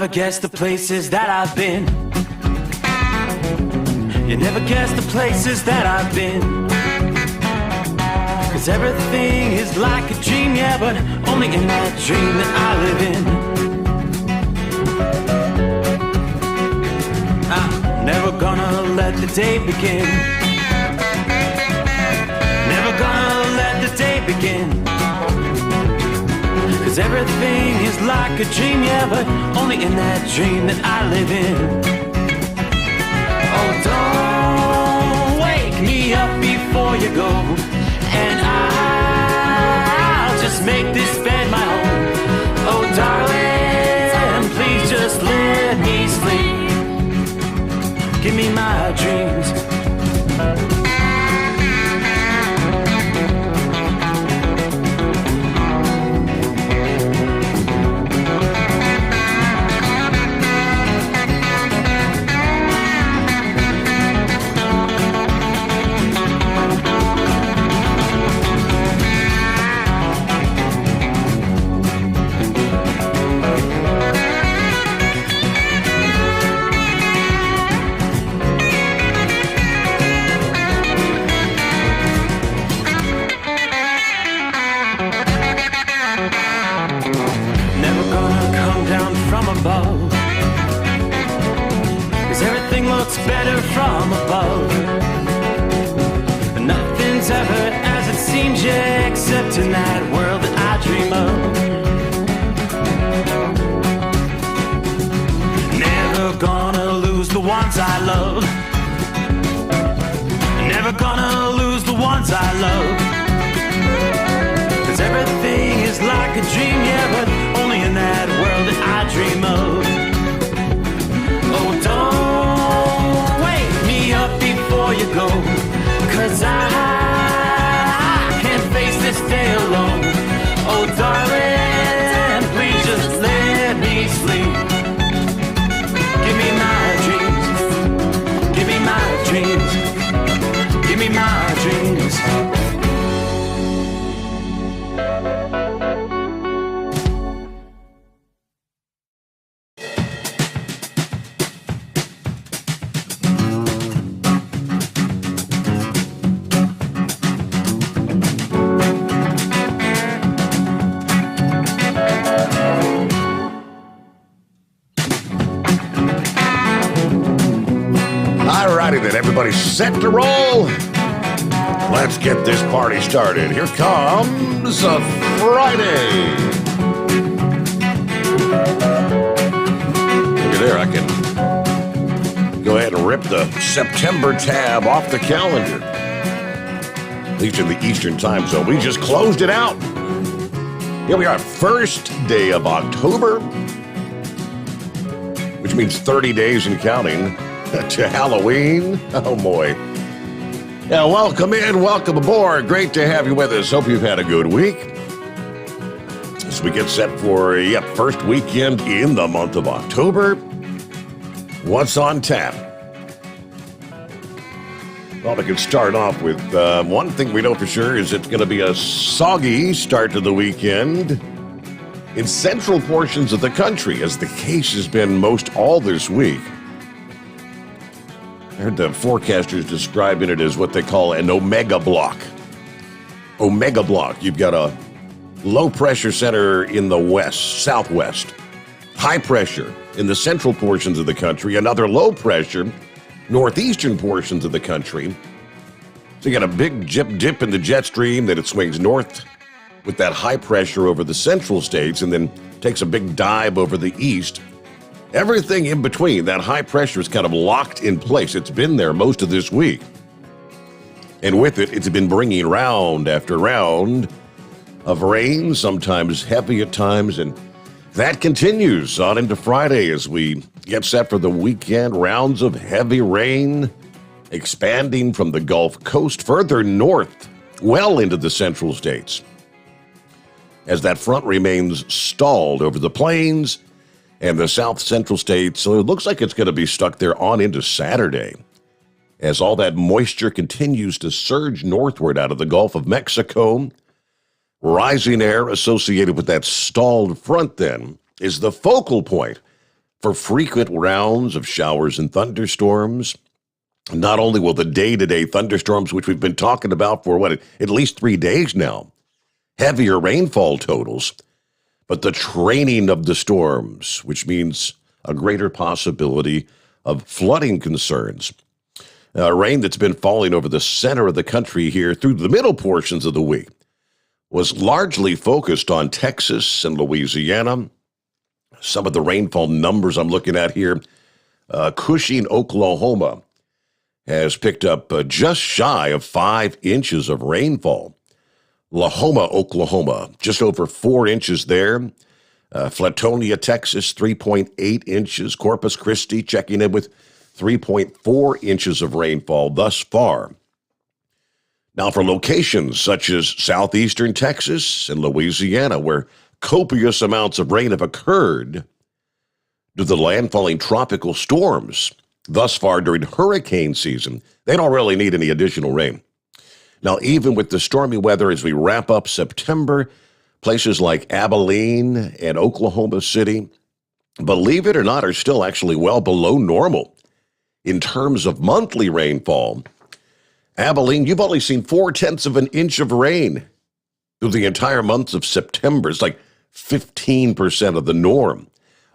never guess the places that I've been. You never guess the places that I've been. 'Cause everything is like a dream, yeah, but only in that dream that I live in. I'm never gonna let the day begin. Never gonna let the day begin. 'Cause everything is like a dream, yeah, but only in that dream that I live in. Oh, don't wake me up before you go, and I'll just make this bed my home. Oh, darling, please just let me sleep. Give me my dreams. Better from above. Nothing's ever as it seems, yeah, except in that world that I dream of. Never gonna lose the ones I love. Never gonna lose the ones I love. 'Cause everything is like a dream, yeah, but only in that world that I dream of. Oh, don't wake me up before you go, 'cause I can't face this day alone. Oh, darling, please just let me sleep. Give me my dreams. Give me my dreams. Give me my dreams. Everybody's set to roll. Let's get this party started. Here comes a Friday. Look at there, I can go ahead and rip the September tab off the calendar. At least in the Eastern time zone. We just closed it out. Here we are, first day of October, which means 30 days and counting to Halloween. Oh, boy. Yeah, welcome in, welcome aboard. Great to have you with us. Hope you've had a good week. As we get set for, first weekend in the month of October. What's on tap? Well, we can start off with one thing we know for sure is it's going to be a soggy start to the weekend in central portions of the country, as the case has been most all this week. I heard the forecasters describing it as what they call an omega block. Omega block. You've got a low pressure center in the southwest, high pressure in the central portions of the country, another low pressure northeastern portions of the country. So you got a big dip in the jet stream, then it swings north with that high pressure over the central states and then takes a big dive over the east. Everything in between, that high pressure is kind of locked in place. It's been there most of this week. And with it, it's been bringing round after round of rain, sometimes heavy at times, and that continues on into Friday as we get set for the weekend. Rounds of heavy rain expanding from the Gulf Coast further north, well into the central states, as that front remains stalled over the plains and the south central states. So it looks like it's going to be stuck there on into Saturday, as all that moisture continues to surge northward out of the Gulf of Mexico. Rising air associated with that stalled front then is the focal point for frequent rounds of showers and thunderstorms. Not only will the day-to-day thunderstorms, which we've been talking about for, at least 3 days now, heavier rainfall totals, but the training of the storms, which means a greater possibility of flooding concerns. Rain that's been falling over the center of the country here through the middle portions of the week was largely focused on Texas and Louisiana. Some of the rainfall numbers I'm looking at here, Cushing, Oklahoma, has picked up just shy of 5 inches of rainfall. Lahoma, Oklahoma, just over 4 inches there. Flatonia, Texas, 3.8 inches. Corpus Christi checking in with 3.4 inches of rainfall thus far. Now for locations such as southeastern Texas and Louisiana, where copious amounts of rain have occurred due to the landfalling tropical storms thus far during hurricane season, they don't really need any additional rain. Now, even with the stormy weather as we wrap up September, places like Abilene and Oklahoma City, believe it or not, are still actually well below normal in terms of monthly rainfall. Abilene, you've only seen 0.4 of an inch of rain through the entire months of September. It's like 15% of the norm.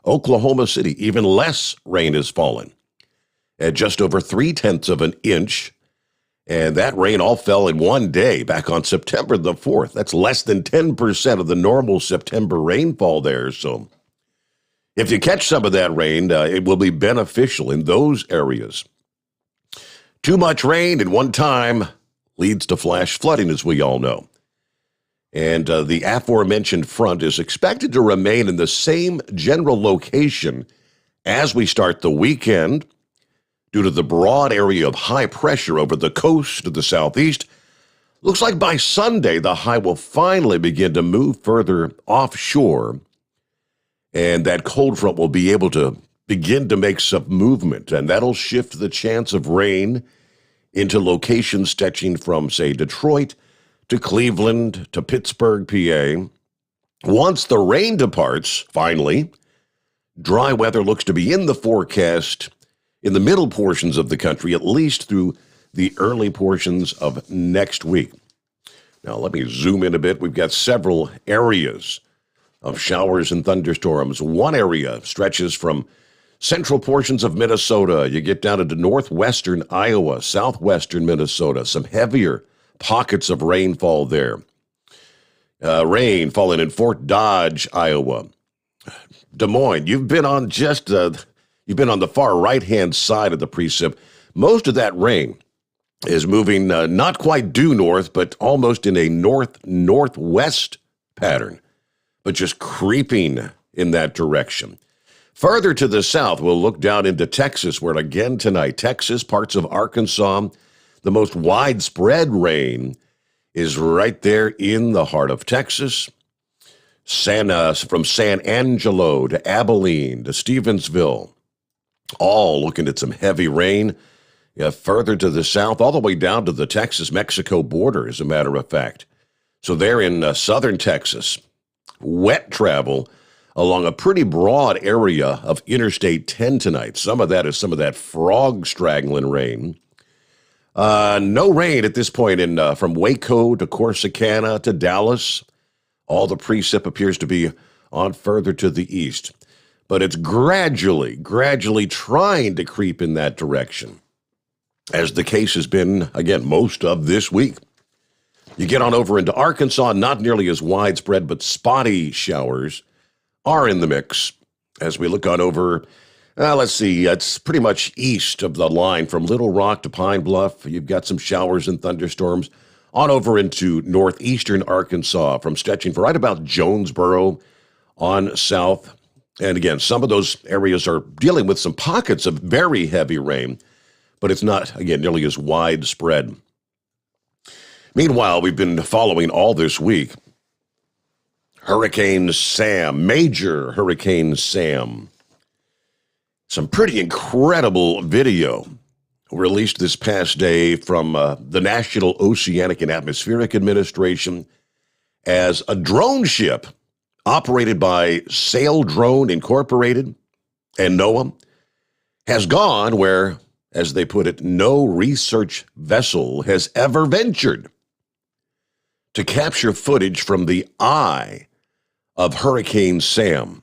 Oklahoma City, even less rain has fallen at just over 0.3 of an inch. And that rain all fell in one day back on September the 4th. That's less than 10% of the normal September rainfall there. So if you catch some of that rain, it will be beneficial in those areas. Too much rain at one time leads to flash flooding, as we all know. And the aforementioned front is expected to remain in the same general location as we start the weekend due to the broad area of high pressure over the coast of the southeast. Looks like by Sunday, the high will finally begin to move further offshore, and that cold front will be able to begin to make some movement, and that'll shift the chance of rain into locations stretching from, say, Detroit to Cleveland to Pittsburgh, PA. Once the rain departs, finally, dry weather looks to be in the forecast in the middle portions of the country, at least through the early portions of next week. Now, let me zoom in a bit. We've got several areas of showers and thunderstorms. One area stretches from central portions of Minnesota. You get down into northwestern Iowa, southwestern Minnesota, some heavier pockets of rainfall there. Rain falling in Fort Dodge, Iowa. Des Moines, you've been on the far right-hand side of the precip. Most of that rain is moving not quite due north, but almost in a north-northwest pattern, but just creeping in that direction. Further to the south, we'll look down into Texas, where again tonight, Texas, parts of Arkansas, the most widespread rain is right there in the heart of Texas. From San Angelo to Abilene to Stevensville, all looking at some heavy rain. Further to the south, all the way down to the Texas-Mexico border, as a matter of fact. So they're in southern Texas. Wet travel along a pretty broad area of Interstate 10 tonight. Some of that is some of that frog straggling rain. No rain at this point from Waco to Corsicana to Dallas. All the precip appears to be on further to the east. But it's gradually trying to creep in that direction, as the case has been, again, most of this week. You get on over into Arkansas, not nearly as widespread, but spotty showers are in the mix. As we look on over, let's see, it's pretty much east of the line from Little Rock to Pine Bluff. You've got some showers and thunderstorms on over into northeastern Arkansas, from stretching for right about Jonesboro on south. And again, some of those areas are dealing with some pockets of very heavy rain, but it's not, again, nearly as widespread. Meanwhile, we've been following all this week Hurricane Sam, major Hurricane Sam. Some pretty incredible video released this past day from the National Oceanic and Atmospheric Administration as a drone ship operated by Sail Drone Incorporated And NOAA has gone where, as they put it, no research vessel has ever ventured to capture footage from the eye of Hurricane Sam.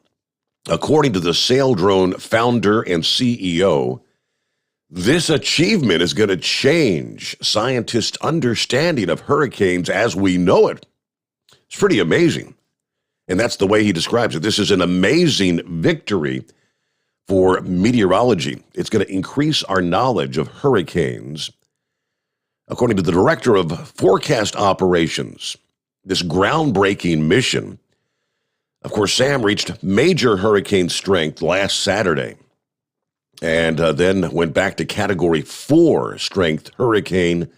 According to the Sail Drone founder and CEO, this achievement is going to change scientists' understanding of hurricanes as we know it. It's pretty amazing. And that's the way he describes it. This is an amazing victory for meteorology. It's going to increase our knowledge of hurricanes. According to the director of forecast operations, this groundbreaking mission, of course, Sam reached major hurricane strength last Saturday and then went back to Category 4 strength hurricane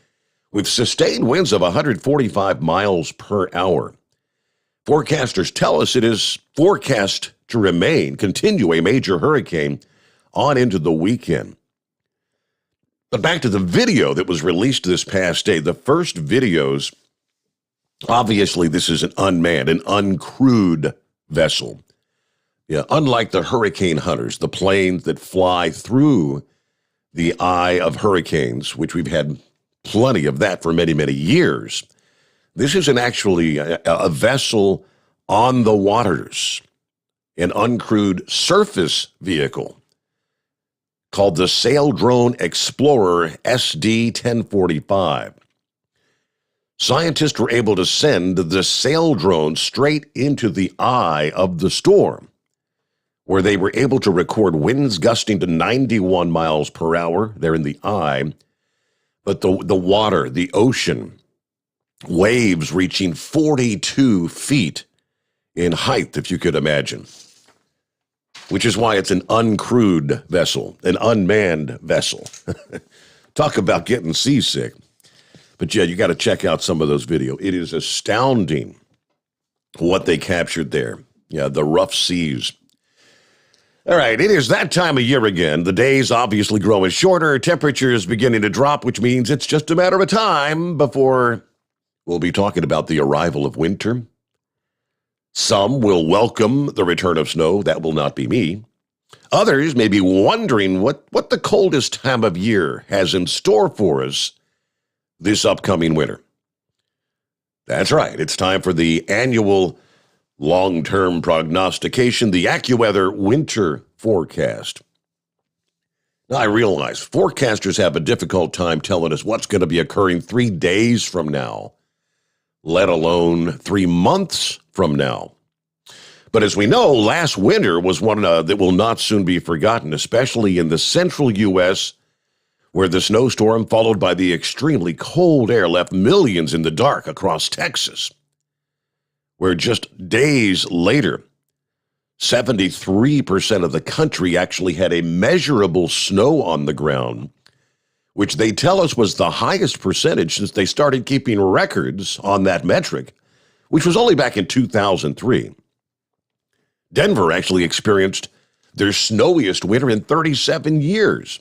with sustained winds of 145 miles per hour. Forecasters tell us it is forecast to continue a major hurricane on into the weekend. But back to the video that was released this past day. The first videos, obviously this is an unmanned, an uncrewed vessel. Yeah, unlike the hurricane hunters, the planes that fly through the eye of hurricanes, which we've had plenty of that for many, many years. This is actually a vessel on the waters, an uncrewed surface vehicle called the Sail Drone Explorer SD-1045. Scientists were able to send the sail drone straight into the eye of the storm, where they were able to record winds gusting to 91 miles per hour there in the eye, but the water, the ocean, waves reaching 42 feet in height, if you could imagine, which is why it's an uncrewed vessel, an unmanned vessel. Talk about getting seasick. But yeah, you got to check out some of those video. It is astounding what they captured there. Yeah, the rough seas. All right, it is that time of year again. The days obviously growing shorter, temperatures beginning to drop, which means it's just a matter of time before we'll be talking about the arrival of winter. Some will welcome the return of snow. That will not be me. Others may be wondering what the coldest time of year has in store for us this upcoming winter. That's right. It's time for the annual long-term prognostication, the AccuWeather winter forecast. Now, I realize forecasters have a difficult time telling us what's going to be occurring 3 days from now, let alone 3 months from now. But as we know, last winter was one that will not soon be forgotten, especially in the central U.S., where the snowstorm followed by the extremely cold air left millions in the dark across Texas, where just days later, 73% of the country actually had a measurable snow on the ground, which they tell us was the highest percentage since they started keeping records on that metric, which was only back in 2003. Denver actually experienced their snowiest winter in 37 years.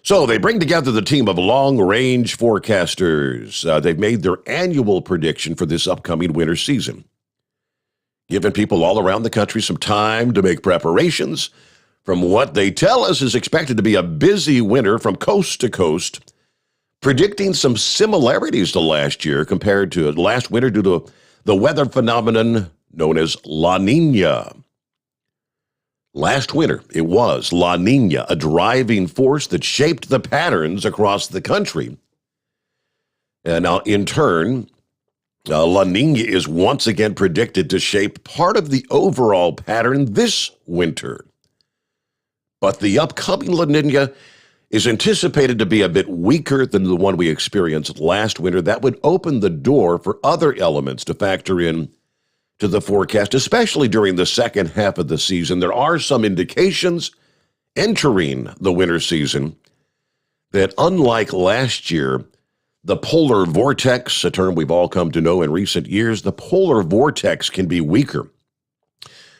So they bring together the team of long-range forecasters. They've made their annual prediction for this upcoming winter season, giving people all around the country some time to make preparations from what they tell us is expected to be a busy winter from coast to coast, predicting some similarities to last year compared to last winter due to the weather phenomenon known as La Nina. Last winter, it was La Nina, a driving force that shaped the patterns across the country. And now, in turn, La Nina is once again predicted to shape part of the overall pattern this winter. But the upcoming La Nina is anticipated to be a bit weaker than the one we experienced last winter. That would open the door for other elements to factor in to the forecast, especially during the second half of the season. There are some indications entering the winter season that, unlike last year, the polar vortex, a term we've all come to know in recent years, the polar vortex can be weaker.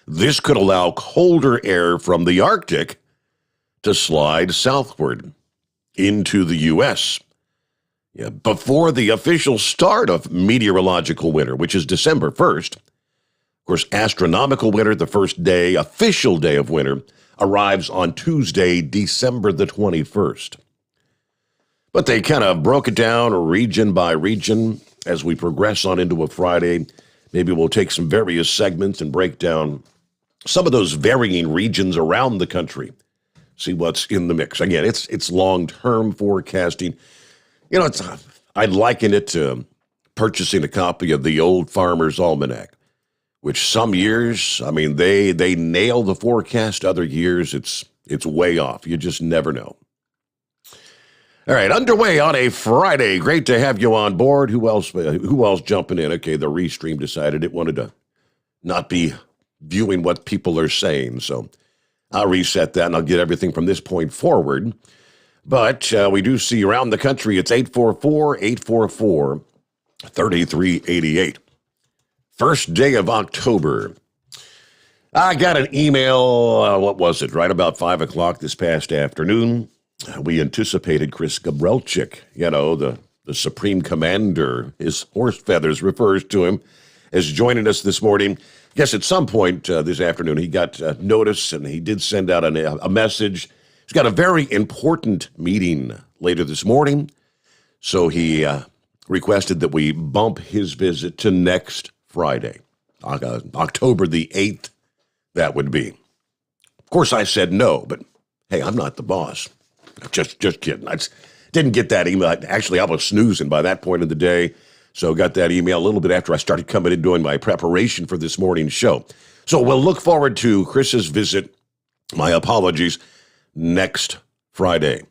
This could allow colder air from the Arctic to slide southward into the U.S. Before the official start of meteorological winter, which is December 1st. Of course, astronomical winter, the first day, official day of winter, arrives on Tuesday, December the 21st. But they kind of broke it down region by region as we progress on into a Friday. Maybe we'll take some various segments and break down some of those varying regions around the country. See what's in the mix. Again, it's long-term forecasting. You know, I'd liken it to purchasing a copy of the Old Farmer's Almanac, which some years, I mean, they nail the forecast. Other years, it's way off. You just never know. All right, underway on a Friday. Great to have you on board. Who else jumping in? Okay, the Restream decided it wanted to not be viewing what people are saying, so I'll reset that and I'll get everything from this point forward. But we do see around the country, it's 844-844-3388. First day of October. I got an email, what was it, right about 5 o'clock this past afternoon. We anticipated Chris Gabrelchik, the Supreme Commander, his horse feathers refers to him, as joining us this morning. I guess at some point this afternoon he got notice and he did send out a message. He's got a very important meeting later this morning, so he requested that we bump his visit to next Friday, October the 8th, that would be. Of course, I said no, but hey, I'm not the boss. Just kidding. I didn't get that email. Actually, I was snoozing by that point of the day, so got that email a little bit after I started coming in doing my preparation for this morning's show. So we'll look forward to Chris's visit, my apologies, next Friday.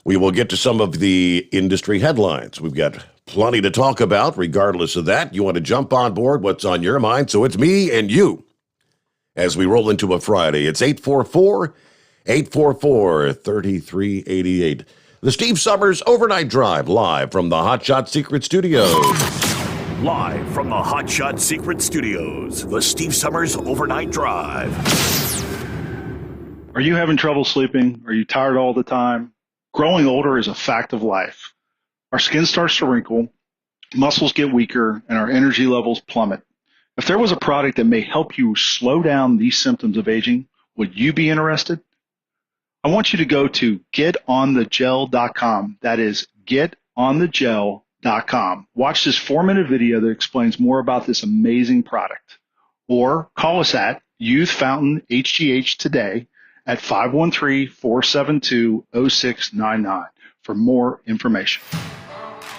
We will get to some of the industry headlines. We've got plenty to talk about. Regardless of that, you want to jump on board, what's on your mind? So it's me and you as we roll into a Friday. It's 844-3388. The Steve Sommers Overnight Drive, live from the Hotshot Secret Studios. Live from the Hotshot Secret Studios, the Steve Sommers Overnight Drive. Are you having trouble sleeping? Are you tired all the time? Growing older is a fact of life. Our skin starts to wrinkle, muscles get weaker, and our energy levels plummet. If there was a product that may help you slow down these symptoms of aging, would you be interested? I want you to go to getonthegel.com. That is getonthegel.com. Watch this 4-minute video that explains more about this amazing product. Or call us at Youth Fountain HGH today at 513-472-0699 for more information.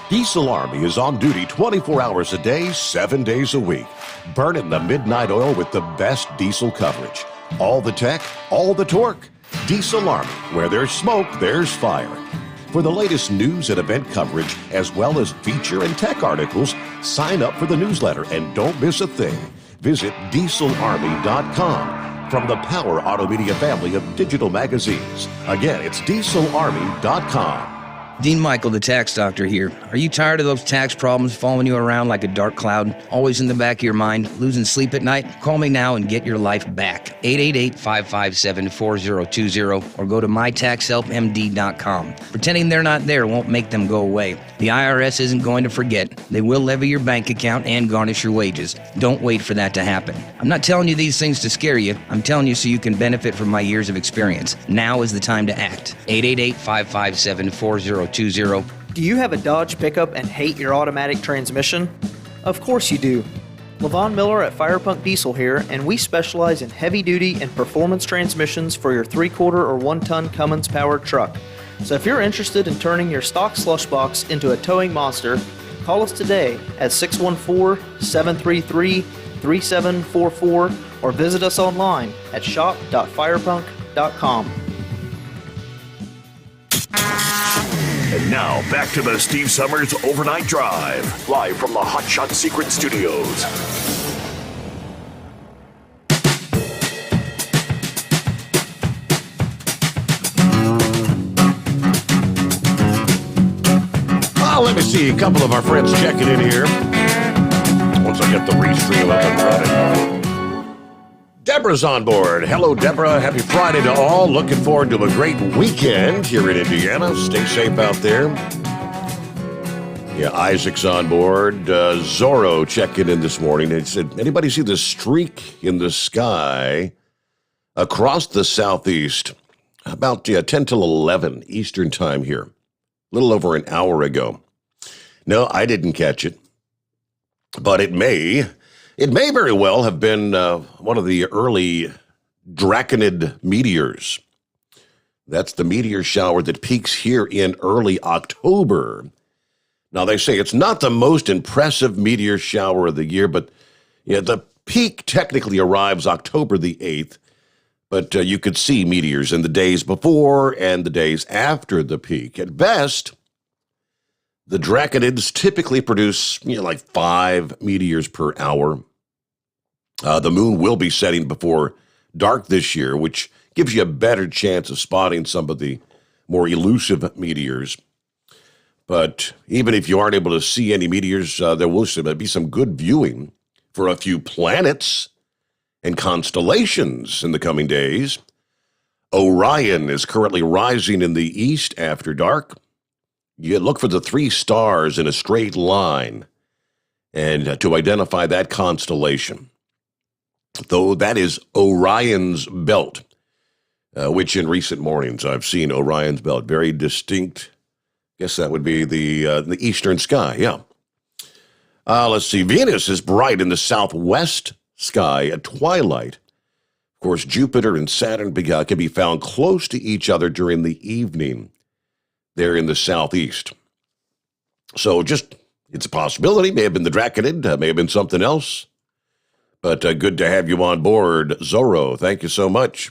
Diesel Army is on duty 24 hours a day, 7 days a week. Burning the midnight oil with the best diesel coverage. All the tech, all the torque. Diesel Army, where there's smoke, there's fire. For the latest news and event coverage, as well as feature and tech articles, sign up for the newsletter and don't miss a thing. Visit dieselarmy.com from the Power Auto Media family of digital magazines. Again, it's dieselarmy.com. Dean Michael, the tax doctor here. Are you tired of those tax problems following you around like a dark cloud, always in the back of your mind, losing sleep at night? Call me now and get your life back. 888-557-4020 or go to mytaxhelpmd.com. Pretending they're not there won't make them go away. The IRS isn't going to forget. They will levy your bank account and garnish your wages. Don't wait for that to happen. I'm not telling you these things to scare you. I'm telling you so you can benefit from my years of experience. Now is the time to act. 888-557-4020. Do you have a Dodge pickup and hate your automatic transmission? Of course you do. LaVon Miller at Firepunk Diesel here, and we specialize in heavy-duty and performance transmissions for your 3/4 or 1-ton Cummins-powered truck. So if you're interested in turning your stock slush box into a towing monster, call us today at 614-733-3744 or visit us online at shop.firepunk.com. And now, back to the Steve Sommers Overnight Drive, live from the Hotshot Secret Studios. Well, let me see a couple of our friends checking in here. Once I get the restream up and running. Deborah's on board. Hello, Deborah. Happy Friday to all. Looking forward to a great weekend here in Indiana. Stay safe out there. Yeah, Isaac's on board. Zorro checking in this morning. He said, anybody see the streak in the sky across the southeast about 10 till 11 Eastern time here, a little over an hour ago. No, I didn't catch it, but it may very well have been one of the early Draconid meteors. That's the meteor shower that peaks here in early October. Now, they say it's not the most impressive meteor shower of the year, but the peak technically arrives October the 8th, but you could see meteors in the days before and the days after the peak. At best, the Draconids typically produce like 5 meteors per hour. The moon will be setting before dark this year, which gives you a better chance of spotting some of the more elusive meteors. But even if you aren't able to see any meteors, there will be some good viewing for a few planets and constellations in the coming days. Orion is currently rising in the east after dark. You look for the 3 stars in a straight line and to identify that constellation. Though that is Orion's belt, which in recent mornings I've seen Orion's belt, very distinct. Guess that would be the eastern sky, yeah. Let's see, Venus is bright in the southwest sky at twilight. Of course, Jupiter and Saturn can be found close to each other during the evening there in the southeast. So it's a possibility. May have been the Draconid, may have been something else. But good to have you on board, Zorro. Thank you so much.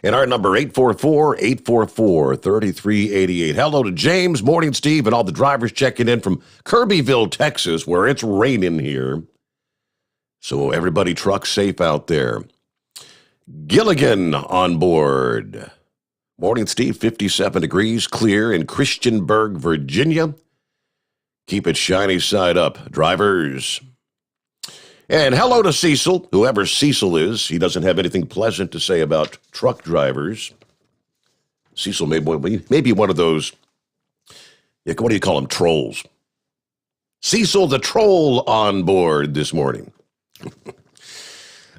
And our number, 844-844-3388. Hello to James, morning, Steve, and all the drivers checking in from Kirbyville, Texas, where it's raining here. So everybody truck safe out there. Gilligan on board. Morning, Steve, 57 degrees, clear in Christiansburg, Virginia. Keep it shiny side up, drivers. And hello to Cecil, whoever Cecil is. He doesn't have anything pleasant to say about truck drivers. Cecil may be one of those, what do you call them, trolls. Cecil the troll on board this morning.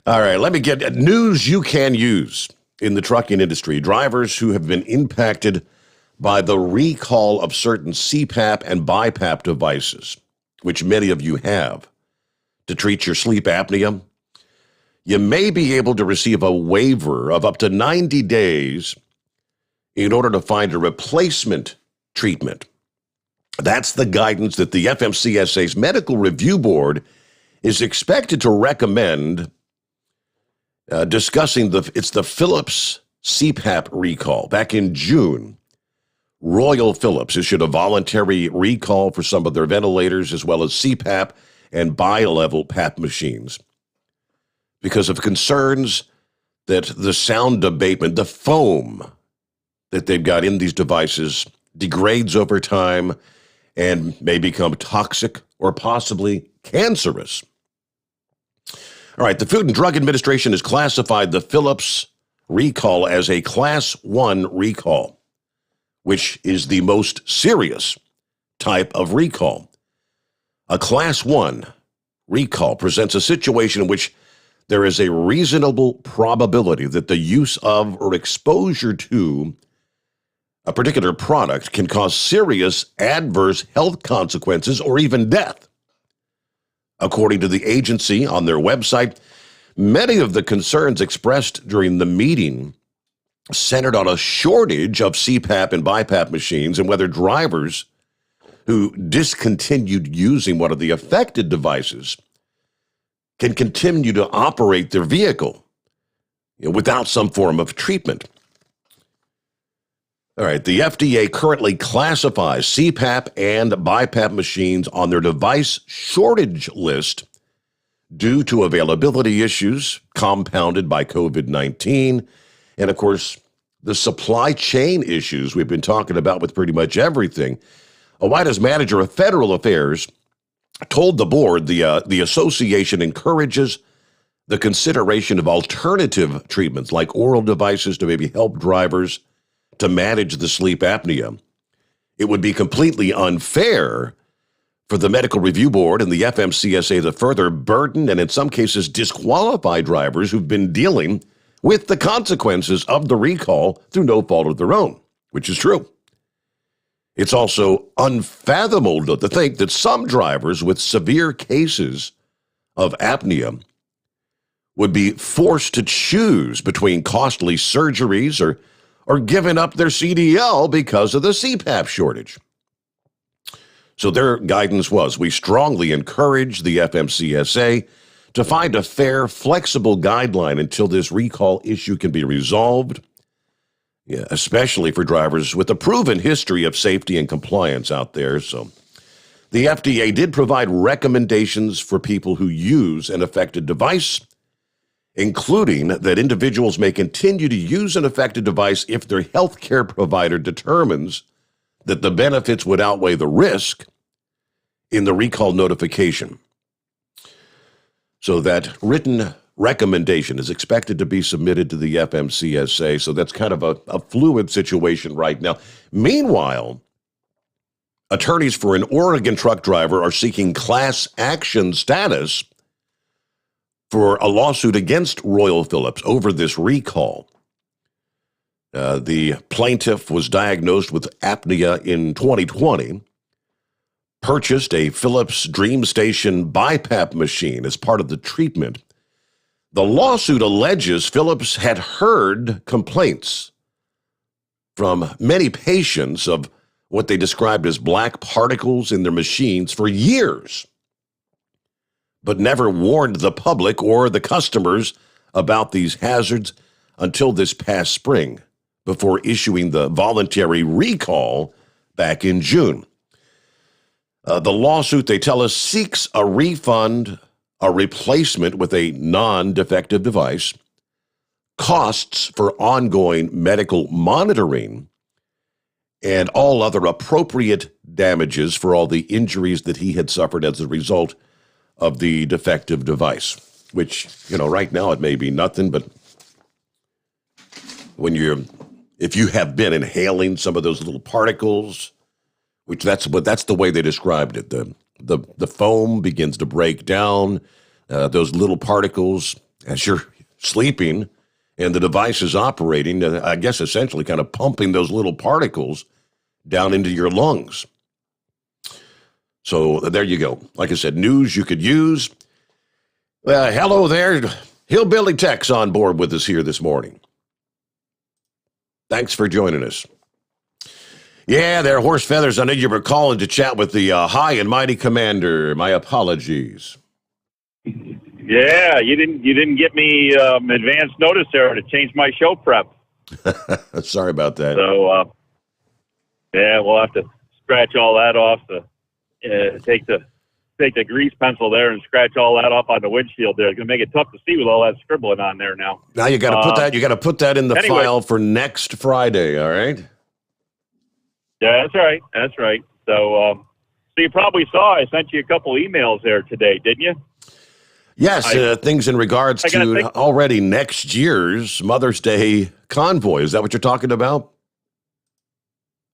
All right, let me get news you can use in the trucking industry. Drivers who have been impacted by the recall of certain Cpap and BiPAP devices, which many of you have, to treat your sleep apnea. You may be able to receive a waiver of up to 90 days in order to find a replacement treatment. That's the guidance that the FMCSA's Medical Review Board is expected to recommend, discussing it's the Philips Cpap recall. Back in June, Royal Philips issued a voluntary recall for some of their ventilators as well as Cpap and bi-level PAP machines because of concerns that the sound abatement, the foam that they've got in these devices, degrades over time and may become toxic or possibly cancerous. All right, the Food and Drug Administration has classified the Philips recall as a Class 1 recall, which is the most serious type of recall. A Class 1 recall presents a situation in which there is a reasonable probability that the use of or exposure to a particular product can cause serious adverse health consequences or even death. According to the agency on their website, many of the concerns expressed during the meeting centered on a shortage of Cpap and BiPAP machines and whether drivers who discontinued using one of the affected devices can continue to operate their vehicle without some form of treatment. All right, the FDA currently classifies Cpap and BiPAP machines on their device shortage list due to availability issues compounded by COVID-19 and, of course, the supply chain issues we've been talking about with pretty much everything. A White House manager of federal affairs told the board the association encourages the consideration of alternative treatments like oral devices to maybe help drivers to manage the sleep apnea. It would be completely unfair for the Medical Review Board and the FMCSA to further burden and in some cases disqualify drivers who've been dealing with the consequences of the recall through no fault of their own, which is true. It's also unfathomable to think that some drivers with severe cases of apnea would be forced to choose between costly surgeries or giving up their CDL because of the Cpap shortage. So their guidance was, we strongly encourage the FMCSA to find a fair, flexible guideline until this recall issue can be resolved, especially for drivers with a proven history of safety and compliance out there. So the FDA did provide recommendations for people who use an affected device, including that individuals may continue to use an affected device if their healthcare provider determines that the benefits would outweigh the risk in the recall notification. So that written recommendation is expected to be submitted to the FMCSA. So that's kind of a fluid situation right now. Meanwhile, attorneys for an Oregon truck driver are seeking class action status for a lawsuit against Royal Phillips over this recall. The plaintiff was diagnosed with apnea in 2020, purchased a Philips DreamStation BiPAP machine as part of the treatment. The lawsuit alleges Philips had heard complaints from many patients of what they described as black particles in their machines for years, but never warned the public or the customers about these hazards until this past spring, before issuing the voluntary recall back in June. The lawsuit, they tell us, seeks a refund, a replacement with a non-defective device, costs for ongoing medical monitoring, and all other appropriate damages for all the injuries that he had suffered as a result of the defective device, which, right now it may be nothing, but if you have been inhaling some of those little particles, which that's the way they described it. The foam begins to break down, those little particles as you're sleeping and the device is operating, I guess essentially kind of pumping those little particles down into your lungs. So there you go. Like I said, news you could use. Hello there. Hillbilly Tech's on board with us here this morning. Thanks for joining us. Yeah, there, Horse Feathers. I know you were calling to chat with the high and mighty commander. My apologies. Yeah, you didn't get me advance notice there to change my show prep. Sorry about that. So, yeah, we'll have to scratch all that off. Take the grease pencil there and scratch all that off on the windshield there. It's gonna make it tough to see with all that scribbling on there now. Now you got to put that. You got to put that in the file for next Friday. All right. Yeah, that's right. So you probably saw I sent you a couple emails there today, didn't you? Yes, things in regards to already next year's Mother's Day convoy. Is that what you're talking about?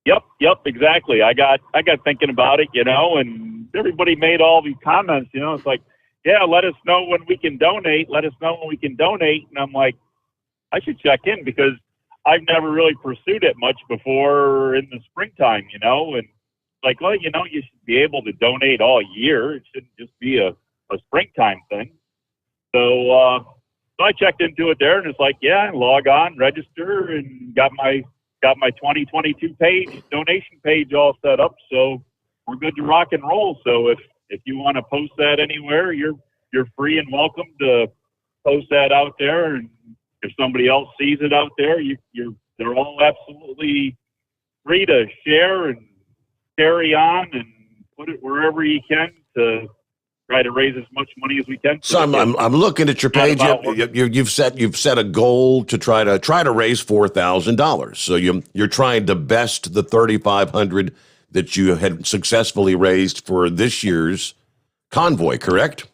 Yep, exactly. I got thinking about it, and everybody made all these comments, it's like, yeah, let us know when we can donate. And I'm like, I should check in because I've never really pursued it much before in the springtime, and like, well, you should be able to donate all year. It shouldn't just be a springtime thing. So I checked into it there and it's like, yeah, log on, register, and got my 2022 page, donation page all set up. So we're good to rock and roll. So if you want to post that anywhere, you're free and welcome to post that out there. And if somebody else sees it out there, they're all absolutely free to share and carry on and put it wherever you can to try to raise as much money as we can. So I'm looking at your page. You've set a goal to try to raise $4,000. So you're trying to best the $3,500 that you had successfully raised for this year's convoy, correct?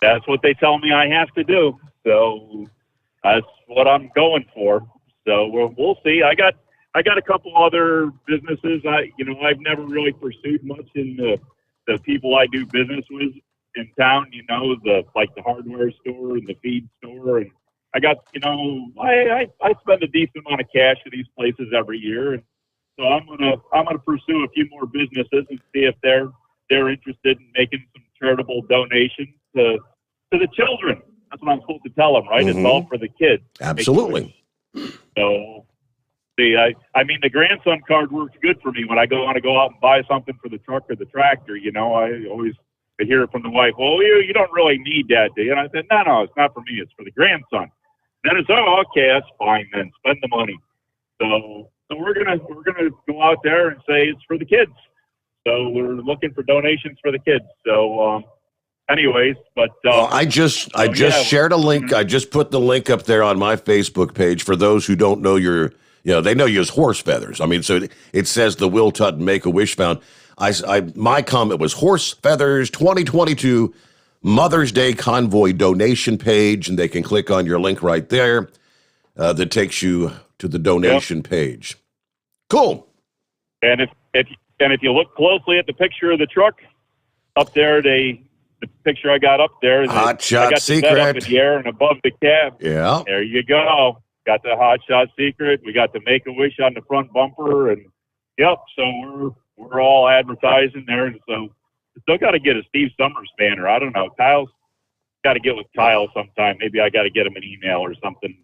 That's what they tell me I have to do. So that's what I'm going for. So we'll see. I got a couple other businesses. I've never really pursued much in the people I do business with in town. The hardware store and the feed store, and I got, I spend a decent amount of cash at these places every year, and so I'm gonna pursue a few more businesses and see if they're interested in making some charitable donations to the children. That's what I'm supposed to tell them, right? Mm-hmm. It's all for the kids. Absolutely. So, see, I mean, the grandson card works good for me when I want to go out and buy something for the truck or the tractor. I hear it from the wife. Well, you don't really need that, do you? And I said, no, it's not for me. It's for the grandson. Then it's, okay, that's fine. Then spend the money. So we're gonna go out there and say it's for the kids. So we're looking for donations for the kids. So, anyways, but I just shared a link. I just put the link up there on my Facebook page for those who don't know they know you as Horse Feathers. I mean, so it says the Will Tutton Make-A-Wish Found. My comment was Horse Feathers 2022 Mother's Day Convoy donation page, and they can click on your link right there that takes you to the donation page. Cool. And if you look closely at the picture of the truck up there, the picture I got up there is Hot Shot Secret up in the air and above the cab. Yeah. There you go. Got the Hot Shot Secret. We got the Make-A-Wish on the front bumper, and so we're all advertising there, and so still got to get a Steve Sommers banner. I don't know. Kyle's got to get with Kyle sometime. Maybe I got to get him an email or something.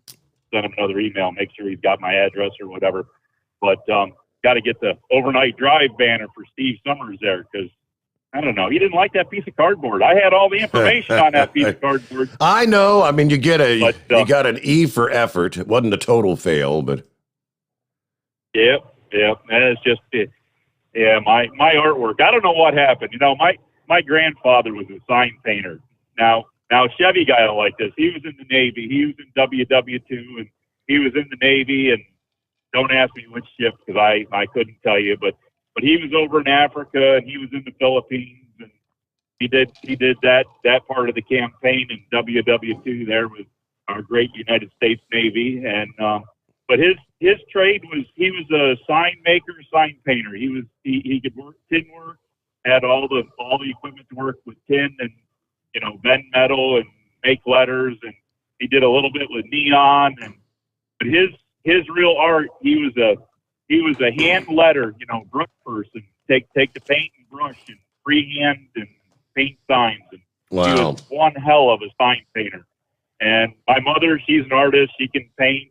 Send him another email. Make sure he's got my address or whatever. But got to get the overnight drive banner for Steve Sommers there because I don't know. He didn't like that piece of cardboard. I had all the information on that piece of cardboard. I know. I mean, you got an E for effort. It wasn't a total fail, but. Yep. And it's just. Yeah, my artwork. I don't know what happened. My grandfather was a sign painter. Now Chevy guy like this. He was in the Navy. He was in WW2, and he was in the Navy. And don't ask me which ship because I couldn't tell you. But he was over in Africa, and he was in the Philippines, and he did that part of the campaign in WW2 there with our great United States Navy. And but his trade was he was a sign maker, sign painter. He could work tin work, had all the equipment to work with tin and bend metal and make letters, and he did a little bit with neon. But his real art, he was a hand letter, brush person. Take the paint and brush and freehand and paint signs. And wow. He was one hell of a sign painter. And my mother, she's an artist. She can paint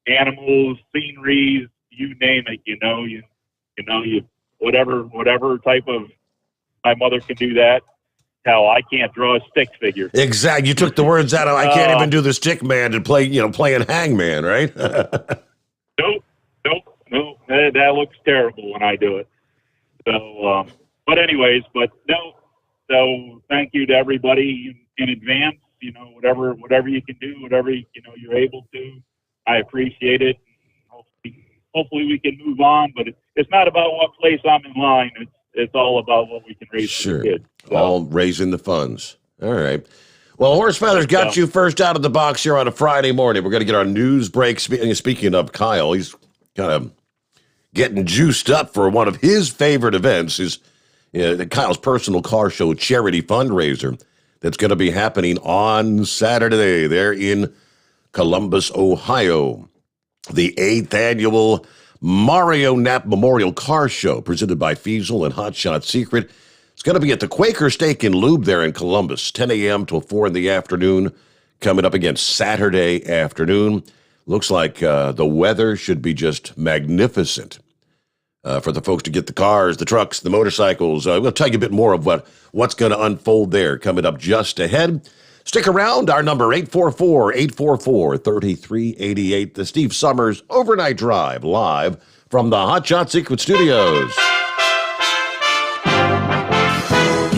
animals, sceneries, you name it. You whatever type of. My mother can do that. Hell, I can't draw a stick figure. Exactly. You took the words out of. I can't even do the stick man and playing hangman, right? Nope. That looks terrible when I do it. So, but anyways, no. So thank you to everybody in advance. Whatever you can do, whatever you're able to. I appreciate it. Hopefully we can move on, but it's not about what place I'm in line. It's all about what we can raise for the kids. So. All raising the funds. All right. Well, Horse Feathers got you first out of the box here on a Friday morning. We're going to get our news break. Speaking of Kyle, he's kind of getting juiced up for one of his favorite events, is Kyle's personal car show charity fundraiser that's going to be happening on Saturday there in Columbus, Ohio. The 8th annual Mario Knapp Memorial Car Show presented by Fiesel and Hot Shot Secret. It's going to be at the Quaker Steak and Lube there in Columbus, 10 a.m. till 4 in the afternoon, coming up again Saturday afternoon. Looks like the weather should be just magnificent for the folks to get the cars, the trucks, the motorcycles. We'll tell you a bit more of what's going to unfold there coming up just ahead. Stick around. Our number, 844-844-3388. The Steve Sommers Overnight Drive, live from the Hot Shot Secret Studios.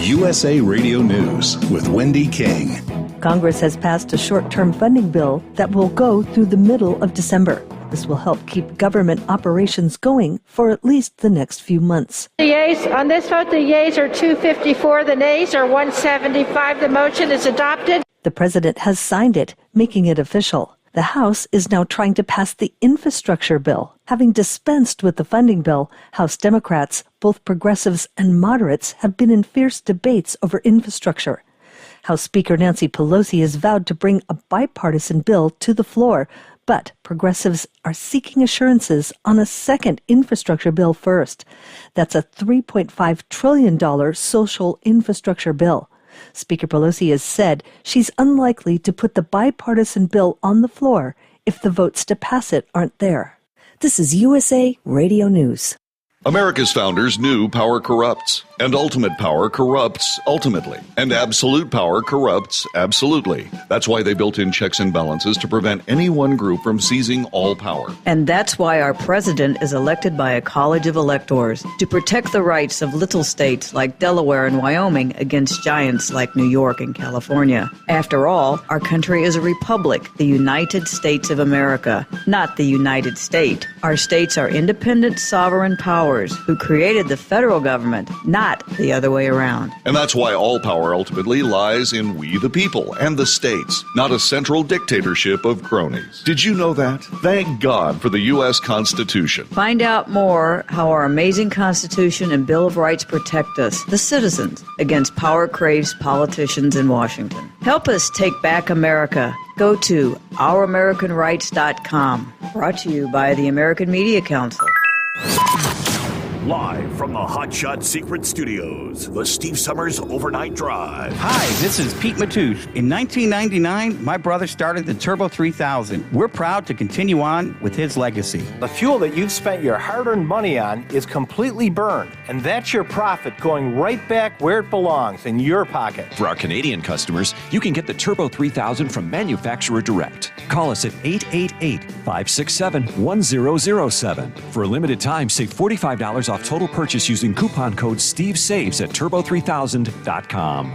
USA Radio News with Wendy King. Congress has passed a short-term funding bill that will go through the middle of December. This will help keep government operations going for at least the next few months. The yeas on this vote, the yeas are 254, the nays are 175. The motion is adopted. The president has signed it, making it official. The House is now trying to pass the infrastructure bill. Having dispensed with the funding bill, House Democrats, both progressives and moderates, have been in fierce debates over infrastructure. House Speaker Nancy Pelosi has vowed to bring a bipartisan bill to the floor, but progressives are seeking assurances on a second infrastructure bill first. That's a $3.5 trillion social infrastructure bill. Speaker Pelosi has said she's unlikely to put the bipartisan bill on the floor if the votes to pass it aren't there. This is USA Radio News. America's founders knew power corrupts, and ultimate power corrupts ultimately, and absolute power corrupts absolutely. That's why they built in checks and balances to prevent any one group from seizing all power. And that's why our president is elected by a college of electors to protect the rights of little states like Delaware and Wyoming against giants like New York and California. After all, our country is a republic, the United States of America, not the United State. Our states are independent sovereign powers who created the federal government, not the other way around. And that's why all power ultimately lies in we the people and the states, not a central dictatorship of cronies. Did you know that? Thank God for the U.S. Constitution. Find out more how our amazing Constitution and Bill of Rights protect us, the citizens, against power-crazed politicians in Washington. Help us take back America. Go to ouramericanrights.com. Brought to you by the American Media Council. Live from the Hotshot Secret Studios, the Steve Summers Overnight Drive. Hi, this is Pete Matouche. In 1999, my brother started the Turbo 3000. We're proud to continue on with his legacy. The fuel that you've spent your hard-earned money on is completely burned, and that's your profit going right back where it belongs, in your pocket. For our Canadian customers, you can get the Turbo 3000 from manufacturer direct. Call us at 888-567-1007. For a limited time, save $45 off total purchase using coupon code STEVESAVES at turbo3000.com.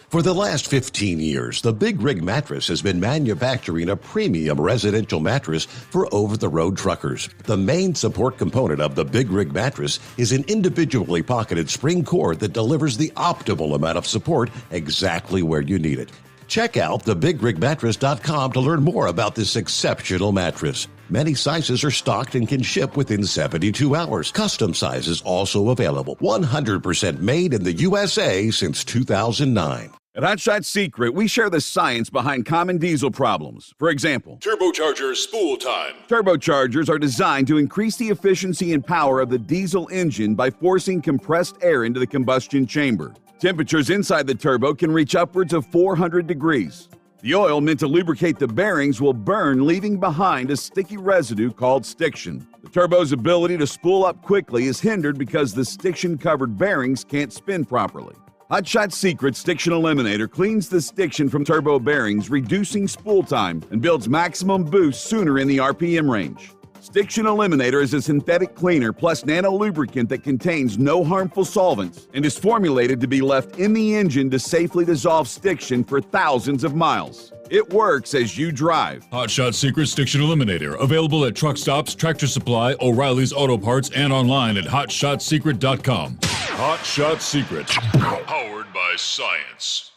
For the last 15 years, the Big Rig Mattress has been manufacturing a premium residential mattress for over-the-road truckers. The main support component of the Big Rig Mattress is an individually pocketed spring cord that delivers the optimal amount of support exactly where you need it. Check out thebigrigmattress.com to learn more about this exceptional mattress. Many sizes are stocked and can ship within 72 hours. Custom sizes also available. 100% made in the USA since 2009. At Hotshot Secret, we share the science behind common diesel problems. For example, turbocharger spool time. Turbochargers are designed to increase the efficiency and power of the diesel engine by forcing compressed air into the combustion chamber. Temperatures inside the turbo can reach upwards of 400 degrees. The oil meant to lubricate the bearings will burn, leaving behind a sticky residue called stiction. The turbo's ability to spool up quickly is hindered because the stiction-covered bearings can't spin properly. Hotshot Secret Stiction Eliminator cleans the stiction from turbo bearings, reducing spool time, and builds maximum boost sooner in the RPM range. Stiction Eliminator is a synthetic cleaner plus nano-lubricant that contains no harmful solvents and is formulated to be left in the engine to safely dissolve stiction for thousands of miles. It works as you drive. Hotshot Secret Stiction Eliminator, available at truck stops, Tractor Supply, O'Reilly's Auto Parts, and online at hotshotsecret.com. Hotshot Secret, powered by science.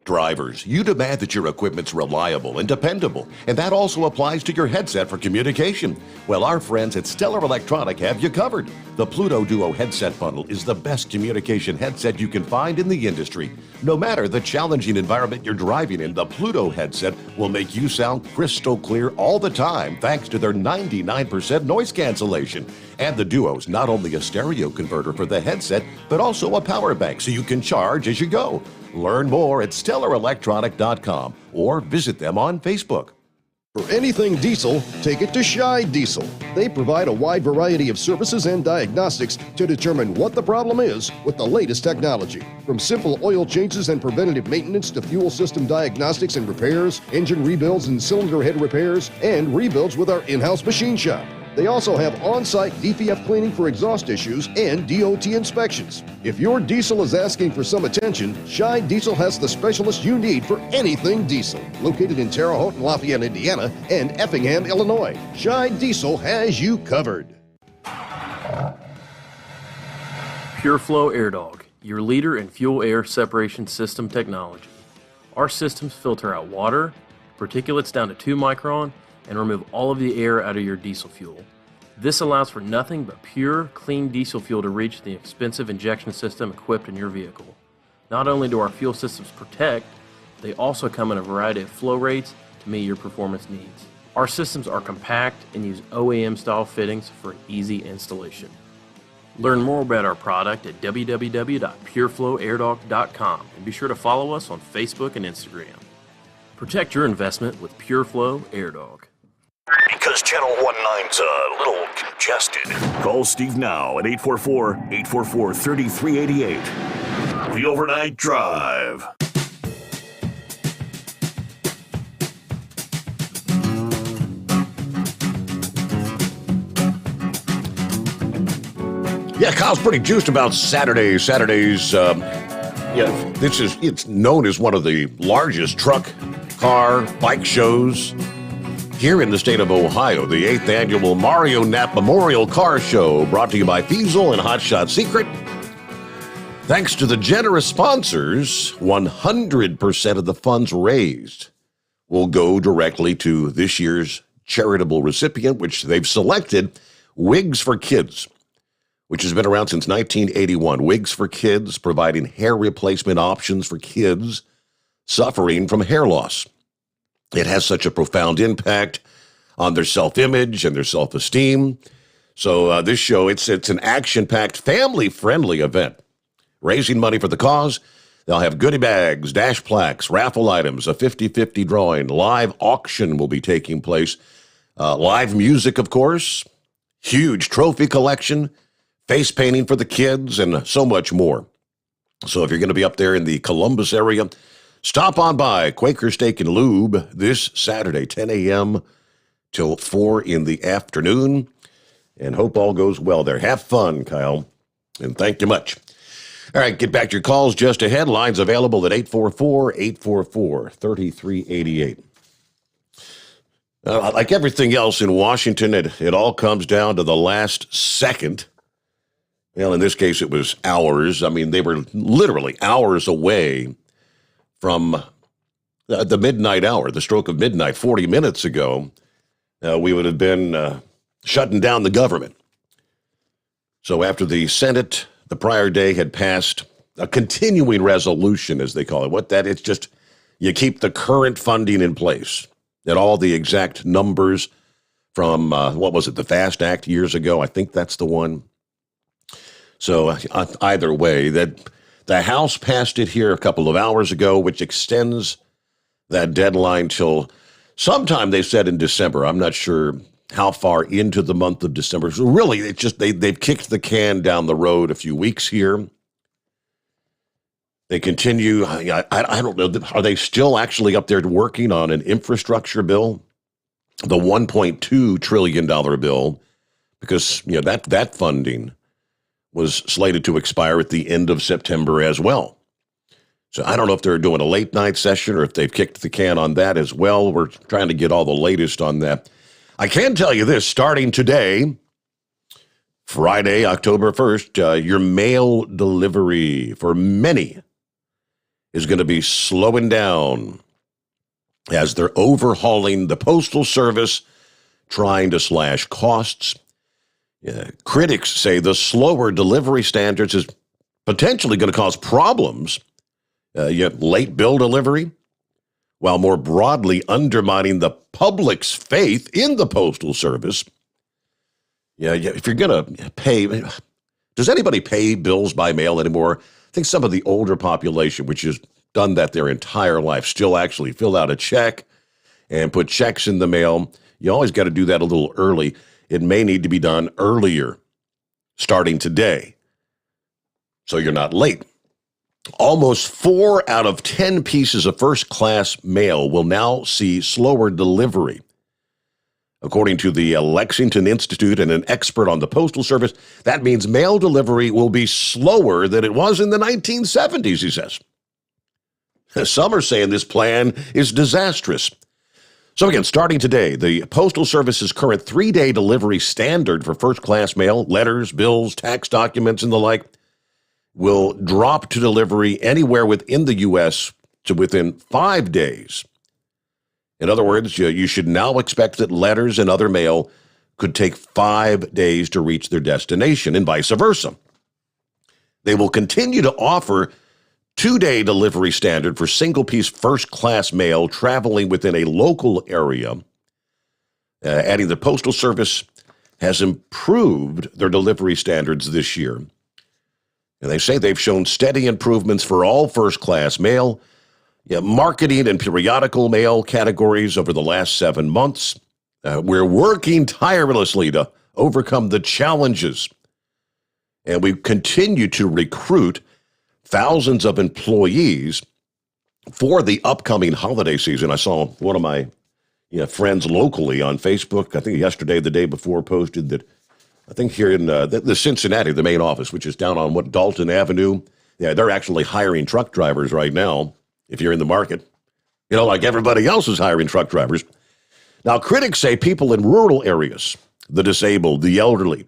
Drivers, you demand that your equipment's reliable and dependable, and that also applies to your headset for communication. Well, our friends at Stellar Electronic have you covered. The Pluto Duo headset bundle is the best communication headset you can find in the industry. No matter the challenging environment you're driving in, the Pluto headset will make you sound crystal clear all the time thanks to their 99% noise cancellation. And the Duo's not only a stereo converter for the headset, but also a power bank so you can charge as you go. Learn more at StellarElectronic.com or visit them on Facebook. For anything diesel, take it to Shy Diesel. They provide a wide variety of services and diagnostics to determine what the problem is with the latest technology. From simple oil changes and preventative maintenance to fuel system diagnostics and repairs, engine rebuilds and cylinder head repairs, and rebuilds with our in-house machine shop. They also have on-site DPF cleaning for exhaust issues and DOT inspections. If your diesel is asking for some attention, Shy Diesel has the specialist you need for anything diesel. Located in Terre Haute and Lafayette, Indiana, and Effingham, Illinois, Shy Diesel has you covered. PureFlow AirDog, your leader in fuel air separation system technology. Our systems filter out water, particulates down to 2 micron, and remove all of the air out of your diesel fuel. This allows for nothing but pure, clean diesel fuel to reach the expensive injection system equipped in your vehicle. Not only do our fuel systems protect, they also come in a variety of flow rates to meet your performance needs. Our systems are compact and use OEM-style fittings for an easy installation. Learn more about our product at www.pureflowairDog.com and be sure to follow us on Facebook and Instagram. Protect your investment with PureFlow AirDog. Because Channel 19's a little congested. Call Steve now at 844-844-3388. The Overnight Drive. Yeah, Kyle's pretty juiced about Saturdays. It's known as one of the largest truck, car, bike shows here in the state of Ohio. The 8th annual Mario Knapp Memorial Car Show, brought to you by Fiesel and Hot Shot Secret. Thanks to the generous sponsors, 100% of the funds raised will go directly to this year's charitable recipient, which they've selected, Wigs for Kids, which has been around since 1981. Wigs for Kids, providing hair replacement options for kids suffering from hair loss. It has such a profound impact on their self-image and their self-esteem. So this show, it's an action-packed, family-friendly event. Raising money for the cause. They'll have goodie bags, dash plaques, raffle items, a 50-50 drawing. Live auction will be taking place. Live music, of course. Huge trophy collection. Face painting for the kids, and so much more. So if you're going to be up there in the Columbus area, stop on by Quaker Steak and Lube this Saturday, 10 a.m. till 4 in the afternoon, and hope all goes well there. Have fun, Kyle, and thank you much. All right, get back to your calls just ahead. Lines available at 844-844-3388. Like everything else in Washington, it all comes down to the last second. Well, in this case, it was hours. I mean, they were literally hours away from the midnight hour, the stroke of midnight. 40 minutes ago, we would have been shutting down the government. So after the Senate, the prior day, had passed a continuing resolution, as they call it. It's just, you keep the current funding in place. And all the exact numbers from, the FAST Act years ago. I think that's the one. So either way, that the House passed it here a couple of hours ago, which extends that deadline till sometime, they said, in December. I'm not sure how far into the month of December. So really, it's just they've kicked the can down the road a few weeks here. They continue. I don't know. Are they still actually up there working on an infrastructure bill, the $1.2 trillion bill? Because that funding was slated to expire at the end of September as well. So I don't know if they're doing a late night session or if they've kicked the can on that as well. We're trying to get all the latest on that. I can tell you this, starting today, Friday, October 1st, your mail delivery for many is going to be slowing down as they're overhauling the Postal Service, trying to slash costs. Critics say the slower delivery standards is potentially going to cause problems, yet late bill delivery, while more broadly undermining the public's faith in the Postal Service. If you're going to pay, does anybody pay bills by mail anymore? I think some of the older population, which has done that their entire life, still actually fill out a check and put checks in the mail. You always got to do that a little early. It may need to be done earlier, starting today, so you're not late. Almost 4 out of 10 pieces of first-class mail will now see slower delivery. According to the Lexington Institute and an expert on the Postal Service, that means mail delivery will be slower than it was in the 1970s, he says. Some are saying this plan is disastrous. So again, starting today, the Postal Service's current 3-day delivery standard for first-class mail, letters, bills, tax documents, and the like, will drop to delivery anywhere within the U.S. to within 5 days. In other words, you should now expect that letters and other mail could take 5 days to reach their destination, and vice versa. They will continue to offer 2-day delivery standard for single-piece first-class mail traveling within a local area. Adding the Postal Service has improved their delivery standards this year. And they say they've shown steady improvements for all first-class mail, marketing and periodical mail categories over the last 7 months. We're working tirelessly to overcome the challenges. And we continue to recruit thousands of employees for the upcoming holiday season. I saw one of my friends locally on Facebook, I think yesterday, the day before, posted that I think here in the Cincinnati, the main office, which is down on Dalton Avenue, they're actually hiring truck drivers right now, if you're in the market. Like everybody else is hiring truck drivers. Now, critics say people in rural areas, the disabled, the elderly,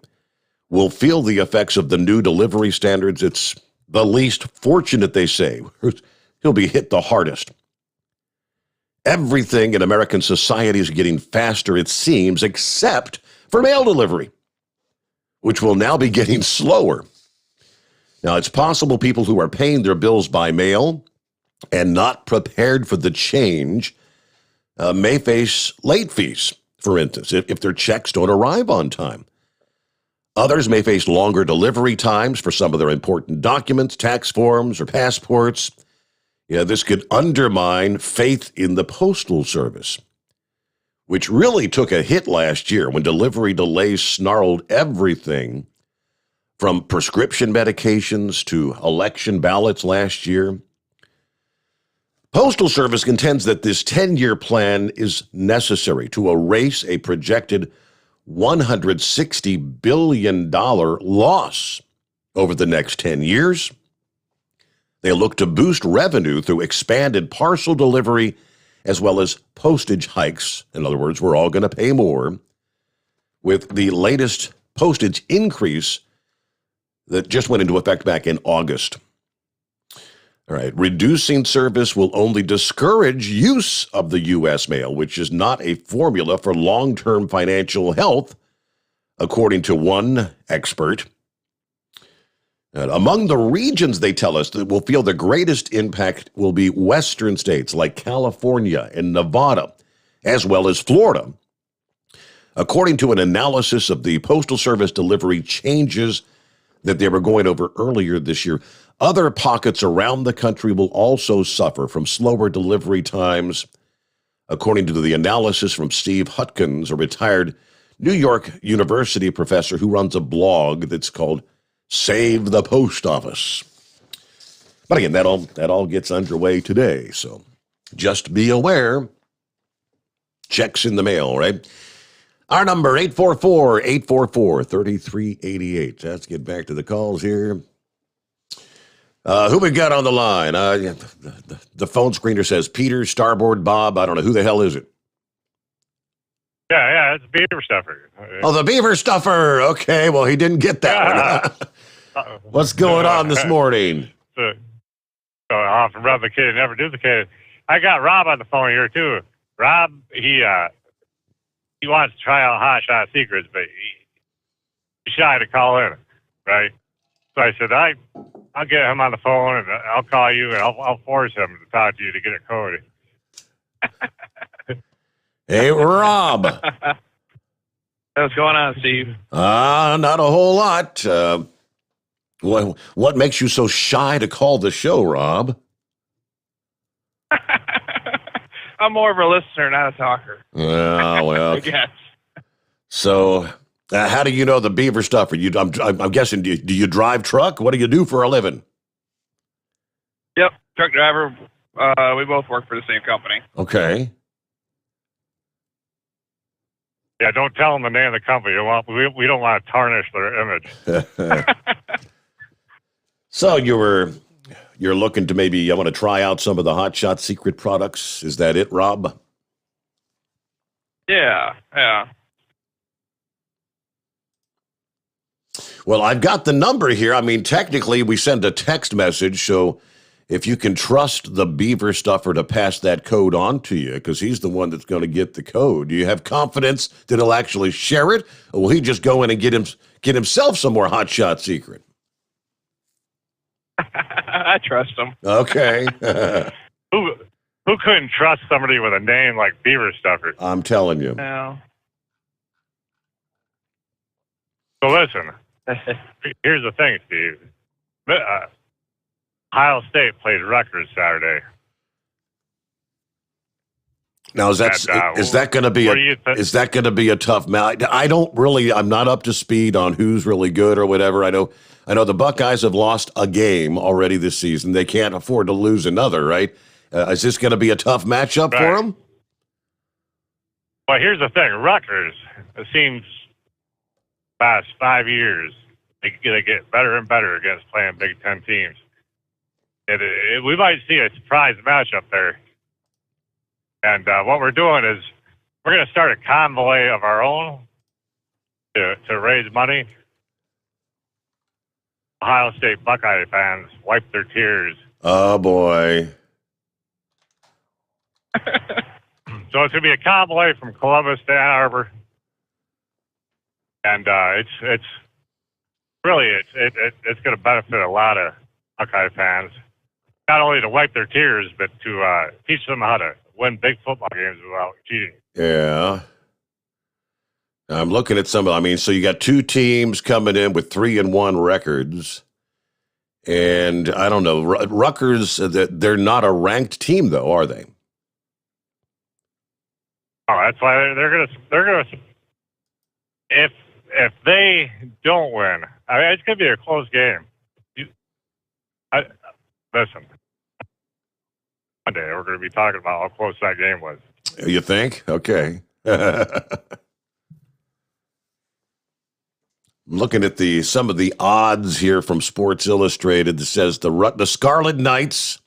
will feel the effects of the new delivery standards. It's the least fortunate, they say. He'll be hit the hardest. Everything in American society is getting faster, it seems, except for mail delivery, which will now be getting slower. Now, it's possible people who are paying their bills by mail and not prepared for the change may face late fees, for instance, if their checks don't arrive on time. Others may face longer delivery times for some of their important documents, tax forms, or passports. This could undermine faith in the Postal Service, which really took a hit last year when delivery delays snarled everything from prescription medications to election ballots last year. Postal Service contends that this 10-year plan is necessary to erase a projected $160 billion loss over the next 10 years. They look to boost revenue through expanded parcel delivery as well as postage hikes. In other words, we're all going to pay more, with the latest postage increase that just went into effect back in August. All right, reducing service will only discourage use of the U.S. mail, which is not a formula for long-term financial health, according to one expert. And among the regions, they tell us, that will feel the greatest impact will be western states like California and Nevada, as well as Florida. According to an analysis of the Postal Service delivery changes that they were going over earlier this year, other pockets around the country will also suffer from slower delivery times, according to the analysis from Steve Hutkins, a retired New York University professor who runs a blog that's called Save the Post Office. But again, that all gets underway today, so just be aware. Checks in the mail, right? Our number, 844-844-3388. Let's get back to the calls here. Who we got on the line? The phone screener says Peter, Starboard, Bob. I don't know. Who the hell is it? Yeah, it's Beaver Stuffer. Oh, the Beaver Stuffer. Okay, well, he didn't get that one. What's going on this morning? So often rub the kid, never do the kid. I got Rob on the phone here, too. Rob, he wants to try out Hot Shot Secrets, but he's shy to call in, right? So I said, I'll get him on the phone, and I'll call you, and I'll force him to talk to you to get a code. Hey, Rob. What's going on, Steve? Not a whole lot. What makes you so shy to call the show, Rob? I'm more of a listener, not a talker. Oh, well. I guess. So, how do you know the Beaver Stuffer? I'm guessing, do you drive truck? What do you do for a living? Yep, truck driver. We both work for the same company. Okay. Yeah, don't tell them the name of the company. We don't want to tarnish their image. So you're looking to maybe, I want to try out some of the Hot Shot Secret products. Is that it, Rob? Yeah. Well, I've got the number here. I mean, technically, we send a text message, so if you can trust the Beaver Stuffer to pass that code on to you, because he's the one that's going to get the code. Do you have confidence that he'll actually share it, or will he just go in and get himself some more Hot Shot Secret? I trust them. Okay. Who couldn't trust somebody with a name like Beaver Stuffer? I'm telling you. No. So listen, here's the thing, Steve. Ohio State plays Rutgers Saturday. Now is that going to be is that going to be a tough match? I'm not up to speed on who's really good or whatever. I know the Buckeyes have lost a game already this season. They can't afford to lose another, right? Is this going to be a tough matchup for them? Well, here's the thing. Rutgers, it seems past 5 years, they get better and better against playing Big Ten teams. We might see a surprise matchup there. And what we're doing is we're going to start a convoy of our own to raise money. Ohio State Buckeye fans wipe their tears. Oh, boy. So it's going to be a convoy from Columbus to Ann Arbor. And it's really going to benefit a lot of Buckeye fans. Not only to wipe their tears, but to teach them how to win big football games without cheating. Yeah. I'm looking at so you got two teams coming in with 3-1 records. And I don't know, Rutgers, they're not a ranked team though, are they? Oh, that's why they're gonna if they don't win, it's gonna be a close game. Listen, Monday we're gonna be talking about how close that game was. You think? Okay. I'm looking at some of the odds here from Sports Illustrated that says the Scarlet Knights,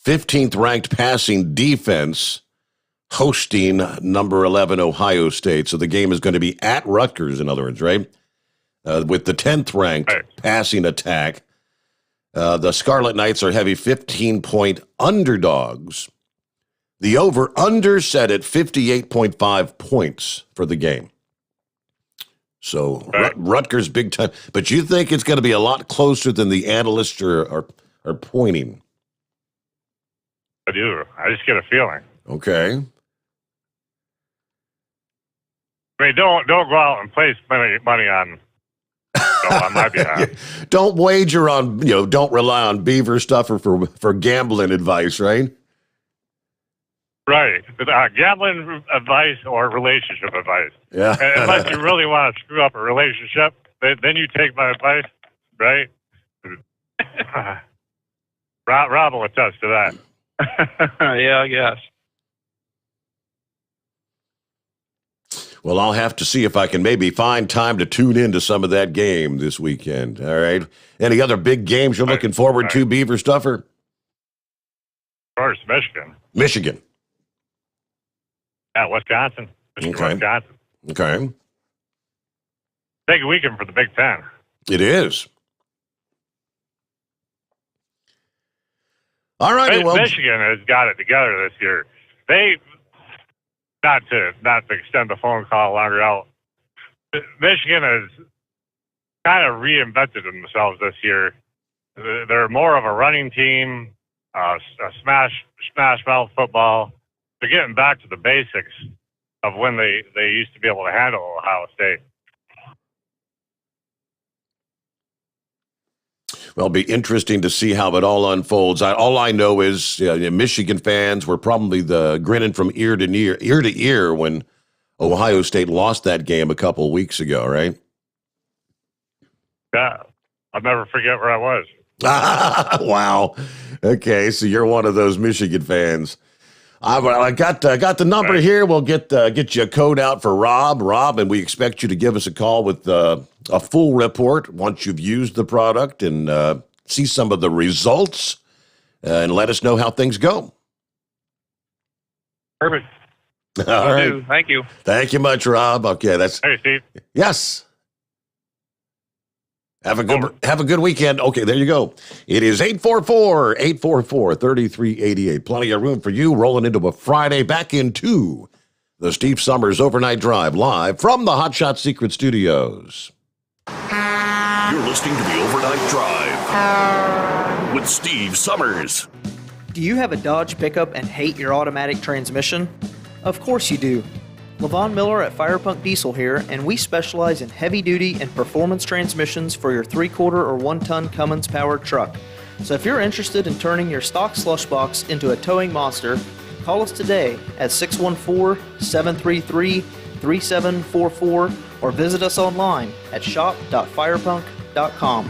15th ranked passing defense, hosting number 11 Ohio State. So the game is going to be at Rutgers, in other words, right? With the 10th ranked passing attack. The Scarlet Knights are heavy 15-point underdogs. The over-under set at 58.5 points for the game. So Rutgers big time. But you think it's going to be a lot closer than the analysts are pointing? I do. I just get a feeling. Okay. I mean, don't go out and place money on my behalf. Don't wager on, don't rely on Beaver Stuffer for gambling advice, right? Right. Gambling advice or relationship advice. Yeah. Unless you really want to screw up a relationship, then you take my advice, right? Rob will attest to that. Yeah, I guess. Well, I'll have to see if I can maybe find time to tune into some of that game this weekend. All right. Any other big games you're looking forward to, Beaver Stuffer? Of course, Michigan. Yeah, Wisconsin. Wisconsin. Okay. Big weekend for the Big Ten. It is. All right. Michigan has got it together this year. They, not to extend the phone call longer out, Michigan has kind of reinvented themselves this year. They're more of a running team, a smash mouth football. They're getting back to the basics of when they used to be able to handle Ohio State. Well, it'll be interesting to see how it all unfolds. All I know is Michigan fans were probably grinning from ear to ear when Ohio State lost that game a couple weeks ago, right? Yeah, I'll never forget where I was. Wow. Okay, so you're one of those Michigan fans. I got the number here. We'll get you a code out for Rob, and we expect you to give us a call with a full report once you've used the product and see some of the results, and let us know how things go. Perfect. All right. Thank you. Thank you much, Rob. Okay, Hey, Steve. Yes. Have a good weekend. Okay, there you go. It is 844-3388. Plenty of room for you rolling into a Friday, back into the Steve Summers Overnight Drive live from the Hot Shot Secret Studios. You're listening to the Overnight Drive with Steve Summers. Do you have a Dodge pickup and hate your automatic transmission? Of course you do. Levon Miller at Firepunk Diesel here, and we specialize in heavy-duty and performance transmissions for your 3/4 or 1-ton Cummins-powered truck. So if you're interested in turning your stock slush box into a towing monster, call us today at 614-733-3744 or visit us online at shop.firepunk.com.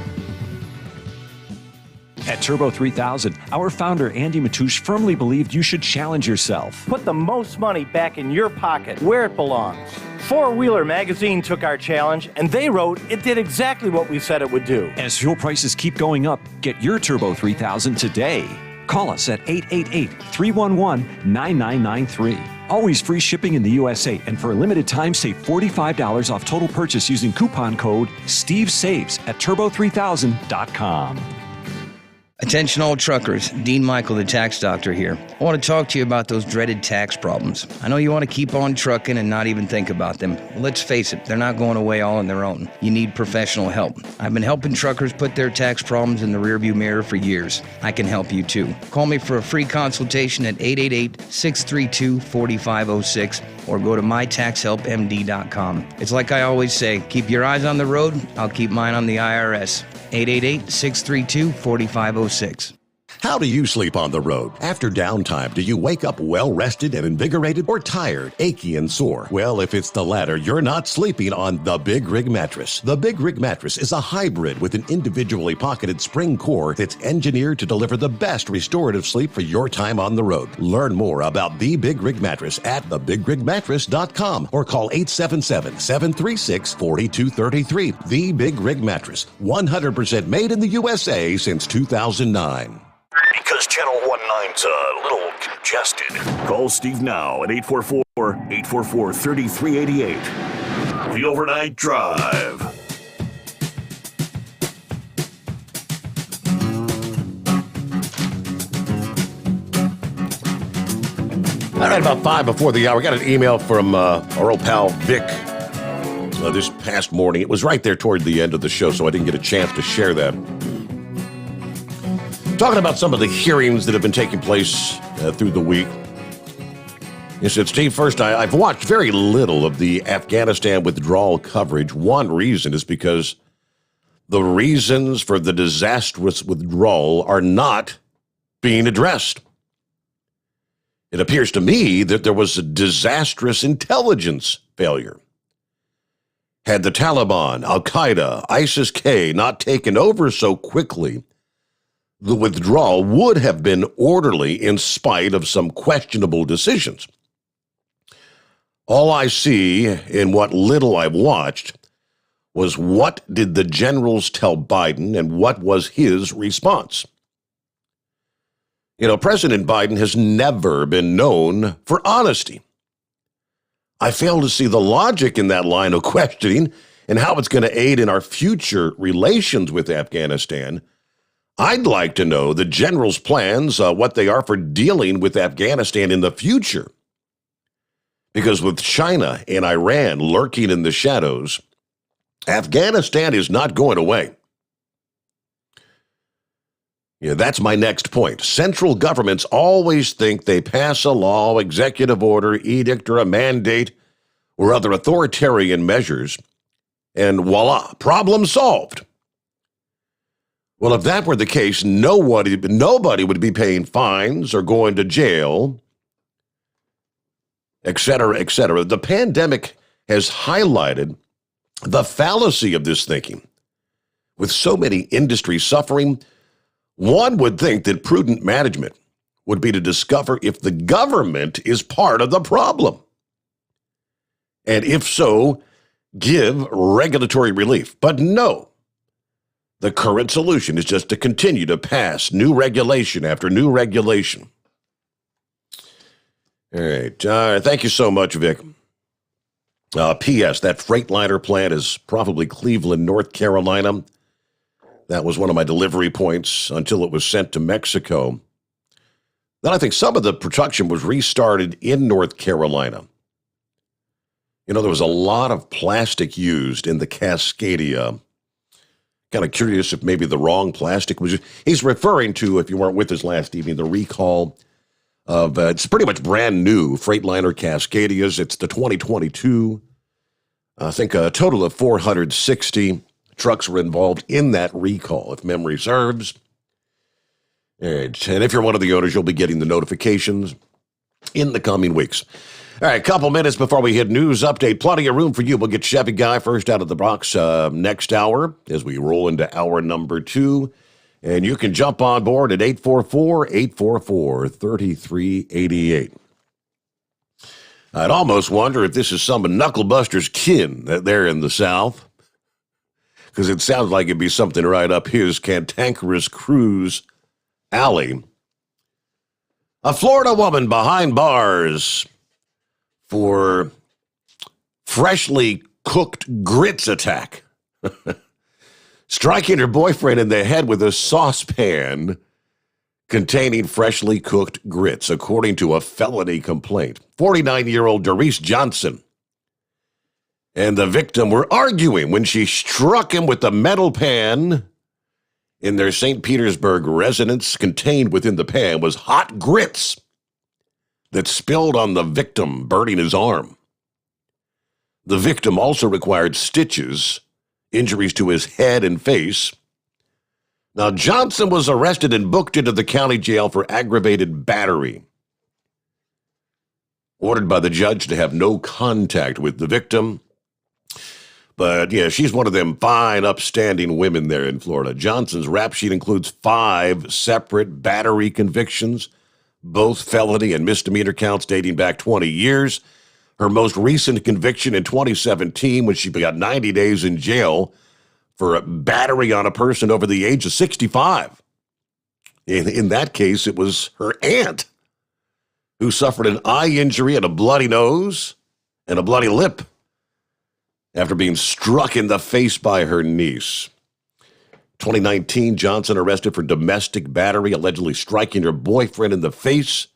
At Turbo 3000, our founder Andy Matoush firmly believed you should challenge yourself. Put the most money back in your pocket where it belongs. Four Wheeler magazine took our challenge, and they wrote it did exactly what we said it would do. As fuel prices keep going up, get your Turbo 3000 today. Call us at 888-311-9993. Always free shipping in the USA, and for a limited time, save $45 off total purchase using coupon code STEVESAVES at turbo3000.com. Attention all truckers, Dean Michael, the tax doctor here. I want to talk to you about those dreaded tax problems. I know you want to keep on trucking and not even think about them. Let's face it, they're not going away all on their own. You need professional help. I've been helping truckers put their tax problems in the rearview mirror for years. I can help you too. Call me for a free consultation at 888-632-4506 or go to mytaxhelpmd.com. It's like I always say, keep your eyes on the road, I'll keep mine on the IRS. 888-632-4506. How do you sleep on the road? After downtime, do you wake up well-rested and invigorated or tired, achy, and sore? Well, if it's the latter, you're not sleeping on the Big Rig Mattress. The Big Rig Mattress is a hybrid with an individually pocketed spring core that's engineered to deliver the best restorative sleep for your time on the road. Learn more about the Big Rig Mattress at thebigrigmattress.com or call 877-736-4233. The Big Rig Mattress, 100% made in the USA since 2009. Because Channel 19's a little congested. Call Steve now at 844-3388. The Overnight Drive. All right, about 5 before the hour, we got an email from our old pal Vic this past morning. It was right there toward the end of the show, so I didn't get a chance to share that. Talking about some of the hearings that have been taking place through the week. He said, Steve, first, I've watched very little of the Afghanistan withdrawal coverage. One reason is because the reasons for the disastrous withdrawal are not being addressed. It appears to me that there was a disastrous intelligence failure. Had the Taliban, Al-Qaeda, ISIS-K not taken over so quickly, the withdrawal would have been orderly in spite of some questionable decisions. All I see in what little I've watched was what did the generals tell Biden and what was his response. You know, President Biden has never been known for honesty. I fail to see the logic in that line of questioning and how it's going to aid in our future relations with Afghanistan. I'd like to know the generals' plans, what they are for dealing with Afghanistan in the future. Because with China and Iran lurking in the shadows, Afghanistan is not going away. Yeah, that's my next point. Central governments always think they pass a law, executive order, edict, or a mandate, or other authoritarian measures, and voila, problem solved. Well, if that were the case, nobody would be paying fines or going to jail, et cetera, et cetera. The pandemic has highlighted the fallacy of this thinking. With so many industries suffering, one would think that prudent management would be to discover if the government is part of the problem. And if so, give regulatory relief. But no. The current solution is just to continue to pass new regulation after new regulation. All right. Thank you so much, Vic. P.S. That Freightliner plant is probably Cleveland, North Carolina. That was one of my delivery points until it was sent to Mexico. Then I think some of the production was restarted in North Carolina. You know, there was a lot of plastic used in the Cascadia Kind of curious if maybe the wrong plastic was. He's referring to, if you weren't with us last evening, the recall of, it's pretty much brand new Freightliner Cascadias. It's the 2022. I think a total of 460 trucks were involved in that recall, if memory serves. And if you're one of the owners, you'll be getting the notifications in the coming weeks. All right, a couple minutes before we hit news update. Plenty of room for you. We'll get Chevy Guy first out of the box next hour as we roll into hour number 2. And you can jump on board at 844-844-3388. I'd almost wonder if this is some of Knucklebuster's kin there in the South, because it sounds like it'd be something right up his cantankerous cruise alley. A Florida woman behind bars for freshly cooked grits attack. Striking her boyfriend in the head with a saucepan containing freshly cooked grits, according to a felony complaint. 49-year-old Doris Johnson and the victim were arguing when she struck him with the metal pan in their St. Petersburg residence. Contained within the pan was hot grits that spilled on the victim, burning his arm. The victim also required stitches, injuries to his head and face. Now, Johnson was arrested and booked into the county jail for aggravated battery, ordered by the judge to have no contact with the victim. But, yeah, she's one of them fine, upstanding women there in Florida. Johnson's rap sheet includes 5 separate battery convictions, both felony and misdemeanor counts dating back 20 years. Her most recent conviction in 2017, when she got 90 days in jail for a battery on a person over the age of 65. In that case, it was her aunt who suffered an eye injury and a bloody nose and a bloody lip after being struck in the face by her niece. 2019, Johnson arrested for domestic battery, allegedly striking her boyfriend in the face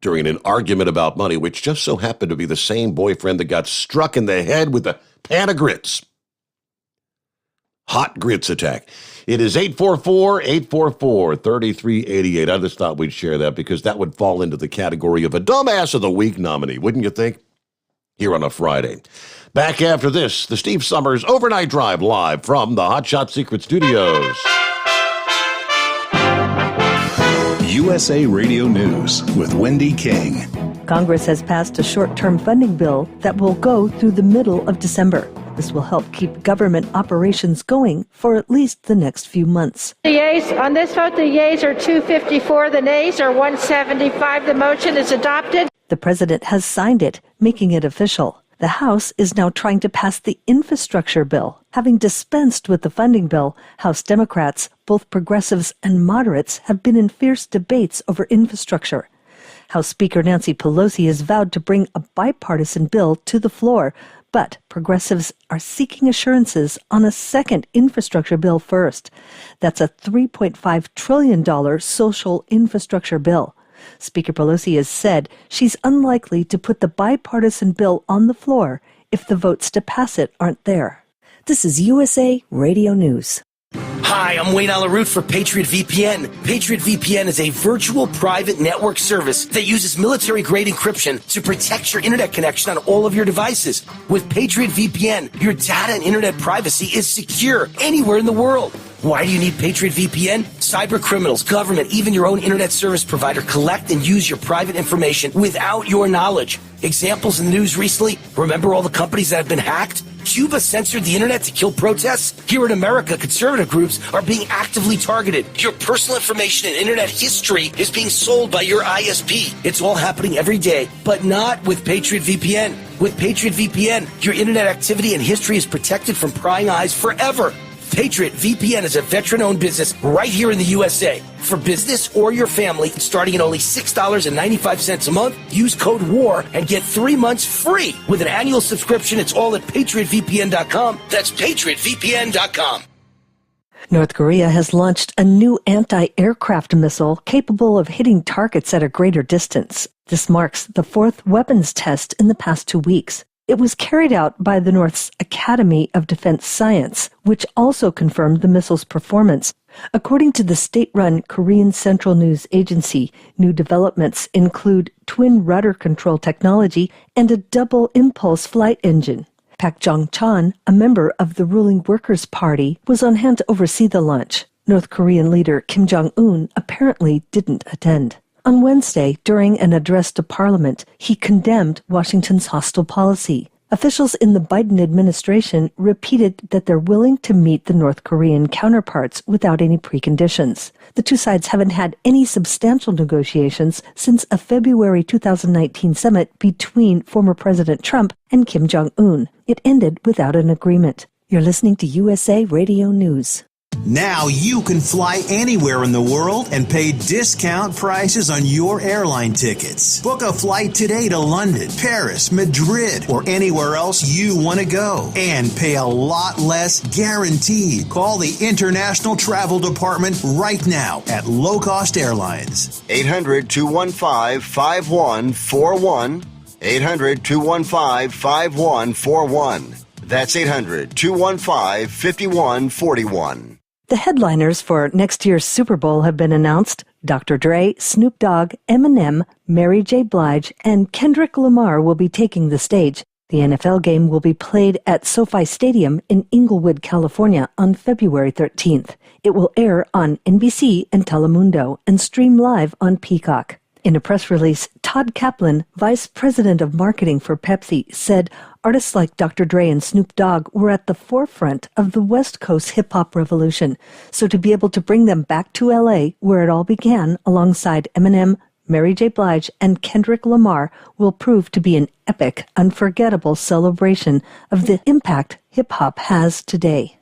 during an argument about money, which just so happened to be the same boyfriend that got struck in the head with a pan of grits. Hot grits attack. It is 844-844-3388. I just thought we'd share that because that would fall into the category of a Dumbass of the Week nominee, wouldn't you think? Here on a Friday. Back after this, the Steve Sommers Overnight Drive live from the Hot Shot Secret Studios. USA Radio News with Wendy King. Congress has passed a short-term funding bill that will go through the middle of December. This will help keep government operations going for at least the next few months. The yeas, on this vote, the yeas are 254, the nays are 175. The motion is adopted. The president has signed it, making it official. The House is now trying to pass the infrastructure bill. Having dispensed with the funding bill, House Democrats, both progressives and moderates, have been in fierce debates over infrastructure. House Speaker Nancy Pelosi has vowed to bring a bipartisan bill to the floor, but progressives are seeking assurances on a second infrastructure bill first. That's a $3.5 trillion social infrastructure bill. Speaker Pelosi has said she's unlikely to put the bipartisan bill on the floor if the votes to pass it aren't there. This is USA Radio News. Hi, I'm Wayne Alaroot for Patriot VPN. Patriot VPN is a virtual private network service that uses military-grade encryption to protect your internet connection on all of your devices. With Patriot VPN, your data and internet privacy is secure anywhere in the world. Why do you need Patriot VPN? Cyber criminals, government, even your own internet service provider collect and use your private information without your knowledge. Examples in the news recently, remember all the companies that have been hacked? Cuba censored the internet to kill protests? Here in America, conservative groups are being actively targeted. Your personal information and internet history is being sold by your ISP. It's all happening every day, but not with Patriot VPN. With Patriot VPN, your internet activity and history is protected from prying eyes forever. Patriot VPN is a veteran-owned business right here in the USA. For business or your family, starting at only $6.95 a month, use code WAR and get 3 months free. With an annual subscription, it's all at PatriotVPN.com. That's PatriotVPN.com. North Korea has launched a new anti-aircraft missile capable of hitting targets at a greater distance. This marks the 4th weapons test in the past 2 weeks. It was carried out by the North's Academy of Defense Science, which also confirmed the missile's performance. According to the state-run Korean Central News Agency, new developments include twin rudder control technology and a double-impulse flight engine. Pak Jong-chan, a member of the ruling Workers' Party, was on hand to oversee the launch. North Korean leader Kim Jong-un apparently didn't attend. On Wednesday, during an address to Parliament, he condemned Washington's hostile policy. Officials in the Biden administration repeated that they're willing to meet the North Korean counterparts without any preconditions. The two sides haven't had any substantial negotiations since a February 2019 summit between former President Trump and Kim Jong-un. It ended without an agreement. You're listening to USA Radio News. Now you can fly anywhere in the world and pay discount prices on your airline tickets. Book a flight today to London, Paris, Madrid, or anywhere else you want to go. And pay a lot less guaranteed. Call the International Travel Department right now at Low Cost Airlines. 800-215-5141. 800-215-5141. That's 800-215-5141. The headliners for next year's Super Bowl have been announced. Dr. Dre, Snoop Dogg, Eminem, Mary J. Blige, and Kendrick Lamar will be taking the stage. The NFL game will be played at SoFi Stadium in Inglewood, California on February 13th. It will air on NBC and Telemundo and stream live on Peacock. In a press release, Todd Kaplan, Vice President of Marketing for Pepsi, said artists like Dr. Dre and Snoop Dogg were at the forefront of the West Coast hip-hop revolution. So to be able to bring them back to L.A., where it all began, alongside Eminem, Mary J. Blige, and Kendrick Lamar, will prove to be an epic, unforgettable celebration of the impact hip-hop has today.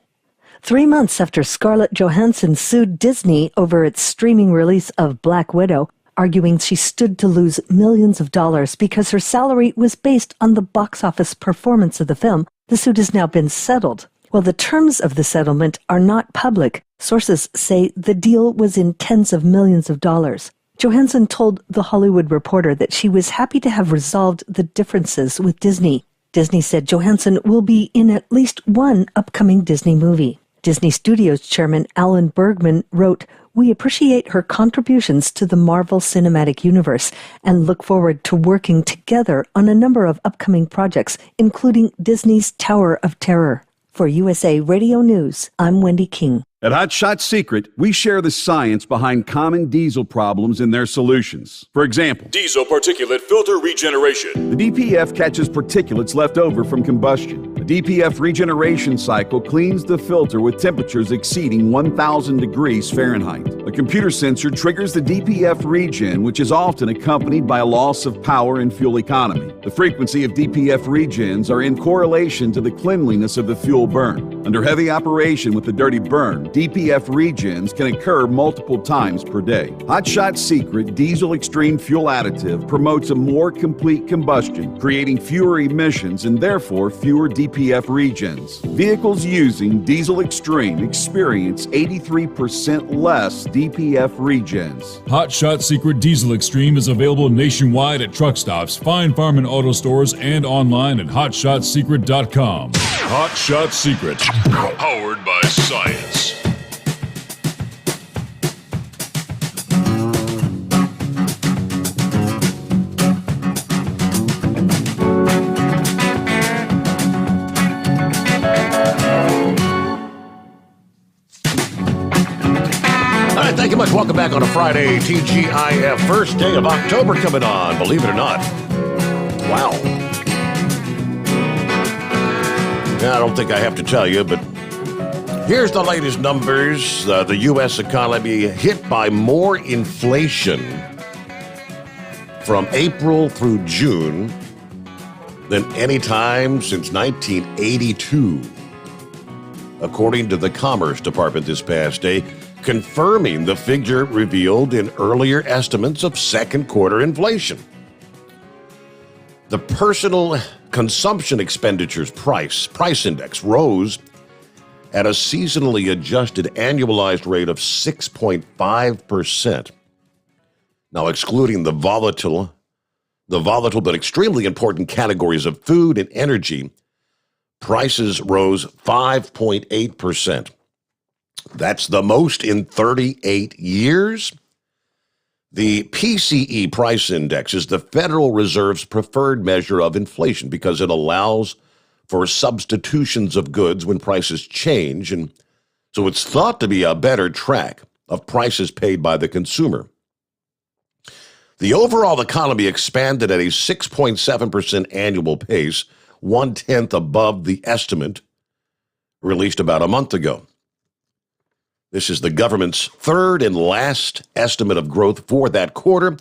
3 months after Scarlett Johansson sued Disney over its streaming release of Black Widow, arguing she stood to lose millions of dollars because her salary was based on the box office performance of the film, the suit has now been settled. While the terms of the settlement are not public, sources say the deal was in tens of millions of dollars. Johansson told The Hollywood Reporter that she was happy to have resolved the differences with Disney. Disney said Johansson will be in at least one upcoming Disney movie. Disney Studios chairman Alan Bergman wrote, "We appreciate her contributions to the Marvel Cinematic Universe and look forward to working together on a number of upcoming projects, including Disney's Tower of Terror." For USA Radio News, I'm Wendy King. At Hot Shot Secret, we share the science behind common diesel problems and their solutions. For example, Diesel particulate filter regeneration. the DPF catches particulates left over from combustion. The DPF regeneration cycle cleans the filter with temperatures exceeding 1,000 degrees Fahrenheit. A computer sensor triggers the DPF regen, which is often accompanied by a loss of power and fuel economy. The frequency of DPF regens are in correlation to the cleanliness of the fuel burn. Under heavy operation with the dirty burn, DPF regens can occur multiple times per day. Hot Shot Secret Diesel Extreme Fuel Additive promotes a more complete combustion, creating fewer emissions and therefore fewer DPF regens. Vehicles using Diesel Extreme experience 83% less DPF regens. Hot Shot Secret Diesel Extreme is available nationwide at truck stops, fine farm and auto stores, and online at hotshotsecret.com. Hot Shot Secret, powered by science. Thank you much. Welcome back on a Friday. TGIF, first day of October coming on, believe it or not. Wow. I don't think I have to tell you, but here's the latest numbers. The U.S. economy hit by more inflation from April through June than any time since 1982, according to the Commerce Department this past day, confirming the figure revealed in earlier estimates of second quarter inflation. The personal consumption expenditures price index rose at a seasonally adjusted annualized rate of 6.5%. Now, excluding the volatile the volatile but extremely important categories of food and energy, prices rose 5.8%. That's the most in 38 years. The PCE price index is the Federal Reserve's preferred measure of inflation because it allows for substitutions of goods when prices change, and so it's thought to be a better track of prices paid by the consumer. The overall economy expanded at a 6.7% annual pace, 1/10 above the estimate released about a month ago. This is the government's third and last estimate of growth for that quarter.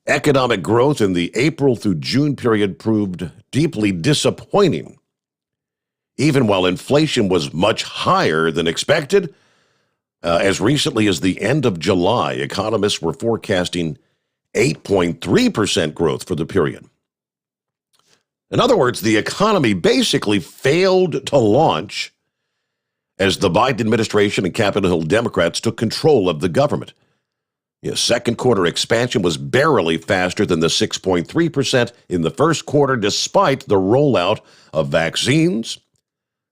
Economic growth in the April through June period proved deeply disappointing. Even while inflation was much higher than expected, as recently as the end of July, economists were forecasting 8.3% growth for the period. In other words, the economy basically failed to launch as the Biden administration and Capitol Hill Democrats took control of the government. Second quarter expansion was barely faster than the 6.3% in the first quarter, despite the rollout of vaccines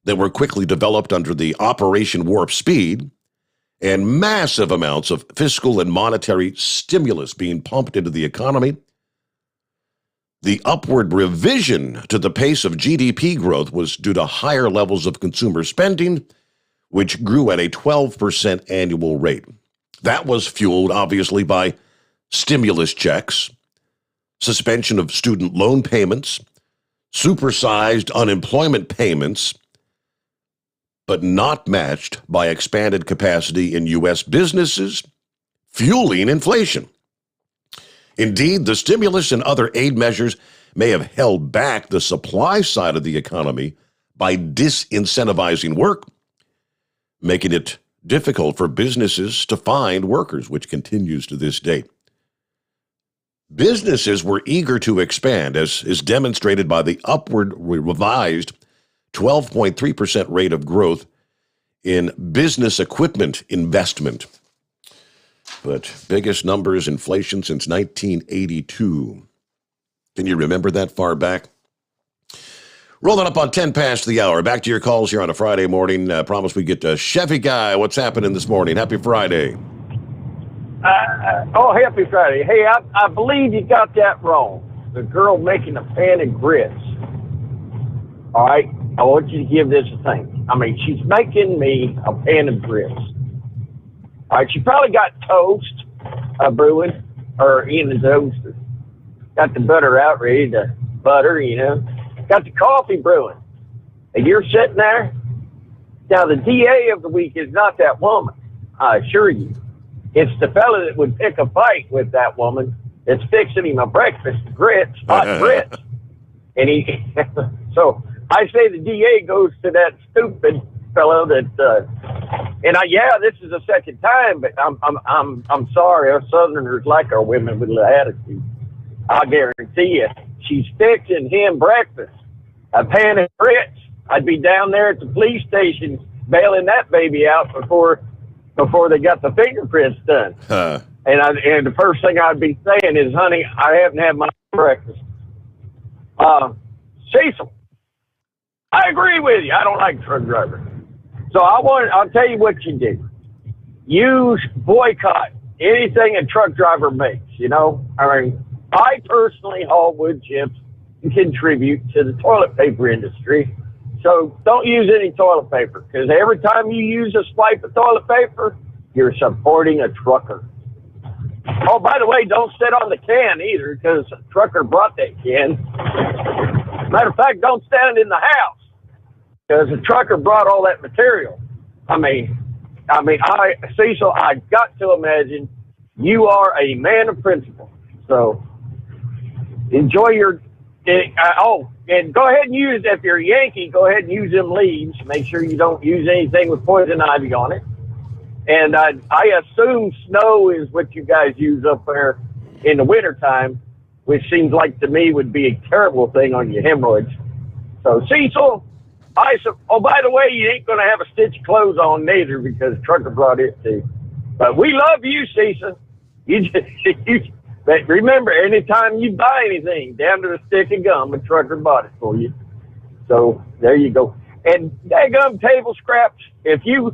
that were quickly developed under the Operation Warp Speed and massive amounts of fiscal and monetary stimulus being pumped into the economy. The upward revision to the pace of GDP growth was due to higher levels of consumer spending, which grew at a 12% annual rate. That was fueled, obviously, by stimulus checks, suspension of student loan payments, supersized unemployment payments, but not matched by expanded capacity in U.S. businesses, fueling inflation. Indeed, the stimulus and other aid measures may have held back the supply side of the economy by disincentivizing work, making it difficult for businesses to find workers, which continues to this day. Businesses were eager to expand, as is demonstrated by the upward revised 12.3% rate of growth in business equipment investment. But biggest numbers, inflation since 1982. Can you remember that far back? Rolling up on 10 past the hour. Back to your calls here on a Friday morning. Promise we get to Chevy Guy. What's happening this morning? Happy Friday. Happy Friday. Hey, I believe you got that wrong. The girl making a pan of grits. All right? I want you to give this a think. I mean, she's making me a pan of grits. All right, she probably got toast brewing, or in the toaster. Got the butter out ready to butter, Got the coffee brewing. And you're sitting there. Now, the DA of the week is not that woman, I assure you. It's the fella that would pick a fight with that woman that's fixing him a breakfast, grits, hot grits. And so I say the DA goes to that stupid fellow that, this is the second time, but I'm sorry, us Southerners like our women with a little attitude. I guarantee you, she's fixing him breakfast, a pan of grits. I'd be down there at the police station bailing that baby out before they got the fingerprints done. And the first thing I'd be saying is, honey, I haven't had my breakfast. Cecil, I agree with you. I don't like truck drivers. So I'll tell you what you do. You boycott anything a truck driver makes, I personally haul wood chips and contribute to the toilet paper industry. So don't use any toilet paper, because every time you use a swipe of toilet paper, you're supporting a trucker. Oh, by the way, don't sit on the can either, because a trucker brought that can. Matter of fact, don't stand in the house, because the trucker brought all that material. Cecil, I got to imagine you are a man of principle. So enjoy your, and go ahead and use, if you're a Yankee, go ahead and use them leaves. Make sure you don't use anything with poison ivy on it. And I assume snow is what you guys use up there in the wintertime, which seems like to me would be a terrible thing on your hemorrhoids. So Cecil, by the way, you ain't going to have a stitch of clothes on neither, because trucker brought it too. But we love you, Cecil. But remember, anytime you buy anything, down to the stick of gum, a trucker bought it for you. So there you go. And daggum table scraps, if your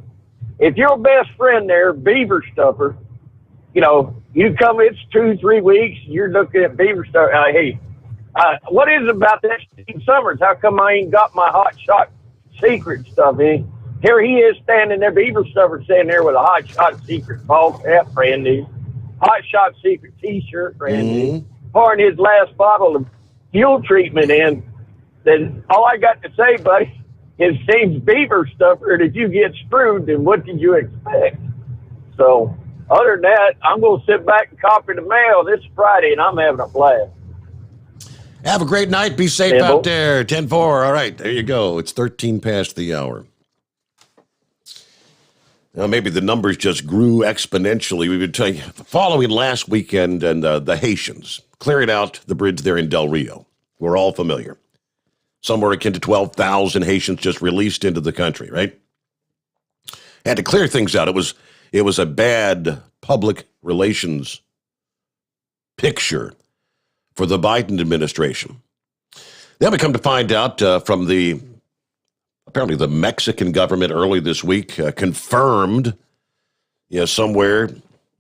best friend there, beaver stuffer, you come, it's 2-3 weeks, you're looking at beaver stuffer. Hey, what is it about that Steve Sommers? How come I ain't got my hot shot secret stuff in? Here he is standing there, beaver stuffer standing there with a hot shot secret ball cap, brand new. Hot shot secret t-shirt, brand new. Pouring his last bottle of fuel treatment in. Then all I got to say, buddy, is seems beaver stuffer. Did you get screwed? Then what did you expect? So other than that, I'm going to sit back and copy the mail this Friday, and I'm having a blast. Have a great night. Be safe out there. 10-4. All right, there you go. It's 13 past the hour. Now, maybe the numbers just grew exponentially. We've been telling you, following last weekend and the Haitians clearing out the bridge there in Del Rio. We're all familiar. Somewhere akin to 12,000 Haitians just released into the country, right? Had to clear things out. It was a bad public relations picture for the Biden administration. Then we come to find out from apparently the Mexican government early this week confirmed, somewhere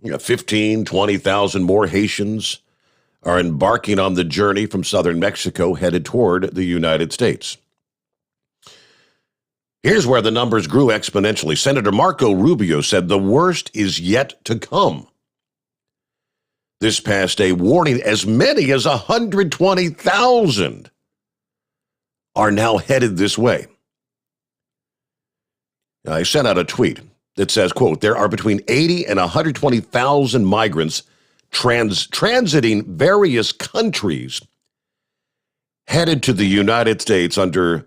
15, 20,000 more Haitians are embarking on the journey from southern Mexico headed toward the United States. Here's where the numbers grew exponentially. Senator Marco Rubio said the worst is yet to come. This past day, warning as many as 120,000 are now headed this way. I sent out a tweet that says, quote, there are between 80 and 120,000 migrants transiting various countries headed to the United States under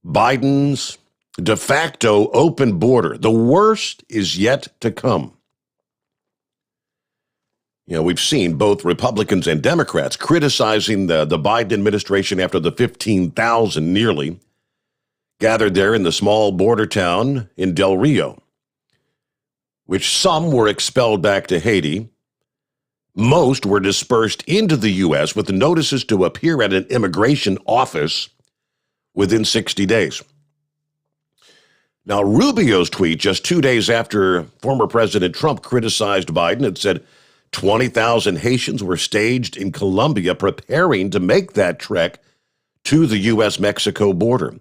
Biden's de facto open border. The worst is yet to come. We've seen both Republicans and Democrats criticizing the Biden administration after the 15,000 nearly gathered there in the small border town in Del Rio, which some were expelled back to Haiti. Most were dispersed into the U.S. with the notices to appear at an immigration office within 60 days. Now, Rubio's tweet just 2 days after former President Trump criticized Biden had said 20,000 Haitians were staged in Colombia preparing to make that trek to the U.S.-Mexico border.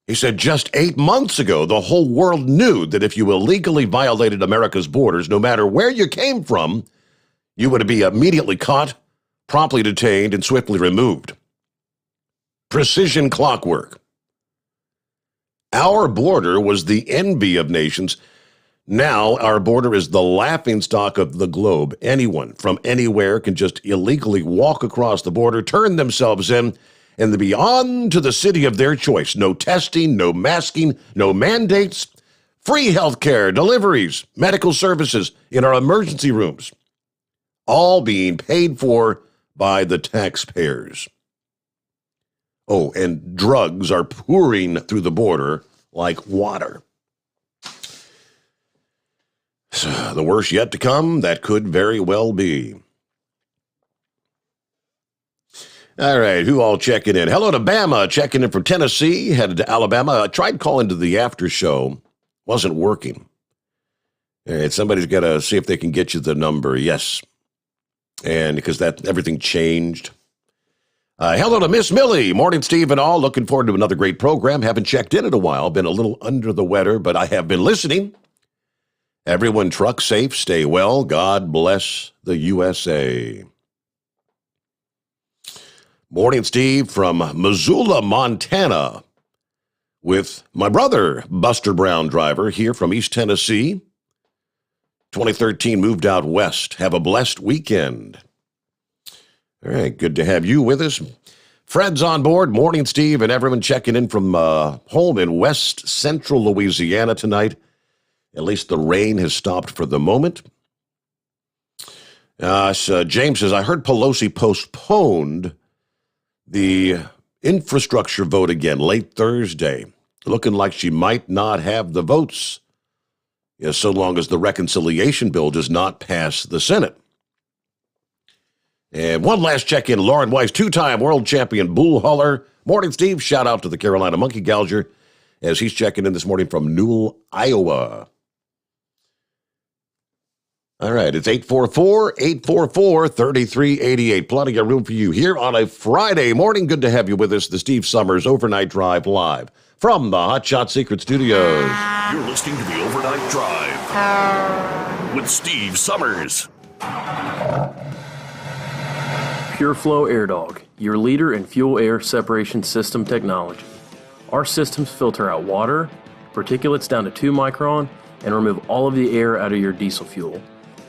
He said just 8 months ago, the whole world knew that if you illegally violated America's borders, no matter where you came from, you would be immediately caught, promptly detained, and swiftly removed. Precision clockwork. Our border was the envy of nations. Now our border is the laughingstock of the globe. Anyone from anywhere can just illegally walk across the border, turn themselves in, and be on to the city of their choice. No testing, no masking, no mandates, free health care, deliveries, medical services in our emergency rooms, all being paid for by the taxpayers. Oh, and drugs are pouring through the border like water. So, the worst yet to come, that could very well be. All right, who all checking in? Hello to Bama, checking in from Tennessee, headed to Alabama. I tried calling to the after show, wasn't working. All right, somebody's got to see if they can get you the number. Yes, and because everything changed. Hello to Miss Millie, morning Steve and all. Looking forward to another great program. Haven't checked in a while, been a little under the weather, but I have been listening. Everyone truck safe, stay well. God bless the USA. Morning, Steve, from Missoula, Montana, with my brother, Buster Brown driver, here from East Tennessee. 2013 moved out west. Have a blessed weekend. All right, good to have you with us. Fred's on board. Morning, Steve, and everyone checking in from home in west central Louisiana tonight. At least the rain has stopped for the moment. So James says, I heard Pelosi postponed the infrastructure vote again late Thursday, looking like she might not have the votes, so long as the reconciliation bill does not pass the Senate. And one last check-in, Lauren Weiss, two-time world champion bull hauler. Morning, Steve. Shout out to the Carolina Monkey Gouger as he's checking in this morning from Newell, Iowa. All right, it's 844-844-3388. Plenty of room for you here on a Friday morning. Good to have you with us. The Steve Sommers Overnight Drive live from the Hot Shot Secret Studios. You're listening to the Overnight Drive with Steve Sommers. Pure Flow Air Dog, your leader in fuel air separation system technology. Our systems filter out water, particulates down to 2 micron, and remove all of the air out of your diesel fuel.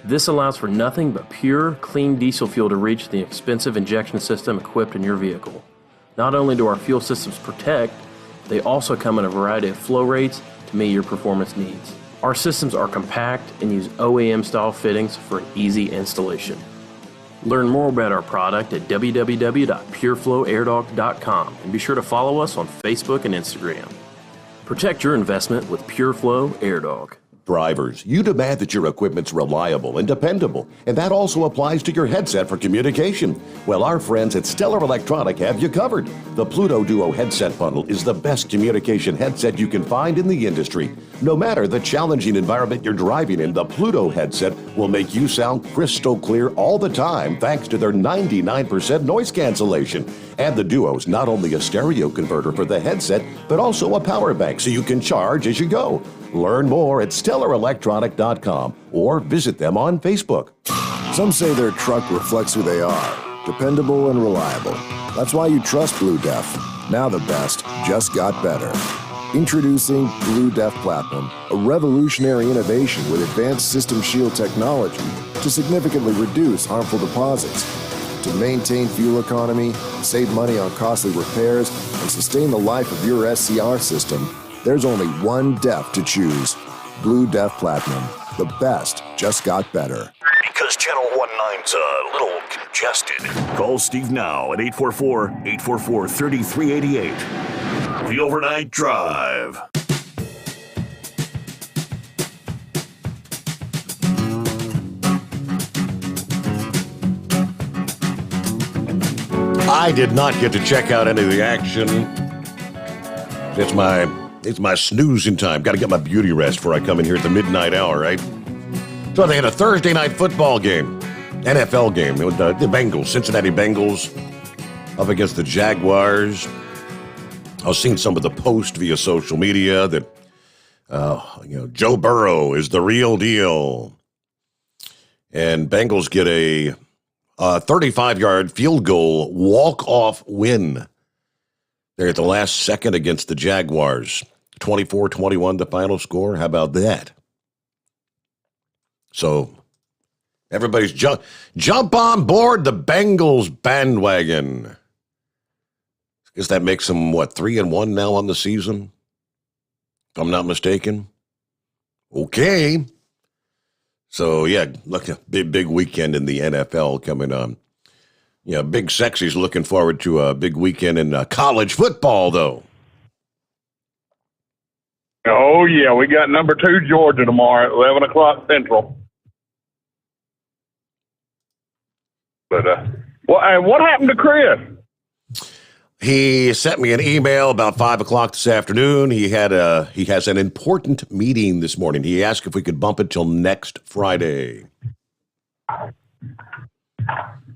This allows for nothing but pure, clean diesel fuel to reach the expensive injection system equipped in your vehicle. Not only do our fuel systems protect, they also come in a variety of flow rates to meet your performance needs. Our systems are compact and use OEM-style fittings for an easy installation. Learn more about our product at www.pureflowairdog.com and be sure to follow us on Facebook and Instagram. Protect your investment with Pure Flow Air Dog. Drivers, you demand that your equipment's reliable and dependable, and that also applies to your headset for communication. Well, our friends at Stellar Electronic have you covered. The Pluto Duo headset bundle is the best communication headset you can find in the industry. No matter the challenging environment you're driving in, the Pluto headset will make you sound crystal clear all the time thanks to their 99% noise cancellation. And the Duo's not only a stereo converter for the headset, but also a power bank so you can charge as you go. Learn more at StellarElectronic.com or visit them on Facebook. Some say their truck reflects who they are, dependable and reliable. That's why you trust Blue Def. Now the best just got better. Introducing Blue Def Platinum, a revolutionary innovation with advanced System Shield technology to significantly reduce harmful deposits. To maintain fuel economy, save money on costly repairs, and sustain the life of your SCR system, there's only one DEF to choose. Blue Def Platinum. The best just got better. Because Channel 19's a little congested. Call Steve now at 844-844-3388. The Overnight Drive. I did not get to check out any of the action. It's my snoozing time. Got to get my beauty rest before I come in here at the midnight hour, right? So they had a Thursday night football game, NFL game, with the Bengals, Cincinnati Bengals, up against the Jaguars. I was seeing some of the posts via social media that, Joe Burrow is the real deal. And Bengals get a 35-yard field goal walk-off win. They're at the last second against the Jaguars. 24-21 the final score. How about that? So everybody's jump on board the Bengals bandwagon. I guess that makes them, 3-1 now on the season? If I'm not mistaken. Okay. So, yeah, look, a big weekend in the NFL coming on. Yeah, Big Sexy's looking forward to a big weekend in college football, though. Oh, yeah, we got number 2 Georgia tomorrow at 11 o'clock Central. But what happened to Chris? He sent me an email about 5 o'clock this afternoon. He has an important meeting this morning. He asked if we could bump it till next Friday. Oh,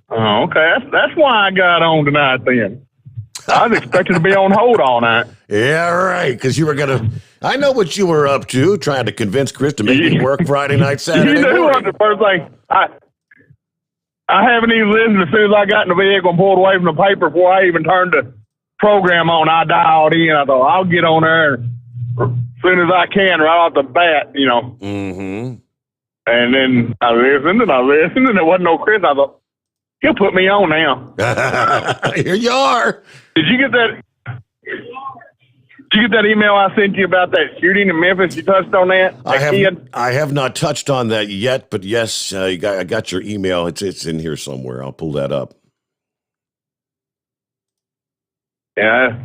okay. That's why I got on tonight then. I was expecting to be on hold all night. Yeah, right, because you were going to... I know what you were up to, trying to convince Chris to make me work Friday night, Saturday morning. You knew what the first thing... I haven't even listened. As soon as I got in the vehicle and pulled away from the paper before I even turned the program on, I dialed in. I thought, I'll get on there as soon as I can, right off the bat, Mm-hmm. And then I listened, and there wasn't no Chris. I thought, he'll put me on now. Here you are. Did you get that? Did you get that email I sent you about that shooting in Memphis? You touched on that? I have not touched on that yet, but yes, I got your email. It's in here somewhere. I'll pull that up. Yeah.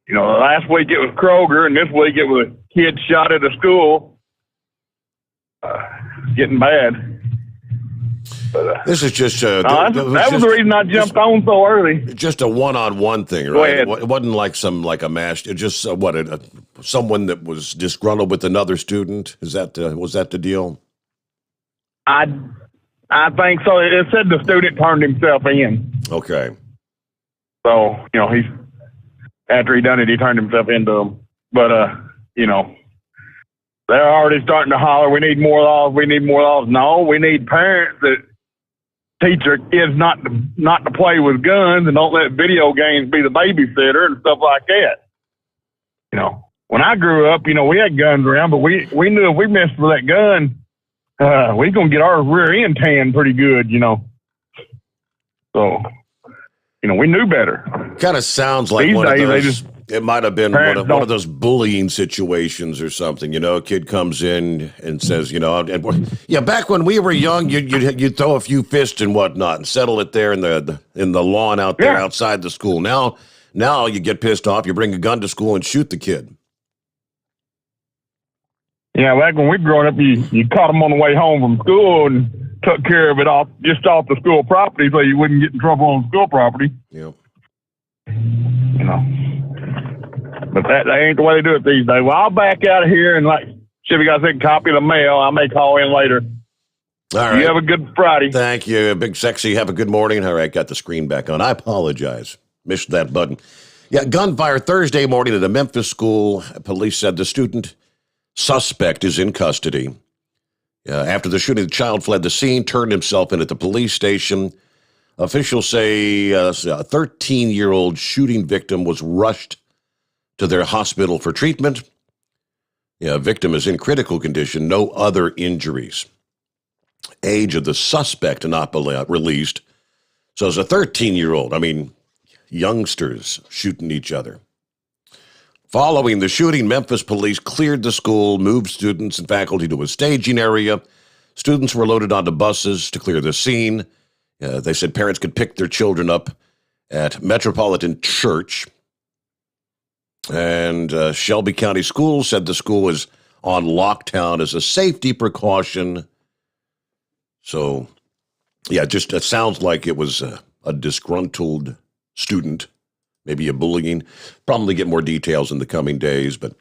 Last week it was Kroger, and this week it was a kid shot at a school. getting bad. But, this is just that was the reason I jumped on so early. Just a one-on-one thing, Go right? ahead. It wasn't like a mass. Just someone that was disgruntled with another student. Is that was that the deal? I think so. It said the student turned himself in. Okay. So he's after he done it, he turned himself into them. But they're already starting to holler, "We need more laws. We need more laws." No, we need parents that teach their kids not to play with guns and don't let video games be the babysitter and stuff like that. When I grew up, we had guns around, but we knew if we messed with that gun, we gonna get our rear end tan pretty good. So, we knew better. Kind of sounds like These one days, of they those. It might have been one of those bullying situations or something. A kid comes in and says, back when we were young, you'd throw a few fists and whatnot and settle it there in the lawn out there outside the school. Now you get pissed off, you bring a gun to school and shoot the kid. Yeah, back when we were growing up, you caught them on the way home from school and took care of it off the school property so you wouldn't get in trouble on school property. Yep. But that ain't the way they do it these days. Well, I'll back out of here and see if you got a second copy of the mail. I may call in later. All right. You have a good Friday. Thank you. Big Sexy, have a good morning. All right, got the screen back on. I apologize. Missed that button. Yeah, gunfire Thursday morning at a Memphis school. Police said the student suspect is in custody. After the shooting, the child fled the scene, turned himself in at the police station. Officials say a 13-year-old shooting victim was rushed to their hospital for treatment. Victim is in critical condition, no other injuries. Age of the suspect not released. So it's a 13-year-old. Youngsters shooting each other. Following the shooting, Memphis police cleared the school, moved students and faculty to a staging area. Students were loaded onto buses to clear the scene. They said parents could pick their children up at Metropolitan Church. And Shelby County Schools said the school was on lockdown as a safety precaution. So, it sounds like it was a disgruntled student, maybe a bullying. Probably get more details in the coming days. But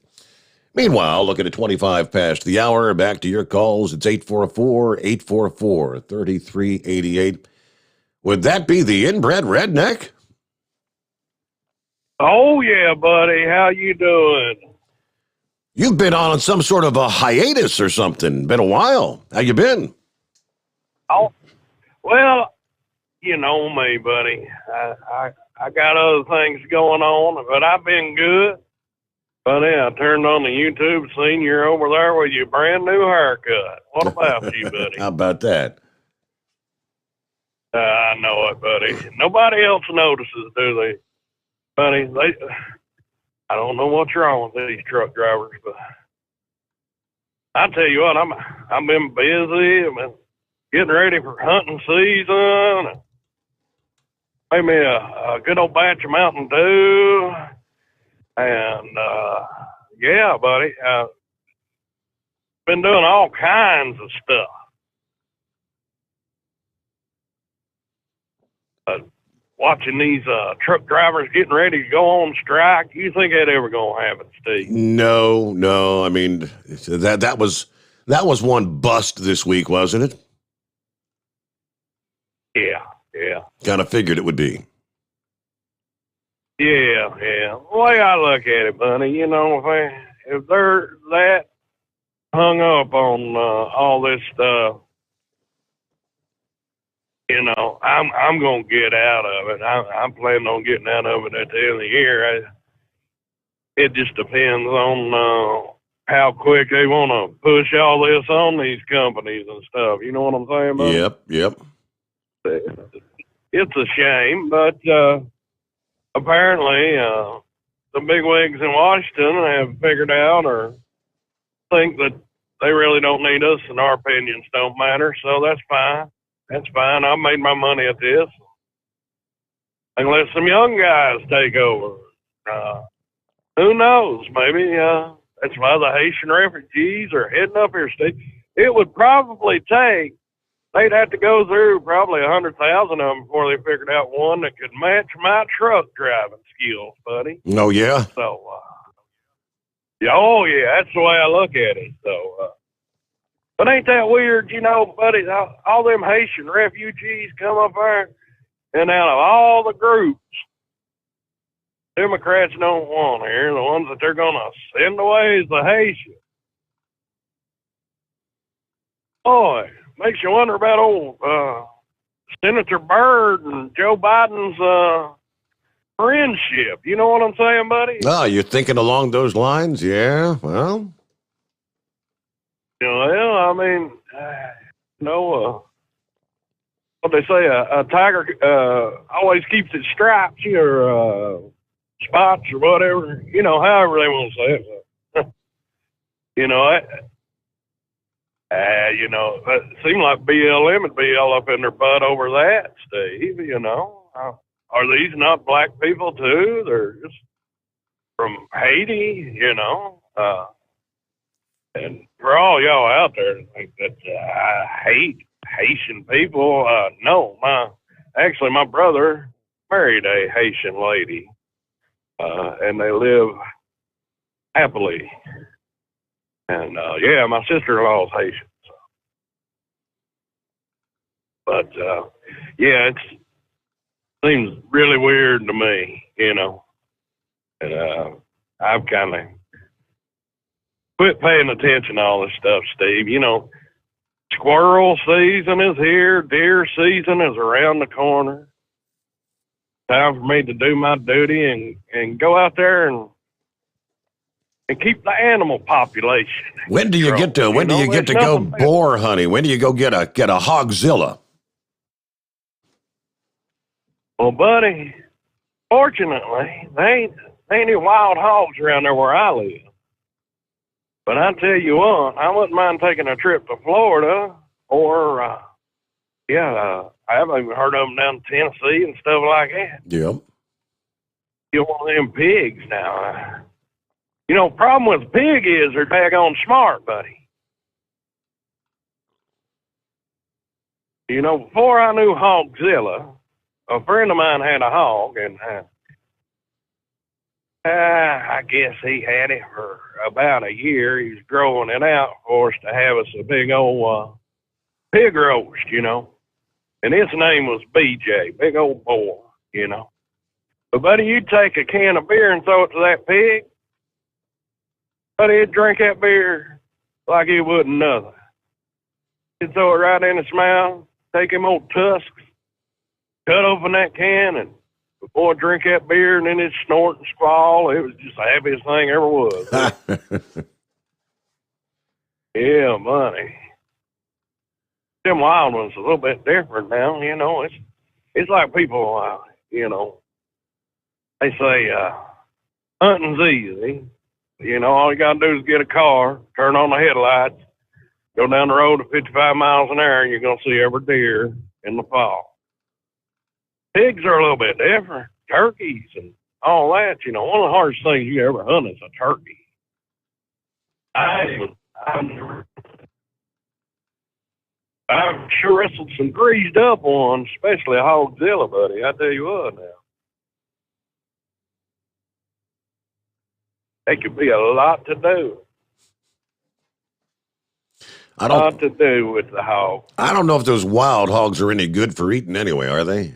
meanwhile, looking at 25 past the hour, back to your calls. It's 844-844-3388. Would that be the inbred redneck? Oh, yeah, buddy. How you doing? You've been on some sort of a hiatus or something. Been a while. How you been? Oh, well, you know me, buddy. I got other things going on, but I've been good. Buddy, I turned on the YouTube, seen you're over there with your brand new haircut. What about you, buddy? How about that? I know it, buddy. Nobody else notices, do they? Buddy, I don't know what's wrong with these truck drivers, but I tell you what, I've been busy. I've been getting ready for hunting season. Made me a good old batch of Mountain Dew, and yeah, buddy, been doing all kinds of stuff. Watching these truck drivers getting ready to go on strike. You think that ever gonna happen, Steve? No. That was one bust this week, wasn't it? Yeah. Kind of figured it would be. Yeah. The way I look at it, buddy, if they're that hung up on all this stuff, I'm going to get out of it. I'm planning on getting out of it at the end of the year. It just depends on how quick they want to push all this on these companies and stuff. You know what I'm saying, buddy? Yep. It's a shame, but apparently the bigwigs in Washington have figured out or think that they really don't need us and our opinions don't matter, so that's fine. That's fine. I made my money at this. I can let some young guys take over. Who knows? Maybe that's why the Haitian refugees are heading up here, Steve. it would probably take, they'd have to go through probably 100,000 of them before they figured out one that could match my truck driving skills, buddy. Oh, yeah? So, oh, yeah, that's the way I look at it. So, but ain't that weird, you know, buddy? All them Haitian refugees come up there, and out of all the groups, Democrats don't want here, the ones that they're going to send away is the Haitians. Boy, makes you wonder about old Senator Byrd and Joe Biden's friendship. You know what I'm saying, buddy? Oh, you're thinking along those lines? Yeah, well. Well, I mean, what they say, a tiger always keeps its stripes or spots or whatever, you know, however they want to say it. You know, it seemed like BLM would be all up in their butt over that, Steve, you know. Are these not black people, too? They're just from Haiti, you know. And for all y'all out there that think that I hate Haitian people, no. My brother married a Haitian lady, and they live happily. And, my sister-in-law is Haitian. So. But, it seems really weird to me, you know. And I've kind of quit paying attention to all this stuff, Steve. You know, squirrel season is here. Deer season is around the corner. Time for me to do my duty and go out there and keep the animal population. When do you get to go boar hunting? When do you go get a hogzilla? Well, buddy, fortunately, there ain't any wild hogs around there where I live. But I tell you what, I wouldn't mind taking a trip to Florida or, I haven't even heard of them down in Tennessee and stuff like that. Yep. Get one of them pigs now. You know, problem with pig is they're daggone smart, buddy. You know, before I knew Hogzilla, a friend of mine had a hog, and I guess he had it for about a year. He was growing it out for us to have us a big old pig roast, you know. And his name was BJ, big old boy, you know. But, buddy, you take a can of beer and throw it to that pig, but he'd drink that beer like it wasn't nothing. He'd throw it right in his mouth, take him old tusks, cut open that can, and before I drink that beer, and then it'd snort and squall. It was just the happiest thing ever was. Yeah, money. Them wild ones a little bit different now, you know. It's like people, you know, they say hunting's easy. You know, all you got to do is get a car, turn on the headlights, go down the road at 55 miles an hour, and you're going to see every deer in the fall. Pigs are a little bit different. Turkeys and all that, you know, one of the hardest things you ever hunt is a turkey. I've sure wrestled some greased up ones, especially a hogzilla, buddy. I tell you what now. There could be a lot to do. A lot to do with the hog. I don't know if those wild hogs are any good for eating anyway, are they?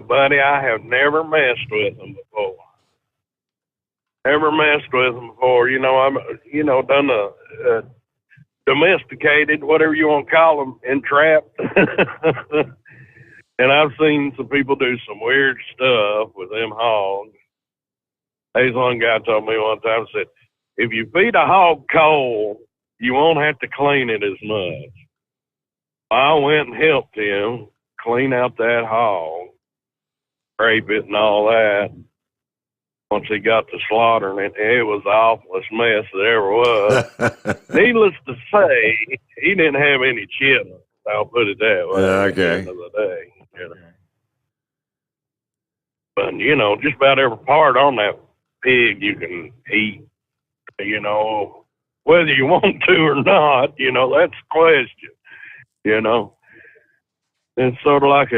Buddy, I have never messed with them before. Never messed with them before. You know, I'm, done the domesticated, whatever you want to call them, entrapped. And I've seen some people do some weird stuff with them hogs. There's one guy told me one time, said, if you feed a hog cold, you won't have to clean it as much. I went and helped him clean out that hog, scrape it and all that. Once he got to slaughtering it, it was the awfulest mess that ever was. Needless to say, he didn't have any chitlins. I'll put it that way. Okay. At the end of the day, you know. But, you know, just about every part on that pig you can eat. You know, whether you want to or not, you know, that's the question, you know. It's sort of like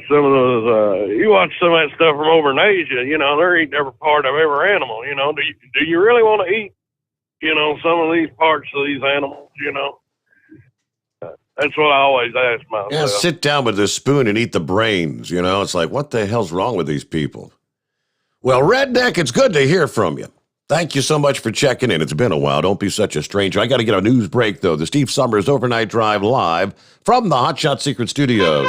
some of those, you watch some of that stuff from over in Asia, you know, they're eating every part of every animal, you know. Do you really want to eat, you know, some of these parts of these animals, you know? That's what I always ask myself. Yeah, sit down with this spoon and eat the brains, you know. It's like, what the hell's wrong with these people? Well, Redneck, it's good to hear from you. Thank you so much for checking in. It's been a while. Don't be such a stranger. I got to get a news break, though. The Steve Sommers Overnight Drive live from the Hot Shot Secret Studios.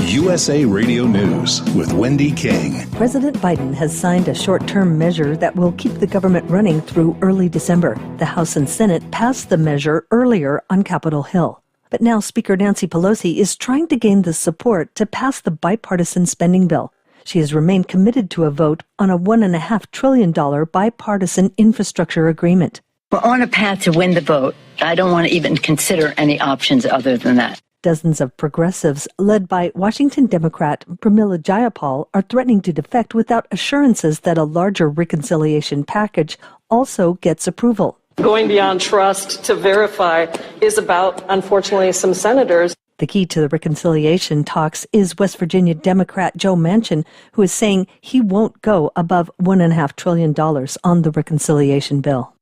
USA Radio News with Wendy King. President Biden has signed a short-term measure that will keep the government running through early December. The House and Senate passed the measure earlier on Capitol Hill. But now Speaker Nancy Pelosi is trying to gain the support to pass the bipartisan spending bill. She has remained committed to a vote on a $1.5 trillion bipartisan infrastructure agreement. We're on a path to win the vote. I don't want to even consider any options other than that. Dozens of progressives, led by Washington Democrat Pramila Jayapal, are threatening to defect without assurances that a larger reconciliation package also gets approval. Going beyond trust to verify is about, unfortunately, some senators. The key to the reconciliation talks is West Virginia Democrat Joe Manchin, who is saying he won't go above $1.5 trillion on the reconciliation bill.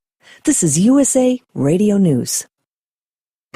This is USA Radio News.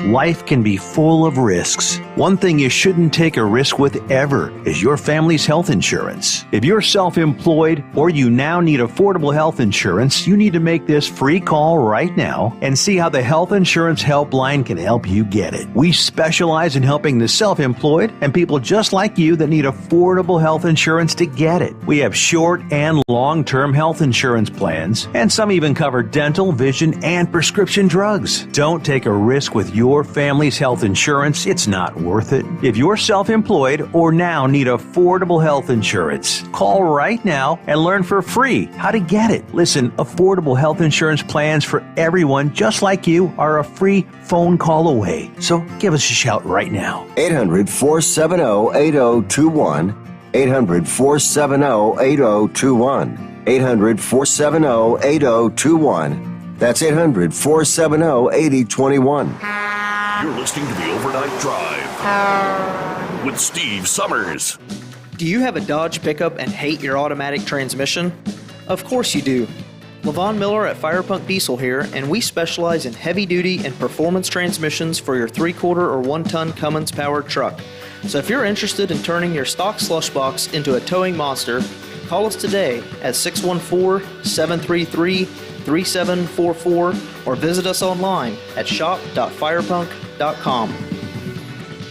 Life can be full of risks. One thing you shouldn't take a risk with ever is your family's health insurance. If you're self-employed or you now need affordable health insurance, you need to make this free call right now and see how the Health Insurance Helpline can help you get it. We specialize in helping the self-employed and people just like you that need affordable health insurance to get it. We have short and long-term health insurance plans, and some even cover dental, vision, and prescription drugs. Don't take a risk with your family's health insurance. It's not worth it. If you're self-employed or now need affordable health insurance, call right now and learn for free how to get it. Listen, affordable health insurance plans for everyone just like you are a free phone call away. So give us a shout right now. 800-470-8021. 800-470-8021. 800-470-8021. That's 800-470-8021. You're listening to the Overnight Drive with Steve Sommers. Do you have a Dodge pickup and hate your automatic transmission? Of course you do. Levon Miller at Firepunk Diesel here, and we specialize in heavy-duty and performance transmissions for your 3-quarter or 1-ton Cummins-powered truck. So if you're interested in turning your stock slush box into a towing monster, call us today at 614-733-3744 or visit us online at shop.firepunk.com.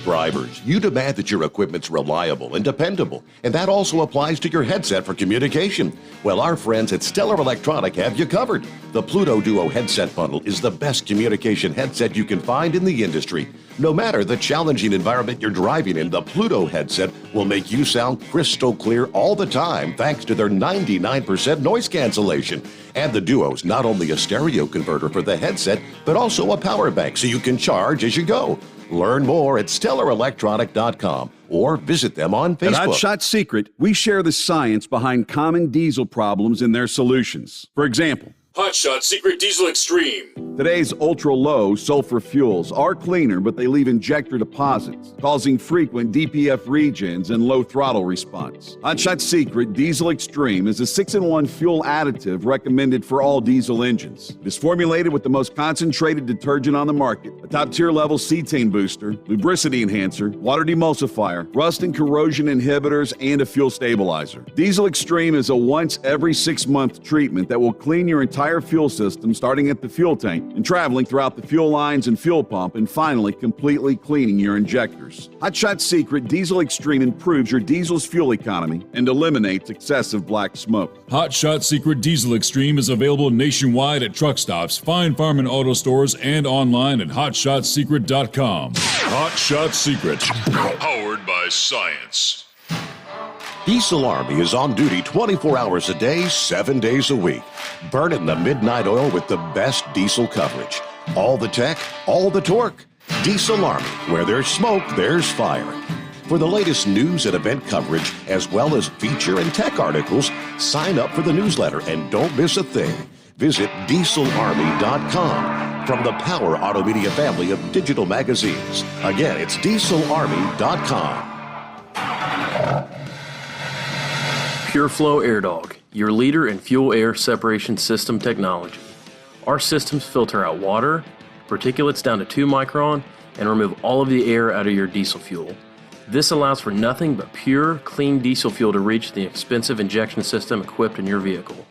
Drivers, you demand that your equipment's reliable and dependable, and that also applies to your headset for communication. Well, our friends at Stellar Electronic have you covered. The Pluto Duo headset bundle is the best communication headset you can find in the industry. No matter the challenging environment you're driving in, the Pluto headset will make you sound crystal clear all the time thanks to their 99% noise cancellation. And the Duo's not only a stereo converter for the headset, but also a power bank so you can charge as you go. Learn more at StellarElectronic.com or visit them on Facebook. At Hot Shot Secret, we share the science behind common diesel problems and their solutions. For example, Hot Shot Secret Diesel Extreme. Today's ultra-low sulfur fuels are cleaner, but they leave injector deposits, causing frequent DPF regens and low throttle response. Hot Shot Secret Diesel Extreme is a 6-in-1 fuel additive recommended for all diesel engines. It is formulated with the most concentrated detergent on the market, a top-tier level cetane booster, lubricity enhancer, water demulsifier, rust and corrosion inhibitors, and a fuel stabilizer. Diesel Extreme is a once every 6-month treatment that will clean your entire fuel system, starting at the fuel tank and traveling throughout the fuel lines and fuel pump, and finally completely cleaning your injectors. Hot Shot Secret Diesel Extreme improves your diesel's fuel economy and eliminates excessive black smoke. Hot Shot Secret Diesel Extreme is available nationwide at truck stops, Fine Farm and auto stores, and online at hotshotsecret.com. Hot Shot Secret, powered by science. Diesel Army is on duty 24 hours a day, 7 days a week. Burning the midnight oil with the best diesel coverage. All the tech, all the torque. Diesel Army, where there's smoke, there's fire. For the latest news and event coverage, as well as feature and tech articles, sign up for the newsletter and don't miss a thing. Visit dieselarmy.com from the Power Auto Media family of digital magazines. Again, it's dieselarmy.com. PureFlow AirDog, your leader in fuel air separation system technology. Our systems filter out water, particulates down to 2 micron, and remove all of the air out of your diesel fuel. This allows for nothing but pure, clean diesel fuel to reach the expensive injection system equipped in your vehicle.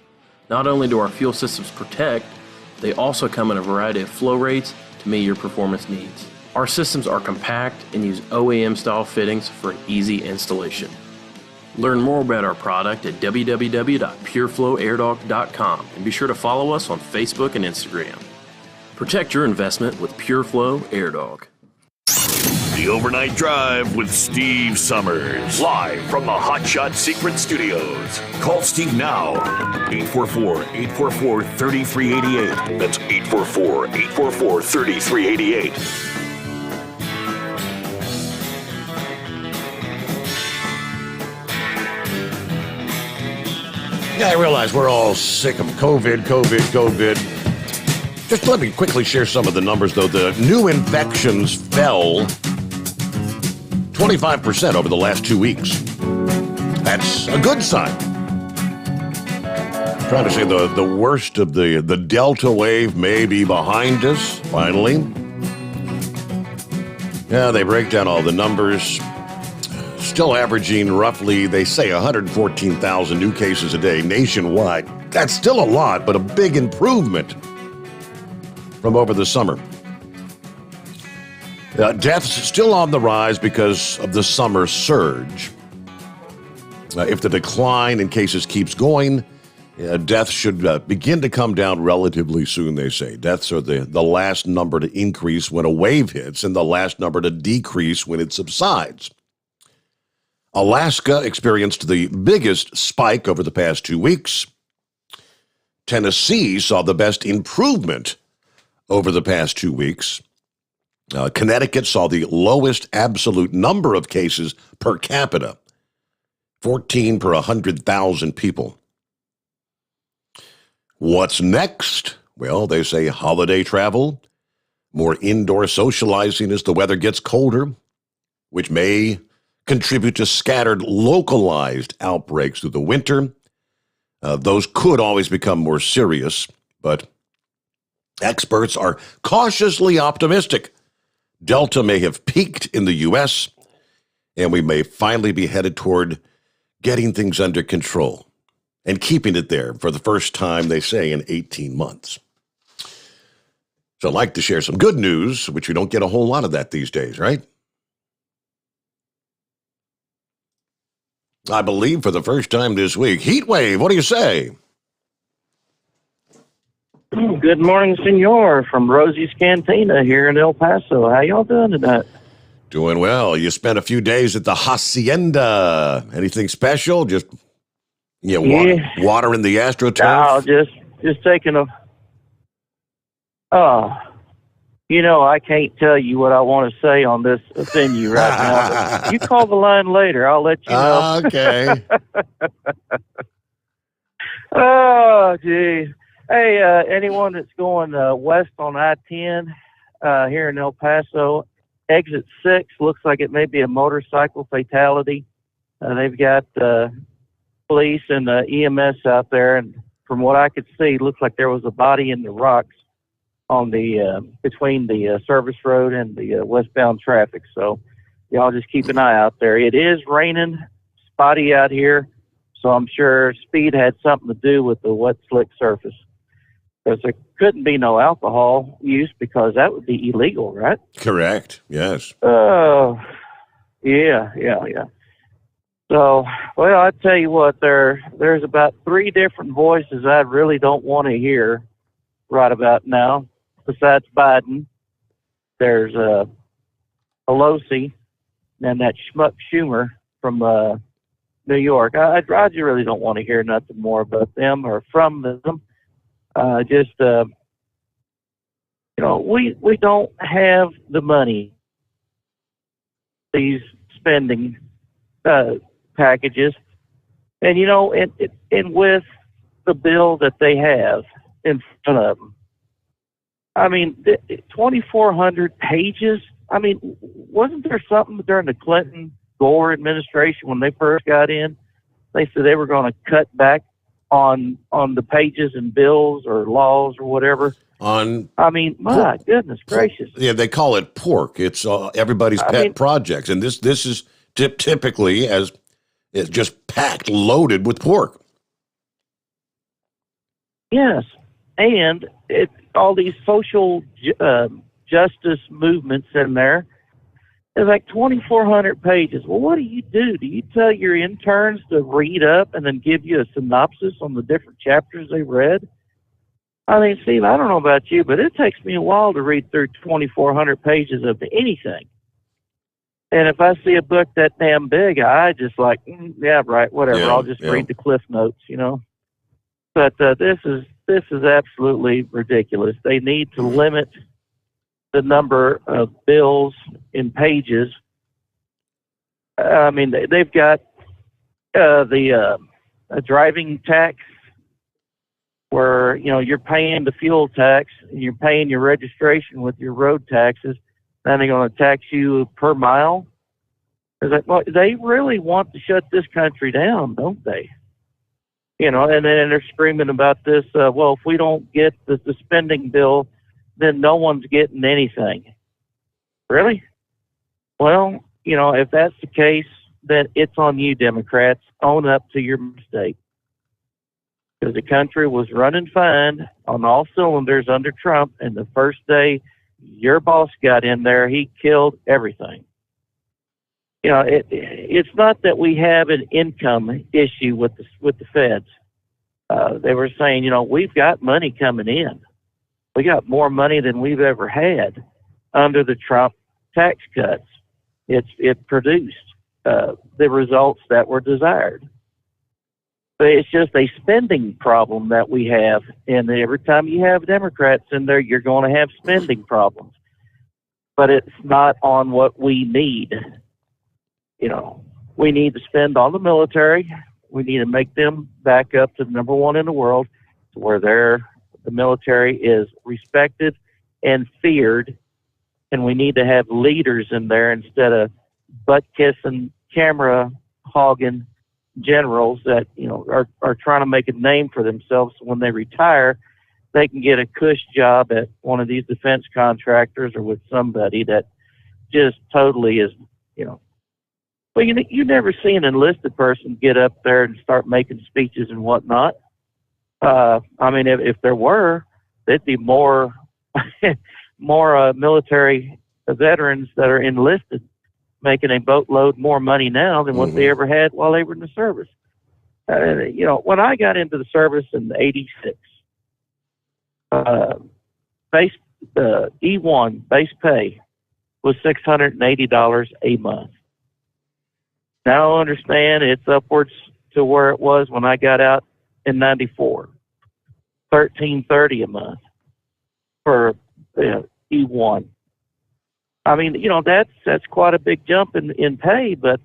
Not only do our fuel systems protect, they also come in a variety of flow rates to meet your performance needs. Our systems are compact and use OEM-style fittings for an easy installation. Learn more about our product at www.pureflowairdog.com and be sure to follow us on Facebook and Instagram. Protect your investment with PureFlow AirDog. The Overnight Drive with Steve Summers. Live from the Hot Shot Secret Studios. Call Steve now. 844-844-3388. That's 844-844-3388. Yeah, I realize we're all sick of COVID. Just let me quickly share some of the numbers, though. The new infections fell 25% over the last 2 weeks. That's a good sign. I'm trying to say the worst of the Delta wave may be behind us, finally. Yeah, they break down all the numbers. Still averaging roughly, they say, 114,000 new cases a day nationwide. That's still a lot, but a big improvement from over the summer. Deaths still on the rise because of the summer surge. If the decline in cases keeps going, deaths should begin to come down relatively soon, they say. Deaths are the last number to increase when a wave hits and the last number to decrease when it subsides. Alaska experienced the biggest spike over the past 2 weeks. Tennessee saw the best improvement over the past 2 weeks. Connecticut saw the lowest absolute number of cases per capita, 14 per 100,000 people. What's next? Well, they say holiday travel, more indoor socializing as the weather gets colder, which may contribute to scattered localized outbreaks through the winter. Those could always become more serious, but experts are cautiously optimistic. Delta may have peaked in the U.S., and we may finally be headed toward getting things under control and keeping it there for the first time, they say, in 18 months. So I'd like to share some good news, which we don't get a whole lot of that these days, right? I believe for the first time this week, heat wave, what do you say? Good morning, Senor, from Rosie's Cantina here in El Paso. How y'all doing tonight? Doing well. You spent a few days at the Hacienda. Anything special? Just water in the AstroTurf? No, just taking a... I can't tell you what I want to say on this venue right now. But you call the line later. I'll let you know. Okay. Oh, geez. Hey, anyone that's going west on I-10 here in El Paso, exit 6 looks like it may be a motorcycle fatality. They've got police and EMS out there, and from what I could see, looks like there was a body in the rocks on the between the service road and the westbound traffic. So y'all just keep an eye out there. It is raining, spotty out here, so I'm sure speed had something to do with the wet, slick surface. Because there couldn't be no alcohol use because that would be illegal, right? Correct, yes. Oh, yeah. So, well, I tell you what, there's about 3 different voices I really don't want to hear right about now. Besides Biden, there's Pelosi and that schmuck Schumer from New York. I really don't want to hear nothing more about them or from them. We don't have the money. These spending packages. And, and with the bill that they have in front of them, 2,400 pages. Wasn't there something during the Clinton-Gore administration when they first got in? They said they were going to cut back on the pages and bills or laws or whatever. My goodness gracious. Yeah, they call it pork. It's everybody's pet projects, and this is typically as it's just packed, loaded with pork. Yes, and all these social justice movements in there. It's like 2,400 pages. Well, what do? Do you tell your interns to read up and then give you a synopsis on the different chapters they read? Steve, I don't know about you, but it takes me a while to read through 2,400 pages of anything. And if I see a book that damn big, I just like, yeah, right, whatever. Yeah, I'll just read the cliff notes, But this is absolutely ridiculous. They need to limit the number of bills in pages. They've got the driving tax, where you're paying the fuel tax and you're paying your registration with your road taxes. Then they're going to tax you per mile. It's like, well, they really want to shut this country down, don't they? And then they're screaming about this. Well, if we don't get the spending bill, then no one's getting anything. Really? Well, if that's the case, then it's on you, Democrats. Own up to your mistake. Because the country was running fine on all cylinders under Trump, and the first day your boss got in there, he killed everything. It's not that we have an income issue with the feds. They were saying, we've got money coming in. We got more money than we've ever had under the Trump tax cuts. It produced the results that were desired. But it's just a spending problem that we have, and every time you have Democrats in there, you're going to have spending problems. But it's not on what we need. We need to spend on the military. We need to make them back up to number one in the world, where the military is respected and feared, and we need to have leaders in there instead of butt-kissing, camera-hogging generals that are trying to make a name for themselves. So when they retire, they can get a cush job at one of these defense contractors or with somebody that just totally is, Well, you never see an enlisted person get up there and start making speeches and whatnot. If there were, there'd be more military veterans that are enlisted making a boatload more money now than what they ever had while they were in the service. When I got into the service in '86, E1 base pay was $680 a month. Now I understand it's upwards to where it was when I got out in '94, $1,330 a month for E1. That's quite a big jump in pay, but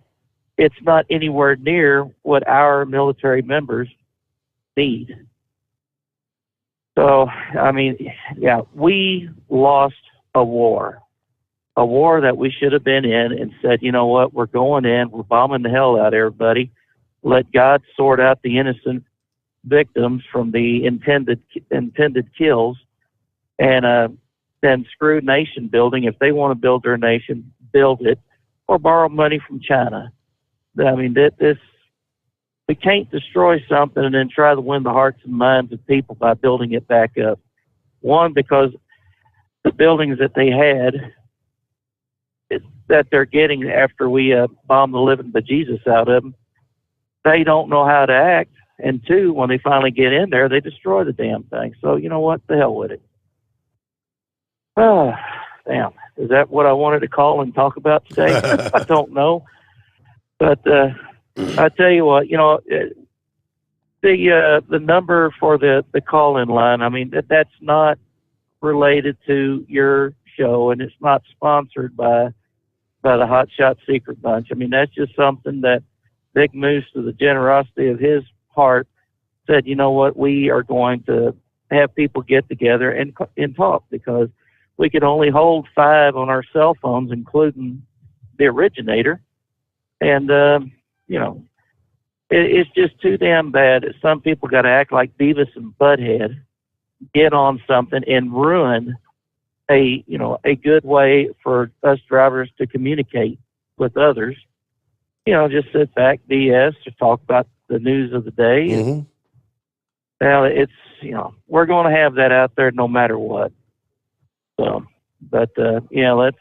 it's not anywhere near what our military members need. So, we lost a war that we should have been in and said, you know what, we're going in, we're bombing the hell out of everybody. Let God sort out the innocent victims from the intended kills, and then screw nation building. If they want to build their nation, build it, or borrow money from China. We can't destroy something and then try to win the hearts and minds of people by building it back up. One, because the buildings that they had that they're getting after we bomb the living bejesus out of them, they don't know how to act. And two, when they finally get in there, they destroy the damn thing. So you know what? The hell with it. Oh, damn. Is that what I wanted to call and talk about today? I don't know. But I tell you what, the number for the call-in line, that's not related to your show, and it's not sponsored by by the Hot Shot Secret Bunch. I mean, that's just something that Big Moose, to the generosity of his heart, said, you know what, we are going to have people get together and talk, because we could only hold 5 on our cell phones, including the originator. And, you know, it's just too damn bad that some people got to act like Beavis and Butthead, get on something and ruin a good way for us drivers to communicate with others. You know, just sit back, BS, or talk about the news of the day. Mm-hmm. Now, it's, you know, we're going to have that out there no matter what. So, but, you know, that's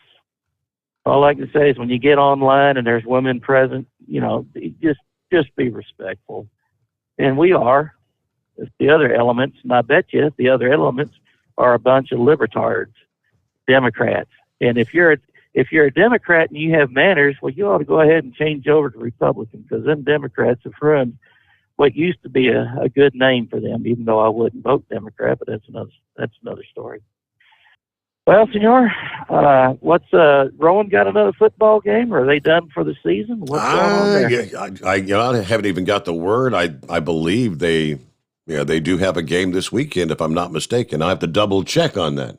all I can say is when you get online and there's women present, you know, just be respectful. And we are. It's the other elements, and I bet you the other elements are a bunch of libertards, Democrats. And if you're a Democrat and you have manners, well, you ought to go ahead and change over to Republican, because them Democrats have ruined what used to be a good name for them, even though I wouldn't vote Democrat, but that's another story. Well, Senor, what's Rowan got another football game, or are they done for the season? What's going on there? Yeah, I haven't even got the word. I believe they do have a game this weekend, if I'm not mistaken. I have to double check on that.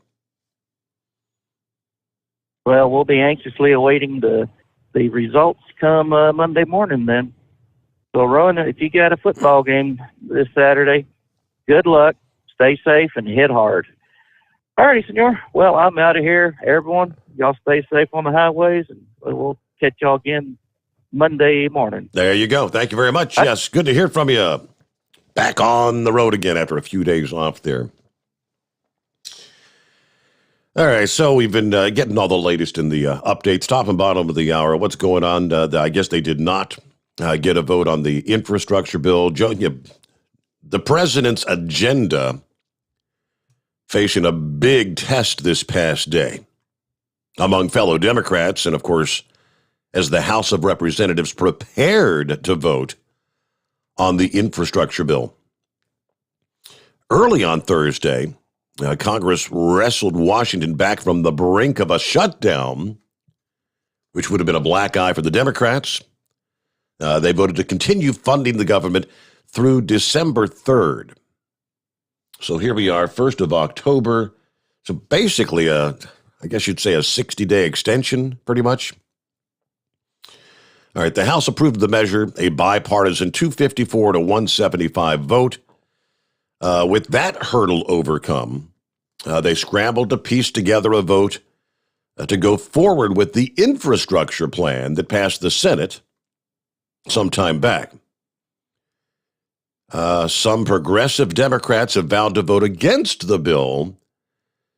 Well, we'll be anxiously awaiting the results come Monday morning then. So, Rowan, if you got a football game this Saturday, good luck, stay safe, and hit hard. All righty, Senor. Well, I'm out of here. Everyone, y'all stay safe on the highways, and we'll catch y'all again Monday morning. There you go. Thank you very much. Yes, good to hear from you. Back on the road again after a few days off there. All right, so we've been getting all the latest in the updates, top and bottom of the hour. What's going on? I guess they did not get a vote on the infrastructure bill. The president's agenda facing a big test this past day among fellow Democrats, and of course, as the House of Representatives prepared to vote on the infrastructure bill. Early on Thursday, Congress wrestled Washington back from the brink of a shutdown, which would have been a black eye for the Democrats. They voted to continue funding the government through December 3rd. So here we are, 1st of October. So basically, I guess you'd say a 60-day extension, pretty much. All right, the House approved the measure, a bipartisan 254 to 175 vote. With that hurdle overcome, they scrambled to piece together a vote to go forward with the infrastructure plan that passed the Senate some time back. Some progressive Democrats have vowed to vote against the bill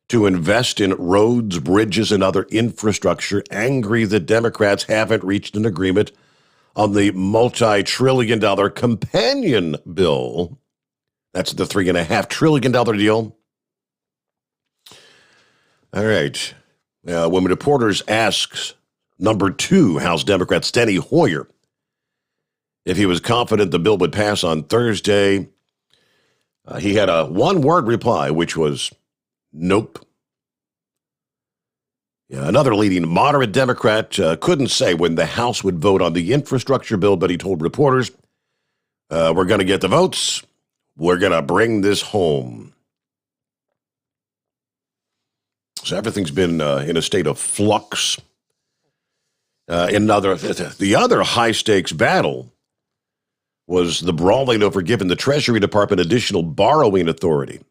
to invest in roads, bridges, and other infrastructure, angry that Democrats haven't reached an agreement on the multi-trillion-dollar companion bill. That's the $3.5 trillion deal. All right. When reporters asked number 2 House Democrat Steny Hoyer if he was confident the bill would pass on Thursday, he had a one-word reply, which was, nope. Another leading moderate Democrat couldn't say when the House would vote on the infrastructure bill, but he told reporters, we're going to get the votes. We're going to bring this home. So everything's been in a state of flux. The other high-stakes battle was the brawling over giving the Treasury Department additional borrowing authority,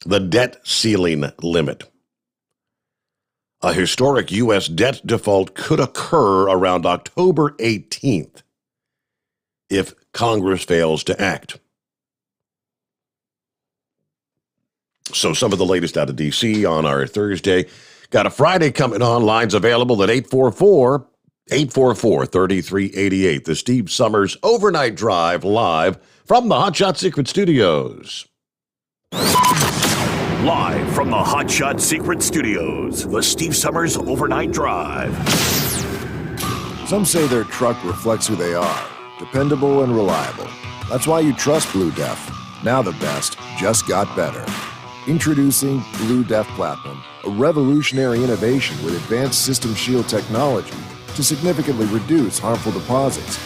the debt ceiling limit. A historic U.S. debt default could occur around October 18th if Congress fails to act. So some of the latest out of D.C. on our Thursday. Got a Friday coming on. Lines available at 844-3388. The Steve Sommers Overnight Drive live from the Hot Shot Secret Studios. Live from the Hot Shot Secret Studios, the Steve Sommers Overnight Drive. Some say their truck reflects who they are, dependable and reliable. That's why you trust Blue Def. Now the best just got better. Introducing Blue Def Platinum, a revolutionary innovation with advanced system shield technology to significantly reduce harmful deposits.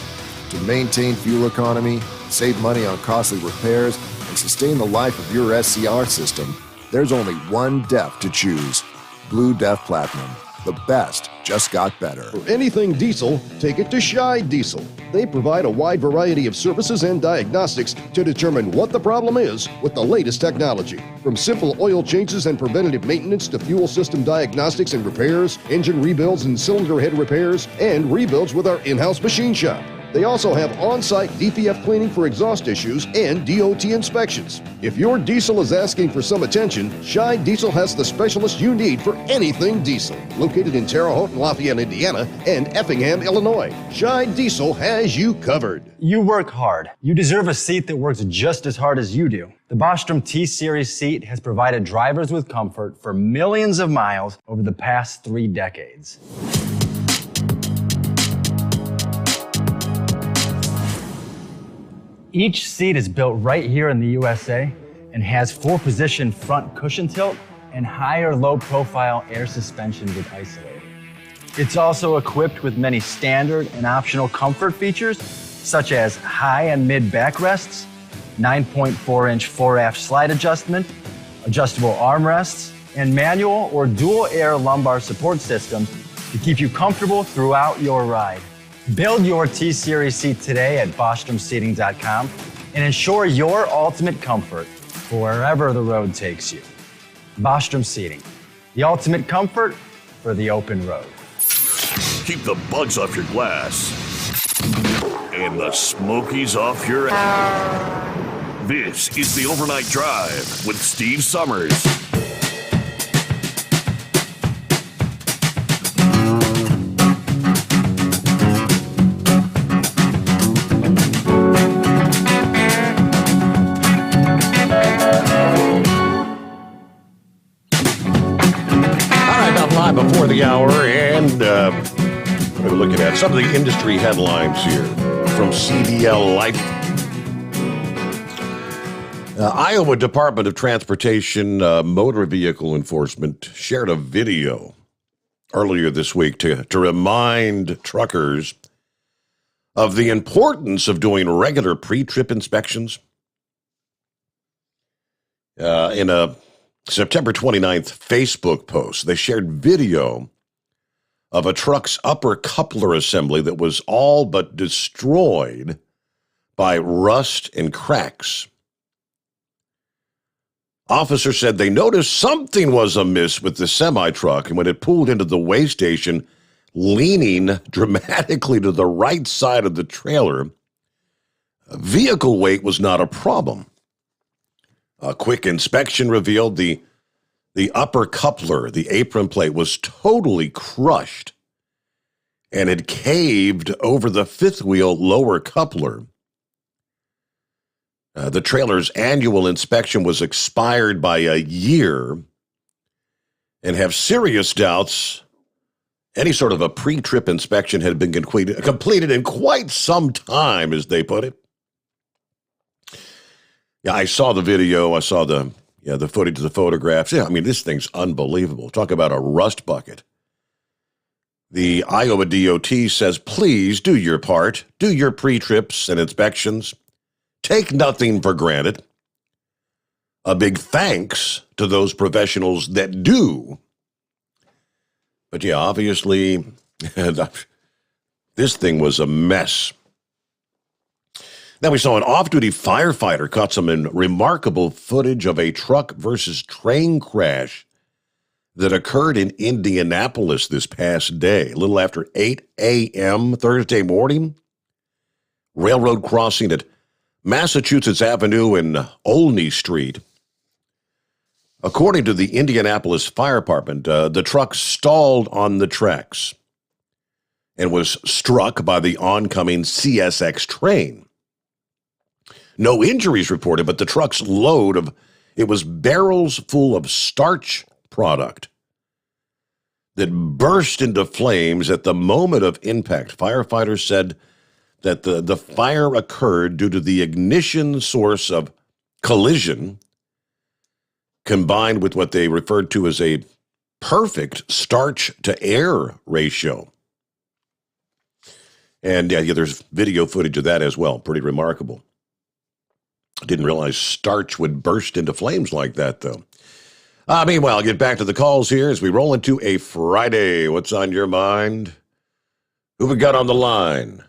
To maintain fuel economy, save money on costly repairs, and sustain the life of your SCR system, there's only one DEF to choose. Blue Def Platinum. The best just got better. For anything diesel, take it to Scheid Diesel. They provide a wide variety of services and diagnostics to determine what the problem is with the latest technology. From simple oil changes and preventative maintenance to fuel system diagnostics and repairs, engine rebuilds and cylinder head repairs, and rebuilds with our in-house machine shop. They also have on-site DPF cleaning for exhaust issues and DOT inspections. If your diesel is asking for some attention, Scheid Diesel has the specialist you need for anything diesel. Located in Terre Haute and Lafayette, Indiana, and Effingham, Illinois, Scheid Diesel has you covered. You work hard. You deserve a seat that works just as hard as you do. The Bostrom T-Series seat has provided drivers with comfort for millions of miles over the past 3 decades. Each seat is built right here in the USA and has 4-position front cushion tilt and higher low-profile air suspension with isolator. It's also equipped with many standard and optional comfort features, such as high and mid backrests, 9.4-inch fore-aft slide adjustment, adjustable armrests, and manual or dual air lumbar support systems to keep you comfortable throughout your ride. Build your T-Series seat today at BostromSeating.com and ensure your ultimate comfort for wherever the road takes you. Bostrom Seating, the ultimate comfort for the open road. Keep the bugs off your glass and the smokies off your ass. This is the Overnight Drive with Steve Sommers. Before the hour, and we're looking at some of the industry headlines here from CDL Life. Iowa Department of Transportation Motor Vehicle Enforcement shared a video earlier this week to remind truckers of the importance of doing regular pre-trip inspections. In a September 29th Facebook post, they shared video of a truck's upper coupler assembly that was all but destroyed by rust and cracks. Officers said they noticed something was amiss with the semi-truck, and when it pulled into the weigh station, leaning dramatically to the right side of the trailer, vehicle weight was not a problem. A quick inspection revealed the upper coupler, the apron plate, was totally crushed, and it caved over the fifth wheel lower coupler. The trailer's annual inspection was expired by a year, and have serious doubts any sort of a pre-trip inspection had been completed in quite some time, as they put it. Yeah, I saw the video. I saw the footage, the photographs. Yeah, I mean, this thing's unbelievable. Talk about a rust bucket. The Iowa DOT says, please do your part. Do your pre-trips and inspections. Take nothing for granted. A big thanks to those professionals that do. But yeah, obviously, this thing was a mess. Then we saw an off-duty firefighter caught some remarkable footage of a truck versus train crash that occurred in Indianapolis this past day, a little after 8 a.m. Thursday morning. Railroad crossing at Massachusetts Avenue and Olney Street. According to the Indianapolis Fire Department, the truck stalled on the tracks and was struck by the oncoming CSX train. No injuries reported, but the truck's load it was barrels full of starch product that burst into flames at the moment of impact. Firefighters said that the fire occurred due to the ignition source of collision combined with what they referred to as a perfect starch-to-air ratio. And yeah, there's video footage of that as well. Pretty remarkable. I didn't realize starch would burst into flames like that, though. Meanwhile, I'll get back to the calls here as we roll into a Friday. What's on your mind? Who we got on the line?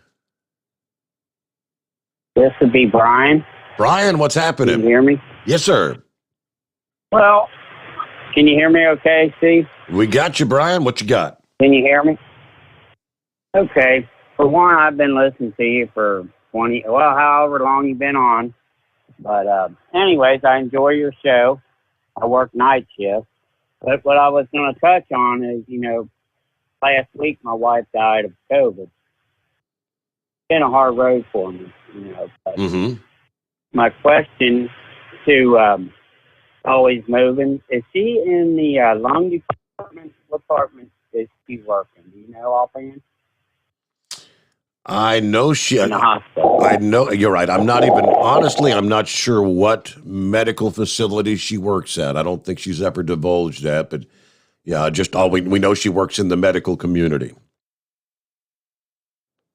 This would be Brian. Brian, what's happening? Can you hear me? Yes, sir. Well, can you hear me okay, Steve? We got you, Brian. What you got? Can you hear me? Okay. For one, I've been listening to you for however long you've been on. But anyways, I enjoy your show. I work night shift. But what I was going to touch on is, last week my wife died of COVID. It's been a hard road for me, But my question to Always Moving, is she in the lung department? What department is she working? Do you know offhand? I know she. In the hospital. I know you're right. I'm not sure what medical facility she works at. I don't think she's ever divulged that, but yeah, we know she works in the medical community.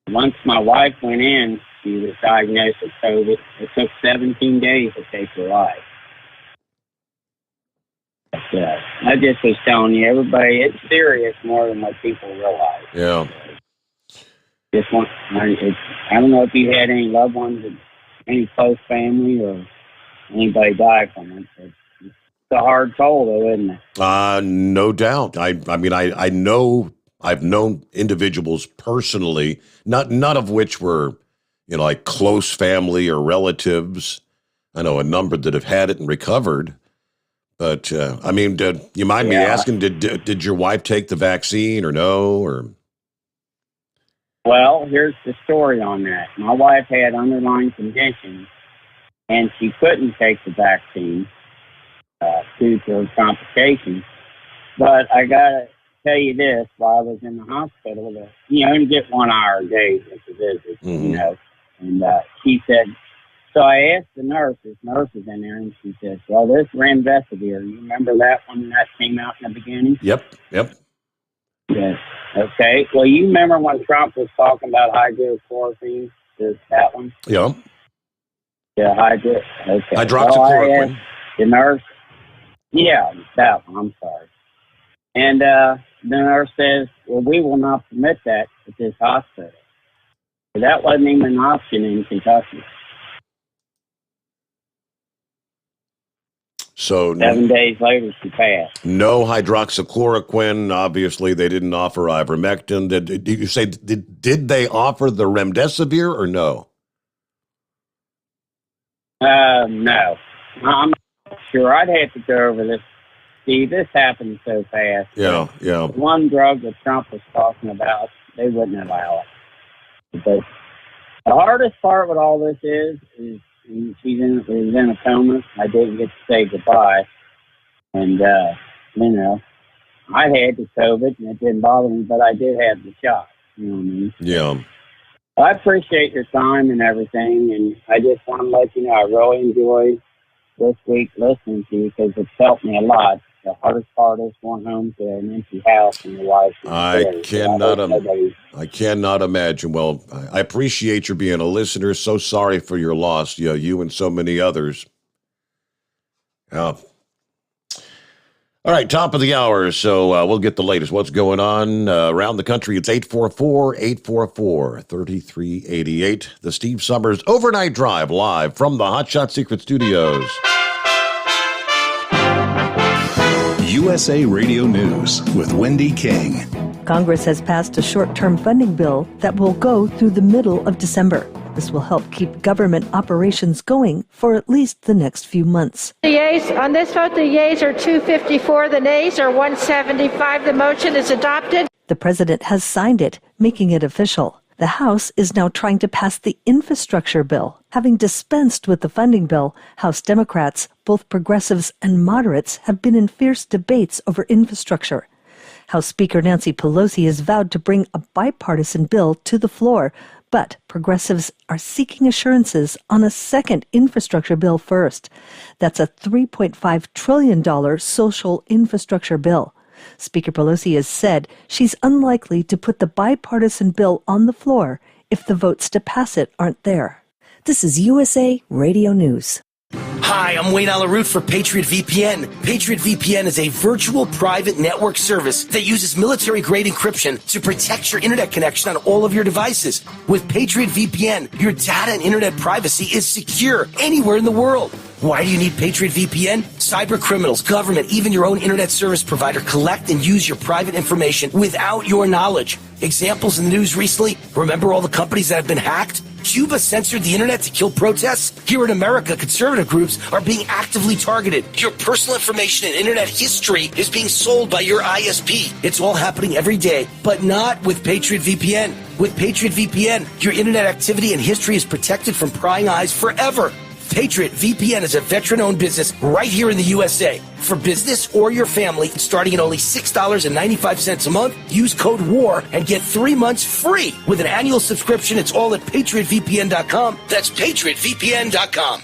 Once my wife went in, she was diagnosed with COVID. It took 17 days to take her life. But, I just was telling you, everybody, it's serious more than what people realize. Yeah. I don't know if you had any loved ones, any close family, or anybody die from it. It's a hard toll, though, isn't it? No doubt. I know I've known individuals personally, none of which were, like close family or relatives. I know a number that have had it and recovered. But you mind me asking, did your wife take the vaccine or no? Or well, here's the story on that. My wife had underlying conditions, and she couldn't take the vaccine due to her complications. But I got to tell you this, while I was in the hospital, you get 1 hour a day at the visit, and she said, so I asked the nurses in there, and she said, well, this remdesivir, you remember that one that came out in the beginning? Yep. Yes. Okay. Well, you remember when Trump was talking about hydrochloroquine? That one? Yeah. Yeah, okay. Hydroxychloroquine. The nurse. Yeah, that one. I'm sorry. And the nurse says, well, we will not permit that at this hospital. But that wasn't even an option in Kentucky. So 7 days later, she passed. No hydroxychloroquine. Obviously, they didn't offer ivermectin. Did you say did they offer the remdesivir or no? No. I'm not sure. I'd have to go over this. See, this happened so fast. Yeah. One drug that Trump was talking about, they wouldn't allow it. But the hardest part with all this is she's in a coma. I didn't get to say goodbye. And, I had the COVID, and it didn't bother me, but I did have the shot. You know what I mean? Yeah. I appreciate your time and everything, and I just want to let you know I really enjoy this week listening to you because it's helped me a lot. The hardest part is going home to an empty house and your wife. I cannot imagine. Well, I appreciate your being a listener. So sorry for your loss. You and so many others. Yeah. All right, top of the hour. So we'll get the latest. What's going on around the country? It's 844-844-3388. The Steve Sommers Overnight Drive live from the Hot Shot Secret Studios. USA Radio News with Wendy King. Congress has passed a short-term funding bill that will go through the middle of December. This will help keep government operations going for at least the next few months. The yeas on this vote, the yeas are 254, the nays are 175. The motion is adopted. The president has signed it, making it official. The House is now trying to pass the infrastructure bill. Having dispensed with the funding bill, House Democrats, both progressives and moderates, have been in fierce debates over infrastructure. House Speaker Nancy Pelosi has vowed to bring a bipartisan bill to the floor, But progressives are seeking assurances on a second infrastructure bill first. That's a $3.5 trillion social infrastructure bill. Speaker Pelosi has said she's unlikely to put the bipartisan bill on the floor if the votes to pass it aren't there. This is USA Radio News. Hi, I'm Wayne Alaroot for Patriot VPN. Patriot VPN is a virtual private network service that uses military-grade encryption to protect your internet connection on all of your devices. With Patriot VPN, your data and internet privacy is secure anywhere in the world. Why do you need Patriot VPN? Cyber criminals, government, even your own internet service provider collect and use your private information without your knowledge. Examples in the news recently, remember all the companies that have been hacked? Cuba censored the internet to kill protests? Here in America, conservative groups are being actively targeted. Your personal information and internet history is being sold by your ISP. It's all happening every day, but not with Patriot VPN. With Patriot VPN, your internet activity and history is protected from prying eyes forever. Patriot VPN is a veteran-owned business right here in the USA. For business or your family, starting at only $6.95 a month, use code WAR and get 3 months free. With an annual subscription, it's all at PatriotVPN.com. That's PatriotVPN.com.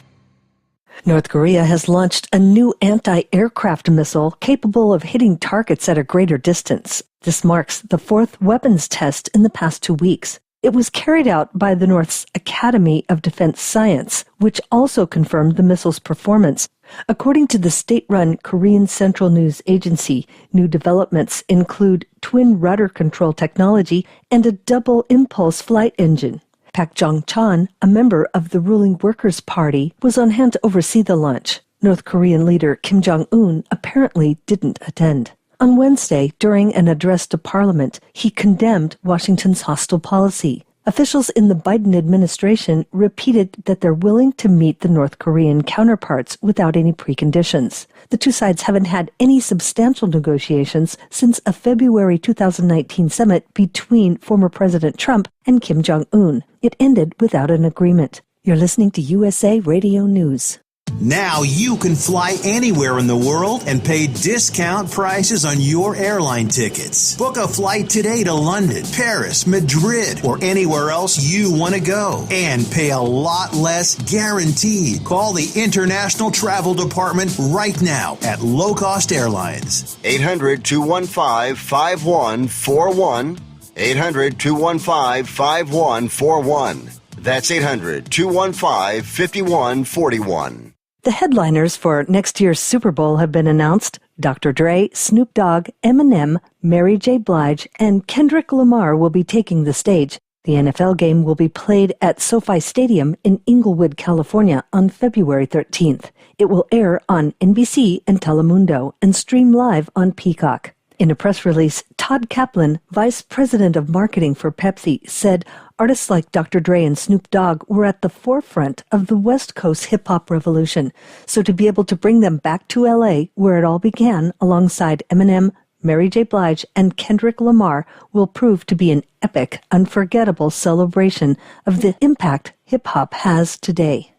North Korea has launched a new anti-aircraft missile capable of hitting targets at a greater distance. This marks the fourth weapons test in the past 2 weeks. It was carried out by the North's Academy of Defense Science, which also confirmed the missile's performance. According to the state-run Korean Central News Agency, new developments include twin rudder control technology and a double-impulse flight engine. Pak Jong-chan, a member of the ruling Workers' Party, was on hand to oversee the launch. North Korean leader Kim Jong-un apparently didn't attend. On Wednesday, during an address to Parliament, he condemned Washington's hostile policy. Officials in the Biden administration repeated that they're willing to meet the North Korean counterparts without any preconditions. The two sides haven't had any substantial negotiations since a February 2019 summit between former President Trump and Kim Jong-un. It ended without an agreement. You're listening to USA Radio News. Now you can fly anywhere in the world and pay discount prices on your airline tickets. Book a flight today to London, Paris, Madrid, or anywhere else you want to go. And pay a lot less guaranteed. Call the International Travel Department right now at Low Cost Airlines. 800-215-5141. 800-215-5141. That's 800-215-5141. The headliners for next year's Super Bowl have been announced. Dr. Dre, Snoop Dogg, Eminem, Mary J. Blige, and Kendrick Lamar will be taking the stage. The NFL game will be played at SoFi Stadium in Inglewood, California on February 13th. It will air on NBC and Telemundo and stream live on Peacock. In a press release, Todd Kaplan, Vice President of Marketing for Pepsi, said artists like Dr. Dre and Snoop Dogg were at the forefront of the West Coast hip-hop revolution. So to be able to bring them back to L.A., where it all began, alongside Eminem, Mary J. Blige, and Kendrick Lamar, will prove to be an epic, unforgettable celebration of the impact hip-hop has today.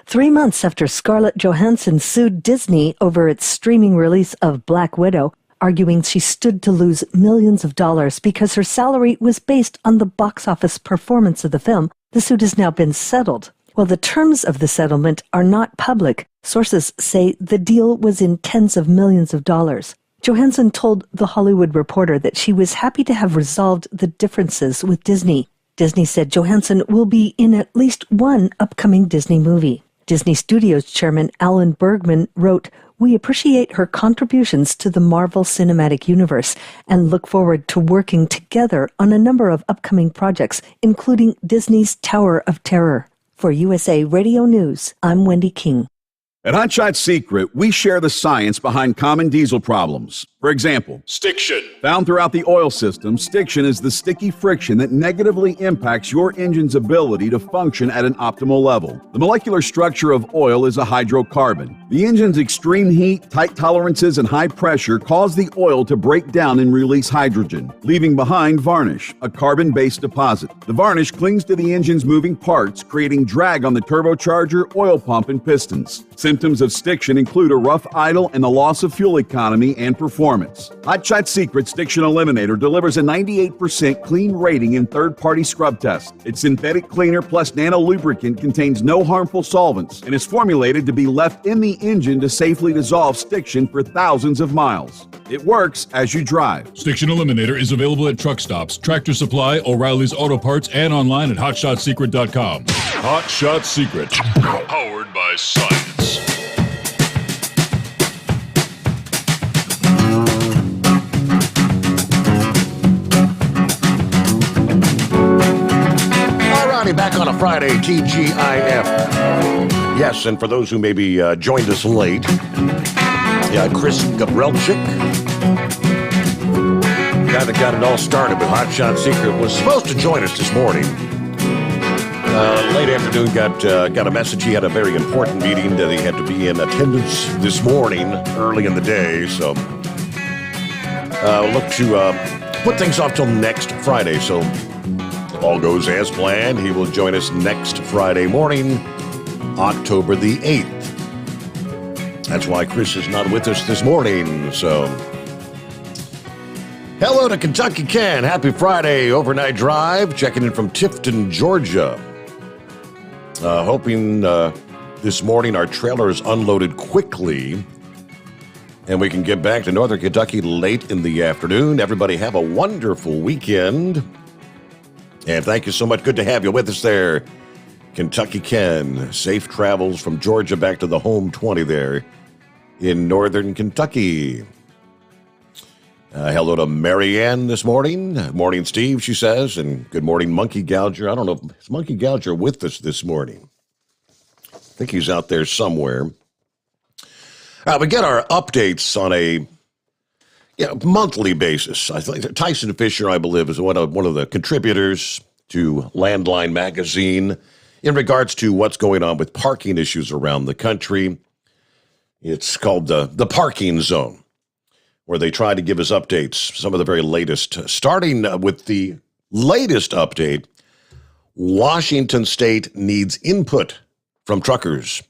3 months after Scarlett Johansson sued Disney over its streaming release of Black Widow, arguing she stood to lose millions of dollars because her salary was based on the box office performance of the film, the suit has now been settled. While the terms of the settlement are not public, sources say the deal was in tens of millions of dollars. Johansson told The Hollywood Reporter that she was happy to have resolved the differences with Disney. Disney said Johansson will be in at least one upcoming Disney movie. Disney Studios chairman Alan Bergman wrote, "We appreciate her contributions to the Marvel Cinematic Universe and look forward to working together on a number of upcoming projects, including Disney's Tower of Terror." For USA Radio News, I'm Wendy King. At Hotshot Secret, we share the science behind common diesel problems. For example, stiction. Found throughout the oil system, stiction is the sticky friction that negatively impacts your engine's ability to function at an optimal level. The molecular structure of oil is a hydrocarbon. The engine's extreme heat, tight tolerances, and high pressure cause the oil to break down and release hydrogen, leaving behind varnish, a carbon-based deposit. The varnish clings to the engine's moving parts, creating drag on the turbocharger, oil pump, and pistons. Symptoms of stiction include a rough idle and the loss of fuel economy and performance. Hot Shot Secret Stiction Eliminator delivers a 98% clean rating in third-party scrub tests. Its synthetic cleaner plus nano lubricant contains no harmful solvents and is formulated to be left in the engine to safely dissolve stiction for thousands of miles. It works as you drive. Stiction Eliminator is available at truck stops, Tractor Supply, O'Reilly's Auto Parts, and online at hotshotsecret.com. Hot Shot Secret, powered by science. Alrighty, back on a Friday, TGIF. Yes, and for those who maybe joined us late, Chris Gabrelchik, guy that got it all started with Hot Shot Secret, was supposed to join us this morning. Late afternoon, got a message. He had a very important meeting that he had to be in attendance this morning, early in the day. So look to put things off till next Friday. So if all goes as planned, he will join us next Friday morning, October the 8th. That's why Chris is not with us this morning. So hello to Kentucky Ken. Happy Friday overnight drive. Checking in from Tifton, Georgia. Hoping this morning our trailer is unloaded quickly and we can get back to Northern Kentucky late in the afternoon. Everybody have a wonderful weekend. And thank you so much. Good to have you with us there, Kentucky Ken. Safe travels from Georgia back to the home 20 there in Northern Kentucky. Hello to Marianne this morning. Morning, Steve, she says. And good morning, Monkey Gouger. I don't know if Monkey Gouger with us this morning. I think he's out there somewhere. We get our updates on a monthly basis. I think Tyson Fisher, I believe, is one of the contributors to Landline magazine in regards to what's going on with parking issues around the country. It's called the Parking Zone, where they try to give us updates, some of the very latest. Starting with the latest update, Washington State needs input from truckers.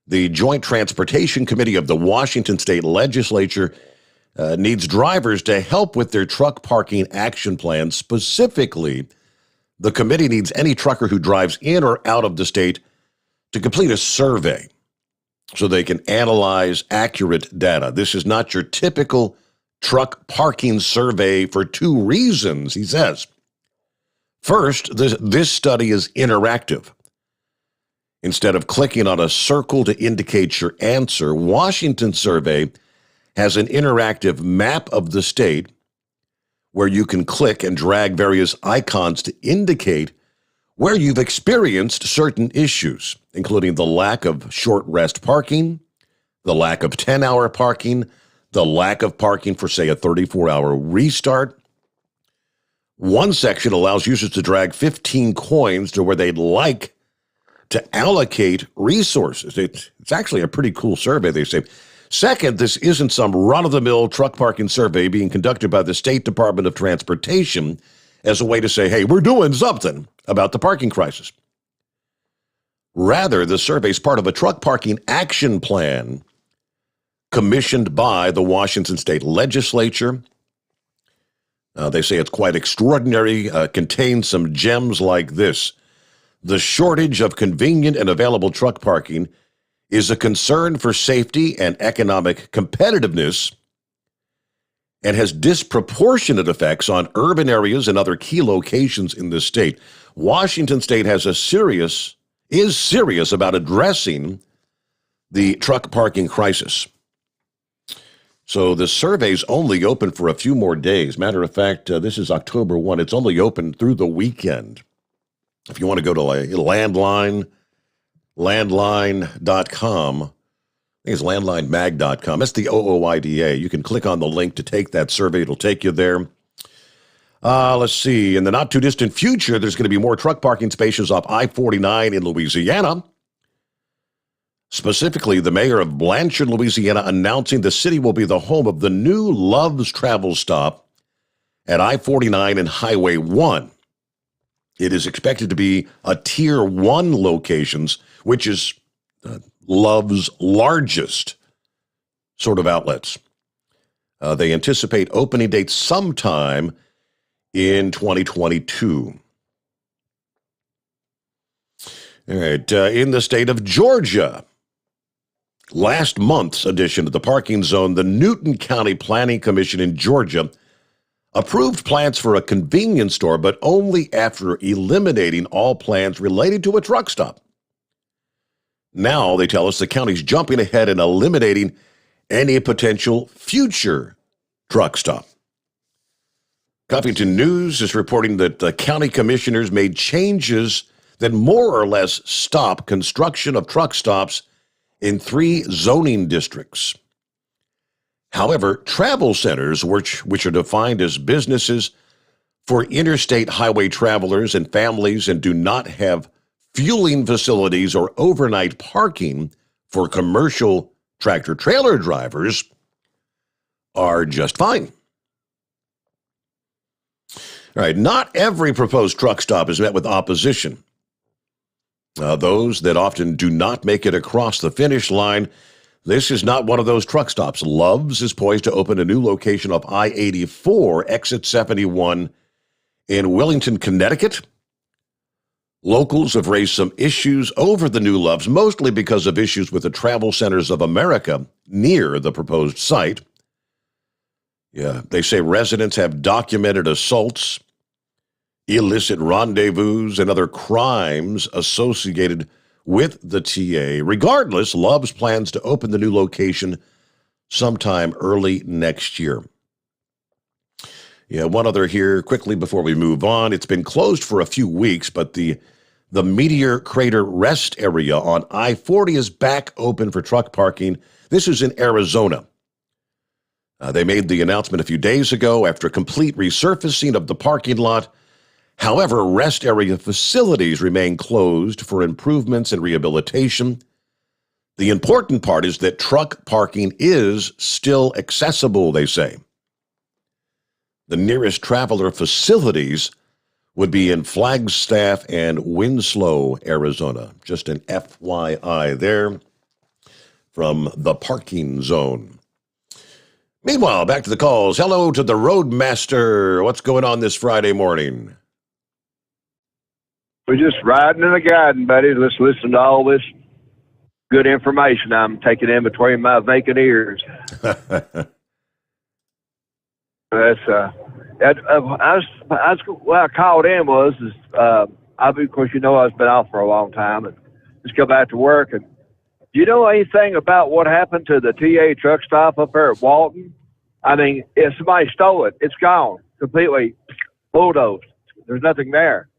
The Joint Transportation Committee of the Washington State Legislature needs drivers to help with their truck parking action plan. Specifically, the committee needs any trucker who drives in or out of the state to complete a survey so they can analyze accurate data. This is not your typical truck parking survey for two reasons, he says. First, this study is interactive. Instead of clicking on a circle to indicate your answer, Washington Survey has an interactive map of the state where you can click and drag various icons to indicate where you've experienced certain issues, including the lack of short rest parking, the lack of 10-hour parking, the lack of parking for, say, a 34-hour restart. One section allows users to drag 15 coins to where they'd like to allocate resources. It's actually a pretty cool survey, they say. Second, this isn't some run-of-the-mill truck parking survey being conducted by the State Department of Transportation as a way to say, hey, we're doing something about the parking crisis. Rather, the survey is part of a truck parking action plan commissioned by the Washington State Legislature. They say it's quite extraordinary, contains some gems like this. The shortage of convenient and available truck parking is a concern for safety and economic competitiveness and has disproportionate effects on urban areas and other key locations in the state. Washington State is serious about addressing the truck parking crisis. So the survey's only open for a few more days. Matter of fact, this is October 1. It's only open through the weekend. If you want to go to landline.com, I think it's landlinemag.com. That's the OOIDA. You can click on the link to take that survey. It'll take you there. Let's see. In the not-too-distant future, there's going to be more truck parking spaces off I-49 in Louisiana. Specifically, the mayor of Blanchard, Louisiana, announcing the city will be the home of the new Love's Travel stop at I-49 and Highway 1. It is expected to be a Tier 1 locations, which is Love's largest sort of outlets. They anticipate opening dates sometime in 2022. All right, in the state of Georgia, last month's addition to the parking zone, the Newton County Planning Commission in Georgia approved plans for a convenience store, but only after eliminating all plans related to a truck stop. Now, they tell us the county's jumping ahead and eliminating any potential future truck stop. Covington News is reporting that the county commissioners made changes that more or less stop construction of truck stops in 3 zoning districts. However, travel centers, which are defined as businesses for interstate highway travelers and families and do not have fueling facilities or overnight parking for commercial tractor-trailer drivers, are just fine. All right, not every proposed truck stop is met with opposition. Those that often do not make it across the finish line. This is not one of those truck stops. Love's is poised to open a new location of I-84, exit 71 in Wellington, Connecticut. Locals have raised some issues over the new Love's, mostly because of issues with the Travel Centers of America near the proposed site. Yeah, they say residents have documented assaults, illicit rendezvous, and other crimes associated with the TA. Regardless, Love's plans to open the new location sometime early next year. Yeah, one other here quickly before we move on. It's been closed for a few weeks, but the Meteor Crater Rest Area on I-40 is back open for truck parking. This is in Arizona. They made the announcement a few days ago after complete resurfacing of the parking lot. However, rest area facilities remain closed for improvements and rehabilitation. The important part is that truck parking is still accessible, they say. The nearest traveler facilities would be in Flagstaff and Winslow, Arizona. Just an FYI there from the parking zone. Meanwhile, back to the calls. Hello to the Roadmaster. What's going on this Friday morning? We're just riding and guiding, buddy. Let's listen to all this good information I'm taking in between my vacant ears. That's what I called in was of course, you know, I've been off for a long time and just go back to work. And do you know anything about what happened to the TA truck stop up there at Walton? I mean, if somebody stole it, it's gone, completely bulldozed. There's nothing there.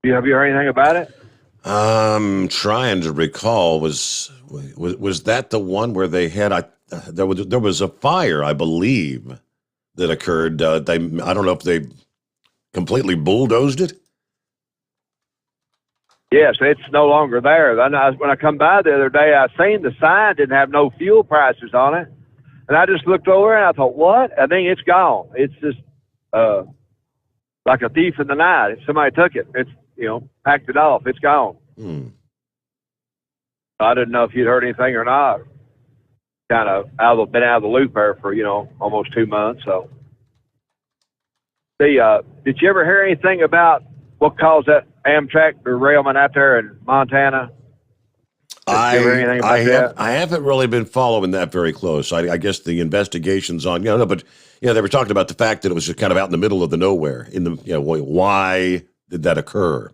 Have you heard anything about it? I'm trying to recall. Was that the one where they had there was a fire, I believe, that occurred? I don't know if they completely bulldozed it. Yes, it's no longer there. When I come by the other day, I seen the sign didn't have no fuel prices on it, and I just looked over and I thought, what? I think it's gone. It's just like a thief in the night. If somebody took it, it's packed it off. It's gone. I didn't know if you'd heard anything or not. Kind of been out of the loop there for almost 2 months. So, did you ever hear anything about what caused that Amtrak derailment out there in Montana? I haven't really been following that very close. I guess the investigation's on. But they were talking about the fact that it was just kind of out in the middle of the nowhere. Why did that occur?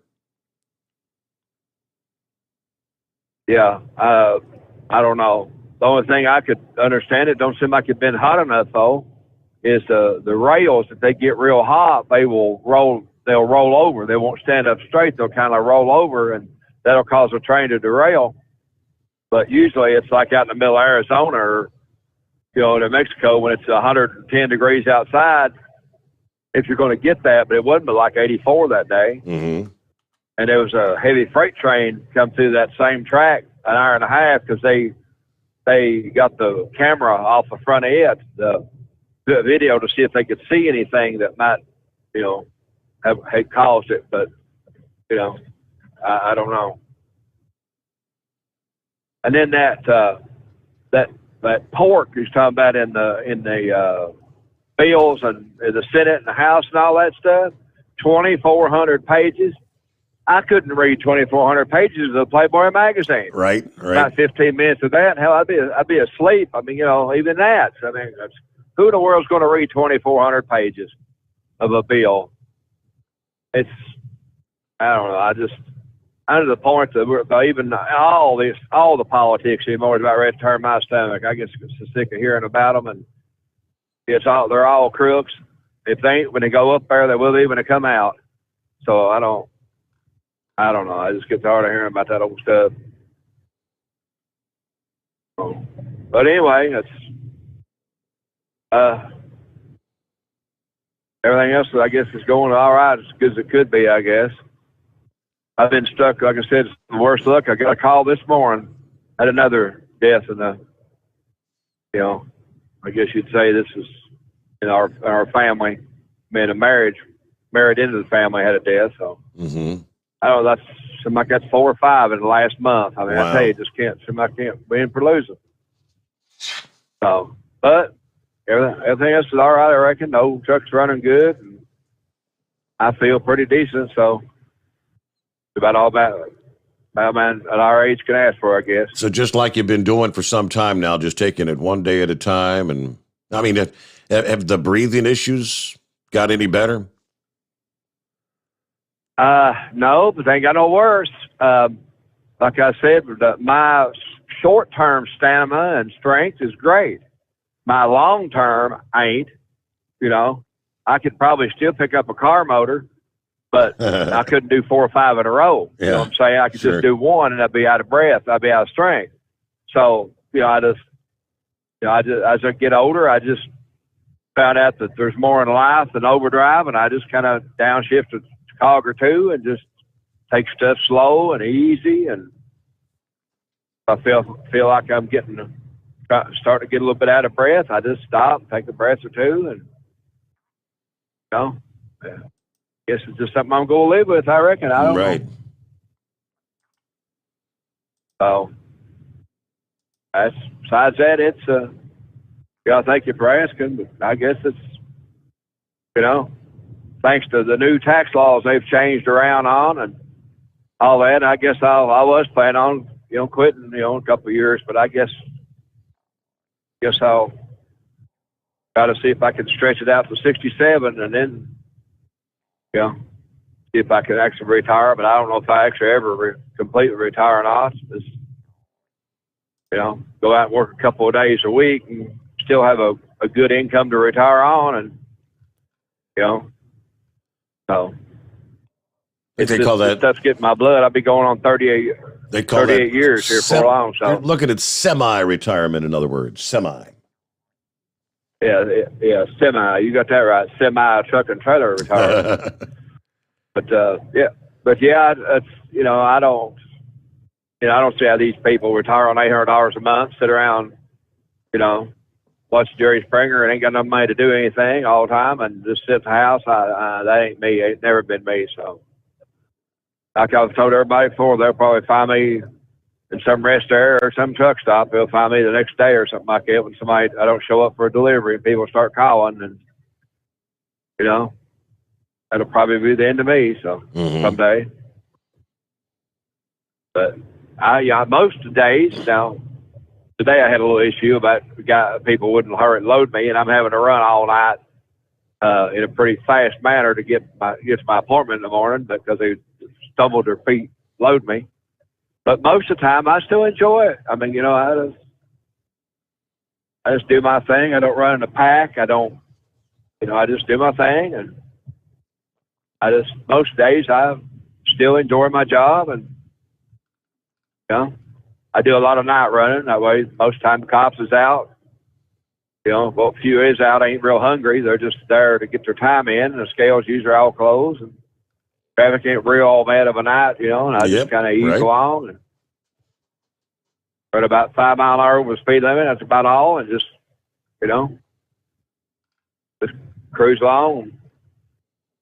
Yeah, I don't know. The only thing I could understand, it don't seem like it's been hot enough though, is the rails. If they get real hot, they'll roll over. They won't stand up straight. They'll kind of roll over, and that'll cause a train to derail. But usually it's like out in the middle of Arizona or New Mexico when it's 110 degrees outside. If you're going to get that, but it wasn't like 84 that day. Mm-hmm. And there was a heavy freight train come through that same track an hour and a half because they got the camera off the front of it, the video, to see if they could see anything that might, had caused it. But, I don't know. And then that pork he's talking about in the bills and the Senate and the House and all that stuff, 2,400 pages. I couldn't read 2,400 pages of the Playboy magazine. Right. About 15 minutes of that, hell, I'd be asleep. I mean, even that. I mean, who in the world's going to read 2,400 pages of a bill? It's, I don't know. I'm to the point that even all the politics anymore is about ready to turn my stomach. I get so sick of hearing about them, and they're all crooks. If they ain't, when they go up there, they will be when they come out. So I don't know. I just get tired of hearing about that old stuff. But anyway, it's everything else, I guess, is going all right as good as it could be, I guess. I've been stuck, like I said, it's the worst luck. I got a call this morning. Had another death in the, I guess you'd say this is in our family. I mean, married into the family had a death. So I don't know, seems like that's 4 or 5 in the last month. I mean, I tell you, just can't win for losing. So, but everything else is all right, I reckon. The old truck's running good, and I feel pretty decent. So about all that man at our age can ask for, I guess. So just like you've been doing for some time now, just taking it one day at a time. And I mean, have the breathing issues got any better? No, but they ain't got no worse. Like I said, my short-term stamina and strength is great. My long-term ain't. I could probably still pick up a car motor, but I couldn't do 4 or 5 in a row. You know what I'm saying? I could just do one, and I'd be out of breath. I'd be out of strength. So, as I get older, I just found out that there's more in life than overdrive, and I just kind of downshift a cog or two and just take stuff slow and easy. And I feel like I'm starting to get a little bit out of breath. I just stop, take a breath or two, and I guess it's just something I'm going to live with, I reckon. I don't know. So, besides that, it's, thank you for asking, but I guess it's, thanks to the new tax laws they've changed around on and all that, I guess I was planning on, quitting, in a couple of years, but I guess I'll try to see if I can stretch it out to 67 and then, see if I can actually retire, but I don't know if I actually ever completely retire or not. Just, go out and work a couple of days a week and still have a good income to retire on, and so they call that stuff's getting my blood. I'll be going on 38. They call 38 years here for long. So you're looking at semi-retirement, in other words, semi. Yeah, semi. You got that right. Semi truck and trailer retirement. But it's I don't see how these people retire on $800 a month, sit around, watch Jerry Springer and ain't got no money to do anything all the time and just sit at the house. That ain't me. It's never been me. So, like I've told everybody before, they'll probably find me in some rest area or some truck stop. They'll find me the next day or something like that when I don't show up for a delivery and people start calling, and that'll probably be the end of me. So someday, but most days now. Today I had a little issue about people wouldn't hurry and load me, and I'm having to run all night in a pretty fast manner to get to my appointment in the morning because they stumbled their feet, load me. But most of the time I still enjoy it. I mean, I just do my thing. I don't run in a pack. I don't, I just do my thing, and most days I still enjoy my job, and I do a lot of night running. That way, most time the cops is out. Well, a few is out, ain't real hungry. They're just there to get their time in, and the scales usually are all closed, and traffic ain't real all bad of a night, and I just kind of ease along and run about 5 mile an hour with the speed limit. That's about all, and just, just cruise along and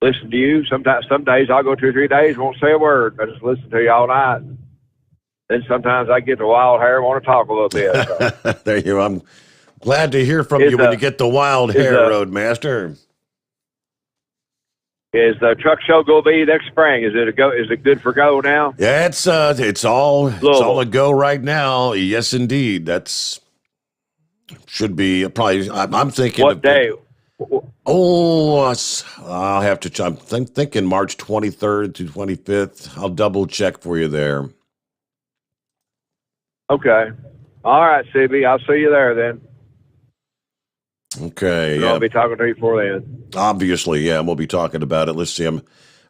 listen to you. Some days I'll go 2 or 3 days, won't say a word. I just listen to you all night. then sometimes I get the wild hair and want to talk a little bit. So. There you are. I'm glad to hear from you when you get the wild hair, Roadmaster. Is the truck show going to be next spring? Is it good for go now? Yeah, it's all a go right now. Yes, indeed. That's should be probably. I'm thinking. What day? I'll have to. I'm thinking March 23rd to 25th. I'll double check for you there. Okay. All right, CB. I'll see you there then. Okay. I'll be talking to you before then. Obviously, yeah, and we'll be talking about it. Let's see. All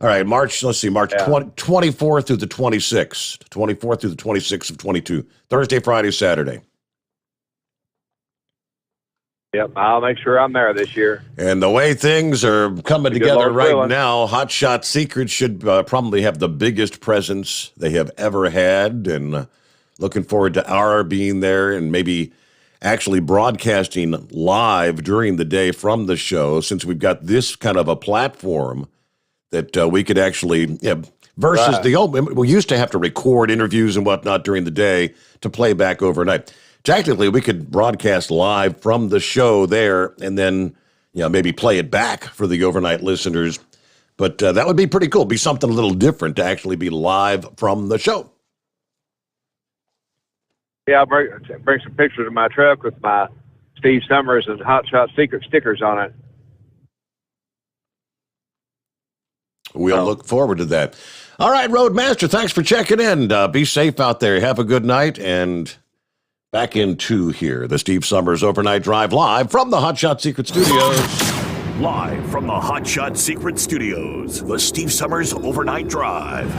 right, March 24th through the 26th. 24th through the 26th of 22. Thursday, Friday, Saturday. Yep, I'll make sure I'm there this year. And the way things are coming together right now, Hot Shot Secrets should probably have the biggest presence they have ever had. And looking forward to our being there and maybe actually broadcasting live during the day from the show, since we've got this kind of a platform that we could actually, versus the old, we used to have to record interviews and whatnot during the day to play back overnight. Technically, we could broadcast live from the show there and then, maybe play it back for the overnight listeners. But that would be pretty cool. Be something a little different to actually be live from the show. Yeah, I'll bring some pictures of my truck with my Steve Sommers and Hot Shot Secret stickers on it. We'll look forward to that. All right, Roadmaster, thanks for checking in. Be safe out there. Have a good night. And back into here, the Steve Sommers Overnight Drive live from the Hot Shot Secret Studios. Live from the Hot Shot Secret Studios, the Steve Sommers Overnight Drive.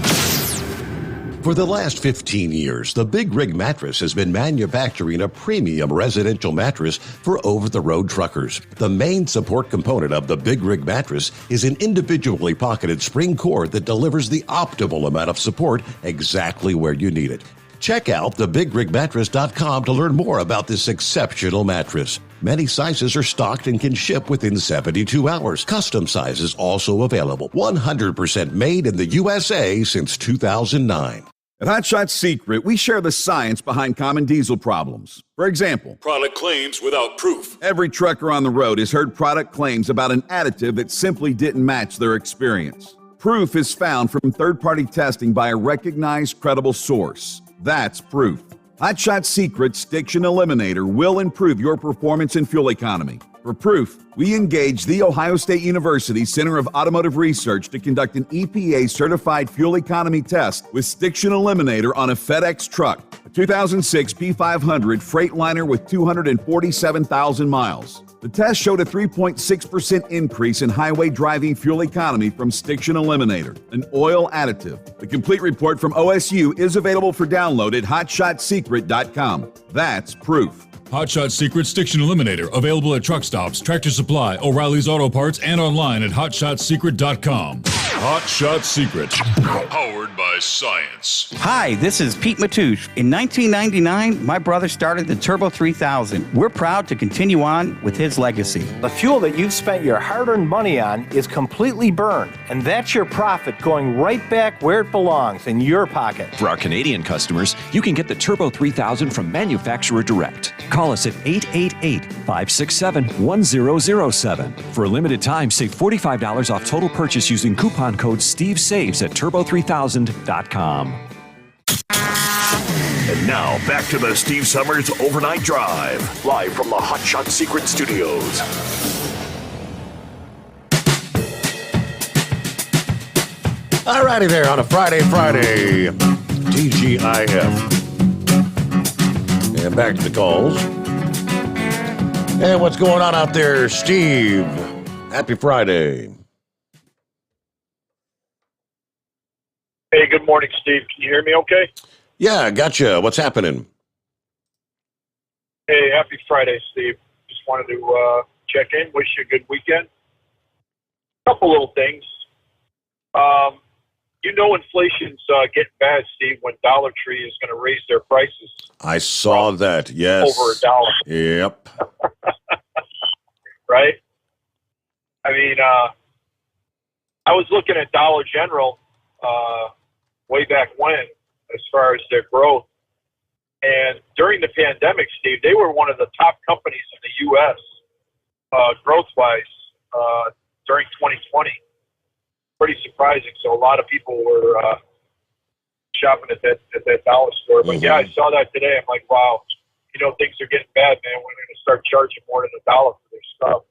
For the last 15 years, the Big Rig Mattress has been manufacturing a premium residential mattress for over-the-road truckers. The main support component of the Big Rig Mattress is an individually pocketed spring cord that delivers the optimal amount of support exactly where you need it. Check out thebigrigmattress.com to learn more about this exceptional mattress. Many sizes are stocked and can ship within 72 hours. Custom sizes also available. 100% made in the USA since 2009. At Hot Shot Secret, we share the science behind common diesel problems. For example, product claims without proof. Every trucker on the road has heard product claims about an additive that simply didn't match their experience. Proof is found from third-party testing by a recognized, credible source. That's proof. Hot Shot Secret's Stiction Eliminator will improve your performance and fuel economy. For proof, we engaged the Ohio State University Center of Automotive Research to conduct an EPA-certified fuel economy test with Stiction Eliminator on a FedEx truck, a 2006 P500 Freightliner with 247,000 miles. The test showed a 3.6% increase in highway driving fuel economy from Stiction Eliminator, an oil additive. The complete report from OSU is available for download at hotshotsecret.com. That's proof. Hot Shot Secret Stiction Eliminator, available at truck stops, Tractor Supply, O'Reilly's Auto Parts, and online at hotshotsecret.com. Hot Shot Secret, powered by science. Hi, this is Pete Matouche. In 1999, my brother started the Turbo 3000. We're proud to continue on with his legacy. The fuel that you've spent your hard-earned money on is completely burned, and that's your profit going right back where it belongs, in your pocket. For our Canadian customers, you can get the Turbo 3000 from manufacturer direct. Call us at 888-567-1007. For a limited time, save $45 off total purchase using coupon code STEVESAVES at turbo3000.com. And now, back to the Steve Sommers Overnight Drive, live from the Hot Shot Secret Studios. All righty there on a Friday, TGIF. And back to the calls. And what's going on out there, Steve? Happy Friday. Hey, good morning, Steve. Can you hear me okay? Yeah, gotcha. What's happening? Hey, happy Friday, Steve. Just wanted to check in, wish you a good weekend. Couple little things. Inflation's getting bad, Steve, when Dollar Tree is going to raise their prices. I saw that, yes. Over $1. Yep. Right? I mean, I was looking at Dollar General way back when, as far as their growth. And during the pandemic, Steve, they were one of the top companies in the U.S. Growth-wise during 2020. Pretty surprising. So a lot of people were shopping at that dollar store. But yeah, I saw that today. I'm like, wow, things are getting bad, man. We're going to start charging more than $1 for their stuff.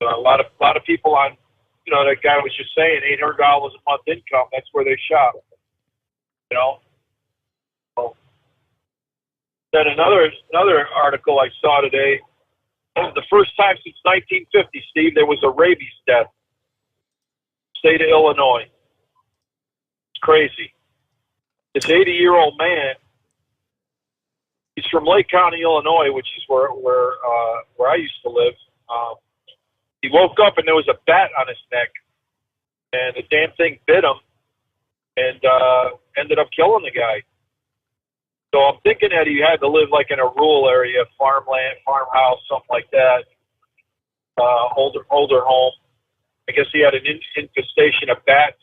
So a lot of people on, that guy was just saying $800 a month income. That's where they shop. So, then another article I saw today. The first time since 1950, Steve, there was a rabies death. State of Illinois. It's crazy. This 80-year-old man. He's from Lake County, Illinois, which is where I used to live. He woke up and there was a bat on his neck, and the damn thing bit him, and ended up killing the guy. So I'm thinking that he had to live like in a rural area, farmland, farmhouse, something like that. Older home. I guess he had an infestation of bats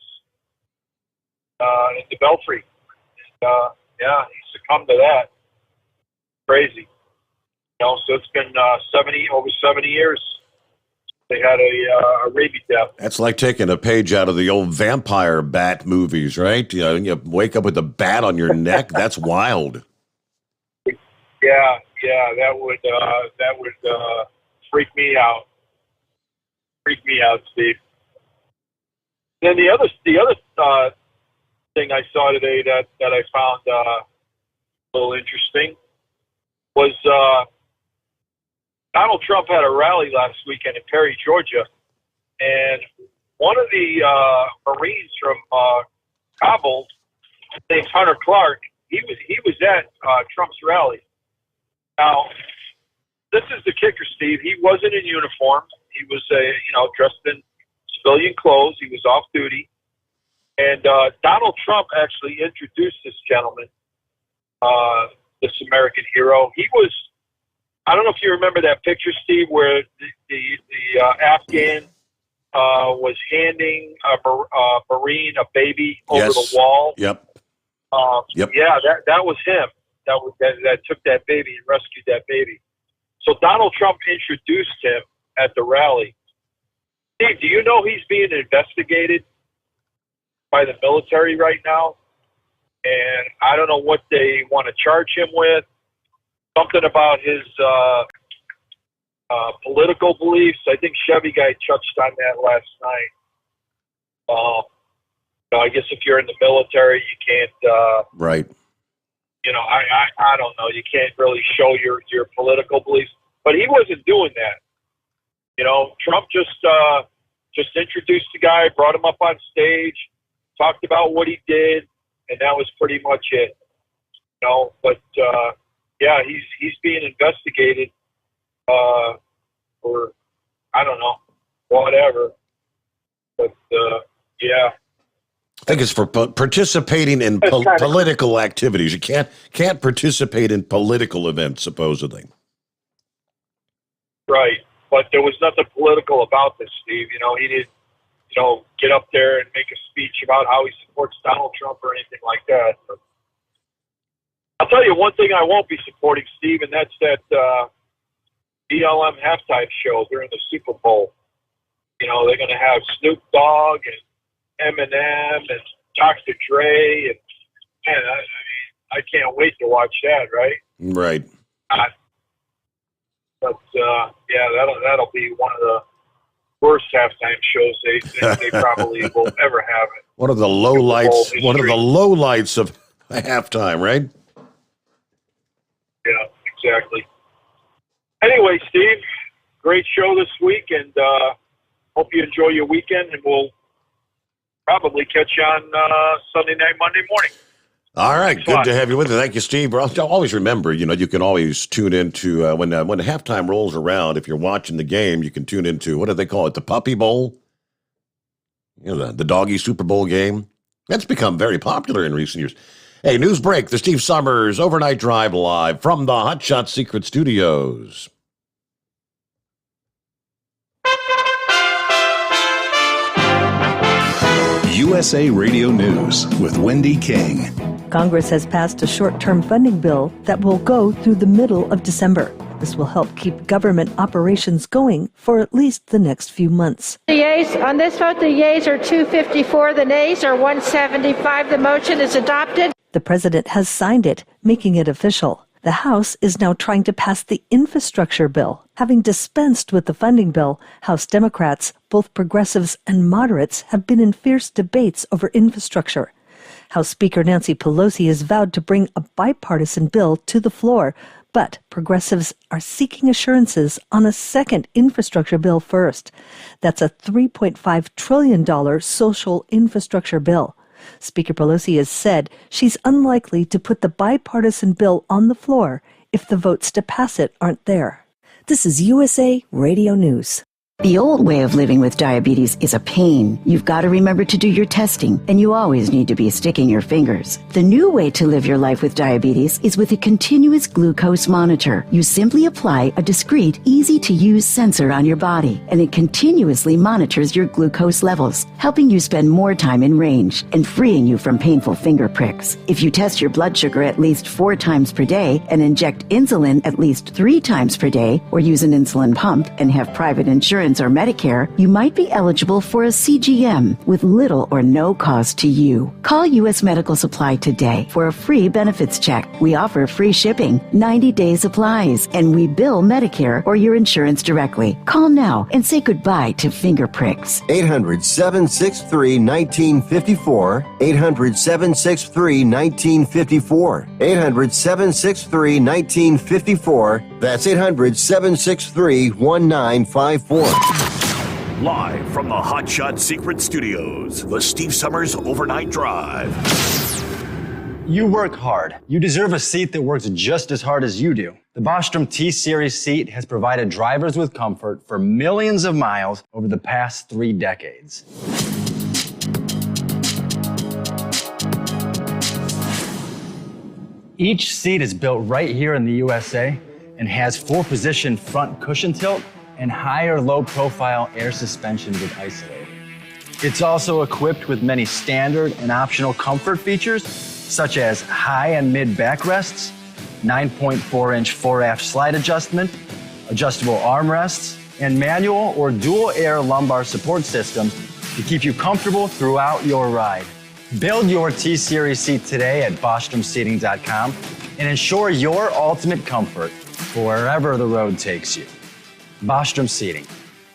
in the belfry. And, yeah, he succumbed to that. Crazy. So it's been over 70 years. They had a rabies death. That's like taking a page out of the old vampire bat movies, right? You wake up with a bat on your neck. That's wild. Yeah, that would freak me out. Freak me out, Steve. Then the other thing I saw today that I found a little interesting was Donald Trump had a rally last weekend in Perry, Georgia, and one of the Marines from Kabul, named Hunter Clark, he was at Trump's rally. Now, this is the kicker, Steve. He wasn't in uniform. He was dressed in civilian clothes. He was off duty, and Donald Trump actually introduced this gentleman, this American hero. He was. I don't know if you remember that picture, Steve, where the Afghan was handing a Marine a baby over the wall. Yep. Yeah, that was him. That took that baby and rescued that baby. So Donald Trump introduced him at the rally. Steve, do you know he's being investigated by the military right now? And I don't know what they want to charge him with. Something about his political beliefs. I think Chevy guy touched on that last night. I guess if you're in the military, you can't. Right. I don't know. You can't really show your political beliefs. But he wasn't doing that. Trump just introduced the guy, brought him up on stage, talked about what he did, and that was pretty much it. But. Yeah, he's being investigated for, I don't know, whatever. But, yeah. I think it's for participating in political activities. You can't participate in political events, supposedly. Right. But there was nothing political about this, Steve. He didn't, get up there and make a speech about how he supports Donald Trump or anything like that. But, I'll tell you one thing I won't be supporting, Steve, and that's that BLM halftime show during the Super Bowl. They're going to have Snoop Dogg and Eminem and Dr. Dre, and man, I can't wait to watch that. Right? Right. But yeah, that'll be one of the worst halftime shows they probably will ever have it. One of the lowlights. One of the lowlights of halftime, right? Yeah, exactly. Anyway, Steve, great show this week, and hope you enjoy your weekend, and we'll probably catch you on Sunday night, Monday morning. All right, good to have you with us. Thank you, Steve. Always remember, you can always tune into when the halftime rolls around. If you're watching the game, you can tune into, what do they call it, the Puppy Bowl? The doggy Super Bowl game. That's become very popular in recent years. Hey, news break, the Steve Sommers Overnight Drive live from the Hot Shot Secret Studios. USA Radio News with Wendy King. Congress has passed a short-term funding bill that will go through the middle of December. This will help keep government operations going for at least the next few months. The yeas, on this vote, the yeas are 254, the nays are 175. The motion is adopted. The president has signed it, making it official. The House is now trying to pass the infrastructure bill. Having dispensed with the funding bill, House Democrats, both progressives and moderates, have been in fierce debates over infrastructure. House Speaker Nancy Pelosi has vowed to bring a bipartisan bill to the floor, but progressives are seeking assurances on a second infrastructure bill first. That's a $3.5 trillion social infrastructure bill. Speaker Pelosi has said she's unlikely to put the bipartisan bill on the floor if the votes to pass it aren't there. This is USA Radio News. The old way of living with diabetes is a pain. You've got to remember to do your testing, and you always need to be sticking your fingers. The new way to live your life with diabetes is with a continuous glucose monitor. You simply apply a discreet, easy-to-use sensor on your body, and it continuously monitors your glucose levels, helping you spend more time in range and freeing you from painful finger pricks. If you test your blood sugar at least 4 times per day and inject insulin at least 3 times per day, or use an insulin pump and have private insurance or Medicare, you might be eligible for a CGM with little or no cost to you. Call U.S. Medical Supply today for a free benefits check. We offer free shipping, 90-day supplies, and we bill Medicare or your insurance directly. Call now and say goodbye to finger pricks. 800-763-1954. 800-763-1954. 800-763-1954. That's 800-763-1954. Live from the Hot Shot Secret Studios, the Steve Sommers Overnight Drive. You work hard. You deserve a seat that works just as hard as you do. The Bostrom T-Series seat has provided drivers with comfort for millions of miles over the past 3 decades. Each seat is built right here in the USA and has 4-position front cushion tilt and higher low-profile air suspension with Isolate. It's also equipped with many standard and optional comfort features, such as high and mid backrests, 9.4-inch fore-aft slide adjustment, adjustable armrests, and manual or dual air lumbar support system to keep you comfortable throughout your ride. Build your T-Series seat today at BostromSeating.com and ensure your ultimate comfort for wherever the road takes you. Bostrom Seating,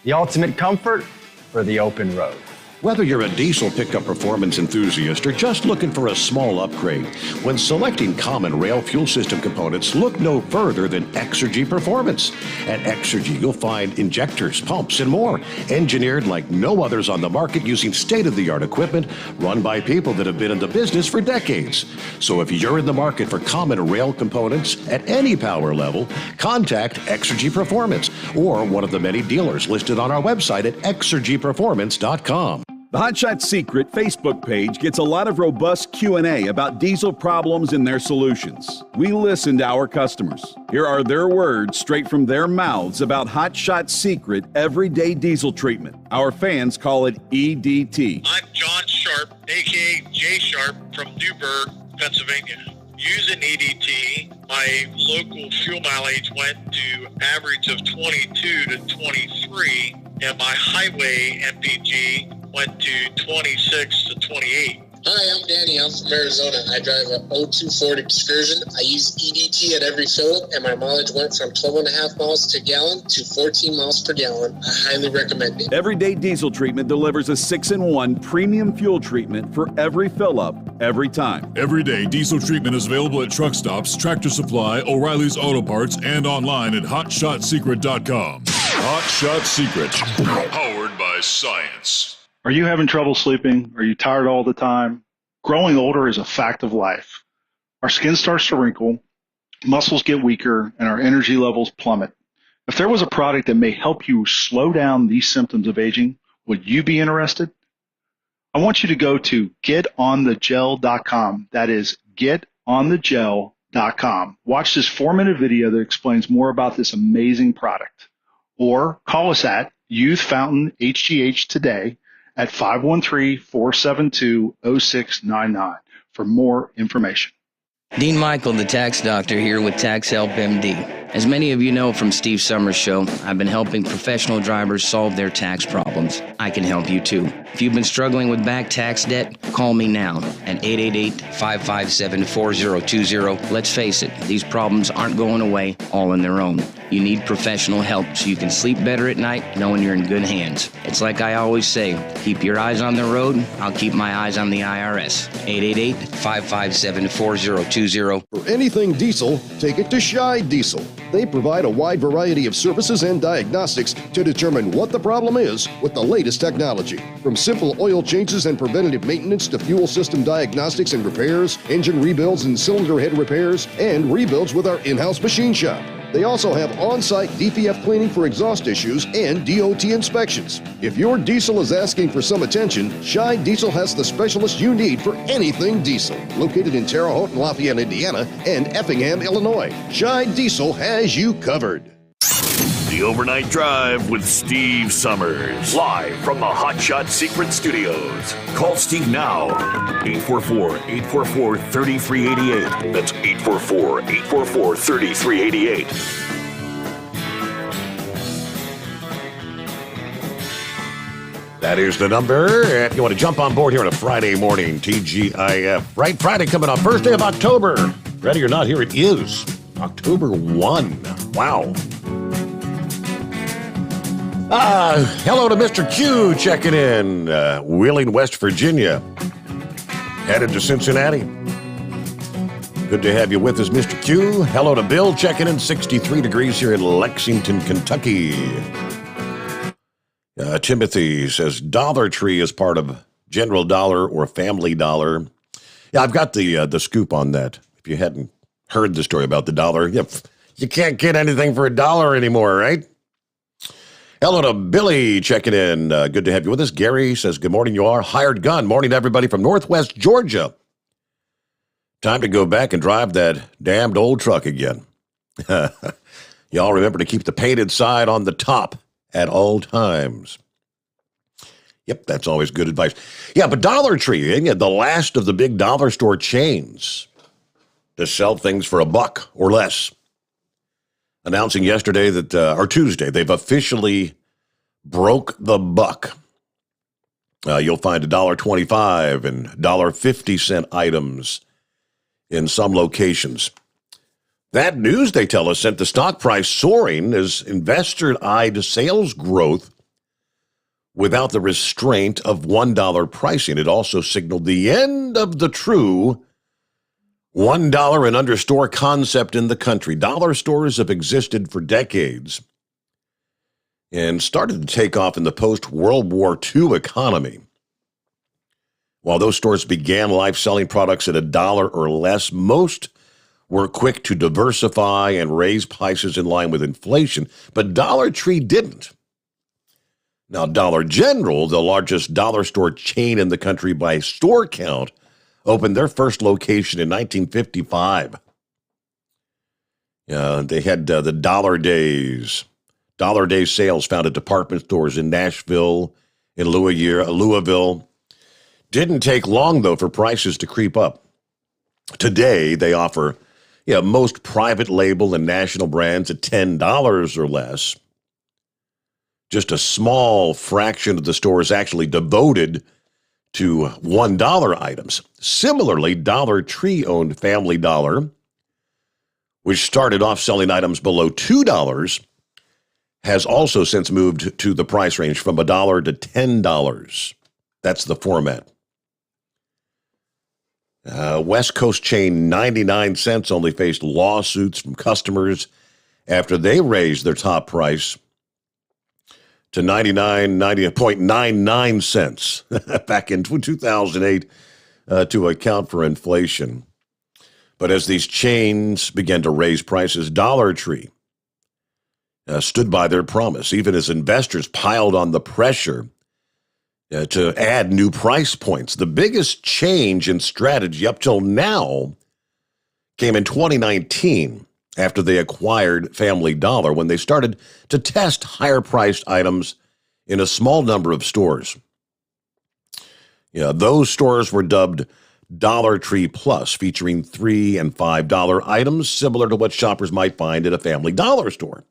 the ultimate comfort for the open road. Whether you're a diesel pickup performance enthusiast or just looking for a small upgrade, when selecting common rail fuel system components, look no further than Exergy Performance. At Exergy, you'll find injectors, pumps, and more, engineered like no others on the market using state-of-the-art equipment run by people that have been in the business for decades. So if you're in the market for common rail components at any power level, contact Exergy Performance or one of the many dealers listed on our website at exergyperformance.com. The Hot Shot Secret Facebook page gets a lot of robust Q&A about diesel problems and their solutions. We listen to our customers. Here are their words straight from their mouths about Hot Shot Secret everyday diesel treatment. Our fans call it EDT. I'm John Sharp, a.k.a. Jay Sharp from Newburgh, Pennsylvania. Using EDT, my local fuel mileage went to average of 22 to 23, and my highway MPG went to 26 to 28. Hi, I'm Danny. I'm from Arizona. I drive a 02 Ford Excursion. I use EDT at every fill up, and my mileage went from 12.5 miles to gallon to 14 miles per gallon. I highly recommend it. Everyday diesel treatment delivers a 6-in-1 premium fuel treatment for every fill up, every time. Everyday diesel treatment is available at truck stops, Tractor Supply, O'Reilly's Auto Parts, and online at HotShotSecret.com. Hot Shot Secret, powered by science. Are you having trouble sleeping? Are you tired all the time? Growing older is a fact of life. Our skin starts to wrinkle, muscles get weaker, and our energy levels plummet. If there was a product that may help you slow down these symptoms of aging, would you be interested? I want you to go to getonthegel.com. That is getonthegel.com. Watch this 4-minute video that explains more about this amazing product. Or call us at Youth Fountain HGH today at 513-472-0699 for more information. Dean Michael, the tax doctor, here with Tax Help MD. As many of you know from Steve Sommers' show, I've been helping professional drivers solve their tax problems. I can help you too. If you've been struggling with back tax debt, call me now at 888-557-4020. Let's face it, these problems aren't going away all on their own. You need professional help so you can sleep better at night knowing you're in good hands. It's like I always say, keep your eyes on the road, I'll keep my eyes on the IRS. 888-557-4020. For anything diesel, take it to Shy Diesel. They provide a wide variety of services and diagnostics to determine what the problem is with the latest technology. From simple oil changes and preventative maintenance to fuel system diagnostics and repairs, engine rebuilds and cylinder head repairs, and rebuilds with our in-house machine shop. They also have on-site DPF cleaning for exhaust issues and DOT inspections. If your diesel is asking for some attention, Shy Diesel has the specialist you need for anything diesel. Located in Terre Haute and Lafayette, Indiana, and Effingham, Illinois, Shy Diesel has you covered. The Overnight Drive with Steve Sommers. Live from the Hot Shot Secret Studios. Call Steve now. 844-844-3388. That's 844-844-3388. That is the number. If you want to jump on board here on a Friday morning, TGIF. Right, Friday coming up, first day of October. Ready or not, here it is. October 1. Wow. Hello to Mr. Q checking in. Wheeling, West Virginia. Headed to Cincinnati. Good to have you with us, Mr. Q. Hello to Bill checking in. 63 degrees here in Lexington, Kentucky. Timothy says Dollar Tree is part of General Dollar or Family Dollar. Yeah, I've got the scoop on that. If you hadn't heard the story about the dollar, you can't get anything for $1 anymore, right? Hello to Billy checking in. Good to have you with us. Gary says, good morning, you are. Hired gun. Morning to everybody from Northwest Georgia. Time to go back and drive that damned old truck again. Y'all remember to keep the painted side on the top at all times. Yep, that's always good advice. Yeah, but Dollar Tree, the last of the big dollar store chains to sell things for $1 or less. Announcing yesterday that, or Tuesday, they've officially broke the buck. You'll find $1.25 and $1.50 items in some locations. That news, they tell us, sent the stock price soaring as investors eyed sales growth without the restraint of $1 pricing. It also signaled the end of the true $1 and under store concept in the country. Dollar stores have existed for decades and started to take off in the post-World War II economy. While those stores began life selling products at $1 or less, most were quick to diversify and raise prices in line with inflation, but Dollar Tree didn't. Now, Dollar General, the largest dollar store chain in the country by store count, opened their first location in 1955. They had the Dollar Days. Dollar Day sales found at department stores in Nashville, in Louisville. Didn't take long, though, for prices to creep up. Today, they offer most private label and national brands at $10 or less. Just a small fraction of the store is actually devoted to $1 items. Similarly, Dollar Tree owned Family Dollar, which started off selling items below $2, has also since moved to the price range from $1 to $10. That's the format. West Coast chain 99 Cents only faced lawsuits from customers after they raised their top price to 90.99 cents back in 2008 to account for inflation. But as these chains began to raise prices, Dollar Tree stood by their promise, even as investors piled on the pressure to add new price points. The biggest change in strategy up till now came in 2019 after they acquired Family Dollar, when they started to test higher-priced items in a small number of stores. Those stores were dubbed Dollar Tree Plus, featuring $3 and $5 items, similar to what shoppers might find at a Family Dollar store.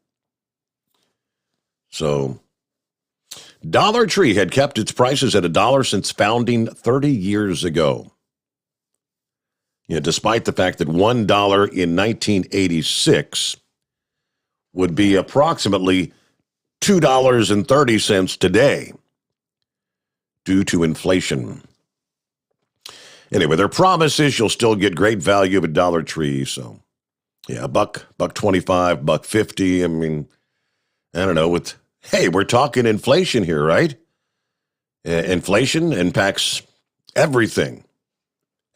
So, Dollar Tree had kept its prices at $1 since founding 30 years ago. Despite the fact that $1 in 1986 would be approximately $2.30 today due to inflation. Anyway, their promise is you'll still get great value at Dollar Tree. So, yeah, $1.25, $1.50. I mean, I don't know. We're talking inflation here, right? Inflation impacts everything.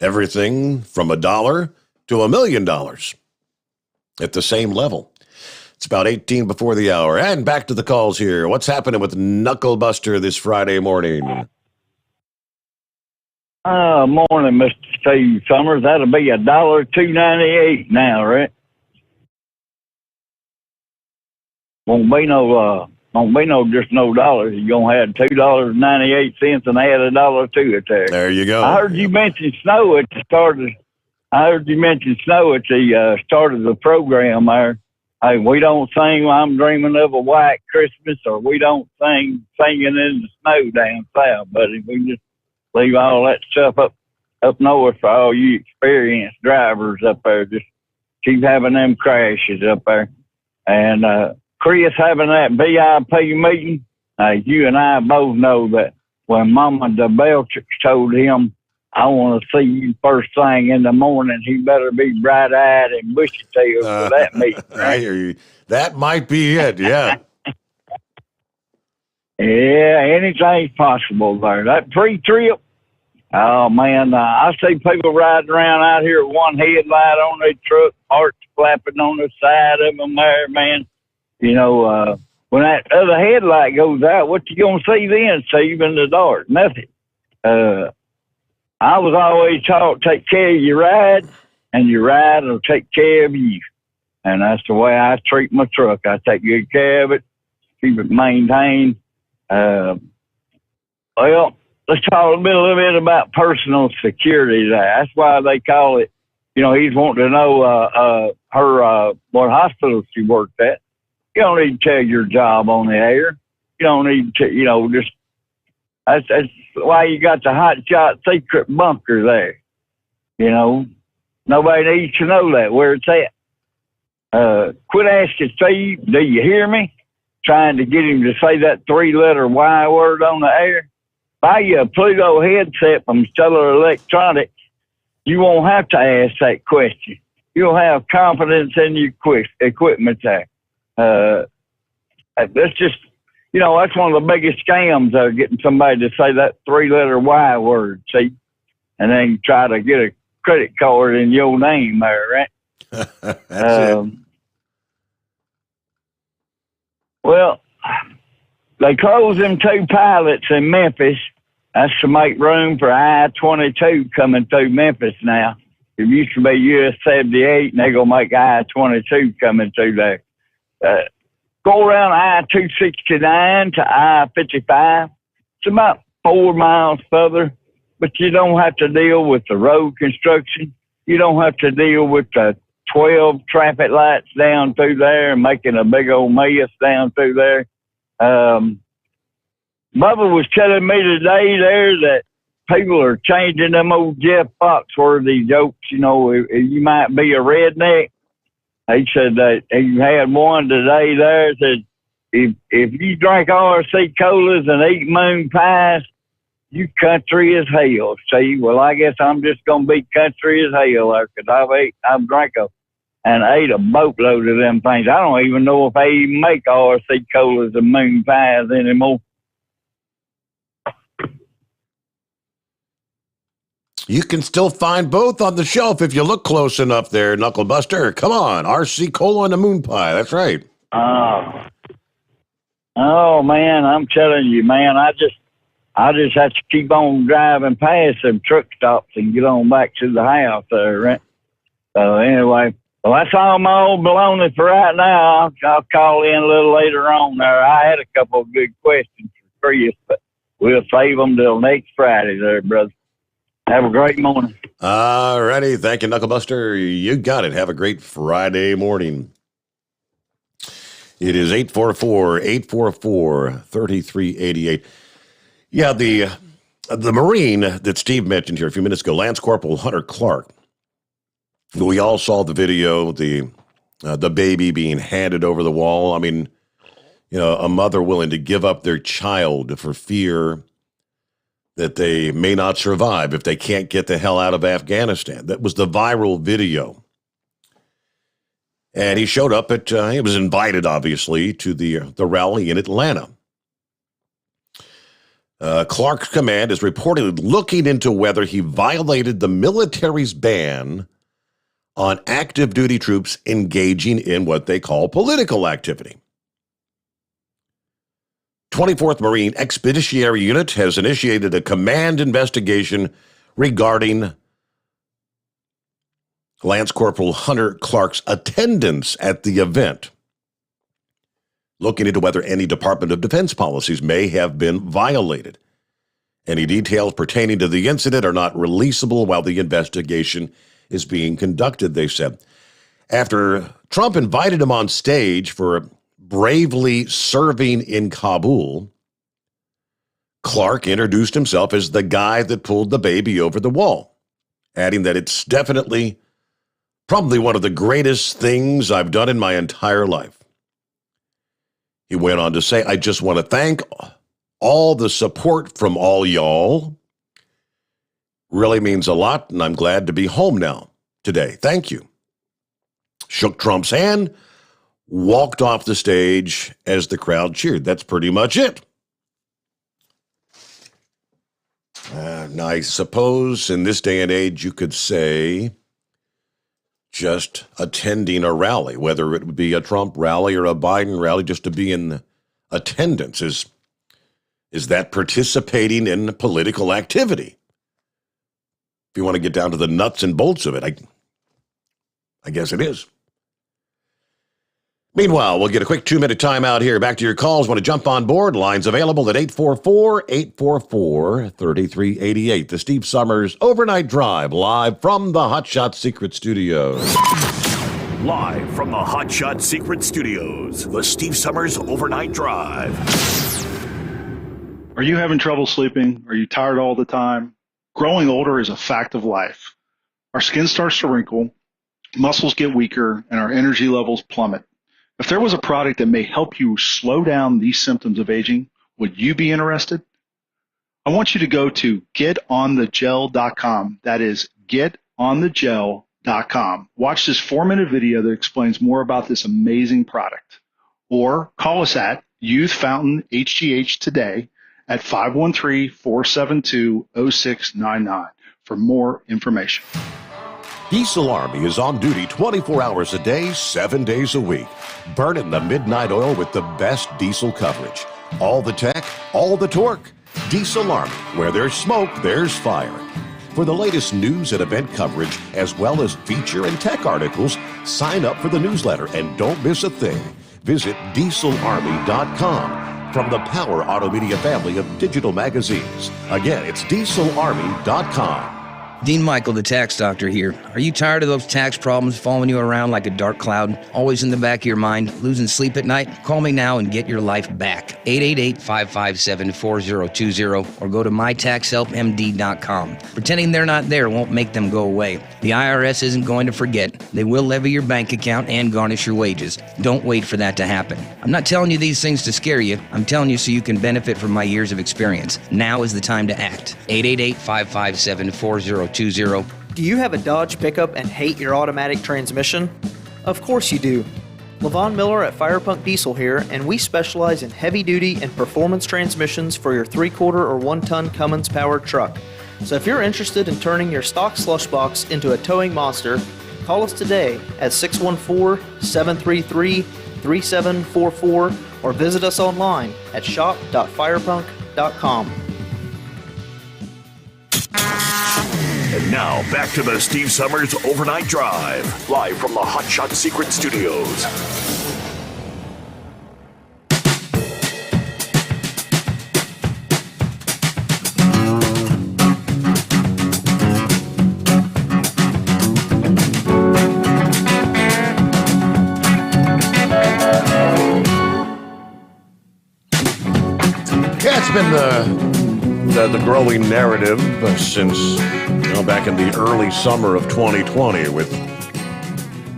Everything from $1 to $1 million at the same level. It's about 18 before the hour. And back to the calls here. What's happening with Knucklebuster this Friday morning? Morning, Mr. Steve Sommers. That'll be $1.298 now, right? Won't be no just no dollars. You're gonna have $2.98 and add $1 to it there. There you go. I heard you mention snow at the start of the program there. Hey, we don't sing I'm Dreaming of a White Christmas, or we don't singing in the snow down south, buddy. We just leave all that stuff up north for all you experienced drivers up there. Just keep having them crashes up there. And Chris having that VIP meeting, you and I both know that when Mama DeBelchik told him, I want to see you first thing in the morning, he better be bright-eyed and bushy-tailed for that meeting. I hear you. That might be it, yeah. Yeah, anything's possible there. That pre-trip, oh, man, I see people riding around out here with one headlight on their truck, hearts flapping on the side of them there, man. You know, when that other headlight goes out, what you going to see then, Steve, in the dark? Nothing. I was always taught, take care of your ride, and your ride will take care of you. And that's the way I treat my truck. I take good care of it, keep it maintained. Well, let's talk a little bit about personal security there. That's why they call it, he's wanting to know what hospital she worked at. You don't need to tell your job on the air. You don't need to, that's why you got the hot shot secret bunker there. Nobody needs to know that, where it's at. Quit asking Steve, do you hear me? Trying to get him to say that 3-letter Y word on the air. Buy you a Pluto headset from Stellar Electronics. You won't have to ask that question. You'll have confidence in your equipment there. That's just, that's one of the biggest scams, getting somebody to say that 3-letter Y word, see? And then try to get a credit card in your name there, right? That's it. Well, they closed them 2 pilots in Memphis. That's to make room for I-22 coming through Memphis now. It used to be US 78, and they're going to make I-22 coming through there. Go around I-269 to I-55. It's about 4 miles further, but you don't have to deal with the road construction. You don't have to deal with the 12 traffic lights down through there and making a big old mess down through there. Bubba was telling me today there that people are changing them old Jeff Foxworthy jokes. You might be a redneck. He said that he had one today there that if you drink RC colas and eat moon pies, you country as hell. See, well, I guess I'm just going to be country as hell there, because I've drank and ate a boatload of them things. I don't even know if they even make RC colas and moon pies anymore. You can still find both on the shelf if you look close enough there, Knucklebuster. Come on, RC Cola and a moon pie. That's right. Oh, man, I'm telling you, man, I just have to keep on driving past them truck stops and get on back to the house there, right? So anyway, well, that's all my old baloney for right now. I'll call in a little later on there. I had a couple of good questions for Chris, but we'll save them till next Friday there, brother. Have a great morning. All righty. Thank you, Knucklebuster. You got it. Have a great Friday morning. It is 844-844-3388. Yeah, the Marine that Steve mentioned here a few minutes ago, Lance Corporal Hunter Clark. We all saw the video, the baby being handed over the wall. I mean, you know, a mother willing to give up their child for fear that they may not survive if they can't get the hell out of Afghanistan. That was the viral video. And he showed up at, he was invited, obviously, to the rally in Atlanta. Clark's command is reportedly looking into whether he violated the military's ban on active duty troops engaging in what they call political activity. 24th Marine Expeditionary Unit has initiated a command investigation regarding Lance Corporal Hunter Clark's attendance at the event, looking into whether any Department of Defense policies may have been violated. Any details pertaining to the incident are not releasable while the investigation is being conducted, they said. After Trump invited him on stage for bravely serving in Kabul, Clark introduced himself as the guy that pulled the baby over the wall, adding that it's definitely probably one of the greatest things I've done in my entire life. He went on to say, I just want to thank all the support from all y'all. Really means a lot, and I'm glad to be home now today. Thank you. Shook Trump's hand, walked off the stage as the crowd cheered. That's pretty much it. Now, I suppose in this day and age, you could say just attending a rally, whether it would be a Trump rally or a Biden rally, just to be in attendance. Is that participating in political activity? If you want to get down to the nuts and bolts of it, I guess it is. Meanwhile, we'll get a quick 2-minute timeout here. Back to your calls. Want to jump on board? Lines available at 844-844-3388. The Steve Sommers Overnight Drive, live from the Hotshot Secret Studios. Live from the Hotshot Secret Studios, the Steve Sommers Overnight Drive. Are you having trouble sleeping? Are you tired all the time? Growing older is a fact of life. Our skin starts to wrinkle, muscles get weaker, and our energy levels plummet. If there was a product that may help you slow down these symptoms of aging, would you be interested? I want you to go to getonthegel.com. That is getonthegel.com. Watch this 4-minute video that explains more about this amazing product. Or call us at Youth Fountain HGH today at 513-472-0699 for more information. Diesel Army is on duty 24 hours a day, 7 days a week. Burning the midnight oil with the best diesel coverage. All the tech, all the torque. Diesel Army, where there's smoke, there's fire. For the latest news and event coverage, as well as feature and tech articles, sign up for the newsletter and don't miss a thing. Visit dieselarmy.com from the Power Auto Media family of digital magazines. Again, it's dieselarmy.com. Dean Michael, the tax doctor here. Are you tired of those tax problems following you around like a dark cloud, always in the back of your mind, losing sleep at night? Call me now and get your life back. 888-557-4020 or go to mytaxhelpmd.com. Pretending they're not there won't make them go away. The IRS isn't going to forget. They will levy your bank account and garnish your wages. Don't wait for that to happen. I'm not telling you these things to scare you. I'm telling you so you can benefit from my years of experience. Now is the time to act. 888-557-4020. Do you have a Dodge pickup and hate your automatic transmission? Of course you do. LaVon Miller at Firepunk Diesel here, and we specialize in heavy-duty and performance transmissions for your 3/4 or 1-ton Cummins-powered truck. So if you're interested in turning your stock slush box into a towing monster, call us today at 614-733-3744 or visit us online at shop.firepunk.com. And now, back to the Steve Sommers Overnight Drive, live from the Hotshot Secret Studios. That's been the growing narrative since back in the early summer of 2020 with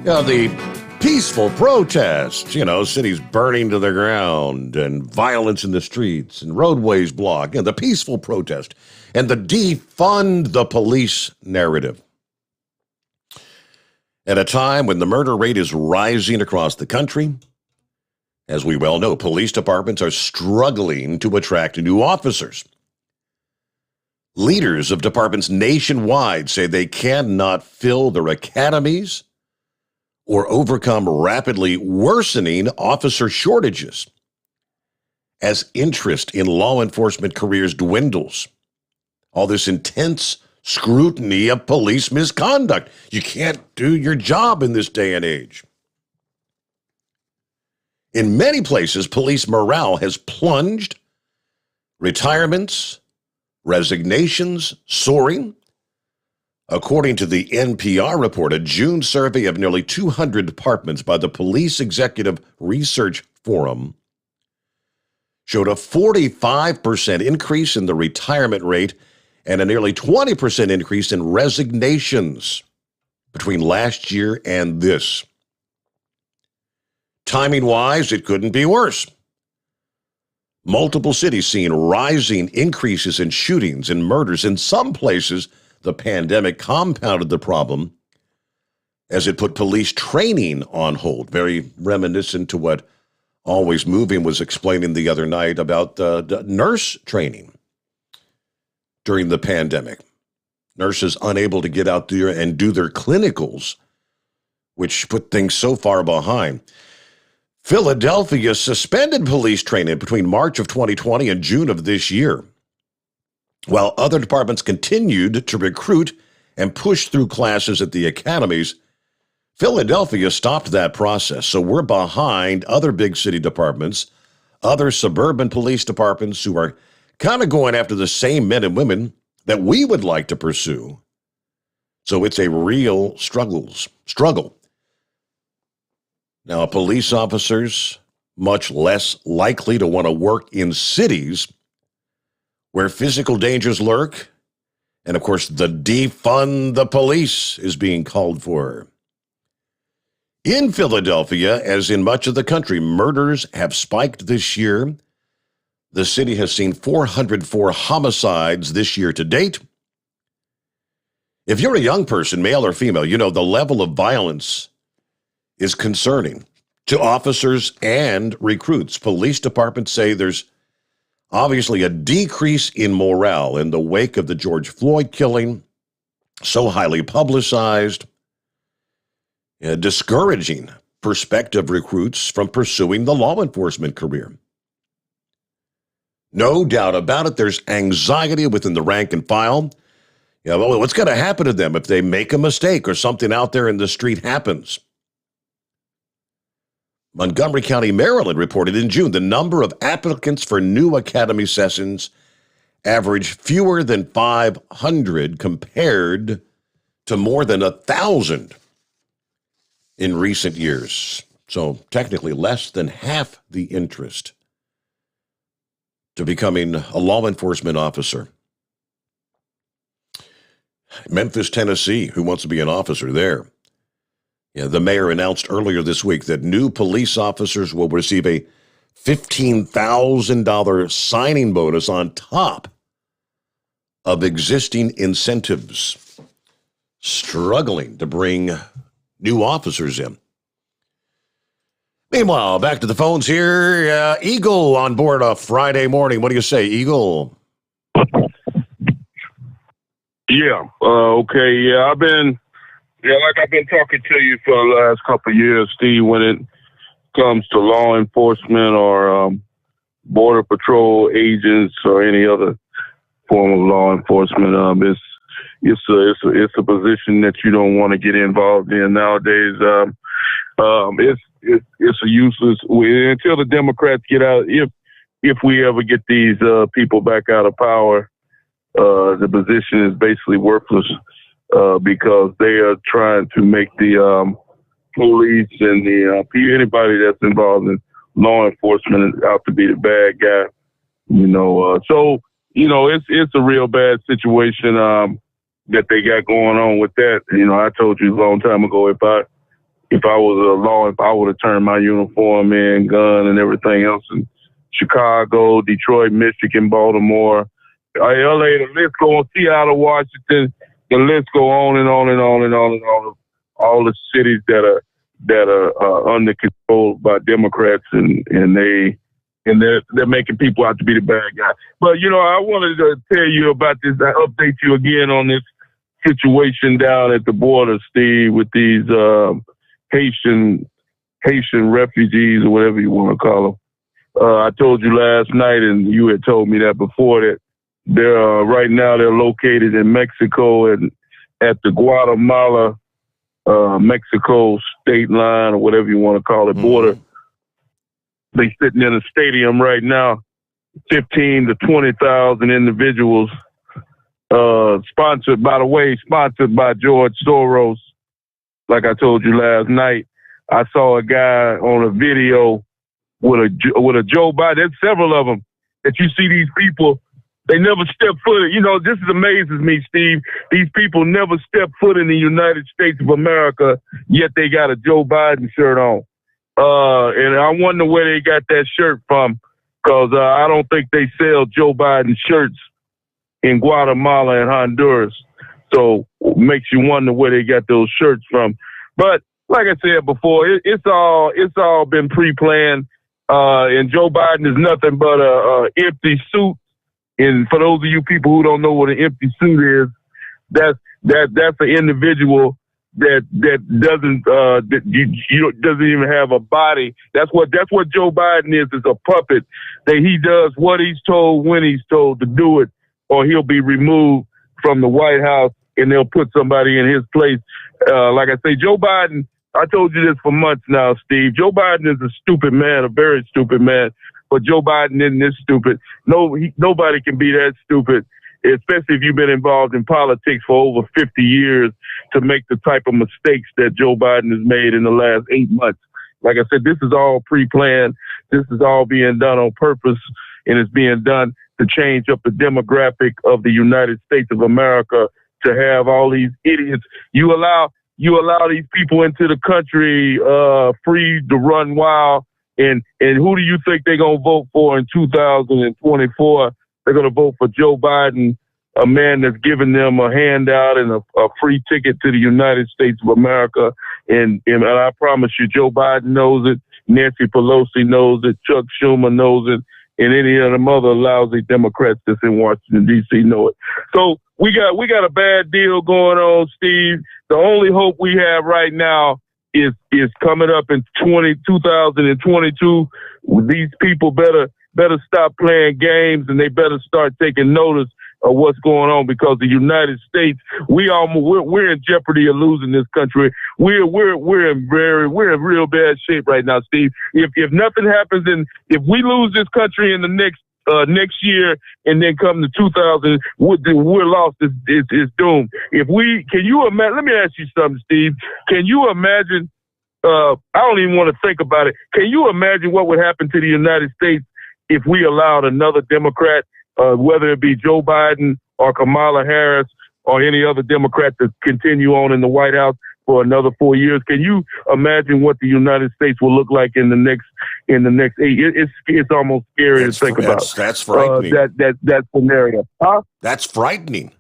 the peaceful protests, cities burning to the ground and violence in the streets and roadways blocked, the peaceful protest and the defund the police narrative. At a time when the murder rate is rising across the country, as we well know, police departments are struggling to attract new officers. Leaders of departments nationwide say they cannot fill their academies or overcome rapidly worsening officer shortages as interest in law enforcement careers dwindles. All this intense scrutiny of police misconduct. You can't do your job in this day and age. In many places, police morale has plunged, retirements, resignations soaring. According to the NPR report, a June survey of nearly 200 departments by the Police Executive Research Forum showed a 45% increase in the retirement rate and a nearly 20% increase in resignations between last year and this. Timing-wise, it couldn't be worse. Multiple cities seeing rising increases in shootings and murders. In some places, the pandemic compounded the problem as it put police training on hold, very reminiscent to what Always Moving was explaining the other night about the nurse training during the pandemic. Nurses unable to get out there and do their clinicals, which put things so far behind. Philadelphia suspended police training between March of 2020 and June of this year, while other departments continued to recruit and push through classes at the academies. Philadelphia stopped that process, so we're behind other big city departments, other suburban police departments who are kind of going after the same men and women that we would like to pursue. So it's a real struggle. Now, police officers much less likely to want to work in cities where physical dangers lurk. And of course, the defund the police is being called for. In Philadelphia, as in much of the country, murders have spiked this year. The city has seen 404 homicides this year to date. If you're a young person, male or female, the level of violence is concerning to officers and recruits. Police departments say there's obviously a decrease in morale in the wake of the George Floyd killing, so highly publicized, discouraging prospective recruits from pursuing the law enforcement career. No doubt about it, there's anxiety within the rank and file. What's going to happen to them if they make a mistake or something out there in the street happens? Montgomery County, Maryland reported in June the number of applicants for new academy sessions averaged fewer than 500 compared to more than 1,000 in recent years. So technically less than half the interest to becoming a law enforcement officer. Memphis, Tennessee, who wants to be an officer there? The mayor announced earlier this week that new police officers will receive a $15,000 signing bonus on top of existing incentives. Struggling to bring new officers in. Meanwhile, back to the phones here. Eagle on board a Friday morning. What do you say, Eagle? Yeah. Okay. Yeah, I've been talking to you for the last couple of years, Steve, when it comes to law enforcement or border patrol agents or any other form of law enforcement. It's a position that you don't want to get involved in nowadays. It's a useless until the Democrats get out. If we ever get these people back out of power, the position is basically worthless because they are trying to make the police and anybody that's involved in law enforcement out to be the bad guy. So it's a real bad situation that they got going on with that. I told you a long time ago, if I was I would have turned my uniform in, gun, and everything else in Chicago, Detroit, Michigan, Baltimore, LA. The list go on. Seattle, Washington. The list go on and on and on and on and on. All the cities that are under control by Democrats, and they're making people out to be the bad guy. But I wanted to tell you about this. I update you again on this situation down at the border, Steve, with these Haitian refugees, or whatever you want to call them. I told you last night, and you had told me that before, that they're right now they're located in Mexico and at the Guatemala Mexico state line, or whatever you want to call it, border. They sitting in a stadium right now, 15 to 20,000 individuals, sponsored by George Soros. Like I told you last night, I saw a guy on a video with a Joe Biden. There's several of them that you see. These people, they never step foot. This amazes me, Steve. These people never step foot in the United States of America, yet they got a Joe Biden shirt on. And I wonder where they got that shirt from, because I don't think they sell Joe Biden shirts in Guatemala and Honduras. So it makes you wonder where they got those shirts from. But like I said before, it's all been pre-planned. And Joe Biden is nothing but a empty suit. And for those of you people who don't know what an empty suit is, that's an individual that doesn't doesn't even have a body. That's what Joe Biden is a puppet. That he does what he's told when he's told to do it, or he'll be removed from the White House and they'll put somebody in his place. Like I say, Joe Biden, I told you this for months now, Steve. Joe Biden is a stupid man, a very stupid man. But Joe Biden isn't this stupid. Nobody can be that stupid, especially if you've been involved in politics for over 50 years, to make the type of mistakes that Joe Biden has made in the last 8 months. Like I said, this is all pre-planned. This is all being done on purpose, and it's being done to change up the demographic of the United States of America, to have all these idiots. You allow these people into the country free to run wild, and who do you think they're going to vote for in 2024? They're going to vote for Joe Biden, a man that's giving them a handout and a free ticket to the United States of America. And I promise you, Joe Biden knows it. Nancy Pelosi knows it. Chuck Schumer knows it. And any of them other lousy Democrats that's in Washington, D.C. know it. So we got a bad deal going on, Steve. The only hope we have right now is coming up in 2022. These people better stop playing games, and they better start taking notice of what's going on, because the United States, we're in jeopardy of losing this country. We're in real bad shape right now, Steve. If nothing happens, and if we lose this country in the next year, and then come to 2000, we're lost. It's doomed. Can you imagine? Let me ask you something, Steve. Can you imagine? I don't even want to think about it. Can you imagine what would happen to the United States if we allowed another Democrat, whether it be Joe Biden or Kamala Harris or any other Democrat, to continue on in the White House for another 4 years? Can you imagine what the United States will look like in the next 8 years? It's almost scary to think about. That's frightening. That scenario. Huh? That's frightening.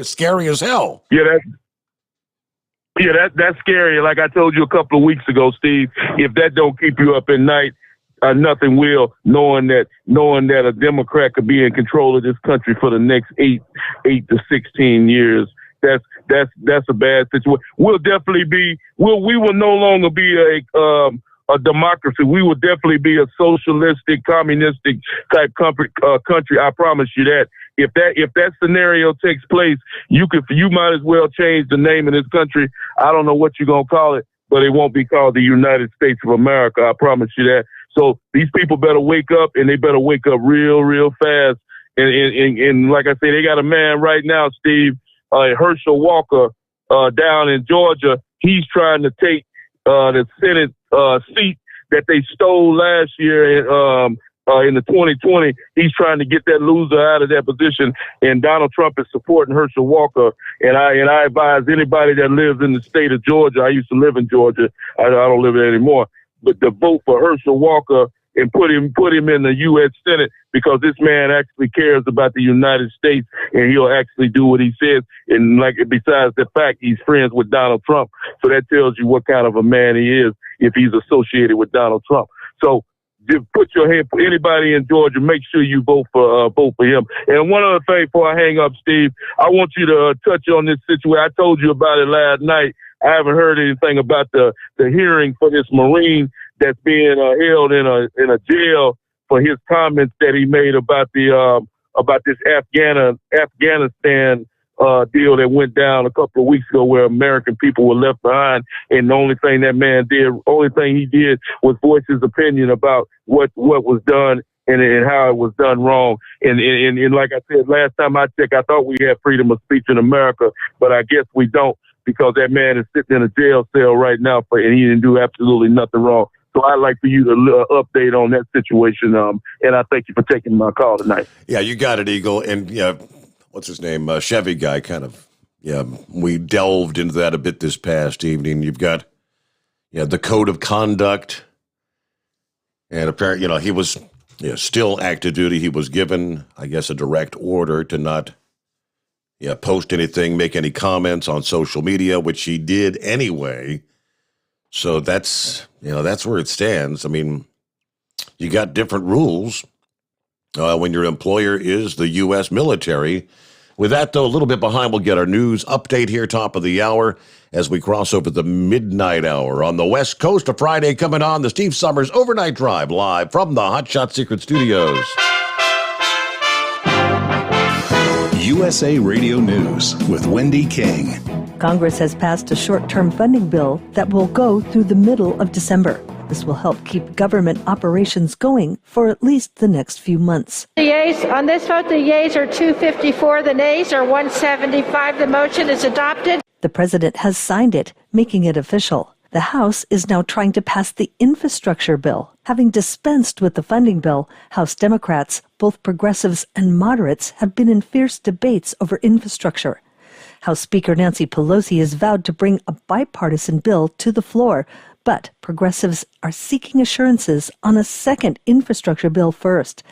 Scary as hell. That's scary. Like I told you a couple of weeks ago, Steve, if that don't keep you up at night, nothing will, knowing that a Democrat could be in control of this country for the next 8 to 16 years. That's a bad situation. We will no longer be a democracy. We will definitely be a socialistic, communistic type country. I promise you that. If that scenario takes place, you might as well change the name of this country. I don't know what you're gonna call it, but it won't be called the United States of America. I promise you that. So these people better wake up, and they better wake up real, real fast. And like I say, they got a man right now, Steve, Herschel Walker, down in Georgia. He's trying to take the Senate seat that they stole last year in the 2020, he's trying to get that loser out of that position, and Donald Trump is supporting Herschel Walker. And I advise anybody that lives in the state of Georgia. I used to live in Georgia. I don't live there anymore. But to vote for Herschel Walker and put him in the U.S. Senate, because this man actually cares about the United States, and he'll actually do what he says. And like, besides the fact he's friends with Donald Trump, so that tells you what kind of a man he is if he's associated with Donald Trump. So just put your hand for anybody in Georgia. Make sure you vote for him. And one other thing before I hang up, Steve, I want you to touch on this situation. I told you about it last night. I haven't heard anything about the hearing for this Marine that's being held in a jail for his comments that he made about this Afghanistan deal that went down a couple of weeks ago, where American people were left behind, and the only thing he did was voice his opinion about what was done and how it was done wrong. And like I said, last time I checked, I thought we had freedom of speech in America, but I guess we don't, because that man is sitting in a jail cell right now and he didn't do absolutely nothing wrong. So I'd like for you to update on that situation, and I thank you for taking my call tonight. Yeah, you got it, Eagle. And what's his name? Chevy guy, we delved into that a bit this past evening. You've got the code of conduct, and apparently, he was still active duty. He was given, I guess, a direct order to not post anything, make any comments on social media, which he did anyway. So that's where it stands. I mean, you got different rules when your employer is the U.S. military. With that, though, a little bit behind, we'll get our news update here, top of the hour, as we cross over the midnight hour on the West Coast. A Friday coming on, the Steve Sommers Overnight Drive, live from the Hot Shot Secret Studios. USA Radio News with Wendy King. Congress has passed a short-term funding bill that will go through the middle of December. This will help keep government operations going for at least the next few months. The yeas on this vote, the yeas are 254, the nays are 175. The motion is adopted. The president has signed it, making it official. The House is now trying to pass the infrastructure bill. Having dispensed with the funding bill, House Democrats, both progressives and moderates, have been in fierce debates over infrastructure. House Speaker Nancy Pelosi has vowed to bring a bipartisan bill to the floor, but progressives are seeking assurances on a second infrastructure bill first.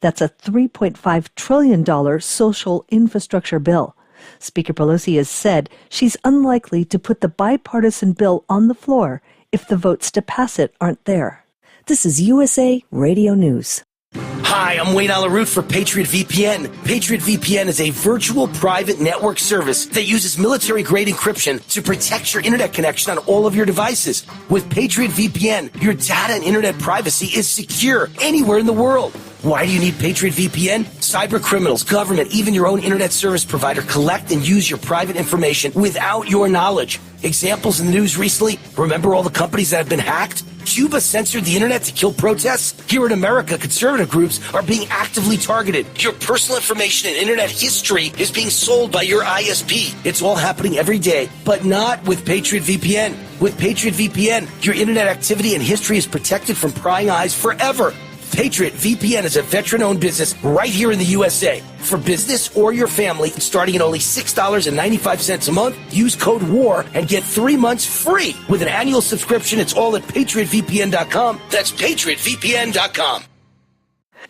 That's a $3.5 trillion social infrastructure bill. Speaker Pelosi has said she's unlikely to put the bipartisan bill on the floor if the votes to pass it aren't there. This is USA Radio News. Hi, I'm Wayne Alaroot for Patriot VPN. Patriot VPN is a virtual private network service that uses military-grade encryption to protect your internet connection on all of your devices. With Patriot VPN, your data and internet privacy is secure anywhere in the world. Why do you need Patriot VPN? Cyber criminals, government, even your own internet service provider collect and use your private information without your knowledge. Examples in the news recently, remember all the companies that have been hacked? Cuba censored the internet to kill protests? Here in America, conservative groups are being actively targeted. Your personal information and internet history is being sold by your ISP. It's all happening every day, but not with Patriot VPN. With Patriot VPN, your internet activity and history is protected from prying eyes forever. Patriot VPN is a veteran-owned business right here in the USA. For business or your family, starting at only $6.95 a month, use code WAR and get 3 months free. With an annual subscription, it's all at PatriotVPN.com. That's PatriotVPN.com.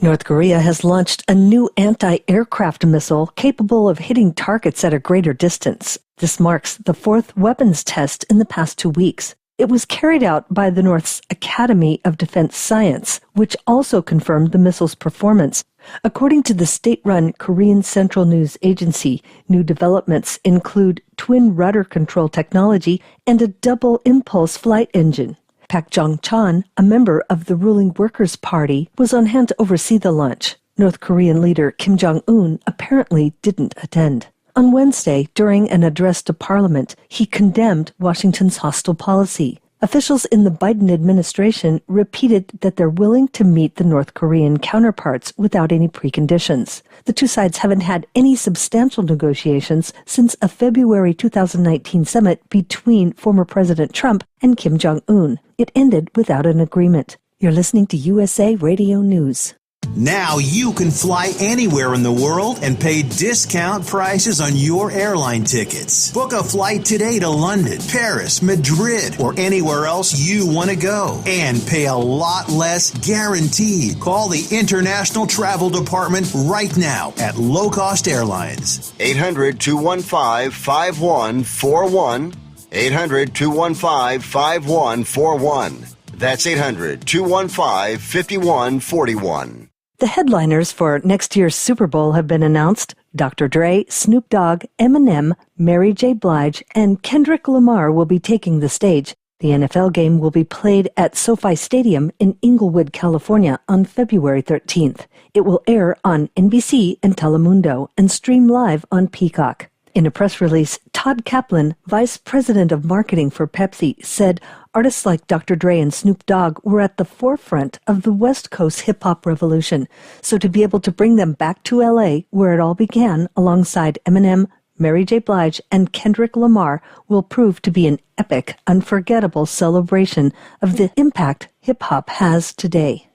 North Korea has launched a new anti-aircraft missile capable of hitting targets at a greater distance. This marks the fourth weapons test in the past 2 weeks. It was carried out by the North's Academy of Defense Science, which also confirmed the missile's performance. According to the state-run Korean Central News Agency, new developments include twin rudder control technology and a double impulse flight engine. Pak Jong-chon, a member of the ruling Workers' Party, was on hand to oversee the launch. North Korean leader Kim Jong-un apparently didn't attend. On Wednesday, during an address to Parliament, he condemned Washington's hostile policy. Officials in the Biden administration repeated that they're willing to meet the North Korean counterparts without any preconditions. The two sides haven't had any substantial negotiations since a February 2019 summit between former President Trump and Kim Jong-un. It ended without an agreement. You're listening to USA Radio News. Now you can fly anywhere in the world and pay discount prices on your airline tickets. Book a flight today to London, Paris, Madrid, or anywhere else you want to go and pay a lot less guaranteed. Call the International Travel Department right now at Low Cost Airlines. 800-215-5141. 800-215-5141. That's 800-215-5141. The headliners for next year's Super Bowl have been announced. Dr. Dre, Snoop Dogg, Eminem, Mary J. Blige, and Kendrick Lamar will be taking the stage. The NFL game will be played at SoFi Stadium in Inglewood, California on February 13th. It will air on NBC and Telemundo and stream live on Peacock. In a press release, Todd Kaplan, Vice President of Marketing for Pepsi, said artists like Dr. Dre and Snoop Dogg were at the forefront of the West Coast hip-hop revolution. So to be able to bring them back to L.A., where it all began, alongside Eminem, Mary J. Blige, and Kendrick Lamar, will prove to be an epic, unforgettable celebration of the impact hip-hop has today.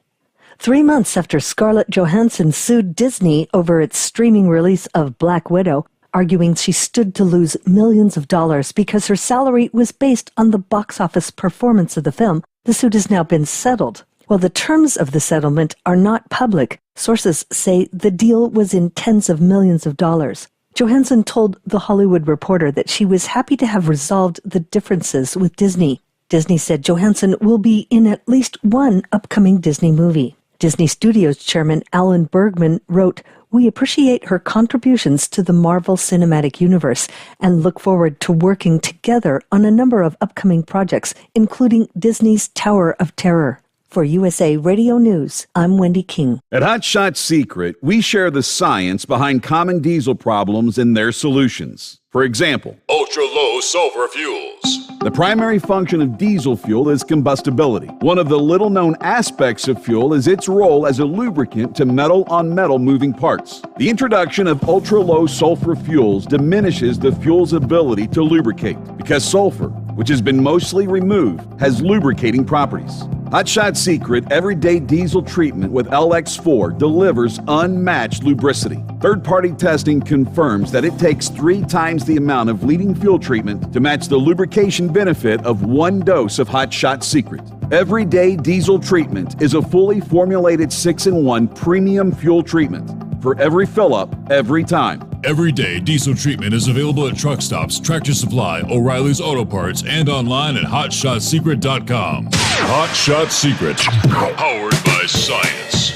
3 months after Scarlett Johansson sued Disney over its streaming release of Black Widow, arguing she stood to lose millions of dollars because her salary was based on the box office performance of the film, the suit has now been settled. While the terms of the settlement are not public, sources say the deal was in tens of millions of dollars. Johansson told The Hollywood Reporter that she was happy to have resolved the differences with Disney. Disney said Johansson will be in at least one upcoming Disney movie. Disney Studios chairman Alan Bergman wrote, "We appreciate her contributions to the Marvel Cinematic Universe and look forward to working together on a number of upcoming projects, including Disney's Tower of Terror." For USA Radio News, I'm Wendy King. At Hot Shot Secret, we share the science behind common diesel problems and their solutions. For example, ultra-low sulfur fuels. The primary function of diesel fuel is combustibility. One of the little-known aspects of fuel is its role as a lubricant to metal-on-metal moving parts. The introduction of ultra-low sulfur fuels diminishes the fuel's ability to lubricate because sulfur, which has been mostly removed, has lubricating properties. Hot Shot Secret Everyday Diesel Treatment with LX4 delivers unmatched lubricity. Third-party testing confirms that it takes 3 times the amount of leading fuel treatment to match the lubrication benefit of 1 dose of Hot Shot Secret. Everyday Diesel Treatment is a fully formulated 6-in-1 premium fuel treatment for every fill-up, every time. Everyday Diesel Treatment is available at truck stops, Tractor Supply, O'Reilly's Auto Parts, and online at HotShotSecret.com. Hot Shot Secret, powered by science.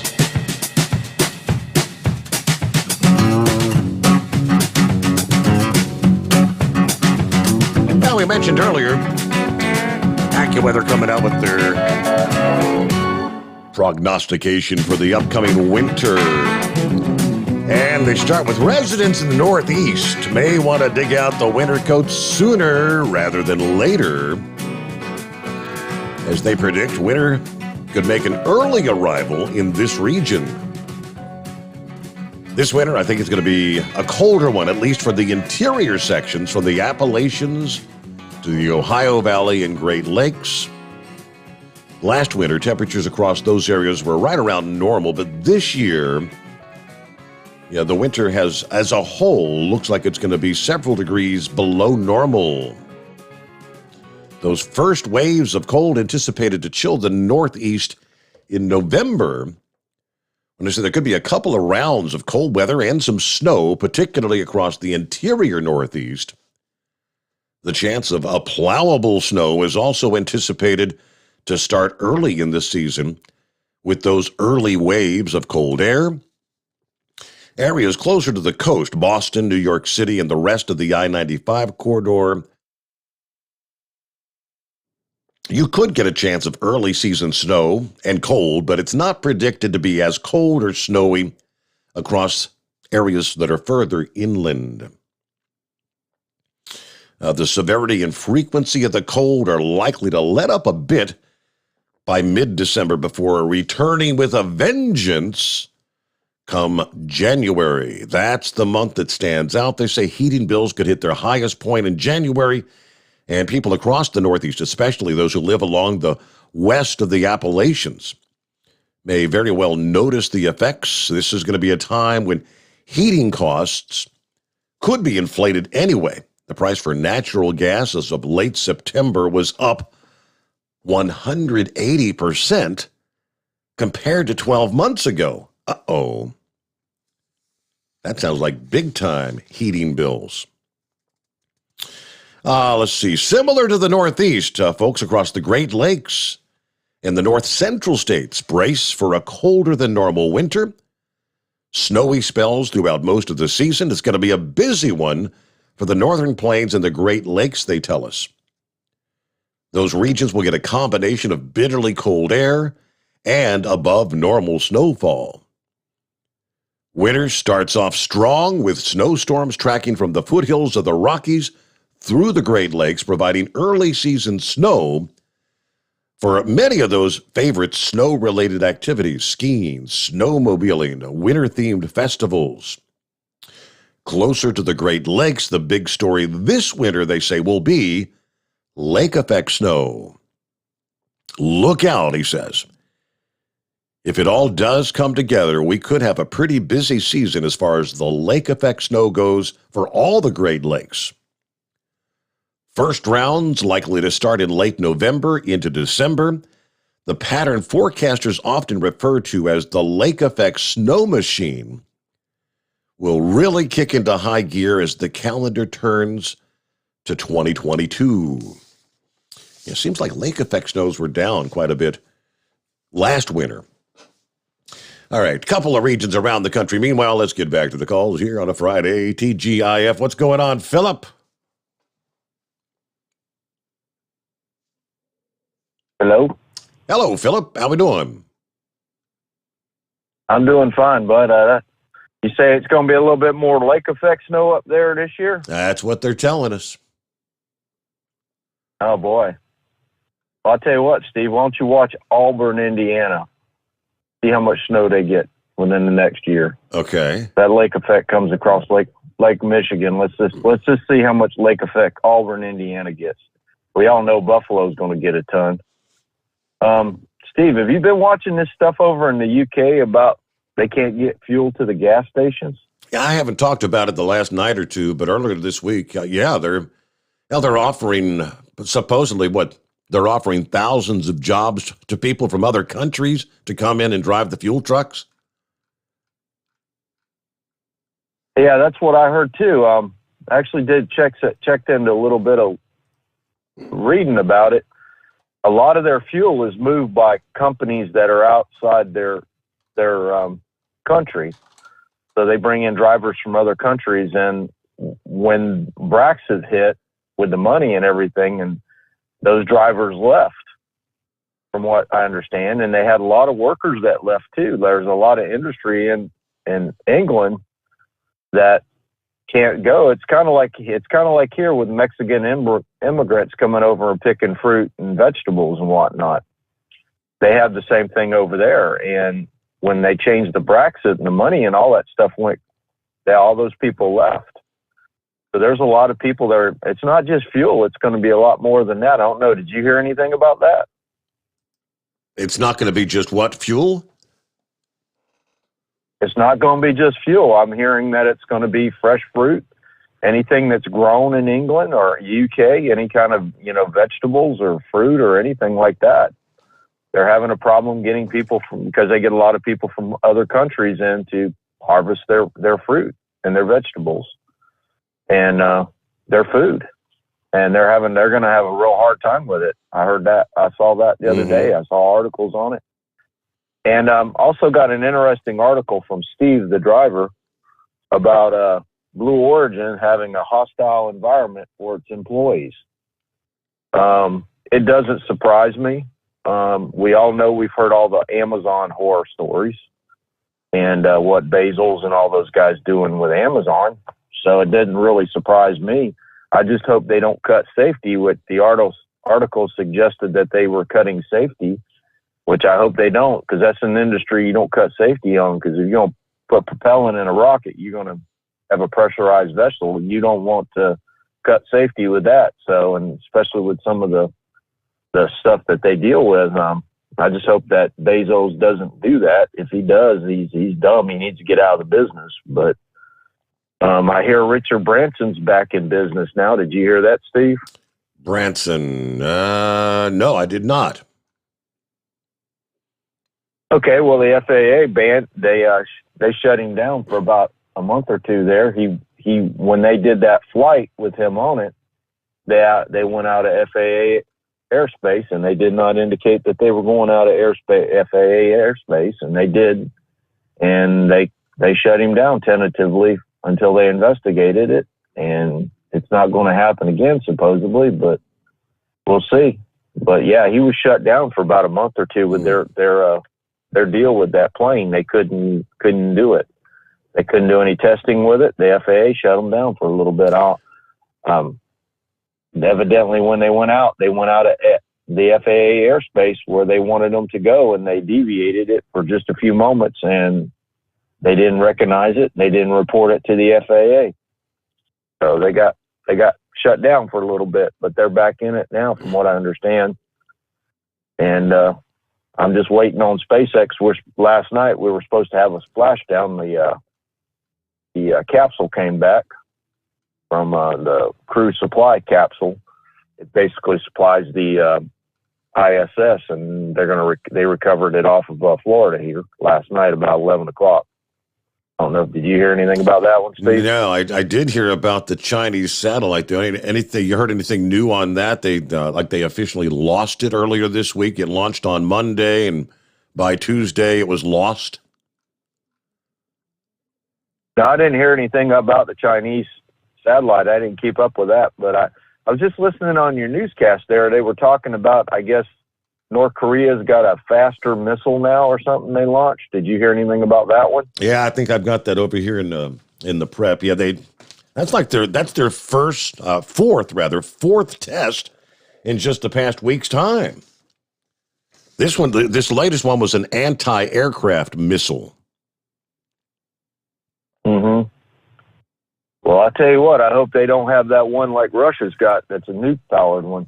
Now, we mentioned earlier, AccuWeather coming out with their prognostication for the upcoming winter. And they start with residents in the Northeast may want to dig out the winter coats sooner rather than later. As they predict, winter could make an early arrival in this region. This winter, I think it's going to be a colder one, at least for the interior sections, from the Appalachians to the Ohio Valley and Great Lakes. Last winter, temperatures across those areas were right around normal, but this year, the winter has, as a whole, looks like it's going to be several degrees below normal. Those first waves of cold anticipated to chill the Northeast in November. When I say there could be a couple of rounds of cold weather and some snow, particularly across the interior Northeast. The chance of a plowable snow is also anticipated to start early in this season with those early waves of cold air. Areas closer to the coast, Boston, New York City, and the rest of the I-95 corridor, you could get a chance of early season snow and cold, but it's not predicted to be as cold or snowy across areas that are further inland. The severity and frequency of the cold are likely to let up a bit by mid-December before returning with a vengeance come January. That's the month that stands out. They say heating bills could hit their highest point in January, and people across the Northeast, especially those who live along the west of the Appalachians, may very well notice the effects. This is going to be a time when heating costs could be inflated anyway. The price for natural gas as of late September was up 180% compared to 12 months ago. Uh-oh. That sounds like big-time heating bills. Let's see. Similar to the Northeast, folks across the Great Lakes and the North Central states brace for a colder than normal winter. Snowy spells throughout most of the season. It's going to be a busy one for the Northern Plains and the Great Lakes, they tell us. Those regions will get a combination of bitterly cold air and above normal snowfall. Winter starts off strong with snowstorms tracking from the foothills of the Rockies through the Great Lakes, providing early season snow for many of those favorite snow-related activities: skiing, snowmobiling, winter-themed festivals. Closer to the Great Lakes, the big story this winter, they say, will be lake effect snow. Look out, he says. If it all does come together, we could have a pretty busy season as far as the lake effect snow goes for all the Great Lakes. First rounds likely to start in late November into December. The pattern forecasters often refer to as the lake effect snow machine will really kick into high gear as the calendar turns to 2022. It seems like lake effect snows were down quite a bit last winter. All right, couple of regions around the country. Meanwhile, let's get back to the calls here on a Friday. TGIF, what's going on, Philip? Hello? Hello, Philip. How we doing? I'm doing fine, bud. You say it's going to be a little bit more lake effect snow up there this year? That's what they're telling us. Oh, boy. Well, I'll tell you what, Steve, why don't you watch Auburn, Indiana? See how much snow they get within the next year. Okay. That lake effect comes across Lake Michigan. Let's just see how much lake effect Auburn, Indiana gets. We all know Buffalo's going to get a ton. Steve, have you been watching this stuff over in the UK about they can't get fuel to the gas stations? Yeah, I haven't talked about it the last night or two, but earlier this week, they're offering supposedly they're offering thousands of jobs to people from other countries to come in and drive the fuel trucks. Yeah, that's what I heard too. I actually did checked into a little bit of reading about it. A lot of their fuel is moved by companies that are outside their country. So they bring in drivers from other countries, and when Brexit hit with the money and everything, and those drivers left, from what I understand, and they had a lot of workers that left too. There's a lot of industry in England that can't go. It's kind of like here with Mexican immigrants coming over and picking fruit and vegetables and whatnot. They have the same thing over there. And when they changed the Brexit and the money and all that stuff all those people left. So there's a lot of people there. It's not just fuel. It's going to be a lot more than that. I don't know. Did you hear anything about that? It's not going to be just what, fuel? It's not going to be just fuel. I'm hearing that it's going to be fresh fruit, anything that's grown in England or UK, any kind of, vegetables or fruit or anything like that. They're having a problem getting people because they get a lot of people from other countries in to harvest their fruit and their vegetables and their food. And they're going to have a real hard time with it. I heard that. I saw that the other day. I saw articles on it. And also got an interesting article from Steve, the driver, about Blue Origin having a hostile environment for its employees. It doesn't surprise me. We all know, we've heard all the Amazon horror stories and what Bezos and all those guys doing with Amazon. So it didn't really surprise me. I just hope they don't cut safety. With the article suggested that they were cutting safety, which I hope they don't, because that's an industry you don't cut safety on, because if you're going to put propellant in a rocket, you're going to have a pressurized vessel. You don't want to cut safety with that. So, and especially with some of the stuff that they deal with, I just hope that Bezos doesn't do that. If he does, he's dumb. He needs to get out of the business. But I hear Richard Branson's back in business now. Did you hear that, Steve? Branson? No, I did not. Okay, well, the FAA banned. They shut him down for about a month or two there. He when they did that flight with him on it, they went out of FAA airspace, and they did not indicate that they were going out of FAA airspace, and they did, and they shut him down tentatively until they investigated it, and it's not going to happen again supposedly, but we'll see. But yeah, he was shut down for about a month or two with their deal with that plane. They couldn't do it. They couldn't do any testing with it. The FAA shut them down for a little bit. Evidently, when they went out of the FAA airspace where they wanted them to go, and they deviated it for just a few moments, and they didn't recognize it. They didn't report it to the FAA. So they got shut down for a little bit, but they're back in it now, from what I understand. And I'm just waiting on SpaceX. Last night we were supposed to have a splashdown. The capsule came back from the crew supply capsule. It basically supplies the ISS, and they recovered it off of Florida here last night about 11 o'clock. I don't know. Did you hear anything about that one, Steve? No, I did hear about the Chinese satellite. Anything you heard anything new on that? They officially lost it earlier this week. It launched on Monday, and by Tuesday it was lost. No, I didn't hear anything about the Chinese satellite. I didn't keep up with that, but I was just listening on your newscast there. They were talking about, I guess, North Korea's got a faster missile now or something they launched. Did you hear anything about that one? Yeah, I think I've got that over here in the prep. Yeah, that's their fourth test in just the past week's time. This latest one was an anti-aircraft missile. Mm-hmm. Well, I tell you what, I hope they don't have that one like Russia's got. That's a nuke-powered one.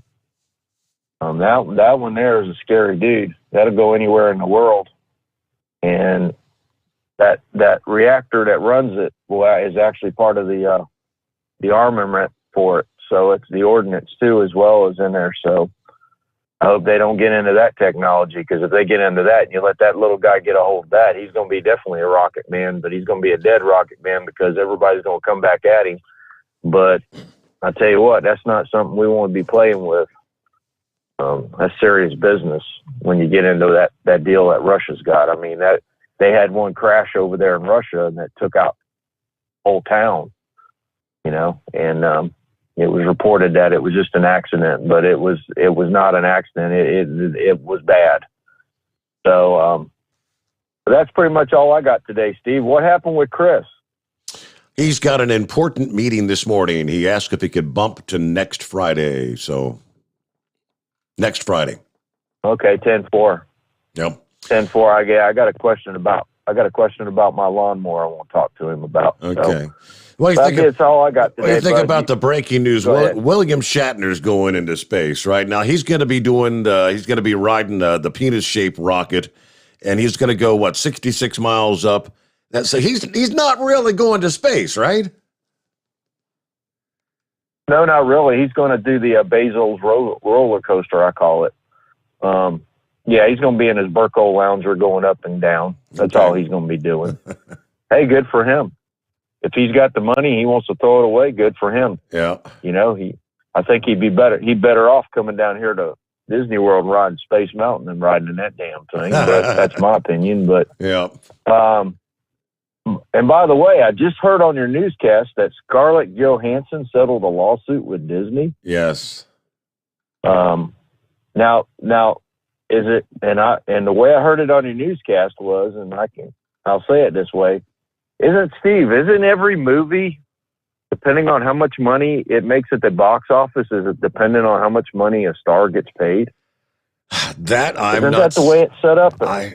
That one there is a scary dude. That'll go anywhere in the world. And that reactor that runs it is actually part of the armament for it. So it's the ordnance too, as well as in there. So I hope they don't get into that technology, because if they get into that and you let that little guy get a hold of that, he's going to be definitely a rocket man, but he's going to be a dead rocket man because everybody's going to come back at him. But I tell you what, that's not something we want to be playing with. That's serious business when you get into that deal that Russia's got. I mean, that they had one crash over there in Russia, and that took out the whole town, and it was reported that it was just an accident, but it was not an accident. It was bad. So that's pretty much all I got today, Steve. What happened with Chris? He's got an important meeting this morning. He asked if he could bump to next Friday. So next Friday. Okay, 10-4. Yep. 10-4. I got a question about my lawnmower I want to talk to him about. Okay. So. Well, that's all I got today. What do you think about the breaking news? William Shatner's going into space right now. He's going to be riding the penis-shaped rocket, and he's going to go 66 miles up. So he's not really going to space, right? No, not really. He's going to do the Bezos roller coaster, I call it. Yeah, he's going to be in his Burko Lounger going up and down. That's all he's going to be doing. Hey, good for him. If he's got the money, he wants to throw it away. Good for him. Yeah. I think he'd be better off coming down here to Disney World and riding Space Mountain than riding in that damn thing. But that's my opinion. But yeah. And by the way, I just heard on your newscast that Scarlett Johansson settled a lawsuit with Disney. Yes. Now is it? And the way I heard it on your newscast was, and I'll say it this way. Isn't every movie, depending on how much money it makes at the box office, is it dependent on how much money a star gets paid? Isn't that the way it's set up? I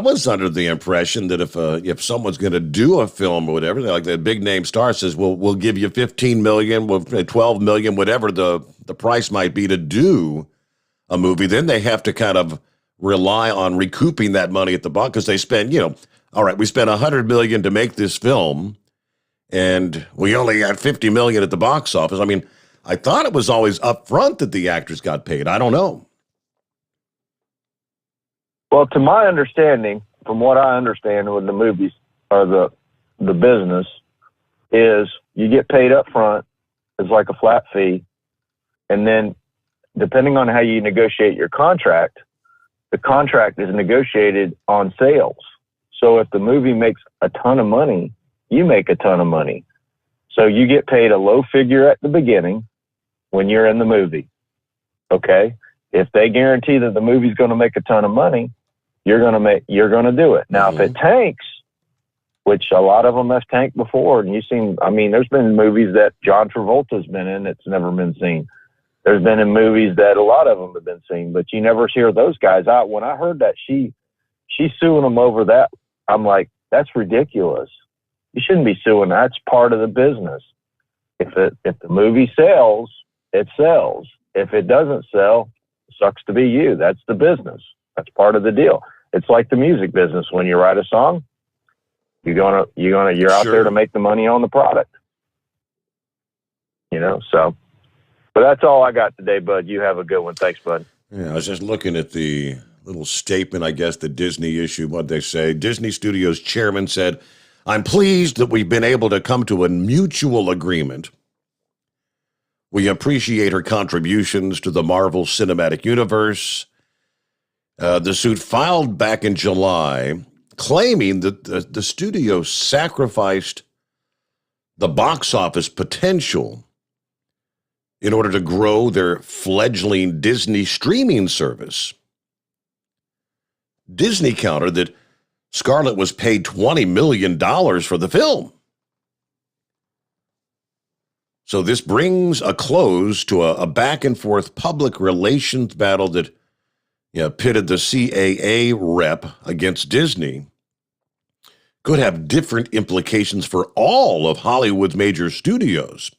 was under the impression that if someone's going to do a film or whatever, like the big name star says, we'll give you $15 million, $12 million, whatever the price might be to do a movie, then they have to kind of rely on recouping that money at the box because they spend, all right, we spent $100 million to make this film and we only got $50 million at the box office. I mean, I thought it was always up front that the actors got paid. I don't know. Well, to my understanding, from what I understand with the movies or the business, is you get paid up front. It's like a flat fee. And then depending on how you negotiate your contract, the contract is negotiated on sales. So if the movie makes a ton of money, you make a ton of money. So you get paid a low figure at the beginning when you're in the movie. Okay? If they guarantee that the movie's going to make a ton of money, you're going to do it. Now, if it tanks, which a lot of them have tanked before, and there's been movies that John Travolta's been in that's never been seen. There's been in movies that a lot of them have been seen, but you never hear those guys out. When I heard that she's suing them over that, I'm like, that's ridiculous. You shouldn't be suing. That's part of the business. If the movie sells, it sells. If it doesn't sell, it sucks to be you. That's the business. That's part of the deal. It's like the music business. When you write a song, you're out there to make the money on the product. So. But that's all I got today, Bud. You have a good one. Thanks, Bud. Yeah, I was just looking at the little statement, I guess, that Disney issued. What they say, Disney Studios chairman said, "I'm pleased that we've been able to come to a mutual agreement. We appreciate her contributions to the Marvel Cinematic Universe." The suit filed back in July, claiming that the studio sacrificed the box office potential in order to grow their fledgling Disney streaming service. Disney countered that Scarlett was paid $20 million for the film. So this brings a close to a back-and-forth public relations battle that pitted the CAA rep against Disney. Could have different implications for all of Hollywood's major studios.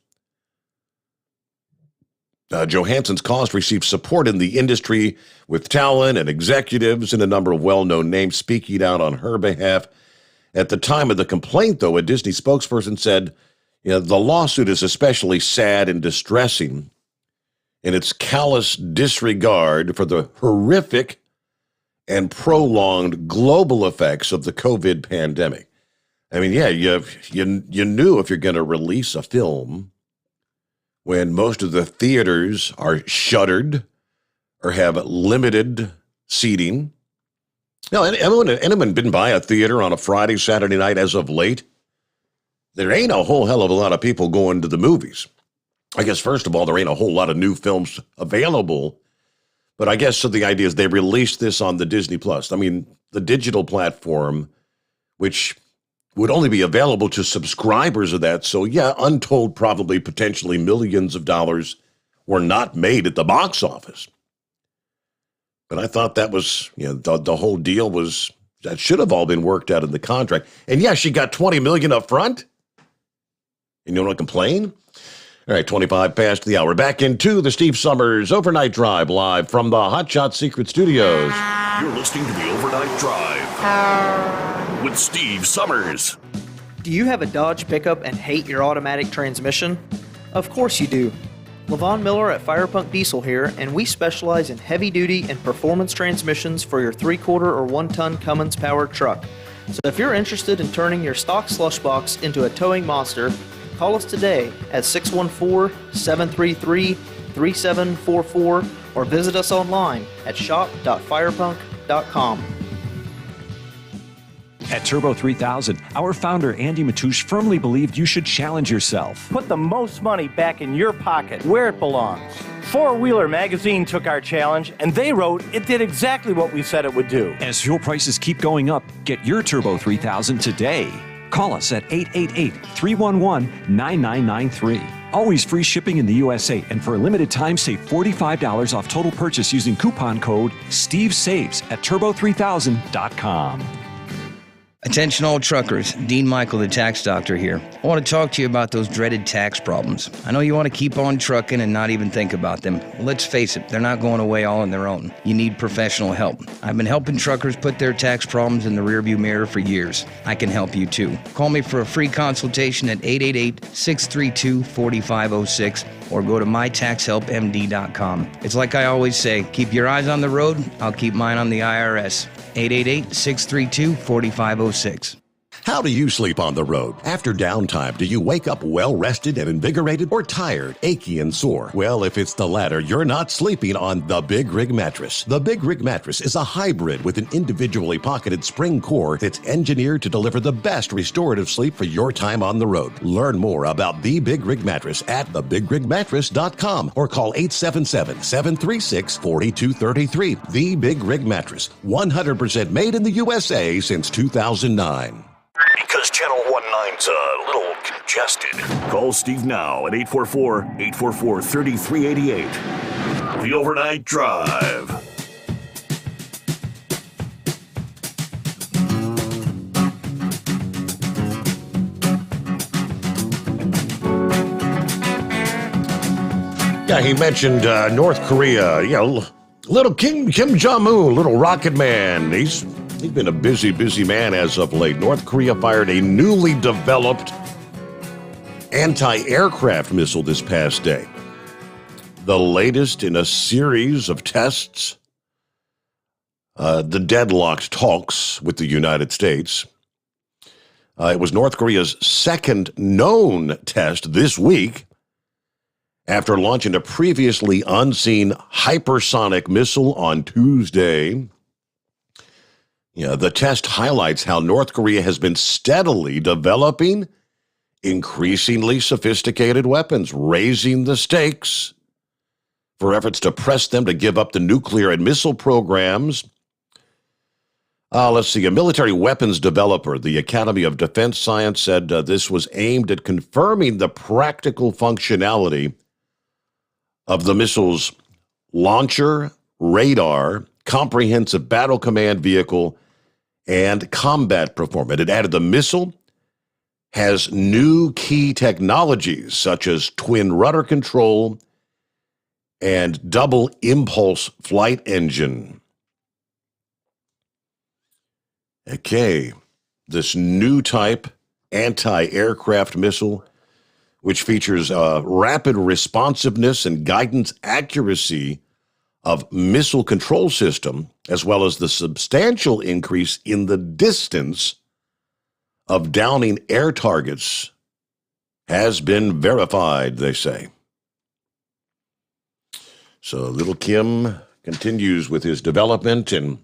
Johansson's cause received support in the industry with talent and executives and a number of well-known names speaking out on her behalf. At the time of the complaint, though, a Disney spokesperson said, the lawsuit is especially sad and distressing in its callous disregard for the horrific and prolonged global effects of the COVID pandemic. I mean, you knew if you're going to release a film when most of the theaters are shuttered or have limited seating. Anyone been by a theater on a Friday, Saturday night as of late? There ain't a whole hell of a lot of people going to the movies. I guess, first of all, there ain't a whole lot of new films available. But I guess so the idea is they released this on the Disney Plus. I mean, the digital platform, which would only be available to subscribers of that. So, untold, probably potentially millions of dollars were not made at the box office. But I thought that was, the whole deal was, that should have all been worked out in the contract. And she got $20 million up front. And you want to complain? All right, 25 past the hour. Back into the Steve Sommers Overnight Drive live from the Hot Shot Secret Studios. You're listening to the Overnight Drive with Steve Sommers. Do you have a Dodge pickup and hate your automatic transmission? Of course you do. Levon Miller at Firepunk Diesel here, and we specialize in heavy-duty and performance transmissions for your 3/4 or 1-ton Cummins-powered truck. So if you're interested in turning your stock slush box into a towing monster, call us today at 614-733-3744 or visit us online at shop.firepunk.com. At Turbo 3000, our founder Andy Matouche firmly believed you should challenge yourself. Put the most money back in your pocket, where it belongs. Four Wheeler Magazine took our challenge, and they wrote it did exactly what we said it would do. As fuel prices keep going up, get your Turbo 3000 today. Call us at 888-311-9993. Always free shipping in the USA, and for a limited time, save $45 off total purchase using coupon code SteveSaves at turbo3000.com. Attention all truckers, Dean Michael, the tax doctor here. I want to talk to you about those dreaded tax problems. I know you want to keep on trucking and not even think about them. Well, let's face it, they're not going away all on their own. You need professional help. I've been helping truckers put their tax problems in the rearview mirror for years. I can help you too. Call me for a free consultation at 888-632-4506 or go to mytaxhelpmd.com. It's like I always say, keep your eyes on the road, I'll keep mine on the IRS. 888-632-4506. How do you sleep on the road? After downtime, do you wake up well-rested and invigorated or tired, achy, and sore? Well, if it's the latter, you're not sleeping on the Big Rig Mattress. The Big Rig Mattress is a hybrid with an individually pocketed spring core that's engineered to deliver the best restorative sleep for your time on the road. Learn more about the Big Rig Mattress at thebigrigmattress.com or call 877-736-4233. The Big Rig Mattress, 100% made in the USA since 2009. Because Channel 19's a little congested. Call Steve now at 844-844-3388. The Overnight Drive. Yeah, he mentioned North Korea. Little Kim Jong-un, little rocket man. He's been a busy man as of late. North Korea fired a newly developed anti-aircraft missile this past day. The latest in a series of tests. The deadlocked talks with the United States. It was North Korea's second known test this week after launching a previously unseen hypersonic missile on Tuesday. The test highlights how North Korea has been steadily developing increasingly sophisticated weapons, raising the stakes for efforts to press them to give up the nuclear and missile programs. Let's see. A military weapons developer, the Academy of Defense Science, said this was aimed at confirming the practical functionality of the missile's launcher, radar, comprehensive battle command vehicle, and combat performance. It added the missile has new key technologies such as twin rudder control and double impulse flight engine. Okay, this new type anti-aircraft missile, which features rapid responsiveness and guidance accuracy of missile control system, as well as the substantial increase in the distance of downing air targets, has been verified, they say. So little Kim continues with his development. And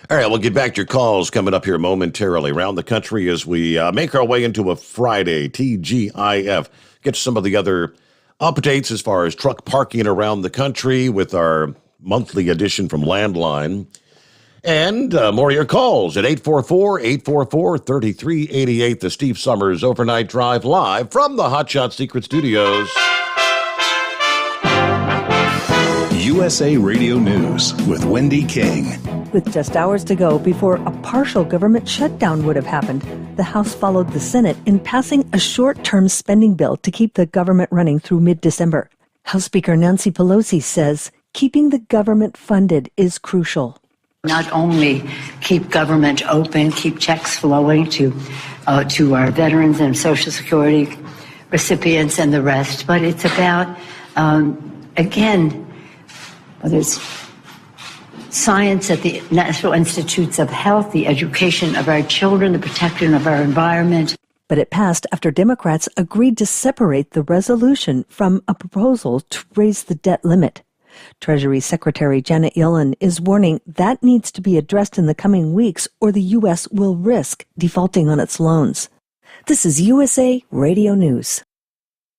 all right, we'll get back to your calls coming up here momentarily around the country as we make our way into a Friday TGIF. Get to some of the other updates as far as truck parking around the country with our monthly edition from Landline. And more of your calls at 844-844-3388, the Steve Sommers Overnight Drive, live from the Hotshot Secret Studios. USA Radio News with Wendy King. With just hours to go before a partial government shutdown would have happened, the House followed the Senate in passing a short-term spending bill to keep the government running through mid-December. House Speaker Nancy Pelosi says keeping the government funded is crucial. Not only keep government open, keep checks flowing to our veterans and Social Security recipients and the rest, but it's about, again, there's science at the National Institutes of Health, the education of our children, the protection of our environment. But it passed after Democrats agreed to separate the resolution from a proposal to raise the debt limit. Treasury Secretary Janet Yellen is warning that needs to be addressed in the coming weeks or the U.S. will risk defaulting on its loans. This is USA Radio News.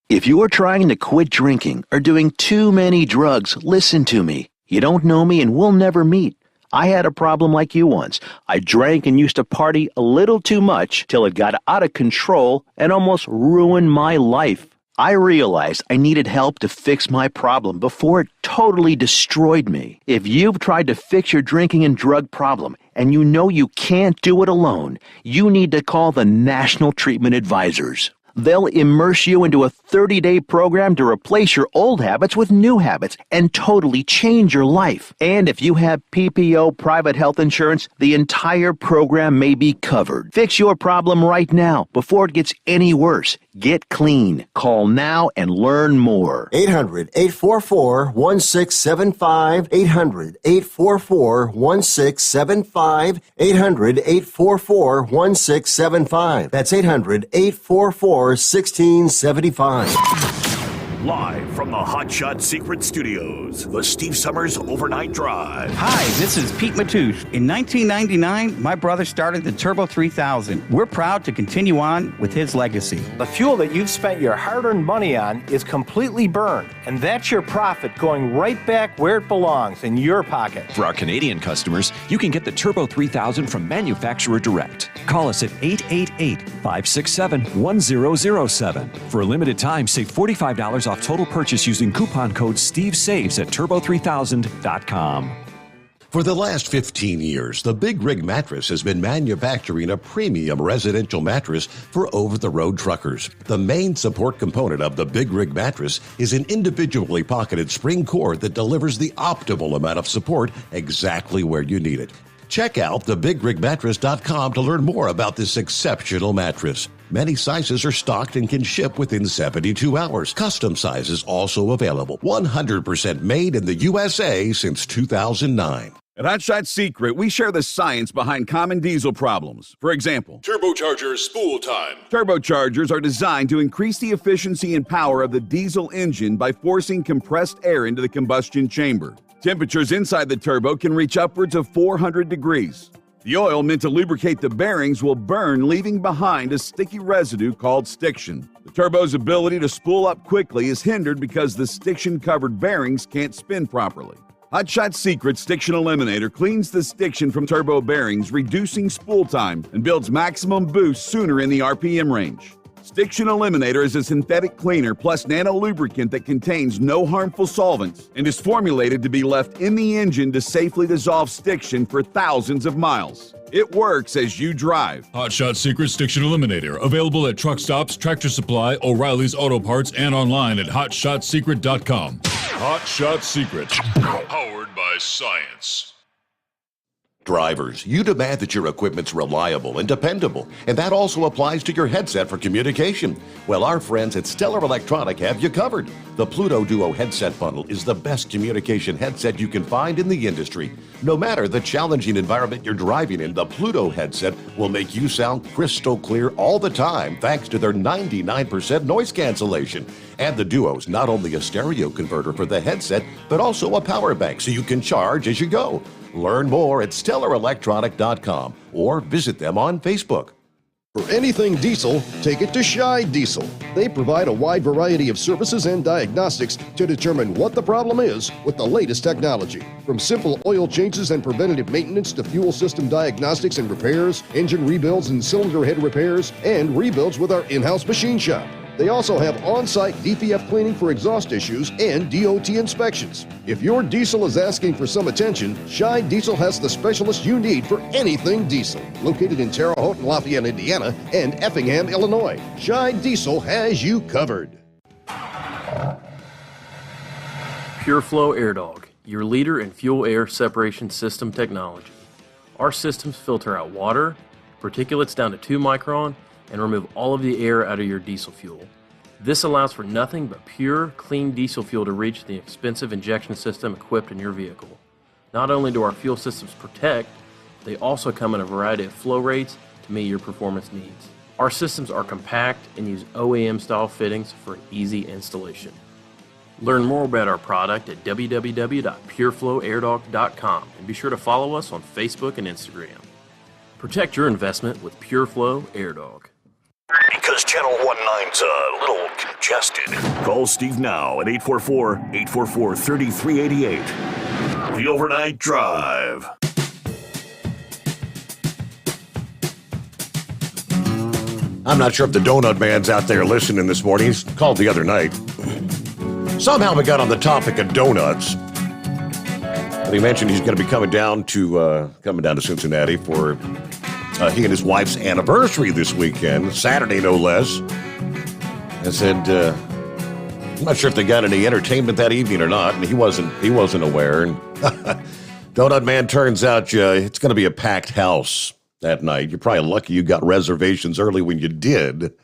If you are trying to quit drinking or doing too many drugs, listen to me. You don't know me and we'll never meet. I had a problem like you once. I drank and used to party a little too much till it got out of control and almost ruined my life. I realized I needed help to fix my problem before it totally destroyed me. If you've tried to fix your drinking and drug problem and you know you can't do it alone, you need to call the National Treatment Advisors. They'll immerse you into a 30-day program to replace your old habits with new habits and totally change your life. And if you have PPO private health insurance, the entire program may be covered. Fix your problem right now before it gets any worse. Get clean. Call now and learn more. 800-844-1675. 800-844-1675. 800-844-1675. That's 800-844-1675. Live from the Hotshot Secret Studios, the Steve Summers Overnight Drive. Hi, this is Pete Matouche. In 1999, my brother started the Turbo 3000. We're proud to continue on with his legacy. The fuel that you've spent your hard-earned money on is completely burned, and that's your profit going right back where it belongs, in your pocket. For our Canadian customers, you can get the Turbo 3000 from manufacturer direct. Call us at 888-567-1007. For a limited time, save $45 off total purchase using coupon code STEVESAVES at turbo3000.com. For the last 15 years, the Big Rig Mattress has been manufacturing a premium residential mattress for over-the-road truckers. The main support component of the Big Rig Mattress is an individually pocketed spring cord that delivers the optimal amount of support exactly where you need it. Check out thebigrigmattress.com to learn more about this exceptional mattress. Many sizes are stocked and can ship within 72 hours. Custom sizes also available. 100% made in the USA since 2009. At Hotshot Secret, we share the science behind common diesel problems. For example, turbocharger spool time. Turbochargers are designed to increase the efficiency and power of the diesel engine by forcing compressed air into the combustion chamber. Temperatures inside the turbo can reach upwards of 400 degrees. The oil meant to lubricate the bearings will burn, leaving behind a sticky residue called stiction. The turbo's ability to spool up quickly is hindered because the stiction-covered bearings can't spin properly. Hotshot Secret Stiction Eliminator cleans the stiction from turbo bearings, reducing spool time and builds maximum boost sooner in the RPM range. Stiction Eliminator is a synthetic cleaner plus nano lubricant that contains no harmful solvents and is formulated to be left in the engine to safely dissolve stiction for thousands of miles. It works as you drive. Hotshot Secret Stiction Eliminator, available at truck stops, Tractor Supply, O'Reilly's Auto Parts, and online at hotshotsecret.com. Hotshot Secret, powered by science. Drivers, you demand that your equipment's reliable and dependable, and that also applies to your headset for communication. Well, our friends at Stellar Electronic have you covered. The Pluto Duo headset bundle is the best communication headset you can find in the industry. No matter the challenging environment you're driving in, the Pluto headset will make you sound crystal clear all the time thanks to their 99% noise cancellation. And the Duo's not only a stereo converter for the headset, but also a power bank so you can charge as you go. Learn more at StellarElectronic.com or visit them on Facebook. For anything diesel, take it to Scheid Diesel. They provide a wide variety of services and diagnostics to determine what the problem is with the latest technology. From simple oil changes and preventative maintenance to fuel system diagnostics and repairs, engine rebuilds and cylinder head repairs, and rebuilds with our in-house machine shop. They also have on-site DPF cleaning for exhaust issues and DOT inspections. If your diesel is asking for some attention, Scheid Diesel has the specialist you need for anything diesel. Located in Terre Haute and Lafayette, Indiana, and Effingham, Illinois, Scheid Diesel has you covered. PureFlow AirDog, your leader in fuel air separation system technology. Our systems filter out water, particulates down to 2 micron, and remove all of the air out of your diesel fuel. This allows for nothing but pure, clean diesel fuel to reach the expensive injection system equipped in your vehicle. Not only do our fuel systems protect, they also come in a variety of flow rates to meet your performance needs. Our systems are compact and use OEM-style fittings for an easy installation. Learn more about our product at www.pureflowairdog.com and be sure to follow us on Facebook and Instagram. Protect your investment with PureFlow AirDog. Because Channel 19's a little congested. Call Steve now at 844-844-3388. The Overnight Drive. I'm not sure if the Donut Man's out there listening this morning. He's called the other night. Somehow we got on the topic of donuts. And he mentioned he's going to be coming down to Cincinnati for he and his wife's anniversary this weekend, Saturday no less. I said, I'm not sure if they got any entertainment that evening or not, and he wasn't aware. And Donut Man, turns out it's going to be a packed house that night. You're probably lucky you got reservations early when you did,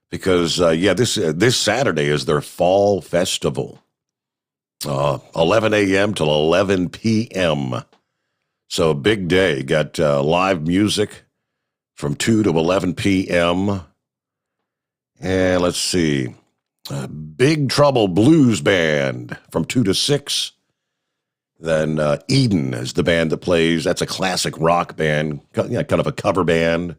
because this Saturday is their fall festival, 11 a.m. till 11 p.m. So big day. Got live music from 2 to 11 p.m. And let's see, Big Trouble Blues Band from 2 to 6. Then Eden is the band that plays. That's a classic rock band, kind of a cover band.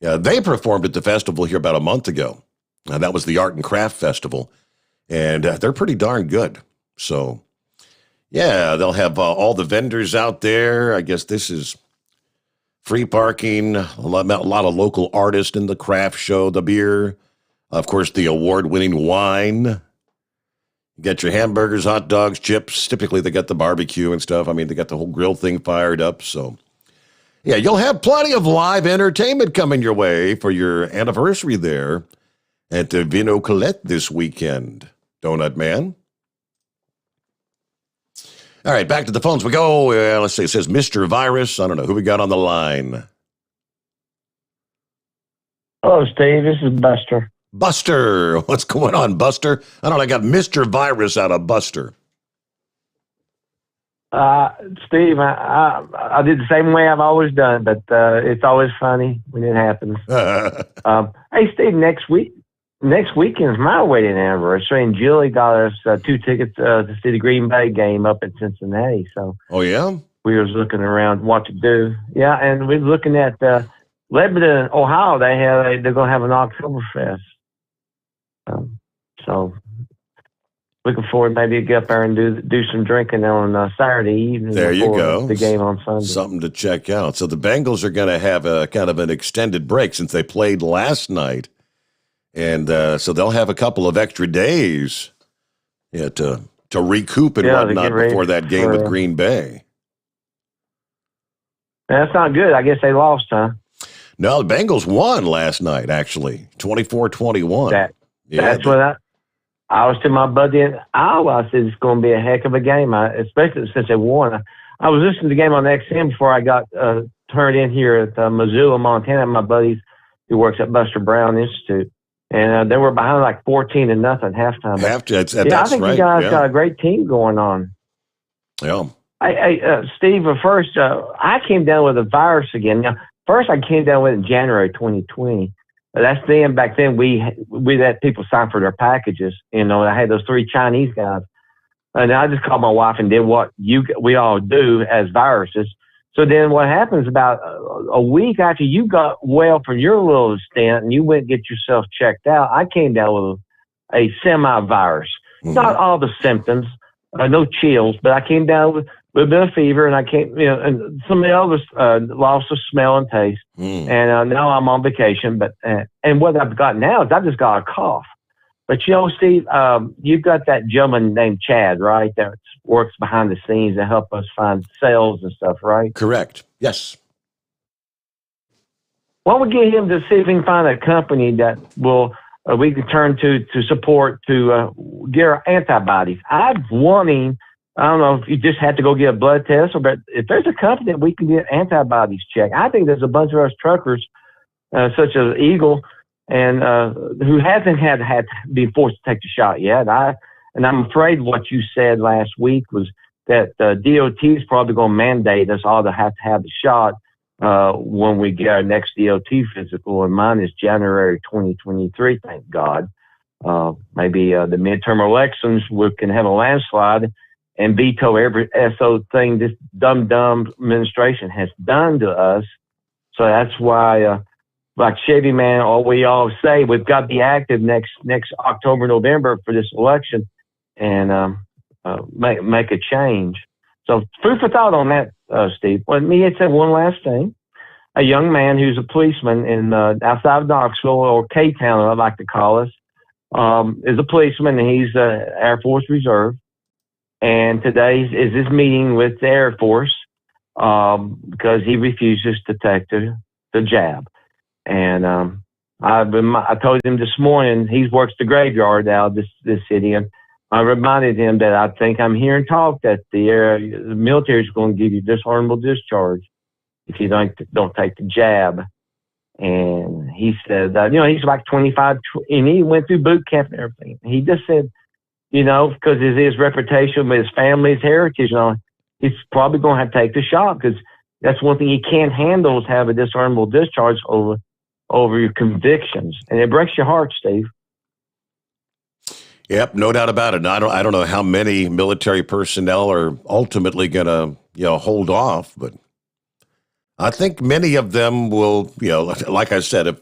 Yeah, they performed at the festival here about a month ago. That was the Art and Craft Festival, and they're pretty darn good. So, yeah, they'll have all the vendors out there. I guess this is free parking, a lot of local artists in the craft show, the beer, of course, the award-winning wine. You get your hamburgers, hot dogs, chips. Typically, they got the barbecue and stuff. I mean, they got the whole grill thing fired up. So, yeah, you'll have plenty of live entertainment coming your way for your anniversary there at the Vino Colette this weekend. Donut Man. All right, back to the phones we go. Let's see, it says Mr. Virus. I don't know who we got on the line. Hello, Steve. This is Buster. Buster, what's going on, Buster? I got Mr. Virus out of Buster. Steve, I did the same way I've always done, but it's always funny when it happens. Hey, Steve, next weekend's my wedding anniversary, and Julie got us 2 tickets to see the Green Bay game up in Cincinnati. So, oh yeah, we was looking around what to do. Yeah, and we were looking at Lebanon, Ohio. They're going to have an Oktoberfest. So, looking forward maybe to get up there and do some drinking on Saturday evening. There you go. The game on Sunday. Something to check out. So the Bengals are going to have a kind of an extended break since they played last night. And so they'll have a couple of extra days to recoup and whatnot before that game with Green Bay. That's not good. I guess they lost, huh? No, the Bengals won last night, actually, 24-21. That's what I was to my buddy in Iowa. I said, it's going to be a heck of a game, especially since they won. I was listening to the game on XM before I got turned in here at Missoula, Montana. My buddy who works at Buster Brown Institute. And they were behind like 14-0 halftime. I think you guys got a great team going on. Yeah. Steve, first, I came down with a virus again. Now, first, I came down with it in January 2020. That's then. Back then, we let people sign for their packages. I had those 3 Chinese guys, and I just called my wife and did what we all do as viruses. So then, what happens about a week after you got well from your little stint and you went and get yourself checked out, I came down with a semi-virus. Not all the symptoms, no chills, but I came down with a little bit of fever, and I came, and some of the others lost of smell and taste. And now I'm on vacation, but and what I've got now is I've just got a cough. But Steve, you've got that gentleman named Chad, right? That works behind the scenes to help us find sales and stuff, right? Correct. Yes. Why don't we get him to see if we can find a company that will we can turn to support to get our antibodies. I'm wanting. I don't know if you just have to go get a blood test, but if there's a company that we can get antibodies checked, I think there's a bunch of us truckers, such as Eagle, and who hasn't had to be forced to take the shot yet. I'm afraid what you said last week was that DOT is probably going to mandate us all to have the shot when we get our next DOT physical, and mine is January 2023. Thank God. Maybe the midterm elections we can have a landslide and veto every SO thing this dumb administration has done to us. So that's why, like Chevy Man, we all say, we've got to be active next October, November for this election and make a change. So food for thought on that, Steve. Let me say one last thing. A young man who's a policeman in outside of Knoxville, or K-Town, I like to call us, is a policeman, and he's Air Force Reserve. And today is his meeting with the Air Force because he refuses to take the jab. And I told him this morning, he works the graveyard out of this city, and I reminded him that I think I'm hearing talk that the military is going to give you dishonorable discharge if you don't take the jab. And he said, he's like 25, and he went through boot camp and everything. He just said, because his reputation with his family, his heritage, he's probably going to have to take the shot because that's one thing he can't handle is have a dishonorable discharge over your convictions. And it breaks your heart, Steve. Yep, no doubt about it. I don't know how many military personnel are ultimately going to, hold off, but I think many of them will, like I said,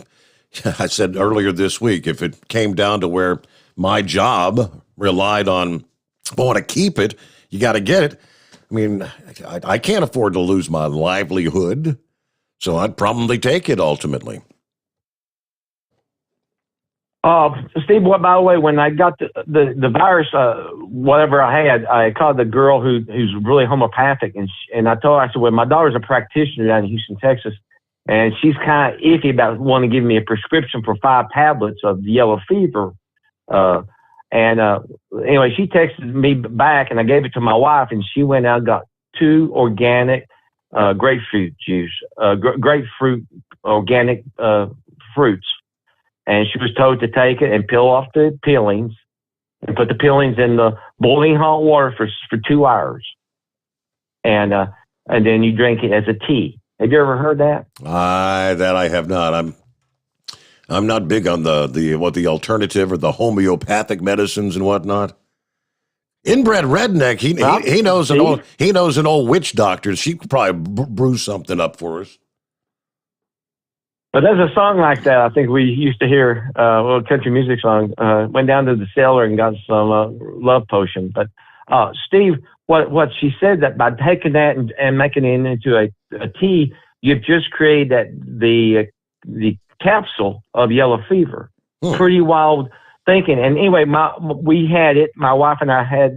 I said earlier this week, if it came down to where my job relied on, if I want to keep it, you got to get it. I mean, I can't afford to lose my livelihood, so I'd probably take it ultimately. Steve, by the way, when I got the virus, whatever I had, I called the girl who's really homeopathic, and I told her, I said, well, my daughter's a practitioner down in Houston, Texas, and she's kind of iffy about wanting to give me a prescription for 5 tablets of yellow fever. Anyway, she texted me back, and I gave it to my wife, and she went out and got 2 organic grapefruit juice, grapefruit organic fruits. And she was told to take it and peel off the peelings and put the peelings in the boiling hot water for 2 hours. And then you drink it as a tea. Have you ever heard that? That I have not. I'm not big on the alternative or the homeopathic medicines and whatnot. Inbred redneck, he knows an old witch doctor. She could probably brew something up for us. But there's a song like that I think we used to hear, a little country music song. Went down to the cellar and got some love potion. But Steve, what she said that by taking that and making it into a tea, you've just created the capsule of yellow fever. Pretty wild thinking. And anyway, we had it. My wife and I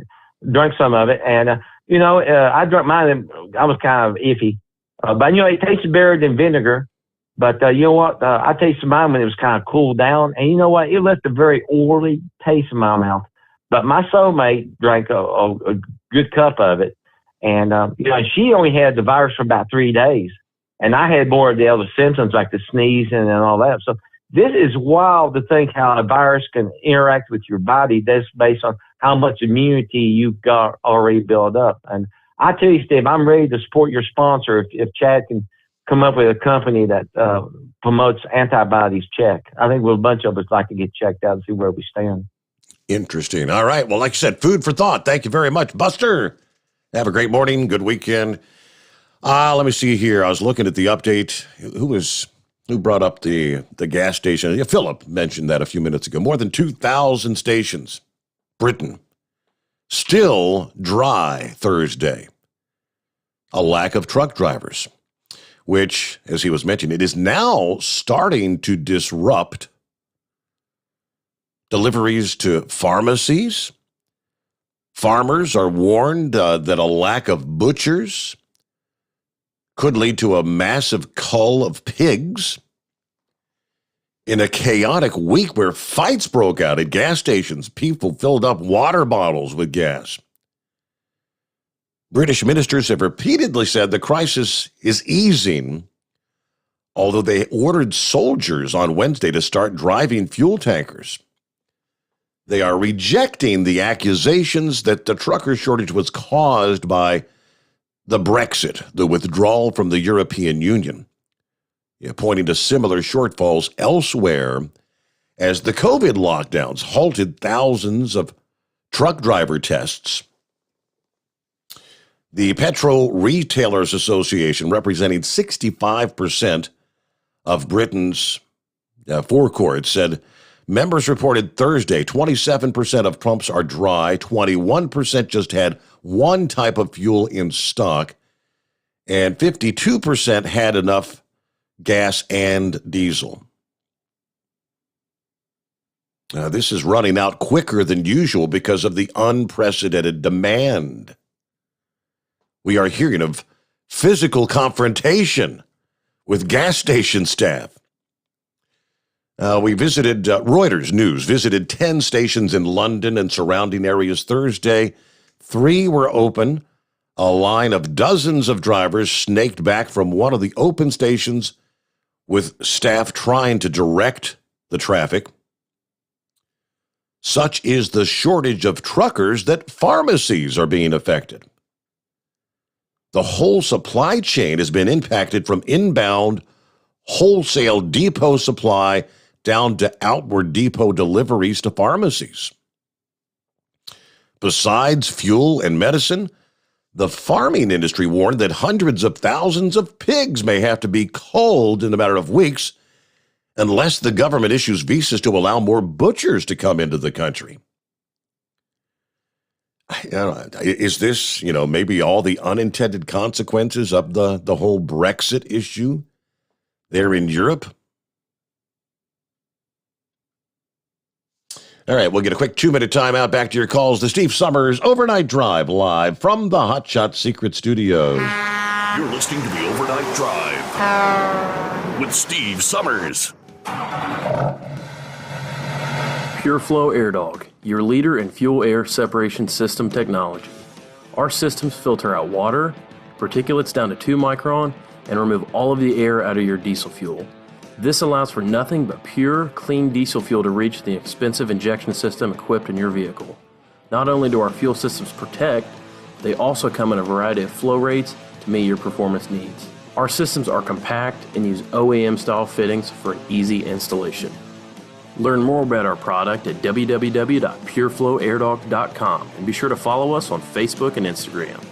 drank some of it, and I drank mine. And I was kind of iffy, but it tasted better than vinegar. But you know what? I tasted mine when it was kind of cooled down. And you know what? It left a very oily taste in my mouth. But my soulmate drank a good cup of it. And, she only had the virus for about 3 days. And I had more of the other symptoms like the sneezing and all that. So this is wild to think how a virus can interact with your body. That's based on how much immunity you've got already built up. And I tell you, Steve, I'm ready to support your sponsor if Chad can come up with a company that promotes antibodies check. I think a bunch of us like to get checked out and see where we stand. Interesting. All right. Well, like you said, food for thought. Thank you very much, Buster. Have a great morning. Good weekend. Let me see here. I was looking at the update. Who brought up the gas station? Yeah, Philip mentioned that a few minutes ago. More than 2,000 stations. Britain. Still dry Thursday. A lack of truck drivers, which, as he was mentioning, it is now starting to disrupt deliveries to pharmacies. Farmers are warned that a lack of butchers could lead to a massive cull of pigs. In a chaotic week where fights broke out at gas stations, people filled up water bottles with gas. British ministers have repeatedly said the crisis is easing, although they ordered soldiers on Wednesday to start driving fuel tankers. They are rejecting the accusations that the trucker shortage was caused by the Brexit, the withdrawal from the European Union, pointing to similar shortfalls elsewhere as the COVID lockdowns halted thousands of truck driver tests. The Petrol Retailers Association, representing 65% of Britain's forecourt, said members reported Thursday 27% of pumps are dry, 21% just had one type of fuel in stock, and 52% had enough gas and diesel. This is running out quicker than usual because of the unprecedented demand. We are hearing of physical confrontation with gas station staff. Reuters News visited 10 stations in London and surrounding areas Thursday. 3 were open. A line of dozens of drivers snaked back from one of the open stations with staff trying to direct the traffic. Such is the shortage of truckers that pharmacies are being affected. The whole supply chain has been impacted from inbound wholesale depot supply down to outward depot deliveries to pharmacies. Besides fuel and medicine, the farming industry warned that hundreds of thousands of pigs may have to be culled in a matter of weeks unless the government issues visas to allow more butchers to come into the country. Is this, maybe all the unintended consequences of the whole Brexit issue there in Europe? All right, we'll get a quick 2-minute timeout. Back to your calls. The Steve Sommers Overnight Drive live from the Hot Shot Secret Studios. You're listening to the Overnight Drive with Steve Sommers. Pure Flow Air Dog, your leader in fuel air separation system technology. Our systems filter out water, particulates down to 2 micron, and remove all of the air out of your diesel fuel. This allows for nothing but pure, clean diesel fuel to reach the expensive injection system equipped in your vehicle. Not only do our fuel systems protect, they also come in a variety of flow rates to meet your performance needs. Our systems are compact and use OEM-style fittings for an easy installation. Learn more about our product at www.pureflowairdog.com and be sure to follow us on Facebook and Instagram.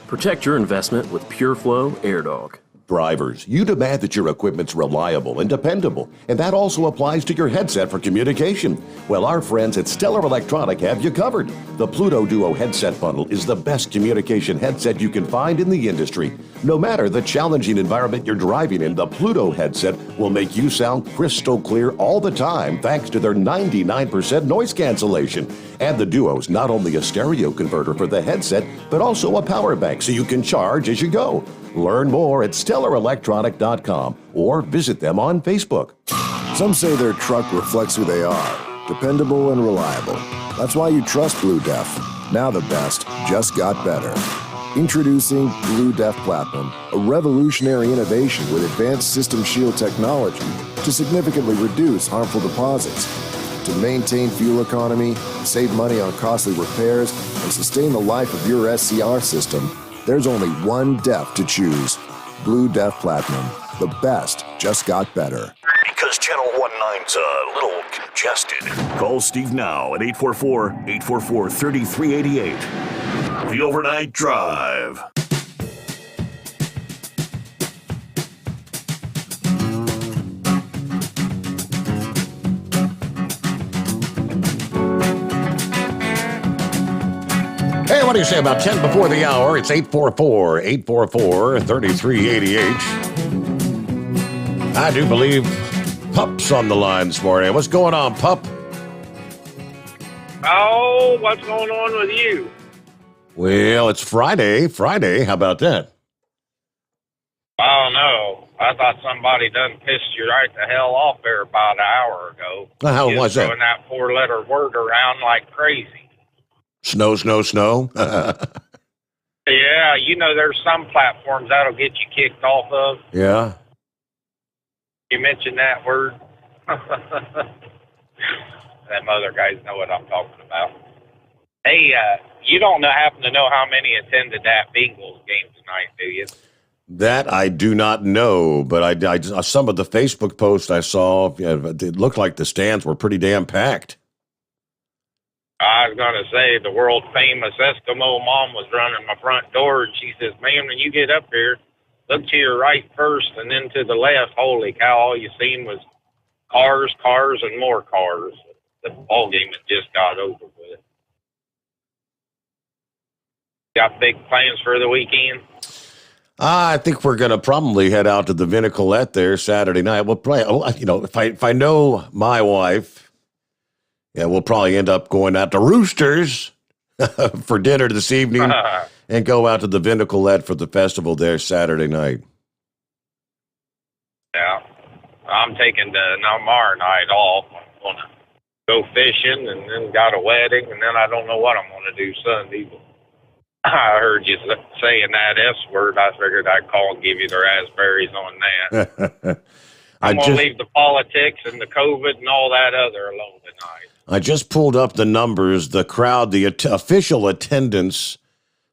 Protect your investment with Pure Flow Air Dog. Drivers, you demand that your equipment's reliable and dependable, and that also applies to your headset for communication. Well, our friends at Stellar Electronic have you covered. The Pluto Duo headset bundle is the best communication headset you can find in the industry. No matter the challenging environment you're driving in, the Pluto headset will make you sound crystal clear all the time thanks to their 99% noise cancellation. And the Duo's not only a stereo converter for the headset, but also a power bank so you can charge as you go. Learn more at StellarElectronic.com or visit them on Facebook. Some say their truck reflects who they are, dependable and reliable. That's why you trust Blue Def. Now the best just got better. Introducing Blue Def Platinum, a revolutionary innovation with advanced system shield technology to significantly reduce harmful deposits. To maintain fuel economy, save money on costly repairs, and sustain the life of your SCR system, there's only one DEF to choose. Blue Def Platinum. The best just got better. Because Channel 19's a little congested. Call Steve now at 844-844-3388. The Overnight Drive. Hey, what do you say about 10 before the hour? It's 844-844-3388. I do believe Pup's on the line this morning. What's going on, Pup? Oh, what's going on with you? Well, it's Friday. How about that? Oh, no. I thought somebody done pissed you right the hell off there about an hour ago. How was that? Throwing that 4-letter word around like crazy. Snow. Yeah, there's some platforms that'll get you kicked off of. Yeah. You mentioned that word. Them other guys know what I'm talking about. Hey, you don't happen to know how many attended that Bengals game tonight, do you? That I do not know, but I some of the Facebook posts I saw, it looked like the stands were pretty damn packed. I was going to say the world-famous Eskimo mom was running my front door, and she says, "Man, when you get up here, look to your right first and then to the left. Holy cow, all you seen was cars, and more cars." The ball game had just got over with. Got big plans for the weekend? I think we're going to probably head out to the Vinnicolette there Saturday night. We'll play, if I know my wife, Yeah, we'll probably end up going out to Roosters for dinner this evening and go out to the Vin de Colette for the festival there Saturday night. Yeah. I'm taking tomorrow night off. I'm going to go fishing and then got a wedding, and then I don't know what I'm going to do Sunday. But I heard you saying that S word. I figured I'd call and give you the raspberries on that. I'm going to leave the politics and the COVID and all that other alone tonight. I just pulled up the numbers. The crowd, the official attendance,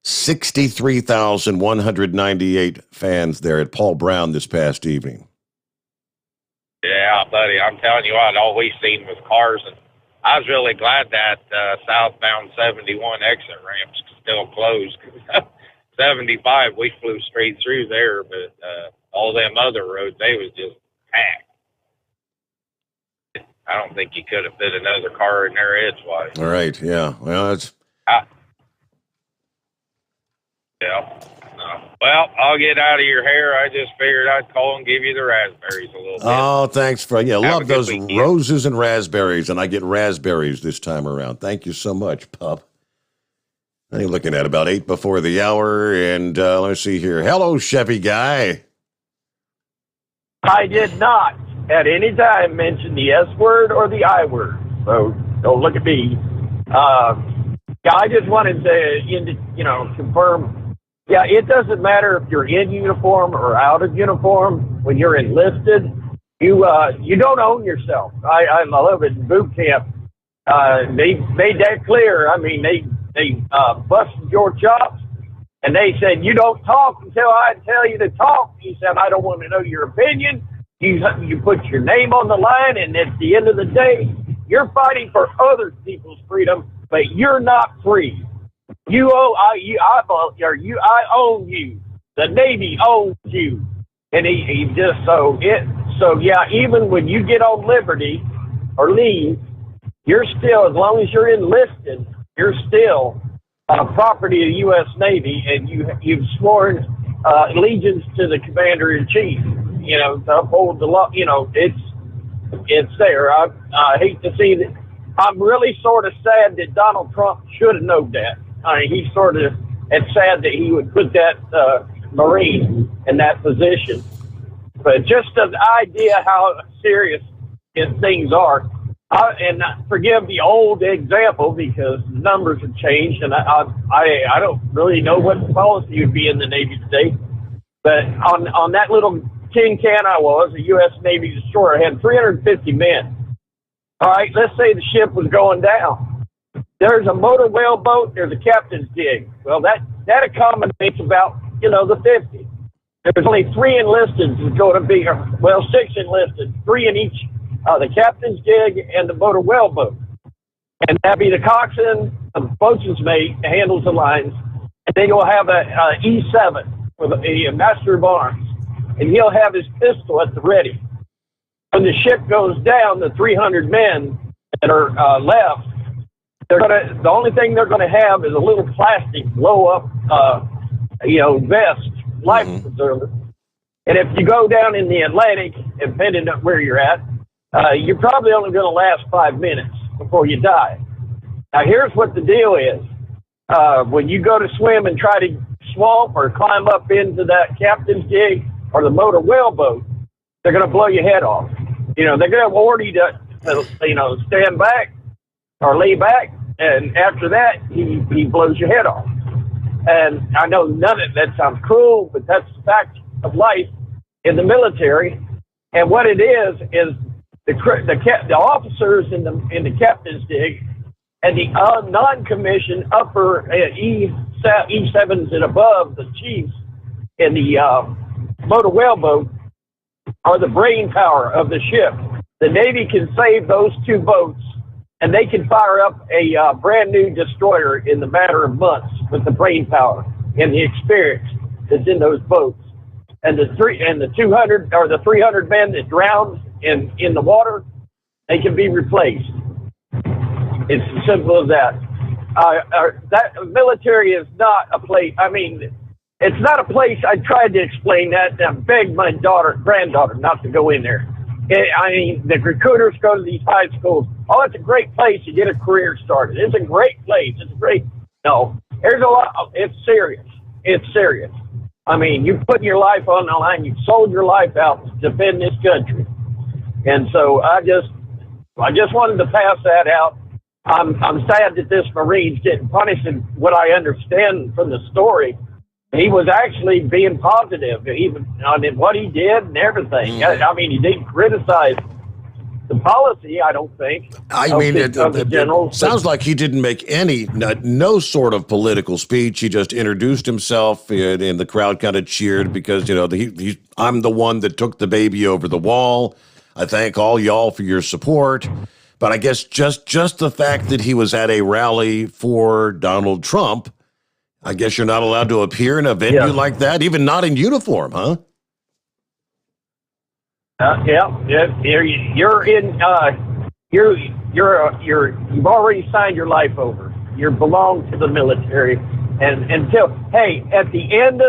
63,198 fans there at Paul Brown this past evening. Yeah, buddy, I'm telling you what, all we've seen was cars. And I was really glad that southbound 71 exit ramp's still closed. 75, we flew straight through there, but all them other roads, they was just packed. I don't think you could have fit another car in there edgewise. All right, yeah. Well, it's... Yeah. Well, I'll get out of your hair. I just figured I'd call and give you the raspberries a little bit. Oh, thanks for love those roses and raspberries, and I get raspberries this time around. Thank you so much, pup. I'm looking at about 8 before the hour, and let's see here. Hello, Chevy guy. I did not at any time mention the S word or the I word, so don't look at me. Yeah, I just wanted to, confirm. Yeah, it doesn't matter if you're in uniform or out of uniform. When you're enlisted, you don't own yourself. I love it in boot camp. They made that clear. I mean, they busted your chops, and they said, you don't talk until I tell you to talk. He said, I don't want to know your opinion. You put your name on the line, and at the end of the day, you're fighting for other people's freedom, but you're not free. I own you. The Navy owns you. And he just, so yeah, even when you get on liberty or leave, you're still, as long as you're enlisted, you're still property of the U.S. Navy, and you've sworn allegiance to the commander-in-chief, to uphold the law. It's there. I hate to see that. I'm really sort of sad that Donald Trump should have known that. He sort of, it's sad that he would put that Marine in that position. But just the idea how serious things are. And forgive the old example because the numbers have changed, and I don't really know what the policy would be in the Navy today. But on that little tin can I was, a U.S. Navy destroyer, had 350 men. All right, let's say the ship was going down. There's a motor whaleboat, there's a captain's gig. Well, that accommodates about, the 50. There's only 3 enlisted is going to be, 6 enlisted, 3 in each, the captain's gig and the motor whaleboat. And that'd be the coxswain, the boatswain's mate handles the lines, and then you'll have a E7 with a master of arms, and he'll have his pistol at the ready. When the ship goes down, the 300 men that are left, the only thing they're gonna have is a little plastic blow up, vest, life preserver. And if you go down in the Atlantic, depending on where you're at, you're probably only gonna last 5 minutes before you die. Now here's what the deal is. When you go to swim and try to swamp or climb up into that captain's gig or the motor whaleboat, they're gonna blow your head off. They're gonna order you to stand back or lay back, and after that, he blows your head off. And I know none of that sounds cruel, but that's the fact of life in the military. And what it is the officers in the captain's dig and the non-commissioned upper E7s and above, the chiefs in the motor whaleboat, are the brain power of the ship. The Navy can save those 2 boats, and they can fire up a brand new destroyer in the matter of months with the brain power and the experience that's in those boats. And the 200 or the 300 men that drowned in the water, they can be replaced. It's as simple as that. That military is not a place. I mean, it's not a place. I tried to explain that and I begged my granddaughter not to go in there. I mean, the recruiters go to these high schools. Oh, it's a great place to get a career started. It's a great place. It's a great. No, there's a lot. It's serious. It's serious. I mean, you put your life on the line. You sold your life out to defend this country. And so I just wanted to pass that out. I'm sad that this Marine's getting punished, and what I understand from the story, he was actually being positive, even on what he did and everything. I mean, he didn't criticize the policy, I don't think. I mean, it sounds like he didn't make no sort of political speech. He just introduced himself, and the crowd kind of cheered because, I'm the one that took the baby over the wall. I thank all y'all for your support. But I guess just the fact that he was at a rally for Donald Trump, I guess you're not allowed to appear in a venue like that, even not in uniform, huh? You're in. You've already signed your life over. You belong to the military, and until at the end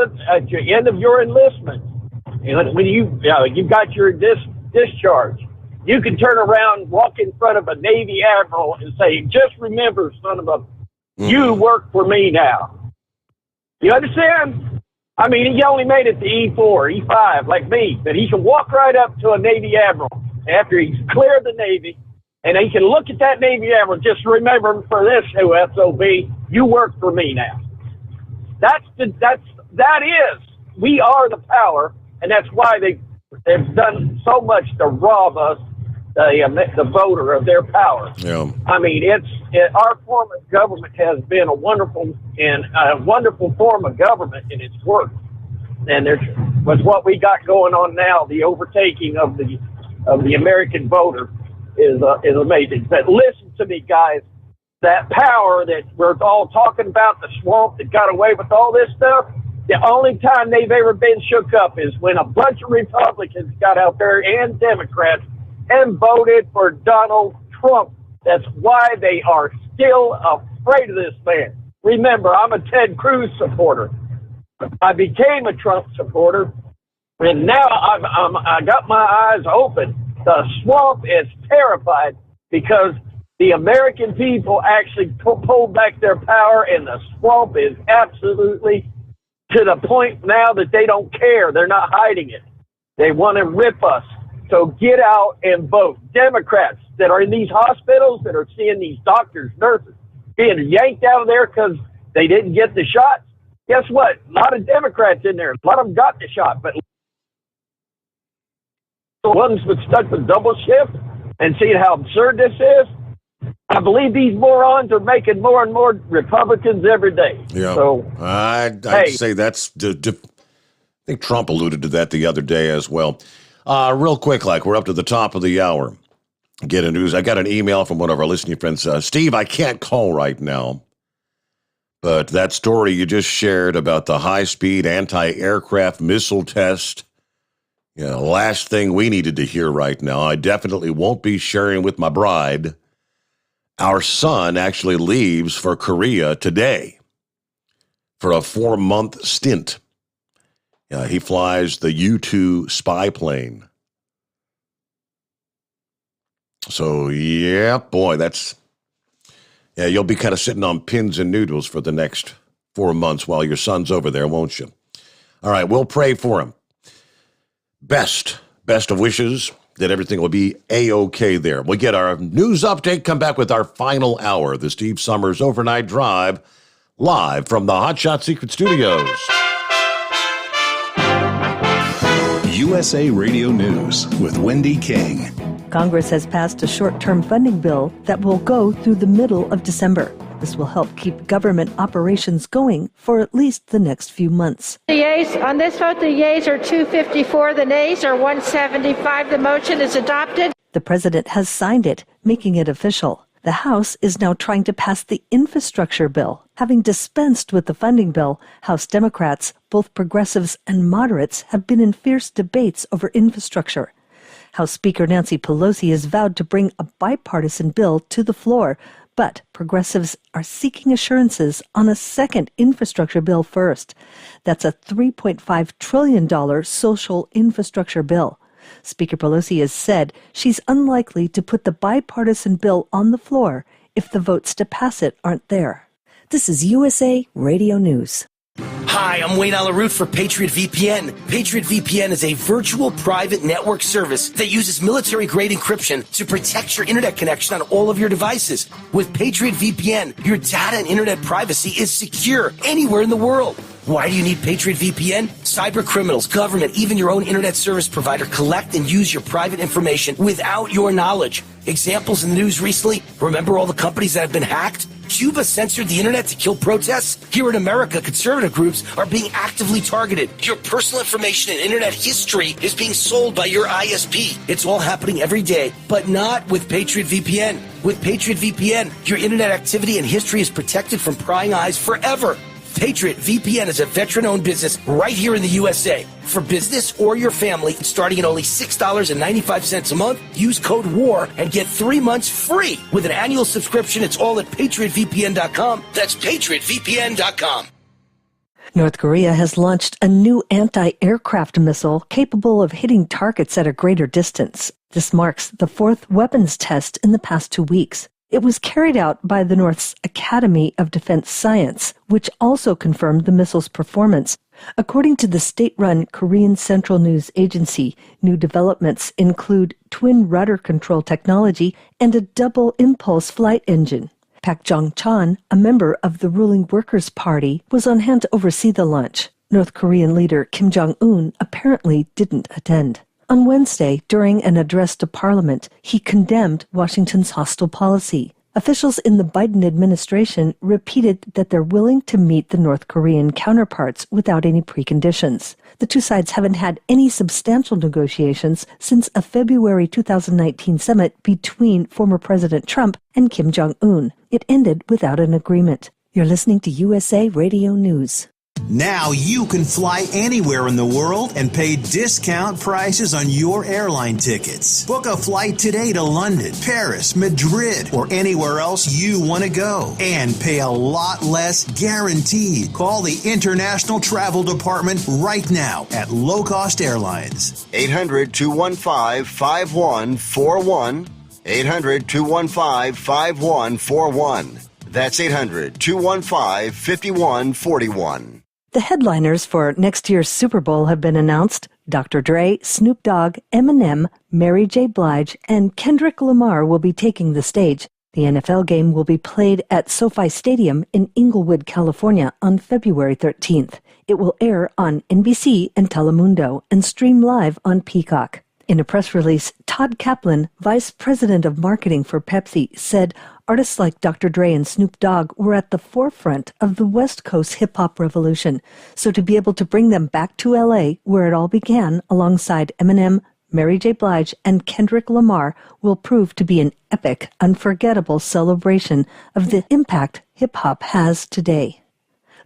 of your enlistment, when you got your discharge, you can turn around, walk in front of a Navy admiral, and say, "Just remember, son of a, you work for me now." You understand? I mean, he only made it to E4, E5, like me, but he can walk right up to a Navy admiral after he's cleared the Navy, and he can look at that Navy admiral. Just remember for this, SOB, you work for me now. We are the power, and that's why they've done so much to rob us, the voter, of their power. Yeah. I mean, our form of government has been a wonderful form of government, and it's worked. And with what we got going on now, the overtaking of the American voter is amazing. But listen to me, guys. That power that we're all talking about, the swamp that got away with all this stuff, the only time they've ever been shook up is when a bunch of Republicans got out there and Democrats and voted for Donald Trump. That's why they are still afraid of this man. Remember, I'm a Ted Cruz supporter. I became a Trump supporter, and now I got my eyes open. The swamp is terrified because the American people actually pulled back their power, and the swamp is absolutely to the point now that they don't care. They're not hiding it. They want to rip us. So get out and vote. Democrats that are in these hospitals, that are seeing these doctors, nurses being yanked out of there because they didn't get the shots. Guess what? A lot of Democrats in there. A lot of them got the shot, but the ones that stuck with double shift and seeing how absurd this is, I believe these morons are making more and more Republicans every day. Yeah. So I'd say that's. I think Trump alluded to that the other day as well. Real quick, we're up to the top of the hour. Get a news. I got an email from one of our listening friends. Steve, I can't call right now, but that story you just shared about the high-speed anti-aircraft missile test, last thing we needed to hear right now. I definitely won't be sharing with my bride. Our son actually leaves for Korea today for a 4-month stint. He flies the U-2 spy plane. So, you'll be kind of sitting on pins and noodles for the next 4 months while your son's over there, won't you? All right, we'll pray for him. Best of wishes that everything will be A-OK there. We'll get our news update, come back with our final hour of the Steve Sommers Overnight Drive, live from the Hot Shot Secret Studios. USA Radio News with Wendy King. Congress has passed a short-term funding bill that will go through the middle of December. This will help keep government operations going for at least the next few months. The yeas on this vote, the yeas are 254, the nays are 175. The motion is adopted. The president has signed it, making it official. The House is now trying to pass the infrastructure bill. Having dispensed with the funding bill, House Democrats, both progressives and moderates, have been in fierce debates over infrastructure. House Speaker Nancy Pelosi has vowed to bring a bipartisan bill to the floor, but progressives are seeking assurances on a second infrastructure bill first. That's a $3.5 trillion social infrastructure bill. Speaker Pelosi has said she's unlikely to put the bipartisan bill on the floor if the votes to pass it aren't there. This is USA Radio News. Hi, I'm Wayne Alaroot for Patriot VPN. Patriot VPN is a virtual private network service that uses military-grade encryption to protect your internet connection on all of your devices. With Patriot VPN, your data and internet privacy is secure anywhere in the world. Why do you need Patriot VPN? Cyber criminals, government, even your own internet service provider collect and use your private information without your knowledge. Examples in the news recently, remember all the companies that have been hacked? Cuba censored the internet to kill protests? Here in America, conservative groups are being actively targeted. Your personal information and internet history is being sold by your ISP. It's all happening every day, but not with Patriot VPN. With Patriot VPN, your internet activity and history is protected from prying eyes forever. Patriot VPN is a veteran-owned business right here in the USA. For business or your family, starting at only $6.95 a month, use code WAR and get 3 months free. With an annual subscription, it's all at PatriotVPN.com. That's PatriotVPN.com. North Korea has launched a new anti-aircraft missile capable of hitting targets at a greater distance. This marks the fourth weapons test in the past 2 weeks. It was carried out by the North's Academy of Defense Science, which also confirmed the missile's performance. According to the state-run Korean Central News Agency, new developments include twin rudder control technology and a double impulse flight engine. Pak Jong-chan, a member of the ruling Workers' Party, was on hand to oversee the launch. North Korean leader Kim Jong-un apparently didn't attend. On Wednesday, during an address to Parliament, he condemned Washington's hostile policy. Officials in the Biden administration repeated that they're willing to meet the North Korean counterparts without any preconditions. The two sides haven't had any substantial negotiations since a February 2019 summit between former President Trump and Kim Jong-un. It ended without an agreement. You're listening to USA Radio News. Now you can fly anywhere in the world and pay discount prices on your airline tickets. Book a flight today to London, Paris, Madrid, or anywhere else you want to go. And pay a lot less guaranteed. Call the International Travel Department right now at Low Cost Airlines. 800-215-5141. 800-215-5141. That's 800-215-5141. The headliners for next year's Super Bowl have been announced. Dr. Dre, Snoop Dogg, Eminem, Mary J. Blige, and Kendrick Lamar will be taking the stage. The NFL game will be played at SoFi Stadium in Inglewood, California on February 13th. It will air on NBC and Telemundo and stream live on Peacock. In a press release, Todd Kaplan, Vice President of Marketing for Pepsi, said artists like Dr. Dre and Snoop Dogg were at the forefront of the West Coast hip-hop revolution. So to be able to bring them back to L.A., where it all began, alongside Eminem, Mary J. Blige, and Kendrick Lamar, will prove to be an epic, unforgettable celebration of the impact hip-hop has today.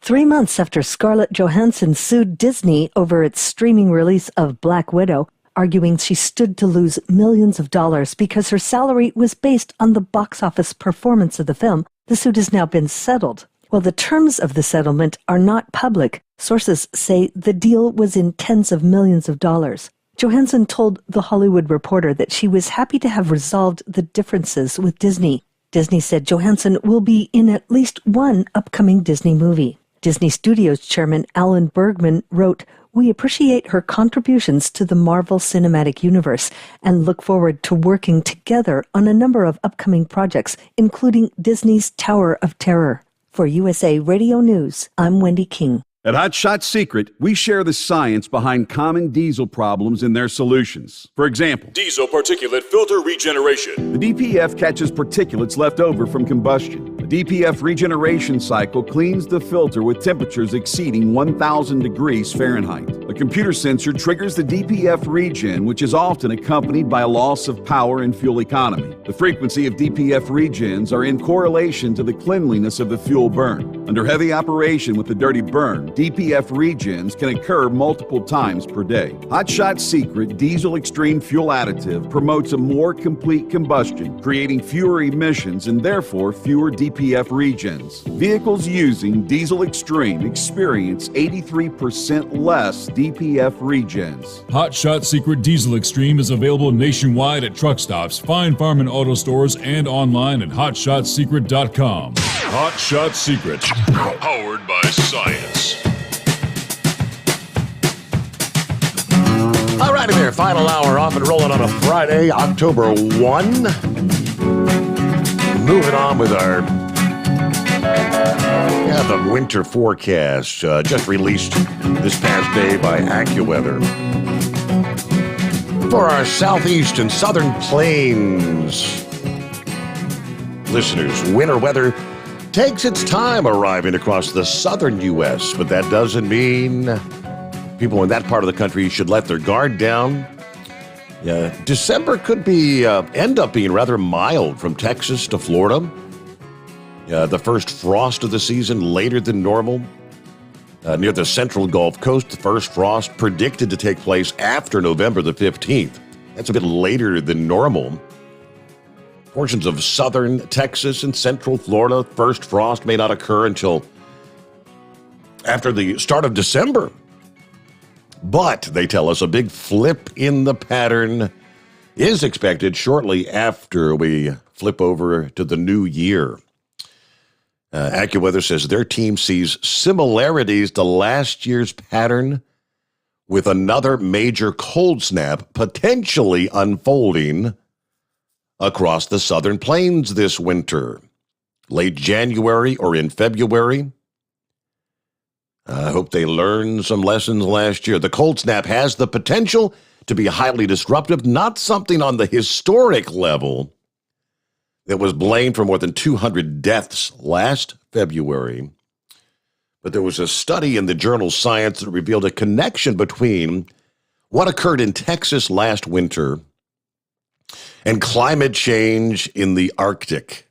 3 months after Scarlett Johansson sued Disney over its streaming release of Black Widow, arguing she stood to lose millions of dollars because her salary was based on the box office performance of the film, the suit has now been settled. While the terms of the settlement are not public, sources say the deal was in tens of millions of dollars. Johansson told The Hollywood Reporter that she was happy to have resolved the differences with Disney. Disney said Johansson will be in at least one upcoming Disney movie. Disney Studios chairman Alan Bergman wrote, "We appreciate her contributions to the Marvel Cinematic Universe and look forward to working together on a number of upcoming projects, including Disney's Tower of Terror." For USA Radio News, I'm Wendy King. At Hot Shot Secret, we share the science behind common diesel problems and their solutions. For example, diesel particulate filter regeneration. The DPF catches particulates left over from combustion. The DPF regeneration cycle cleans the filter with temperatures exceeding 1,000 degrees Fahrenheit. A computer sensor triggers the DPF regen, which is often accompanied by a loss of power and fuel economy. The frequency of DPF regens are in correlation to the cleanliness of the fuel burn. Under heavy operation with the dirty burn, DPF regens can occur multiple times per day. Hot Shot Secret Diesel Extreme Fuel Additive promotes a more complete combustion, creating fewer emissions and therefore fewer DPF regens. Vehicles using Diesel Extreme experience 83% less DPF regens. Hot Shot Secret Diesel Extreme is available nationwide at truck stops, Fine Farm and auto stores, and online at hotshotsecret.com. Hot Shot Secret, powered by science. All righty there, final hour off and rolling on a Friday, October 1. Moving on with our the winter forecast just released this past day by AccuWeather. For our southeast and southern plains listeners, winter weather takes its time arriving across the southern U.S., but that doesn't mean people in that part of the country should let their guard down. December could be end up being rather mild from Texas to Florida. The first frost of the season later than normal. Near the central Gulf Coast, the first frost predicted to take place after November the 15th. That's a bit later than normal. Portions of southern Texas and central Florida, first frost may not occur until after the start of December. But, they tell us, a big flip in the pattern is expected shortly after we flip over to the new year. AccuWeather says their team sees similarities to last year's pattern with another major cold snap potentially unfolding across the southern plains this winter, late January or in February. I hope they learned some lessons last year. The cold snap has the potential to be highly disruptive, not something on the historic level that was blamed for more than 200 deaths last February. But there was a study in the journal Science that revealed a connection between what occurred in Texas last winter and climate change in the Arctic.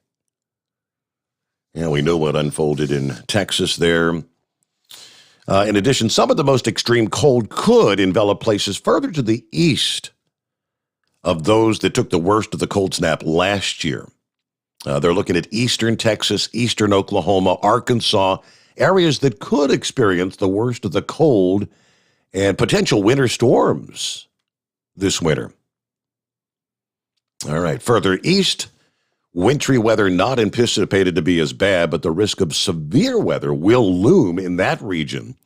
We know what unfolded in Texas there. In addition, some of the most extreme cold could envelop places further to the east of those that took the worst of the cold snap last year. They're looking at eastern Texas, eastern Oklahoma, Arkansas, areas that could experience the worst of the cold and potential winter storms this winter. All right, further east, wintry weather not anticipated to be as bad, but the risk of severe weather will loom in that region,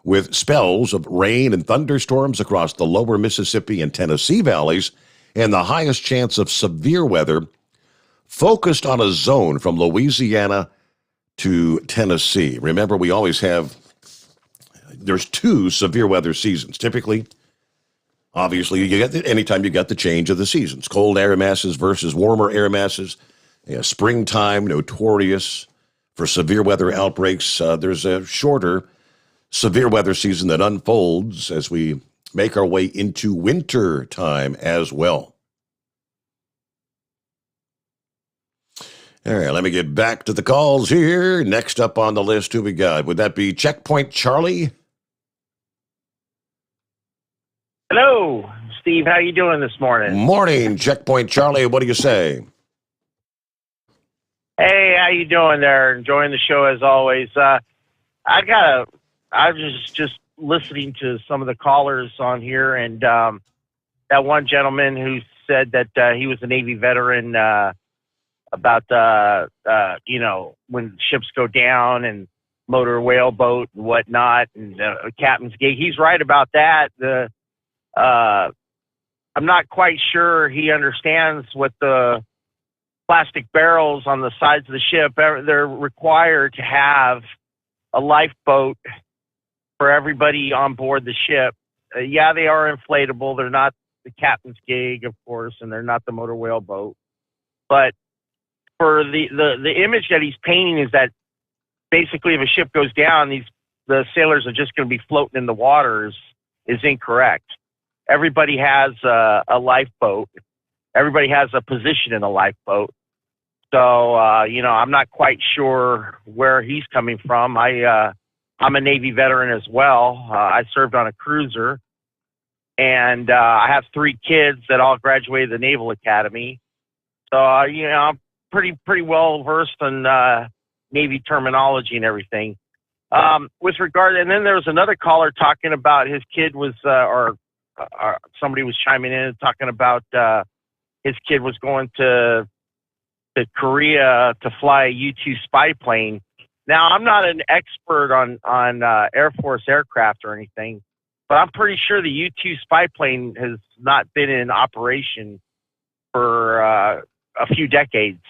with spells of rain and thunderstorms across the lower Mississippi and Tennessee valleys, and the highest chance of severe weather focused on a zone from Louisiana to Tennessee. Remember, we always have, there's two severe weather seasons. Typically, obviously, you get anytime you get the change of the seasons, cold air masses versus warmer air masses. Springtime, notorious for severe weather outbreaks. There's a shorter severe weather season that unfolds as we make our way into winter time as well. All right, let me get back to the calls here. Next up on the list, who we got? Would that be Checkpoint Charlie? Hello, Steve. How you doing this morning? Morning, Checkpoint Charlie. What do you say? Hey, how you doing there? Enjoying the show as always. I was just listening to some of the callers on here, and that one gentleman who said that he was a Navy veteran about when ships go down and motor whaleboat and whatnot, and captain's gig. He's right about that. I'm not quite sure he understands what the plastic barrels on the sides of the ship. They're required to have a lifeboat for everybody on board the ship. Yeah, they are inflatable. They're not the captain's gig, of course, and they're not the motor whaleboat. But for the image that he's painting is that basically if a ship goes down, the sailors are just going to be floating in the waters is incorrect. Everybody has a lifeboat. Everybody has a position in a lifeboat. So, I'm not quite sure where he's coming from. I'm a Navy veteran as well. I served on a cruiser, and I have 3 kids that all graduated the Naval Academy. So, I'm pretty well versed in Navy terminology and everything. With regard, and then there was another caller talking about his kid was, or somebody was chiming in and talking about his kid was going to Korea to fly a U-2 spy plane. Now, I'm not an expert on Air Force aircraft or anything, but I'm pretty sure the U-2 spy plane has not been in operation for a few decades,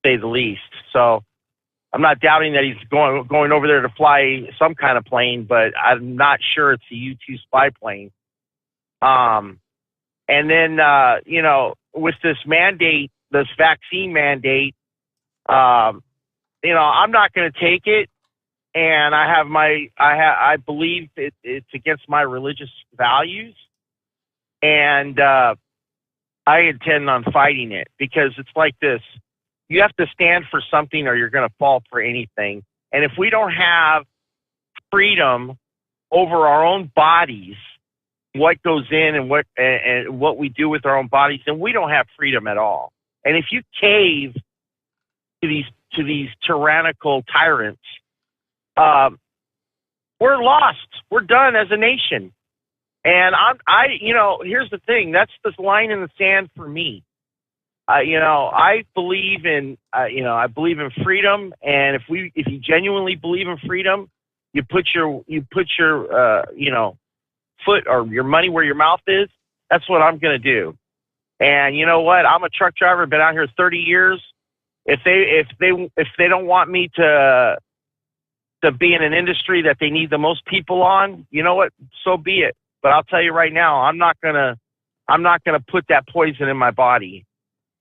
to say the least. So I'm not doubting that he's going over there to fly some kind of plane, but I'm not sure it's the U-2 spy plane. And then, with this mandate, this vaccine mandate, I'm not going to take it. And I believe it's against my religious values. And I intend on fighting it, because it's like this. You have to stand for something or you're going to fall for anything. And if we don't have freedom over our own bodies, what goes in and what we do with our own bodies, then we don't have freedom at all. And if you cave to these tyrannical tyrants, we're lost. We're done as a nation. And here's the thing. That's the line in the sand for me. I believe in freedom. And if you genuinely believe in freedom, you put your foot or your money where your mouth is. That's what I'm going to do. And you know what? I'm a truck driver. Been out here 30 years. If they don't want me to be in an industry that they need the most people on, you know what? So be it. But I'll tell you right now, I'm not gonna put that poison in my body.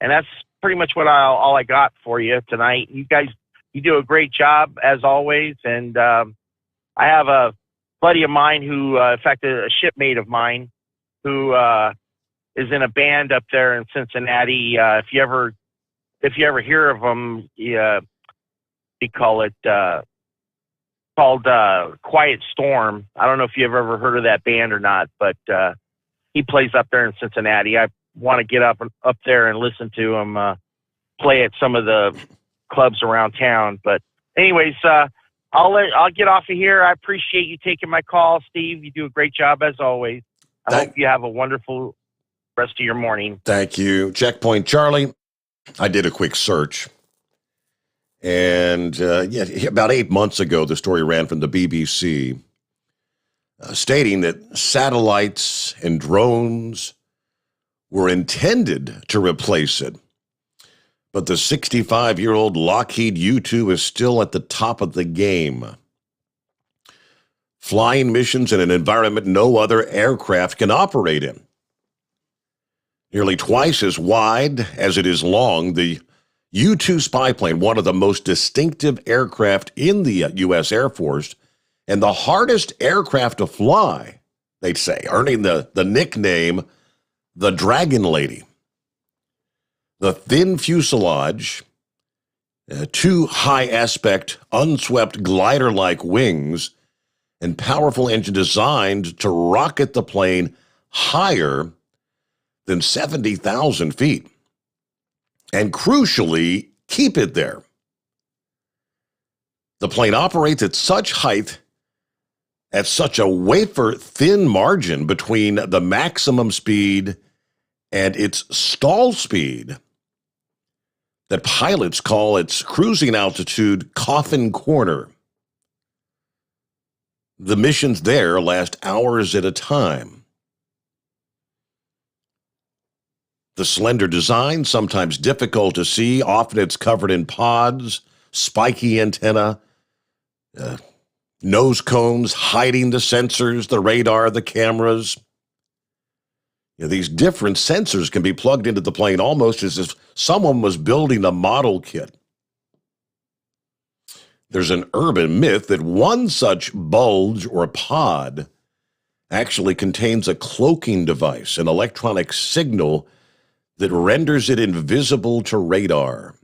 And that's pretty much all I got for you tonight. You guys, you do a great job as always. And I have a buddy of mine who, in fact, a shipmate of mine who is in a band up there in Cincinnati. If you ever hear of them, we call it called Quiet Storm. I don't know if you've ever heard of that band or not, but he plays up there in Cincinnati. I want to get up there and listen to him play at some of the clubs around town. But anyways, I'll get off of here. I appreciate you taking my call, Steve. You do a great job as always. I hope you have a wonderful rest of your morning. Thank you. Checkpoint Charlie. I did a quick search. And about 8 months ago, the story ran from the BBC stating that satellites and drones were intended to replace it. But the 65-year-old Lockheed U-2 is still at the top of the game, flying missions in an environment no other aircraft can operate in. Nearly twice as wide as it is long, the U-2 spy plane, one of the most distinctive aircraft in the U.S. Air Force, and the hardest aircraft to fly, they'd say, earning the nickname the Dragon Lady. The thin fuselage, 2 high-aspect, unswept glider-like wings, and powerful engine designed to rocket the plane higher than 70,000 feet. And crucially, keep it there. The plane operates at such height, at such a wafer-thin margin between the maximum speed and its stall speed that pilots call its cruising altitude Coffin Corner. The missions there last hours at a time. The slender design, sometimes difficult to see, often it's covered in pods, spiky antenna, nose cones hiding the sensors, the radar, the cameras. These different sensors can be plugged into the plane almost as if someone was building a model kit. There's an urban myth that one such bulge or pod actually contains a cloaking device, an electronic signal that renders it invisible to radar.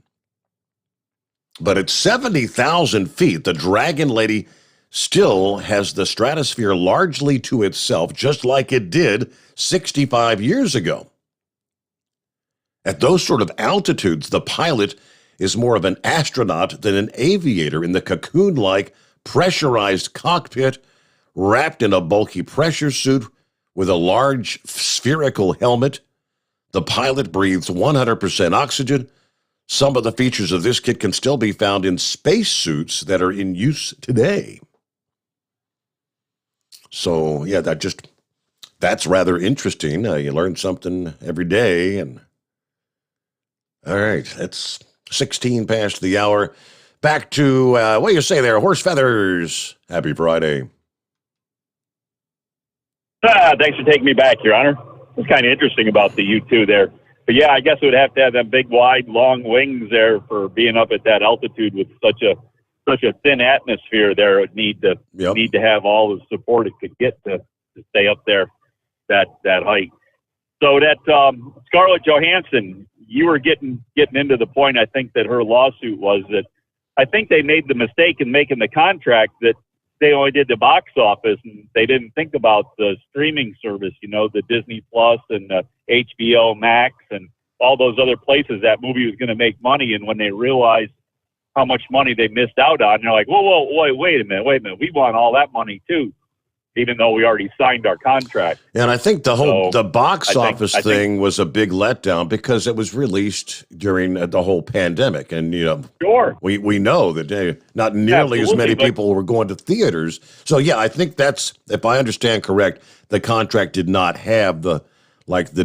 But at 70,000 feet, the Dragon Lady still has the stratosphere largely to itself, just like it did 65 years ago. At those sort of altitudes, the pilot is more of an astronaut than an aviator in the cocoon-like pressurized cockpit, wrapped in a bulky pressure suit with a large spherical helmet. The pilot breathes 100% oxygen. Some of the features of this kit can still be found in spacesuits that are in use today. So, yeah, that's rather interesting. You learn something every day. And all right, that's 16 past the hour. Back to, what do you say there, Horse Feathers? Happy Friday. Thanks for taking me back, Your Honor. It's kind of interesting about the U-2 there. But yeah, I guess it would have to have them big, wide, long wings there for being up at that altitude with such a thin atmosphere there. It would need to have all the support it could get to stay up there that height. So that Scarlett Johansson, you were getting into the point. I think that her lawsuit was that I think they made the mistake in making the contract that they only did the box office and they didn't think about the streaming service, the Disney Plus and the HBO Max and all those other places that movie was going to make money. And when they realized how much money they missed out on, they're like, whoa, wait a minute. We want all that money too, even though we already signed our contract. And I think the box office thing was a big letdown because it was released during the whole pandemic. And, sure, we know that not nearly as many people were going to theaters. So, yeah, I think that's, if I understand correct, the contract did not have the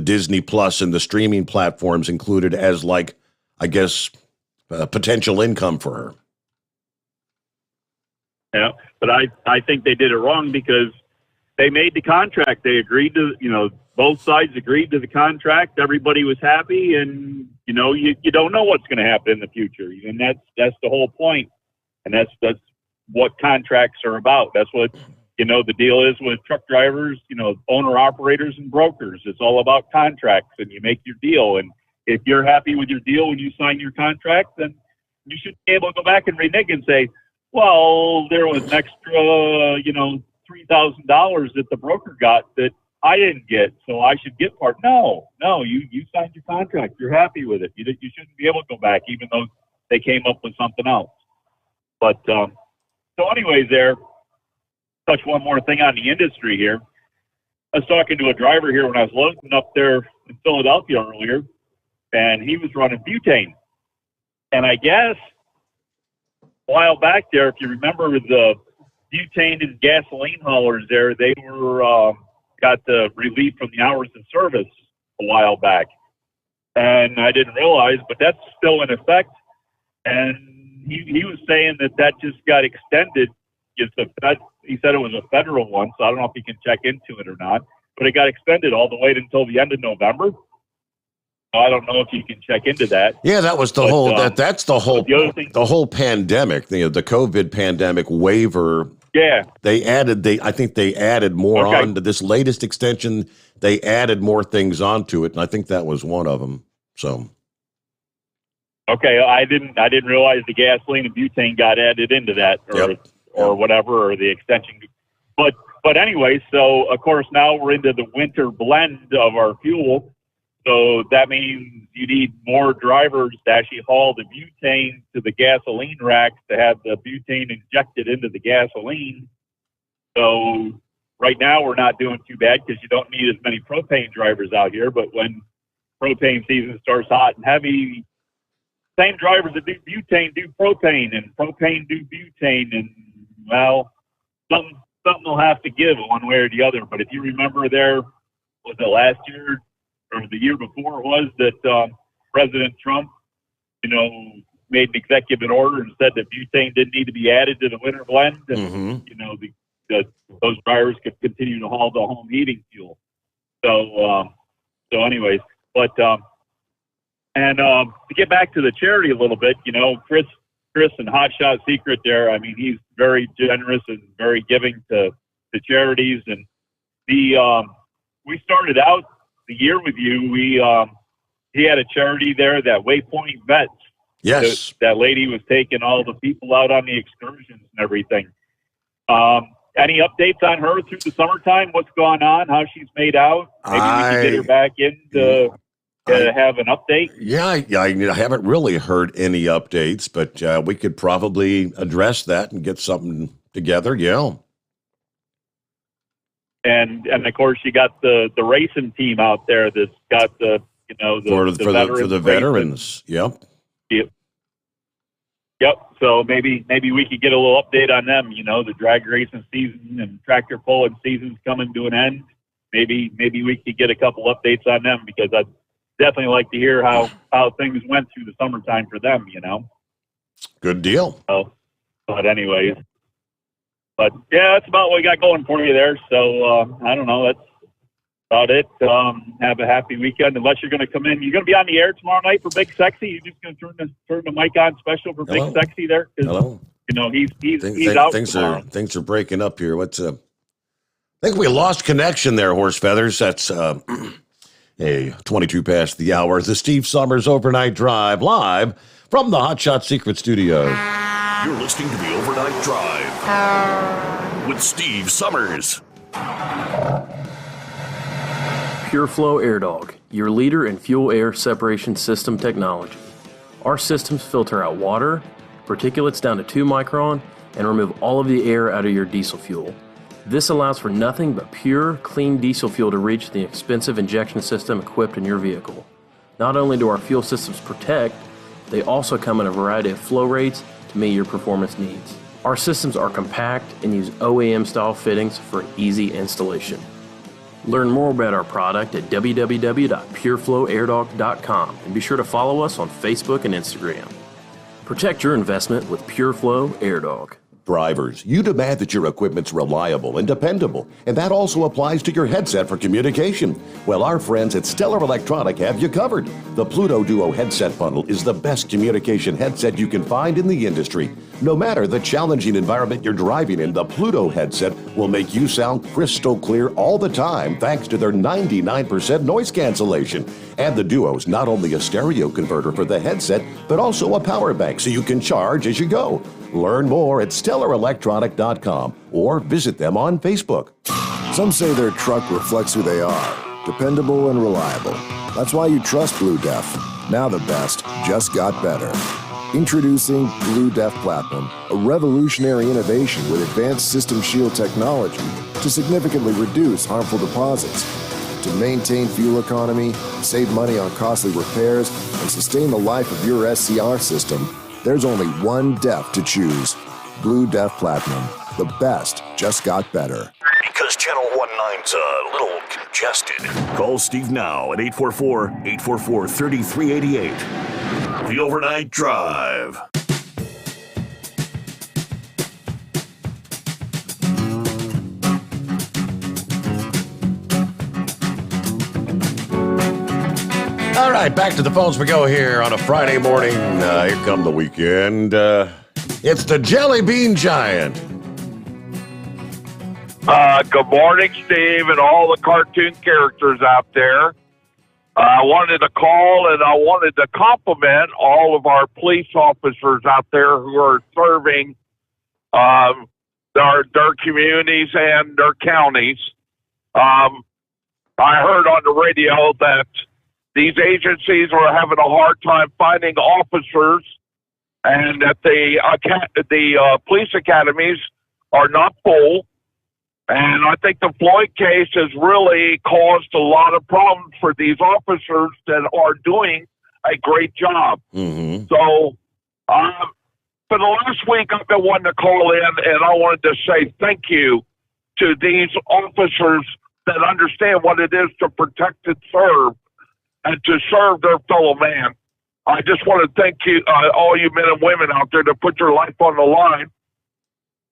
Disney Plus and the streaming platforms included as potential income for her. Yeah, but I think they did it wrong because they made the contract. They agreed to, both sides agreed to the contract. Everybody was happy, and you don't know what's going to happen in the future, and that's the whole point. And that's what contracts are about. That's what the deal is with truck drivers, owner operators and brokers. It's all about contracts, and you make your deal. And if you're happy with your deal when you sign your contract, then you should be able to go back and renege and say, well, there was an extra, $3,000 that the broker got that I didn't get, so I should get part. No, you signed your contract. You're happy with it. You shouldn't be able to go back, even though they came up with something else. But so anyways, touch one more thing on the industry here. I was talking to a driver here when I was loading up there in Philadelphia earlier, and he was running butane. And I guess a while back there, if you remember the butane and gasoline haulers there, they were got the relief from the hours of service a while back. And I didn't realize, but that's still in effect. And he was saying that just got extended. He said it was a federal one, so I don't know if he can check into it or not. But it got extended all the way until the end of November. I don't know if you can check into that. Yeah, that was the whole. That's the whole. The whole pandemic, the COVID pandemic waiver. Yeah, I think they added more on to this latest extension. They added more things onto it, and I think that was one of them. So. Okay, I didn't realize the gasoline and butane got added into that, or whatever, or the extension. But anyway, so of course now we're into the winter blend of our fuel. So that means you need more drivers to actually haul the butane to the gasoline racks to have the butane injected into the gasoline. So right now we're not doing too bad because you don't need as many propane drivers out here. But when propane season starts hot and heavy, same drivers that do butane do propane, and propane do butane. And, well, something will have to give one way or the other. But if you remember was it last year or the year before it was that President Trump, made an executive order and said that butane didn't need to be added to the winter blend, and those drivers could continue to haul the home heating fuel. So anyways, but and to get back to the charity a little bit, Chris and Hot Shot Secret there. I mean, he's very generous and very giving to charities, and we started out the year with you. He had a charity there, that Waypoint Vets. Yes. That lady was taking all the people out on the excursions and everything. Any updates on her through the summertime? What's going on? How she's made out? Maybe we can get her back in to have an update. Yeah, I haven't really heard any updates, but we could probably address that and get something together. Yeah. And of course, you got the racing team out there that's got the for the veterans. Yep. Yep. So maybe we could get a little update on them. The drag racing season and tractor pulling season's coming to an end. Maybe we could get a couple updates on them, because I'd definitely like to hear how things went through the summertime for them. Good deal. So, but anyways, yeah, that's about what we got going for you there. So I don't know. That's about it. Have a happy weekend. Unless you're going to come in, you're going to be on the air tomorrow night for Big Sexy. You're just going to turn the mic on special for Big Sexy there. Hello. He's out tomorrow. Things are breaking up here. I think we lost connection there, Horse Feathers. That's 22 past the hour. The Steve Sommers Overnight Drive, live from the Hot Shot Secret Studio. You're listening to the Overnight Drive with Steve Sommers. Pure Flow Air Dog, your leader in fuel air separation system technology. Our systems filter out water, particulates down to 2 micron, and remove all of the air out of your diesel fuel. This allows for nothing but pure, clean diesel fuel to reach the expensive injection system equipped in your vehicle. Not only do our fuel systems protect, they also come in a variety of flow rates to meet your performance needs. Our systems are compact and use OEM-style fittings for easy installation. Learn more about our product at www.pureflowairdog.com and be sure to follow us on Facebook and Instagram. Protect your investment with Pure Flow Air Dog. Drivers, you demand that your equipment's reliable and dependable, and that also applies to your headset for communication. Well, our friends at Stellar Electronic have you covered. The Pluto Duo headset bundle is the best communication headset you can find in the industry. No matter the challenging environment you're driving in, the Pluto headset will make you sound crystal clear all the time thanks to their 99% noise cancellation. And the Duo's not only a stereo converter for the headset, but also a power bank so you can charge as you go. Learn more at StellarElectronic.com or visit them on Facebook. Some say their truck reflects who they are, dependable and reliable. That's why you trust Blue Def. Now the best just got better. Introducing Blue Def Platinum, a revolutionary innovation with advanced system shield technology to significantly reduce harmful deposits. To maintain fuel economy, save money on costly repairs, and sustain the life of your SCR system, there's only one DEF to choose. Blue Def Platinum. The best just got better. Because Channel 19's a little congested. Call Steve now at 844-844-3388. The Overnight Drive. All right, back to the phones we go here on a Friday morning. Here come the weekend. It's the Jelly Bean Giant. Good morning, Steve, and all the cartoon characters out there. I wanted to call and I wanted to compliment all of our police officers out there who are serving their communities and their counties. I heard on the radio that these agencies are having a hard time finding officers, and that the police academies are not full. And I think the Floyd case has really caused a lot of problems for these officers that are doing a great job. Mm-hmm. So for the last week, I've been wanting to call in, and I wanted to say thank you to these officers that understand what it is to protect and serve, and to serve their fellow man. I just want to thank you, all you men and women out there, that put your life on the line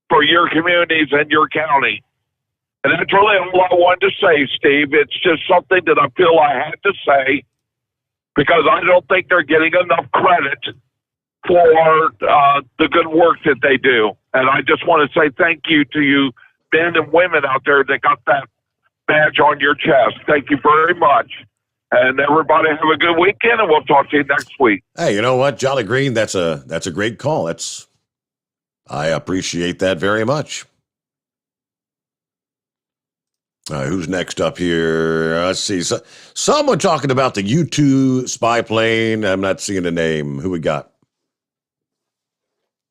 for your communities and your county. And that's really all I wanted to say, Steve. It's just something that I feel I had to say, because I don't think they're getting enough credit for the good work that they do. And I just want to say thank you to you men and women out there that got that badge on your chest. Thank you very much. And everybody have a good weekend, and we'll talk to you next week. Hey, you know what, Jolly Green? That's a great call. I appreciate that very much. Who's next up here? Let's see. Someone talking about the U-2 spy plane. I'm not seeing the name. Who we got?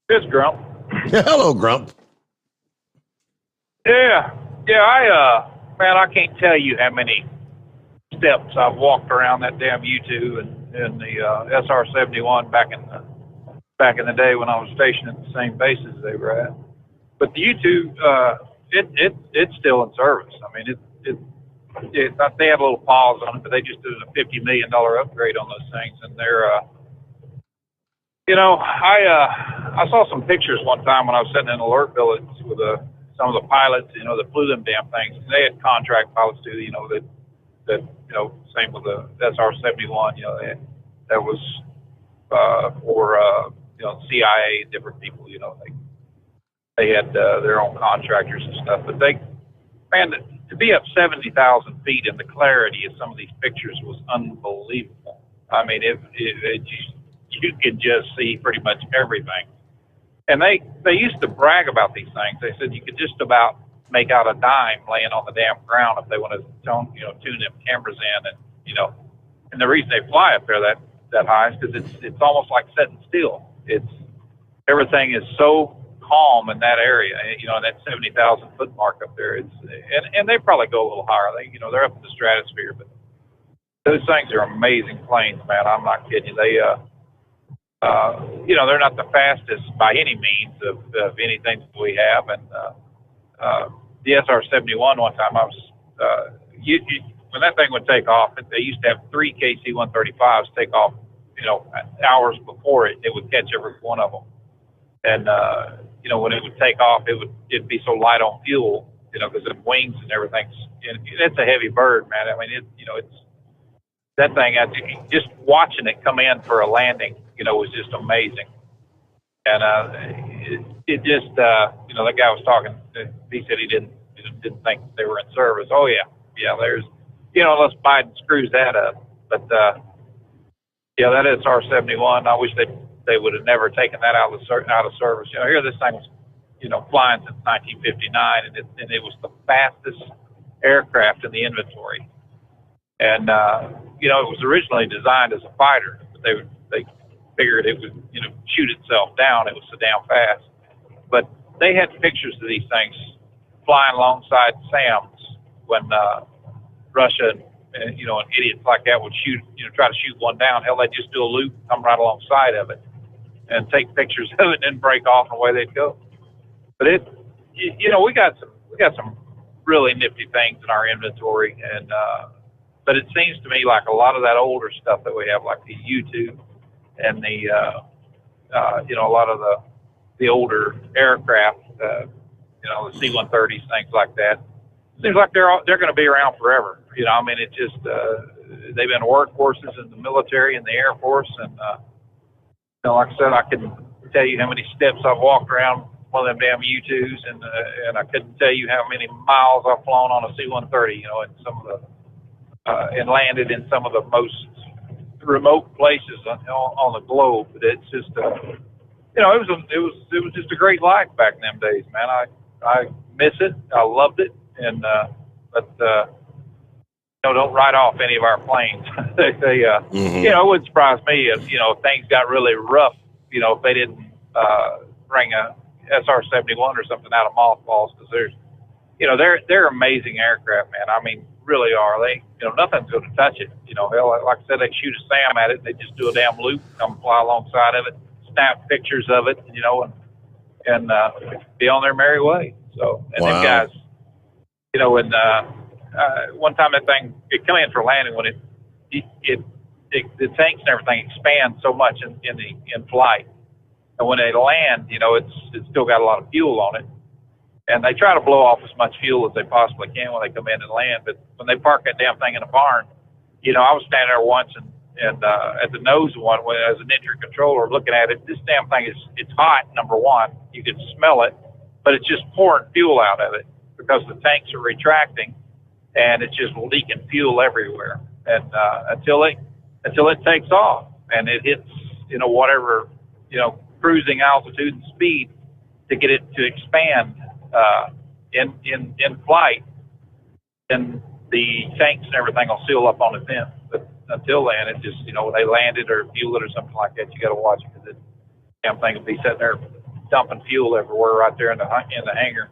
It's Grump. Hello, Grump. Yeah. Man, I can't tell you how many steps I've walked around that damn U-2 and the SR-71 back in the day when I was stationed at the same bases they were at. But the U-2, it's still in service. I mean, they have a little pause on it, but they just did a $50 million upgrade on those things, and they're, I saw some pictures one time when I was sitting in alert billets with some of the pilots, that flew them damn things. And they had contract pilots too, that same with the SR-71, that was for CIA, different people, they had their own contractors and stuff. But to be up 70,000 feet and the clarity of some of these pictures was unbelievable. I mean, you could just see pretty much everything. And they used to brag about these things. They said you could just about make out a dime laying on the damn ground if they want to tune them cameras in. And the reason they fly up there that high is because it's almost like sitting still. Everything is so calm in that area, that 70,000 foot mark up there. And they probably go a little higher. They're up in the stratosphere, but those things are amazing planes, man. I'm not kidding you. They're not the fastest by any means of anything that we have. And the SR-71 one time, I was when that thing would take off, they used to have 3 KC-135s take off, hours before it would catch every one of them. And when it would take off, it'd be so light on fuel, because the wings and everything's. It's a heavy bird, man. I mean, it's that thing. Just watching it come in for a landing, was just amazing. And it just, that guy was talking. He said he didn't think they were in service. Oh yeah. There's, unless Biden screws that up. But that SR-71. I wish they would have never taken that out of service. Here this thing was, flying since 1959, and it was the fastest aircraft in the inventory. And it was originally designed as a fighter, but they figured it would shoot itself down. It was so damn fast. But they had pictures of these things flying alongside SAMs when Russia and idiots like that would shoot, try to shoot one down. Hell, they'd just do a loop, come right alongside of it, and take pictures of it, and then break off, and away they'd go. But we got some really nifty things in our inventory, and but it seems to me like a lot of that older stuff that we have, like the U-2 and the a lot of the older aircraft, the C-130s, things like that. Seems like they're going to be around forever. I mean, it just they've been workhorses in the military and the Air Force, and like I said, I couldn't tell you how many steps I've walked around one of them damn U-2s, and I couldn't tell you how many miles I've flown on a C-130. In some of the and landed in some of the most remote places on the globe. But it's just it was just a great life back in them days, man. I miss it. I loved it. And but don't write off any of our planes. It wouldn't surprise me if things got really rough. If they didn't bring a SR-71 or something out of mothballs, because they're amazing aircraft, man. I mean, really are. They nothing's going to touch it. Hell, like I said, they shoot a SAM at it. They just do a damn loop, come fly alongside of it, snap pictures of it, and be on their merry way. So, and them guys. One time that thing, it come in for landing when the tanks and everything expand so much in flight, and when they land, it's still got a lot of fuel on it, and they try to blow off as much fuel as they possibly can when they come in and land. But when they park that damn thing in a barn, I was standing there once and at the nose of one as an entry controller looking at it. This damn thing it's hot. Number one, you can smell it, but it's just pouring fuel out of it, because the tanks are retracting and it's just leaking fuel everywhere. and until it takes off and it hits, whatever, cruising altitude and speed to get it to expand in flight, then the tanks and everything will seal up on its end. But until then, it just, they land it or fuel it or something like that, you got to watch it, because the damn thing will be sitting there dumping fuel everywhere right there in the hangar.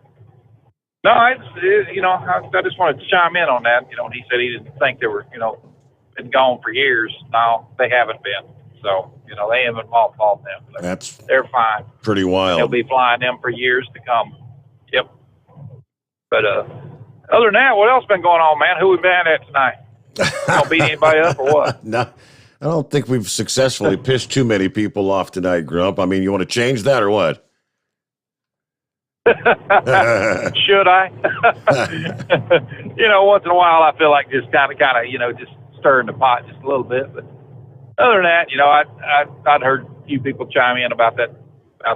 No, I just wanted to chime in on that. When he said he didn't think they were, been gone for years. No, they haven't been. So, they haven't mothballed them. They're fine. Pretty wild. They'll be flying them for years to come. Yep. But other than that, what else been going on, man? Who we been at tonight? Gonna beat anybody up or what? No, I don't think we've successfully pissed too many people off tonight, Grump. I mean, you want to change that or what? Should I? Once in a while, I feel like just kind of, just stirring the pot just a little bit. But other than that, I'd heard a few people chime in about that, or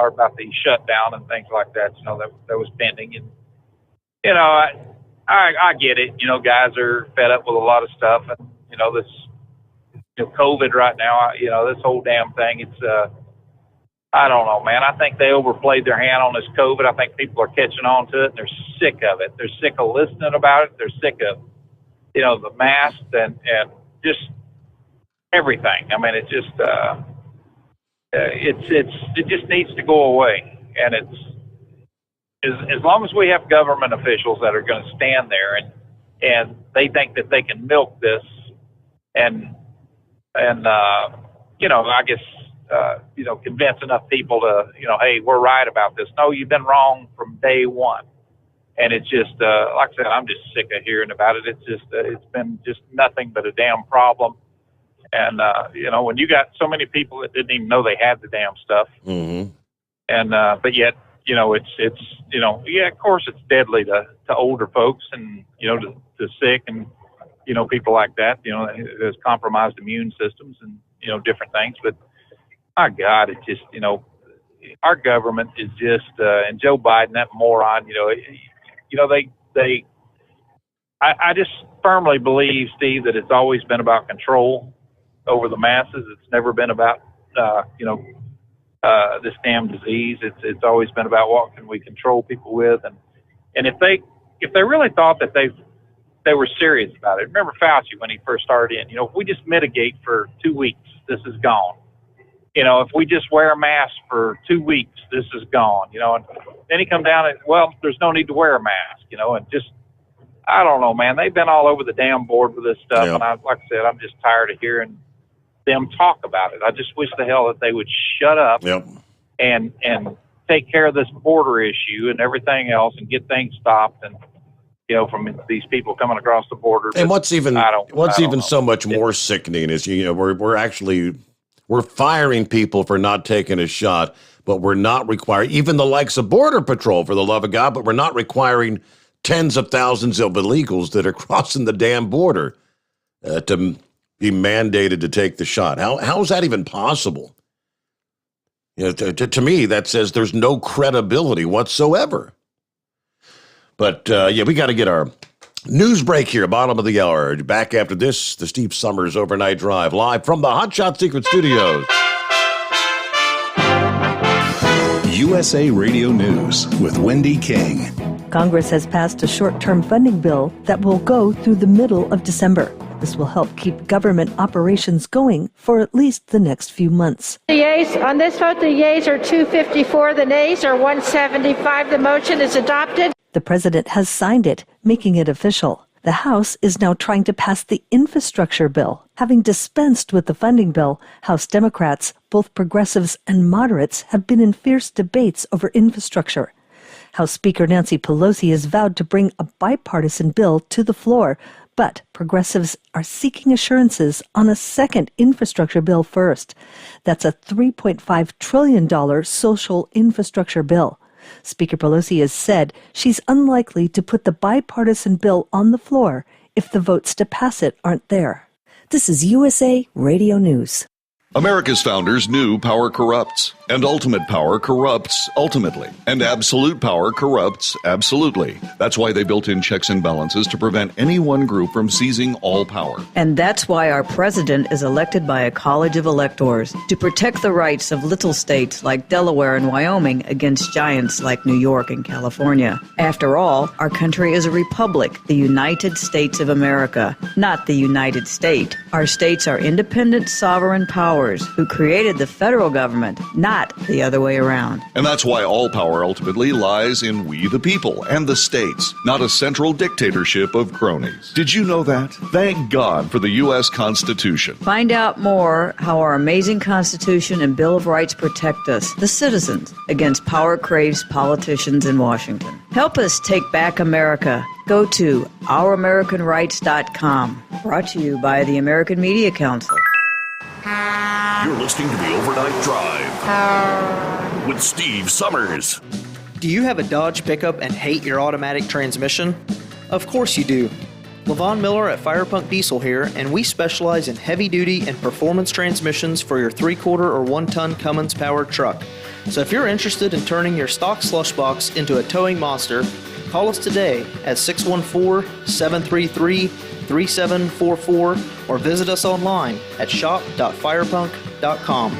about the shutdown and things like that. That was pending, and I get it. Guys are fed up with a lot of stuff, and this, COVID right now. This whole damn thing. It's I don't know, man. I think they overplayed their hand on this COVID. I think people are catching on to it, and they're sick of it. They're sick of listening about it. They're sick of, the masks and just everything. I mean, it just it just needs to go away. And as long as we have government officials that are going to stand there and they think that they can milk this and I guess. Convince enough people to, hey, we're right about this. No, you've been wrong from day one. And it's just, like I said, I'm just sick of hearing about it. It's just, it's been just nothing but a damn problem. And, when you got so many people that didn't even know they had the damn stuff. Mm-hmm. And, but yet, it's of course it's deadly to older folks and, to sick and, people like that, there's compromised immune systems and, different things. But, my God, it's just, our government is just, and Joe Biden, that moron, I just firmly believe, Steve, that it's always been about control over the masses. It's never been about, this damn disease. It's always been about what can we control people with. And if they really thought that they were serious about it, remember Fauci when he first started in, if we just mitigate for 2 weeks, this is gone. If we just wear a mask for 2 weeks, this is gone, and then he come down and, well, there's no need to wear a mask, and just, I don't know, man, they've been all over the damn board with this stuff. Yeah. And like I said, I'm just tired of hearing them talk about it. I just wish the hell that they would shut up and take care of this border issue and everything else and get things stopped and, from these people coming across the border. And but what's even so much more sickening is, we're firing people for not taking a shot, but we're not requiring, even the likes of Border Patrol, for the love of God, but we're not requiring tens of thousands of illegals that are crossing the damn border to be mandated to take the shot. How is that even possible? To me, that says there's no credibility whatsoever. But, we got to get our news break here, bottom of the hour. Back after this, the Steve Sommers Overnight Drive, live from the Hotshot Secret Studios. USA Radio News with Wendy King. Congress has passed a short-term funding bill that will go through the middle of December. This will help keep government operations going for at least the next few months. The yeas, on this vote, the yeas are 254, the nays are 175. The motion is adopted. The president has signed it, making it official. The House is now trying to pass the infrastructure bill. Having dispensed with the funding bill, House Democrats, both progressives and moderates, have been in fierce debates over infrastructure. House Speaker Nancy Pelosi has vowed to bring a bipartisan bill to the floor, but progressives are seeking assurances on a second infrastructure bill first. That's a $3.5 trillion social infrastructure bill. Speaker Pelosi has said she's unlikely to put the bipartisan bill on the floor if the votes to pass it aren't there. This is USA Radio News. America's founders knew power corrupts, and ultimate power corrupts ultimately, and absolute power corrupts absolutely. That's why they built in checks and balances to prevent any one group from seizing all power. And that's why our president is elected by a college of electors to protect the rights of little states like Delaware and Wyoming against giants like New York and California. After all, our country is a republic, the United States of America, not the United State. Our states are independent, sovereign powers who created the federal government, not the other way around. And that's why all power ultimately lies in we the people and the states, not a central dictatorship of cronies. Did you know that? Thank God for the U.S. Constitution. Find out more how our amazing Constitution and Bill of Rights protect us, the citizens, against power-crazed politicians in Washington. Help us take back America. Go to ouramericanrights.com. Brought to you by the American Media Council. You're listening to the Overnight Drive with Steve Sommers. Do you have a Dodge pickup and hate your automatic transmission? Of course you do. LaVon Miller at Firepunk Diesel here, and we specialize in heavy-duty and performance transmissions for your 3/4 or 1-ton Cummins-powered truck. So if you're interested in turning your stock slush box into a towing monster, call us today at 614-733-3744 or visit us online at shop.firepunk.com.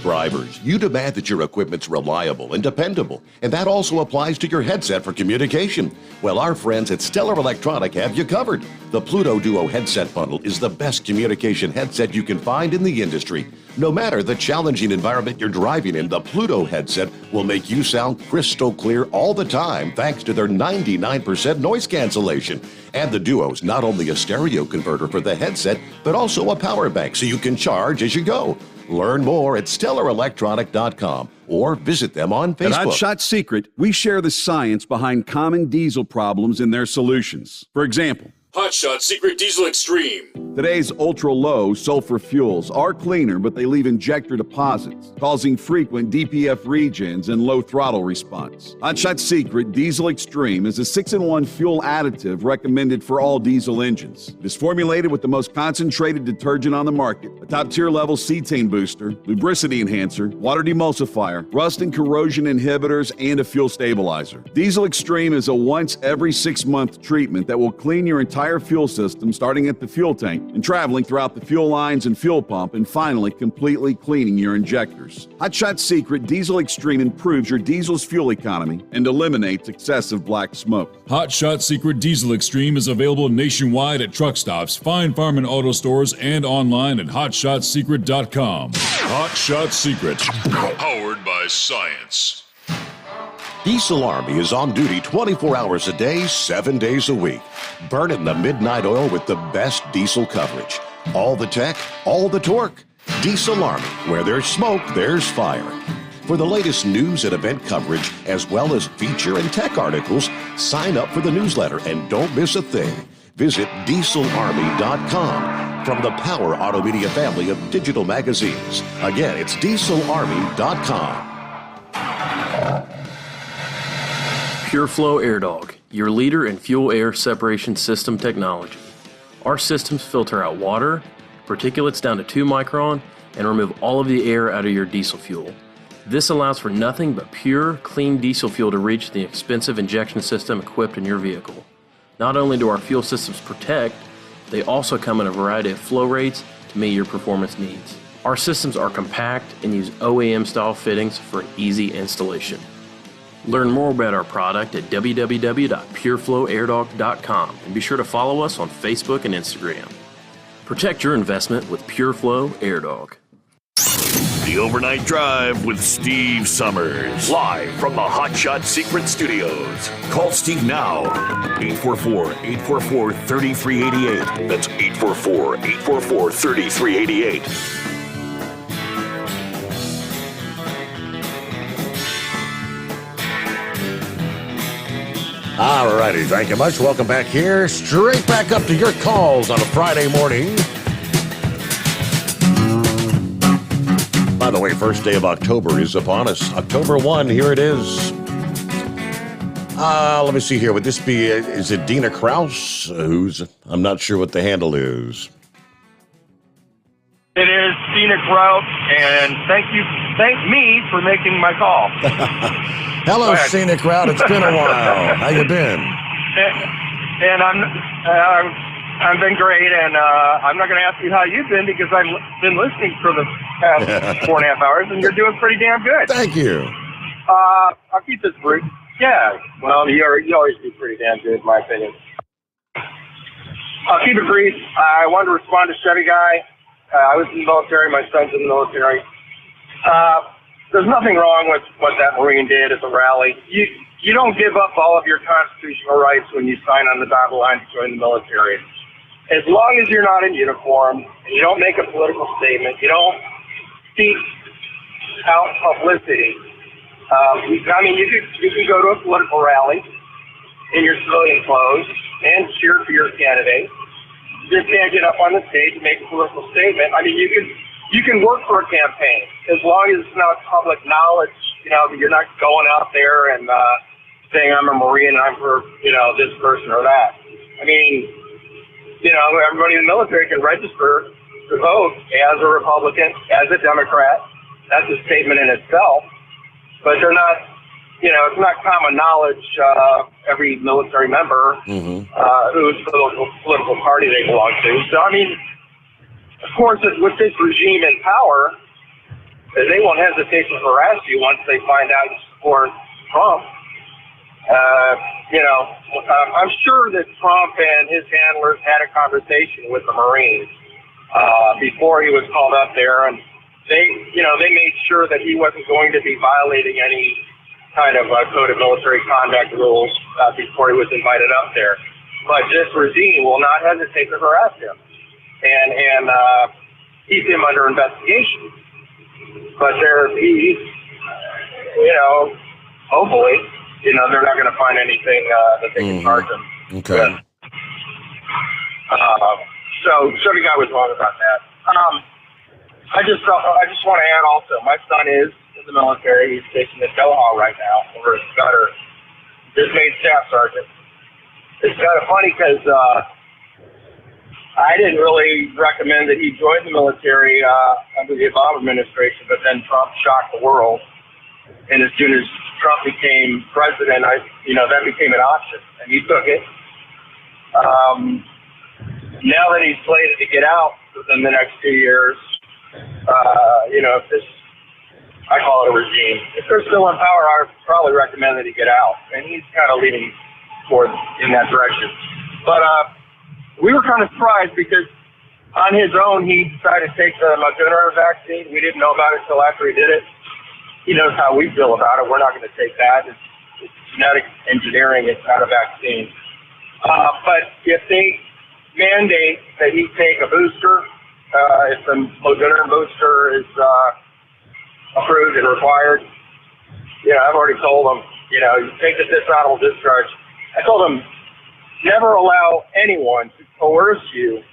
Drivers, you demand that your equipment's reliable and dependable, and that also applies to your headset for communication. Well, our friends at Stellar Electronic have you covered. The Pluto Duo headset bundle is the best communication headset you can find in the industry. No matter the challenging environment you're driving in, the Pluto headset will make you sound crystal clear all the time thanks to their 99% noise cancellation. And the Duo's not only a stereo converter for the headset, but also a power bank so you can charge as you go. Learn more at StellarElectronic.com or visit them on Facebook. At Hot Shot Secret, we share the science behind common diesel problems and their solutions. For example, Hot Shot Secret Diesel Extreme. Today's ultra-low sulfur fuels are cleaner, but they leave injector deposits, causing frequent DPF regens and low throttle response. Hot Shot Secret Diesel Extreme is a 6-in-1 fuel additive recommended for all diesel engines. It is formulated with the most concentrated detergent on the market, a top-tier level cetane booster, lubricity enhancer, water demulsifier, rust and corrosion inhibitors, and a fuel stabilizer. Diesel Extreme is a once every 6-month treatment that will clean your entire fuel system, starting at the fuel tank and traveling throughout the fuel lines and fuel pump, and finally completely cleaning your injectors. Hot Shot Secret Diesel Extreme improves your diesel's fuel economy and eliminates excessive black smoke. Hot Shot Secret Diesel Extreme is available nationwide at truck stops, fine farm and auto stores, and online at hotshotsecret.com. Hot Shot Secret, powered by science. Diesel Army is on duty 24 hours a day, 7 days a week. Burning the midnight oil with the best diesel coverage. All the tech, all the torque. Diesel Army, where there's smoke, there's fire. For the latest news and event coverage, as well as feature and tech articles, sign up for the newsletter and don't miss a thing. Visit dieselarmy.com from the Power Auto Media family of digital magazines. Again, it's dieselarmy.com. PureFlow AirDog, your leader in fuel air separation system technology. Our systems filter out water, particulates down to 2 micron, and remove all of the air out of your diesel fuel. This allows for nothing but pure, clean diesel fuel to reach the expensive injection system equipped in your vehicle. Not only do our fuel systems protect, they also come in a variety of flow rates to meet your performance needs. Our systems are compact and use OEM-style fittings for an easy installation. Learn more about our product at www.pureflowairdog.com and be sure to follow us on Facebook and Instagram. Protect your investment with PureFlow AirDog. The Overnight Drive with Steve Sommers. Live from the Hot Shot Secret Studios. Call Steve now. 844-844-3388. That's 844-844-3388. All righty, thank you much. Welcome back here. Straight back up to your calls on a Friday morning. By the way, first day of October is upon us. October 1, here it is. Let me see here. Would this be, is it Dina Kraus? I'm not sure what the handle is. It is scenic route, and thank me for making my call. Hello, scenic route. It's been a while. How you been? And I've been great, and I'm not going to ask you how you've been because I've been listening for the past 4.5 hours, and you're doing pretty damn good. Thank you. I'll keep this brief. Yeah, well, you always do pretty damn good, in my opinion. I'll keep it brief. I wanted to respond to Chevy Guy. I was in the military. My son's in the military. There's nothing wrong with what that Marine did at the rally. You don't give up all of your constitutional rights when you sign on the dotted line to join the military. As long as you're not in uniform and you don't make a political statement, you don't seek out publicity. You can go to a political rally in your civilian clothes and cheer for your candidate. You just can't get up on the stage and make a political statement. I mean, you can work for a campaign as long as it's not public knowledge. You're not going out there and saying I'm a Marine and I'm for this person or that. I mean, everybody in the military can register to vote as a Republican, as a Democrat. That's a statement in itself. But they're not, it's not common knowledge, every military member whose political party they belong to. So, I mean, of course, with this regime in power, they won't hesitate to harass you once they find out you support Trump. I'm sure that Trump and his handlers had a conversation with the Marines before he was called up there, and they made sure that he wasn't going to be violating any kind of code of military conduct rules before he was invited up there. But this regime will not hesitate to harass him and keep him under investigation. But hopefully, they're not going to find anything that they can charge him. Okay. With. So Chevy Guy was wrong about that. I just want to add also, my son is in the military. He's stationed at Doha right now over at Scudder. Just made staff sergeant. It's kind of funny because I didn't really recommend that he join the military under the Obama administration, but then Trump shocked the world. And as soon as Trump became president, that became an option, and he took it. Now that he's slated to get out within the next 2 years, if this, I call it a regime, if they're still in power, I would probably recommend that he get out. And he's kind of leaning in that direction. But we were kind of surprised because on his own, he decided to take the Moderna vaccine. We didn't know about it until after he did it. He knows how we feel about it. We're not going to take that. It's genetic engineering. It's not a vaccine. But if they mandate that he take a booster, if the Moderna booster is approved and required, I've already told him, you take the dishonorable discharge. I told him, never allow anyone to coerce you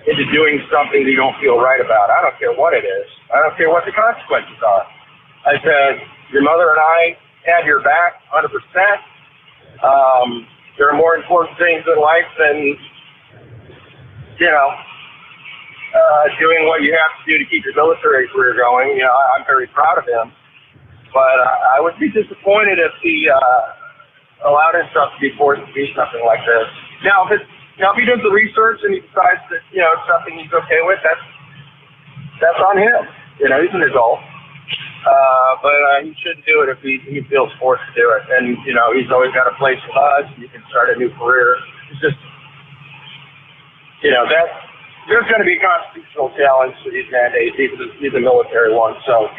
into doing something that you don't feel right about. I don't care what it is. I don't care what the consequences are. I said, your mother and I had your back 100%. There are more important things in life than, doing what you have to do to keep your military career going. I'm very proud of him. But I would be disappointed if he allowed himself to be forced to do something like this. Now, if he does the research and he decides that, it's something he's okay with, that's on him. He's an adult. But he shouldn't do it if he feels forced to do it. And, he's always got a place with us. You can start a new career. It's just, there's going to be a constitutional challenge to these mandates, even the military ones. So,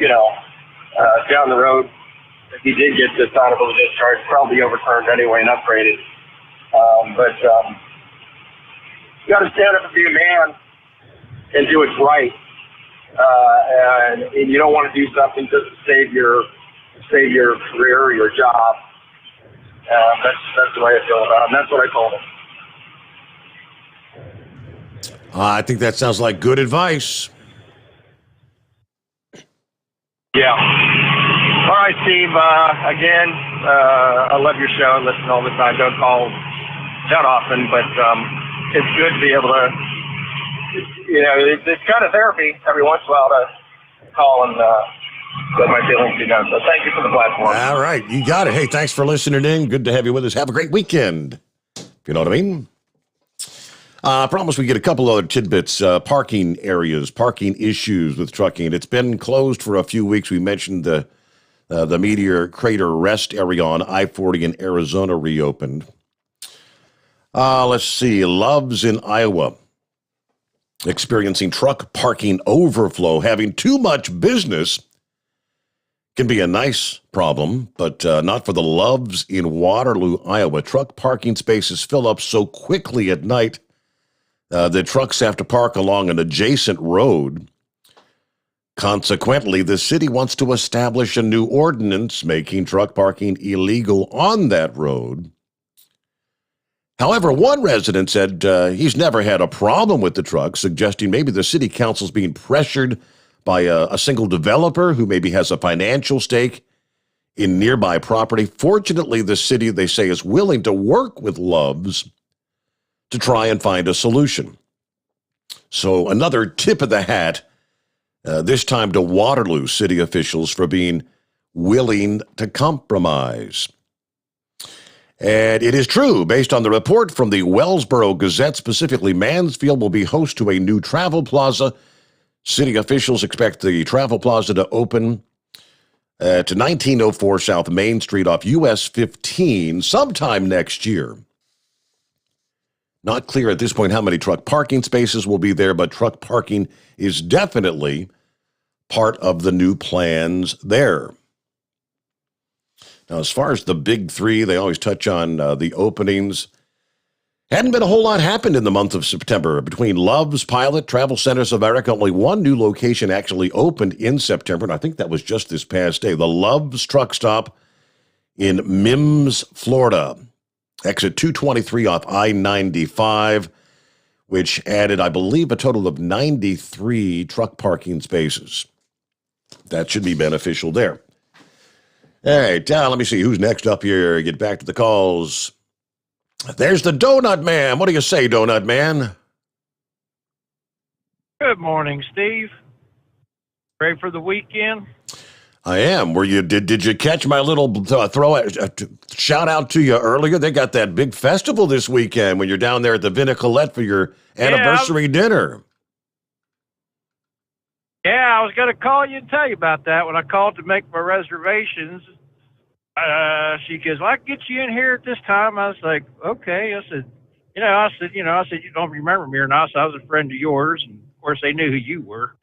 down the road, if he did get dishonorable discharge, probably overturned anyway and upgraded. But you got to stand up and be a man and do what's right. And you don't want to do something just to save your career or your job. That's the way I feel about it. And that's what I told him. I think that sounds like good advice. Yeah. All right, Steve. Again, I love your show. I listen all the time. Don't call that often, but it's good to be able to it's kind of therapy every once in a while to call and let my feelings be known. So thank you for the platform. All right, you got it. Hey, thanks for listening in. Good to have you with us. Have a great weekend. You know what I mean? I promise we get a couple other tidbits. Parking areas, parking issues with trucking. It's been closed for a few weeks. We mentioned the Meteor Crater Rest area on I-40 in Arizona reopened. Let's see. Loves in Iowa experiencing truck parking overflow. Having too much business can be a nice problem, but not for the Loves in Waterloo, Iowa. Truck parking spaces fill up so quickly at night that trucks have to park along an adjacent road. Consequently, the city wants to establish a new ordinance making truck parking illegal on that road. However, one resident said he's never had a problem with the truck, suggesting maybe the city council's being pressured by a single developer who maybe has a financial stake in nearby property. Fortunately, the city, they say, is willing to work with Loves to try and find a solution. So another tip of the hat, this time to Waterloo city officials for being willing to compromise. And it is true, based on the report from the Wellsboro Gazette, specifically Mansfield will be host to a new travel plaza. City officials expect the travel plaza to open to 1904 South Main Street off US 15 sometime next year. Not clear at this point how many truck parking spaces will be there, but truck parking is definitely part of the new plans there. Now, as far as the big three, they always touch on the openings. Hadn't been a whole lot happened in the month of September. Between Love's, Pilot, Travel Centers of America, only one new location actually opened in September, and I think that was just this past day. The Love's Truck Stop in Mims, Florida. Exit 223 off I-95, which added, I believe, a total of 93 truck parking spaces. That should be beneficial there. All right, let me see who's next up here. Get back to the calls. There's the Donut Man. What do you say, Donut Man? Good morning, Steve. Ready for the weekend? I am. Were you? Did you catch my little shout out to you earlier? They got that big festival this weekend when you're down there at the Vinicolette for your anniversary dinner. Yeah, I was going to call you and tell you about that when I called to make my reservations. She goes, well, I can get you in here at this time. I was like, okay. I said, you don't remember me or not. So I was a friend of yours. And of course, they knew who you were.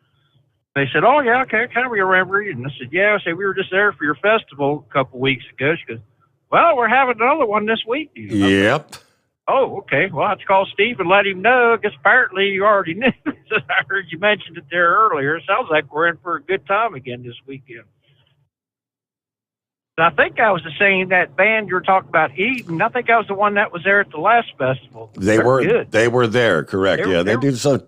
They said, oh, yeah, okay, I kind of remember you. And I said, yeah. I said, we were just there for your festival a couple weeks ago. She goes, well, we're having another one this week. Yep. Oh, okay. Well, I have to call Steve and let him know. I guess apparently you already knew. I heard you mentioned it there earlier. It sounds like we're in for a good time again this weekend. And I think I was the same, that band you were talking about, Eden. I think I was the one that was there at the last festival. They were good. They were there, correct? They do some of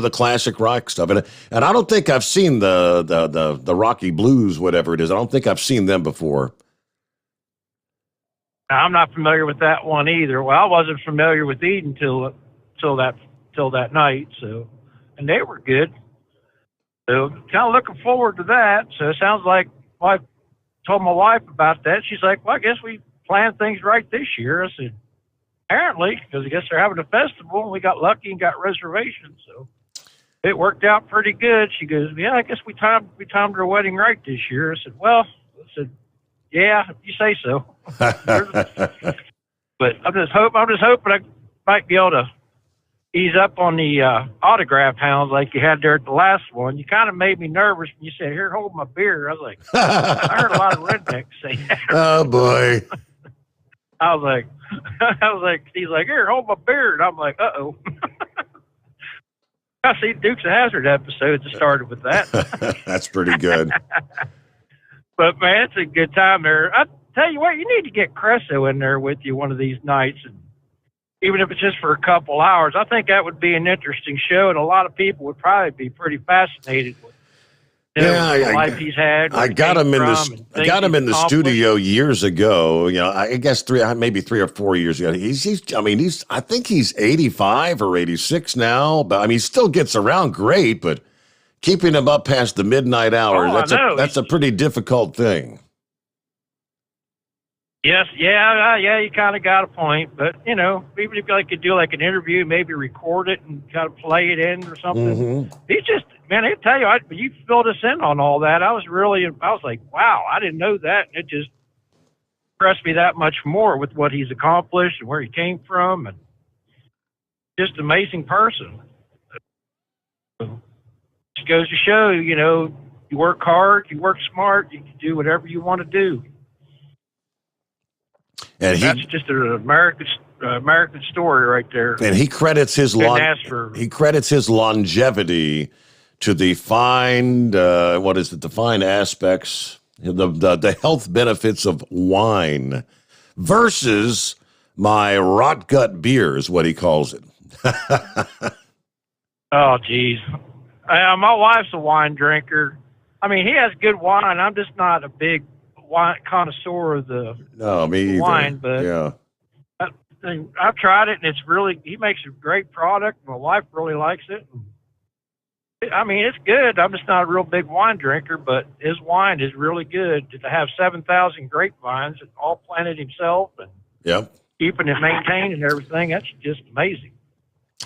the classic rock stuff, and I don't think I've seen the Rocky Blues, whatever it is. I don't think I've seen them before. I'm not familiar with that one either. Well, I wasn't familiar with Eden till that night. So, and they were good. So, kind of looking forward to that. So, it sounds like I told my wife about that. She's like, well, I guess we planned things right this year. I said, apparently, because I guess they're having a festival and we got lucky and got reservations. So it worked out pretty good. She goes, yeah, I guess we timed our wedding right this year. I said, yeah, if you say so. But I'm just hoping I might be able to ease up on the autograph hounds like you had there at the last one. You kind of made me nervous when you said, here, hold my beer. I was like, I heard a lot of rednecks say that. Oh, boy. I was like, he's like, here, hold my beer. And I'm like, uh-oh. I see Dukes of Hazzard episodes that started with that. That's pretty good. But, man, it's a good time there. I tell you what, you need to get Cresso in there with you one of these nights, and even if it's just for a couple hours. I think that would be an interesting show, and a lot of people would probably be pretty fascinated with Yeah, the life he's had. I got him in the studio years ago. I guess maybe 3 or 4 years ago. I think he's 85 or 86 now. But he still gets around great. But keeping him up past the midnight hour, that's a pretty difficult thing. Yes, yeah, you kind of got a point. But, even if I could do like an interview, maybe record it and kind of play it in or something. Mm-hmm. He's just, man, I tell you, you filled us in on all that. I was like, wow, I didn't know that. And it just impressed me that much more with what he's accomplished and where he came from. And just an amazing person. It goes to show, you work hard, you work smart, you can do whatever you want to do. And that's just an American story right there. And he credits his longevity to the fine aspects, the health benefits of wine versus my rot gut beer is what he calls it. Oh, geez. My wife's a wine drinker. He has good wine. I'm just not a big wine connoisseur of the wine, but yeah. I've tried it, and he makes a great product. My wife really likes it. It's good. I'm just not a real big wine drinker, but his wine is really good. To have 7,000 grapevines, all planted himself, and keeping it maintained and everything, that's just amazing.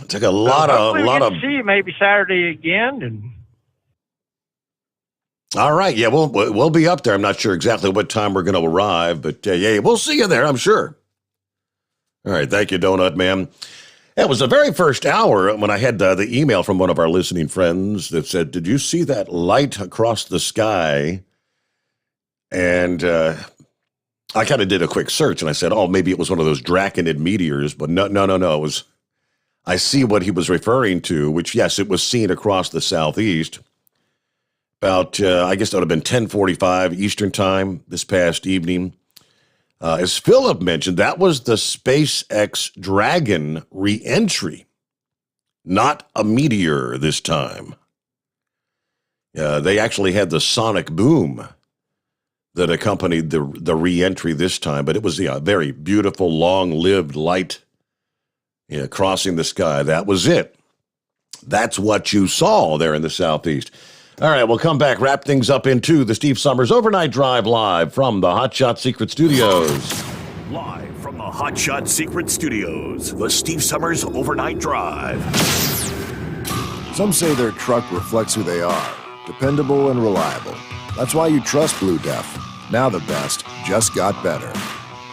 It took a lot of see you maybe Saturday again, and. All right, yeah, we'll be up there. I'm not sure exactly what time we're going to arrive, but we'll see you there, I'm sure. All right, thank you, Donut Man. It was the very first hour when I had the email from one of our listening friends that said, "Did you see that light across the sky?" And I kind of did a quick search, and I said, "Oh, maybe it was one of those Draconid meteors," but no. It was. I see what he was referring to, which yes, it was seen across the southeast. About, I guess that would have been 10:45 Eastern time this past evening. As Philip mentioned, that was the SpaceX Dragon re-entry, not a meteor this time. They actually had the sonic boom that accompanied the re-entry this time, but it was a very beautiful, long-lived light crossing the sky. That was it. That's what you saw there in the southeast. All right, we'll come back, wrap things up into the Steve Sommers Overnight Drive live from the Hot Shot Secret Studios. Live from the Hot Shot Secret Studios, the Steve Sommers Overnight Drive. Some say their truck reflects who they are, dependable and reliable. That's why you trust Blue Def. Now the best just got better.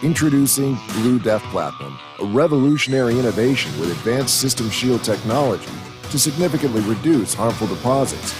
Introducing Blue Def Platinum, a revolutionary innovation with advanced system shield technology to significantly reduce harmful deposits.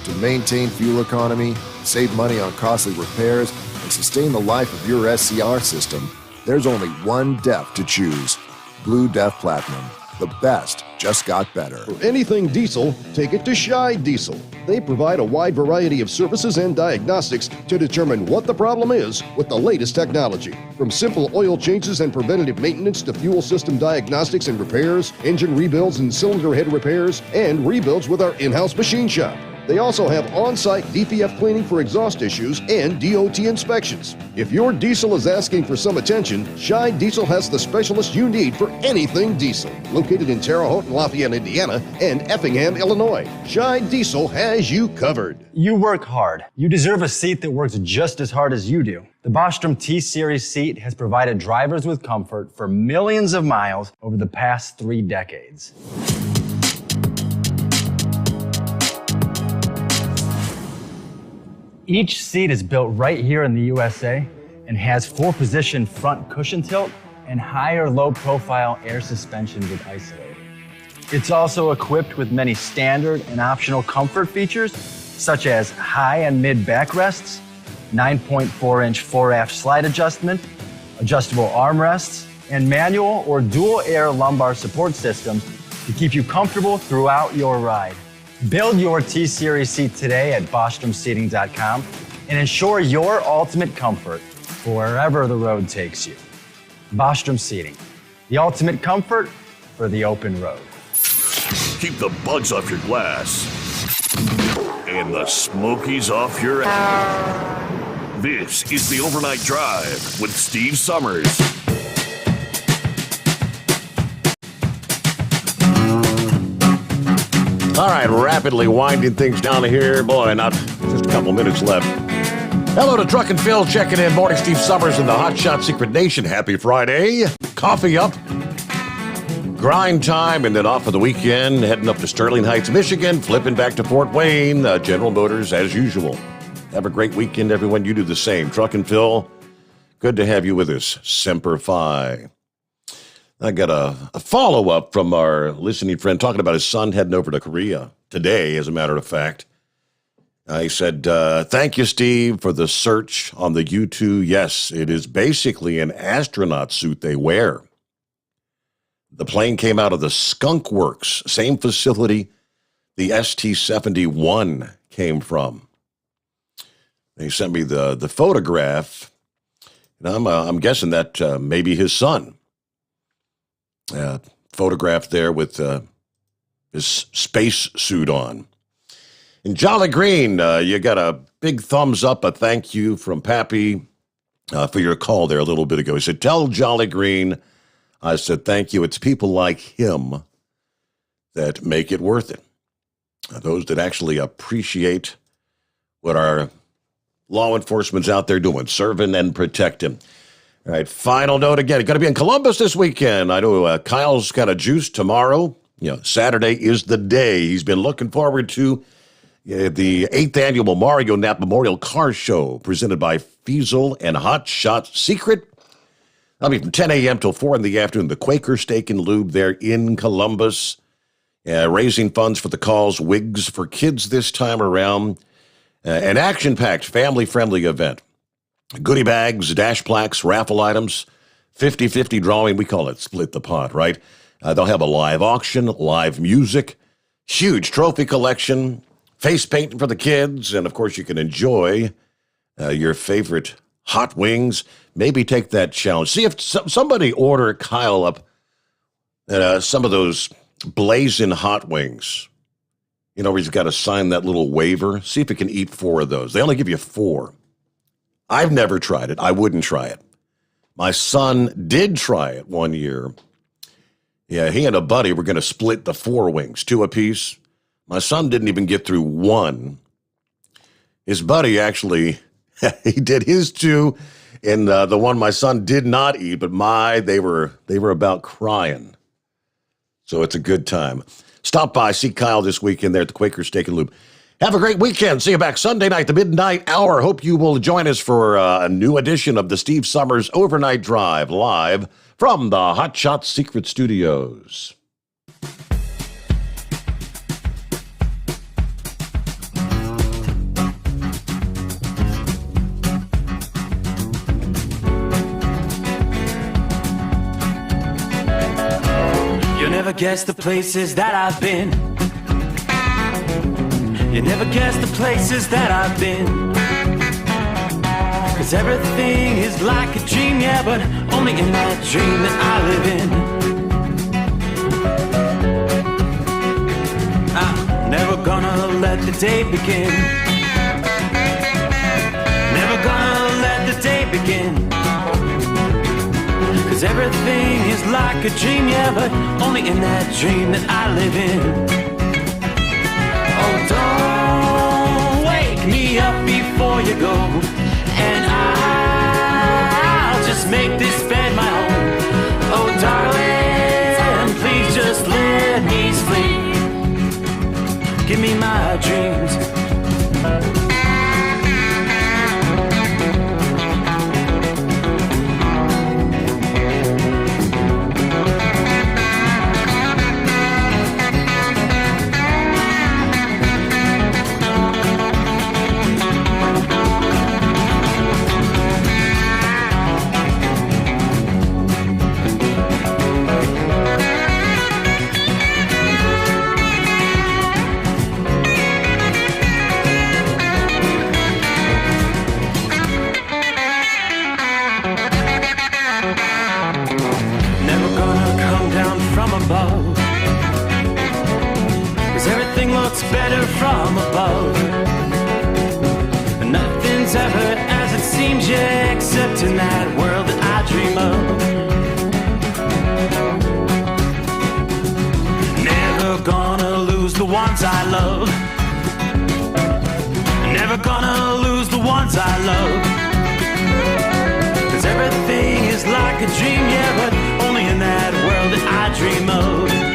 To maintain fuel economy, save money on costly repairs, and sustain the life of your SCR system, there's only one DEF to choose. Blue Def Platinum. The best just got better. For anything diesel, take it to Scheid Diesel. They provide a wide variety of services and diagnostics to determine what the problem is with the latest technology. From simple oil changes and preventative maintenance to fuel system diagnostics and repairs, engine rebuilds and cylinder head repairs, and rebuilds with our in-house machine shop. They also have on-site DPF cleaning for exhaust issues and DOT inspections. If your diesel is asking for some attention, Scheid Diesel has the specialist you need for anything diesel. Located in Terre Haute and Lafayette, Indiana, and Effingham, Illinois, Scheid Diesel has you covered. You work hard. You deserve a seat that works just as hard as you do. The Bostrom T-Series seat has provided drivers with comfort for millions of miles over the past 3 decades. Each seat is built right here in the USA and has 4-position front cushion tilt and higher low-profile air suspension with Isolate. It's also equipped with many standard and optional comfort features, such as high and mid backrests, 9.4-inch fore-aft slide adjustment, adjustable armrests, and manual or dual air lumbar support systems to keep you comfortable throughout your ride. Build your T-Series seat today at BostromSeating.com and ensure your ultimate comfort for wherever the road takes you. Bostrom Seating, the ultimate comfort for the open road. Keep the bugs off your glass and and the Smokies off your ass. This is the Overnight Drive with Steve Sommers. All right, rapidly winding things down here. Boy, not just a couple minutes left. Hello to Truck and Phil checking in. Morning, Steve Sommers in the Hot Shot Secret Nation. Happy Friday. Coffee up. Grind time, and then off for the weekend. Heading up to Sterling Heights, Michigan. Flipping back to Fort Wayne. General Motors as usual. Have a great weekend, everyone. You do the same. Truck and Phil, good to have you with us. Semper Fi. I got a follow-up from our listening friend talking about his son heading over to Korea today, as a matter of fact. He said, thank you, Steve, for the search on the U2. Yes, it is basically an astronaut suit they wear. The plane came out of the Skunk Works, same facility the ST-71 came from. They sent me the photograph, and I'm guessing that maybe his son. Photographed there with his space suit on. And Jolly Green, you got a big thumbs up, a thank you from Pappy for your call there a little bit ago. He said, tell Jolly Green, I said, thank you. It's people like him that make it worth it. Those that actually appreciate what our law enforcement's out there doing, serving and protecting. All right, final note again. Going to be in Columbus this weekend. I know Kyle's got a juice tomorrow. Saturday is the day. He's been looking forward to the 8th annual Mario Knapp Memorial Car Show presented by Fiesel and Hot Shot Secret. I'll be from 10 a.m. till 4 in the afternoon. The Quaker Steak and Lube there in Columbus. Raising funds for the cause. Wigs for Kids this time around. An action-packed, family-friendly event. Goodie bags, dash plaques, raffle items, 50-50 drawing. We call it split the pot, right? They'll have a live auction, live music, huge trophy collection, face painting for the kids, and, of course, you can enjoy your favorite hot wings. Maybe take that challenge. See if somebody order Kyle up some of those blazing hot wings. Where he's got to sign that little waiver. See if he can eat 4 of those. They only give you 4. I've never tried it. I wouldn't try it. My son did try it one year. Yeah, he and a buddy were going to split the 4 wings, 2 apiece. My son didn't even get through 1. His buddy actually, he did his 2, and the one my son did not eat, but they were about crying. So it's a good time. Stop by, see Kyle this weekend there at the Quaker Steak and Lube. Have a great weekend. See you back Sunday night, the midnight hour. Hope you will join us for a new edition of the Steve Sommers Overnight Drive, live from the Hot Shot Secret Studios. You'll never guess the places that I've been. You never guess the places that I've been. 'Cause everything is like a dream, yeah, but only in that dream that I live in. I'm never gonna let the day begin. Never gonna let the day begin. 'Cause everything is like a dream, yeah, but only in that dream that I live in. Oh, don't wake me up before you go, and I'll just make this bed my home. Oh, darling, please just let me sleep. Give me my dreams. dreams, yeah, except in that world that I dream of. Never gonna lose the ones I love. Never gonna lose the ones I love. 'Cause everything is like a dream, yeah, but only in that world that I dream of.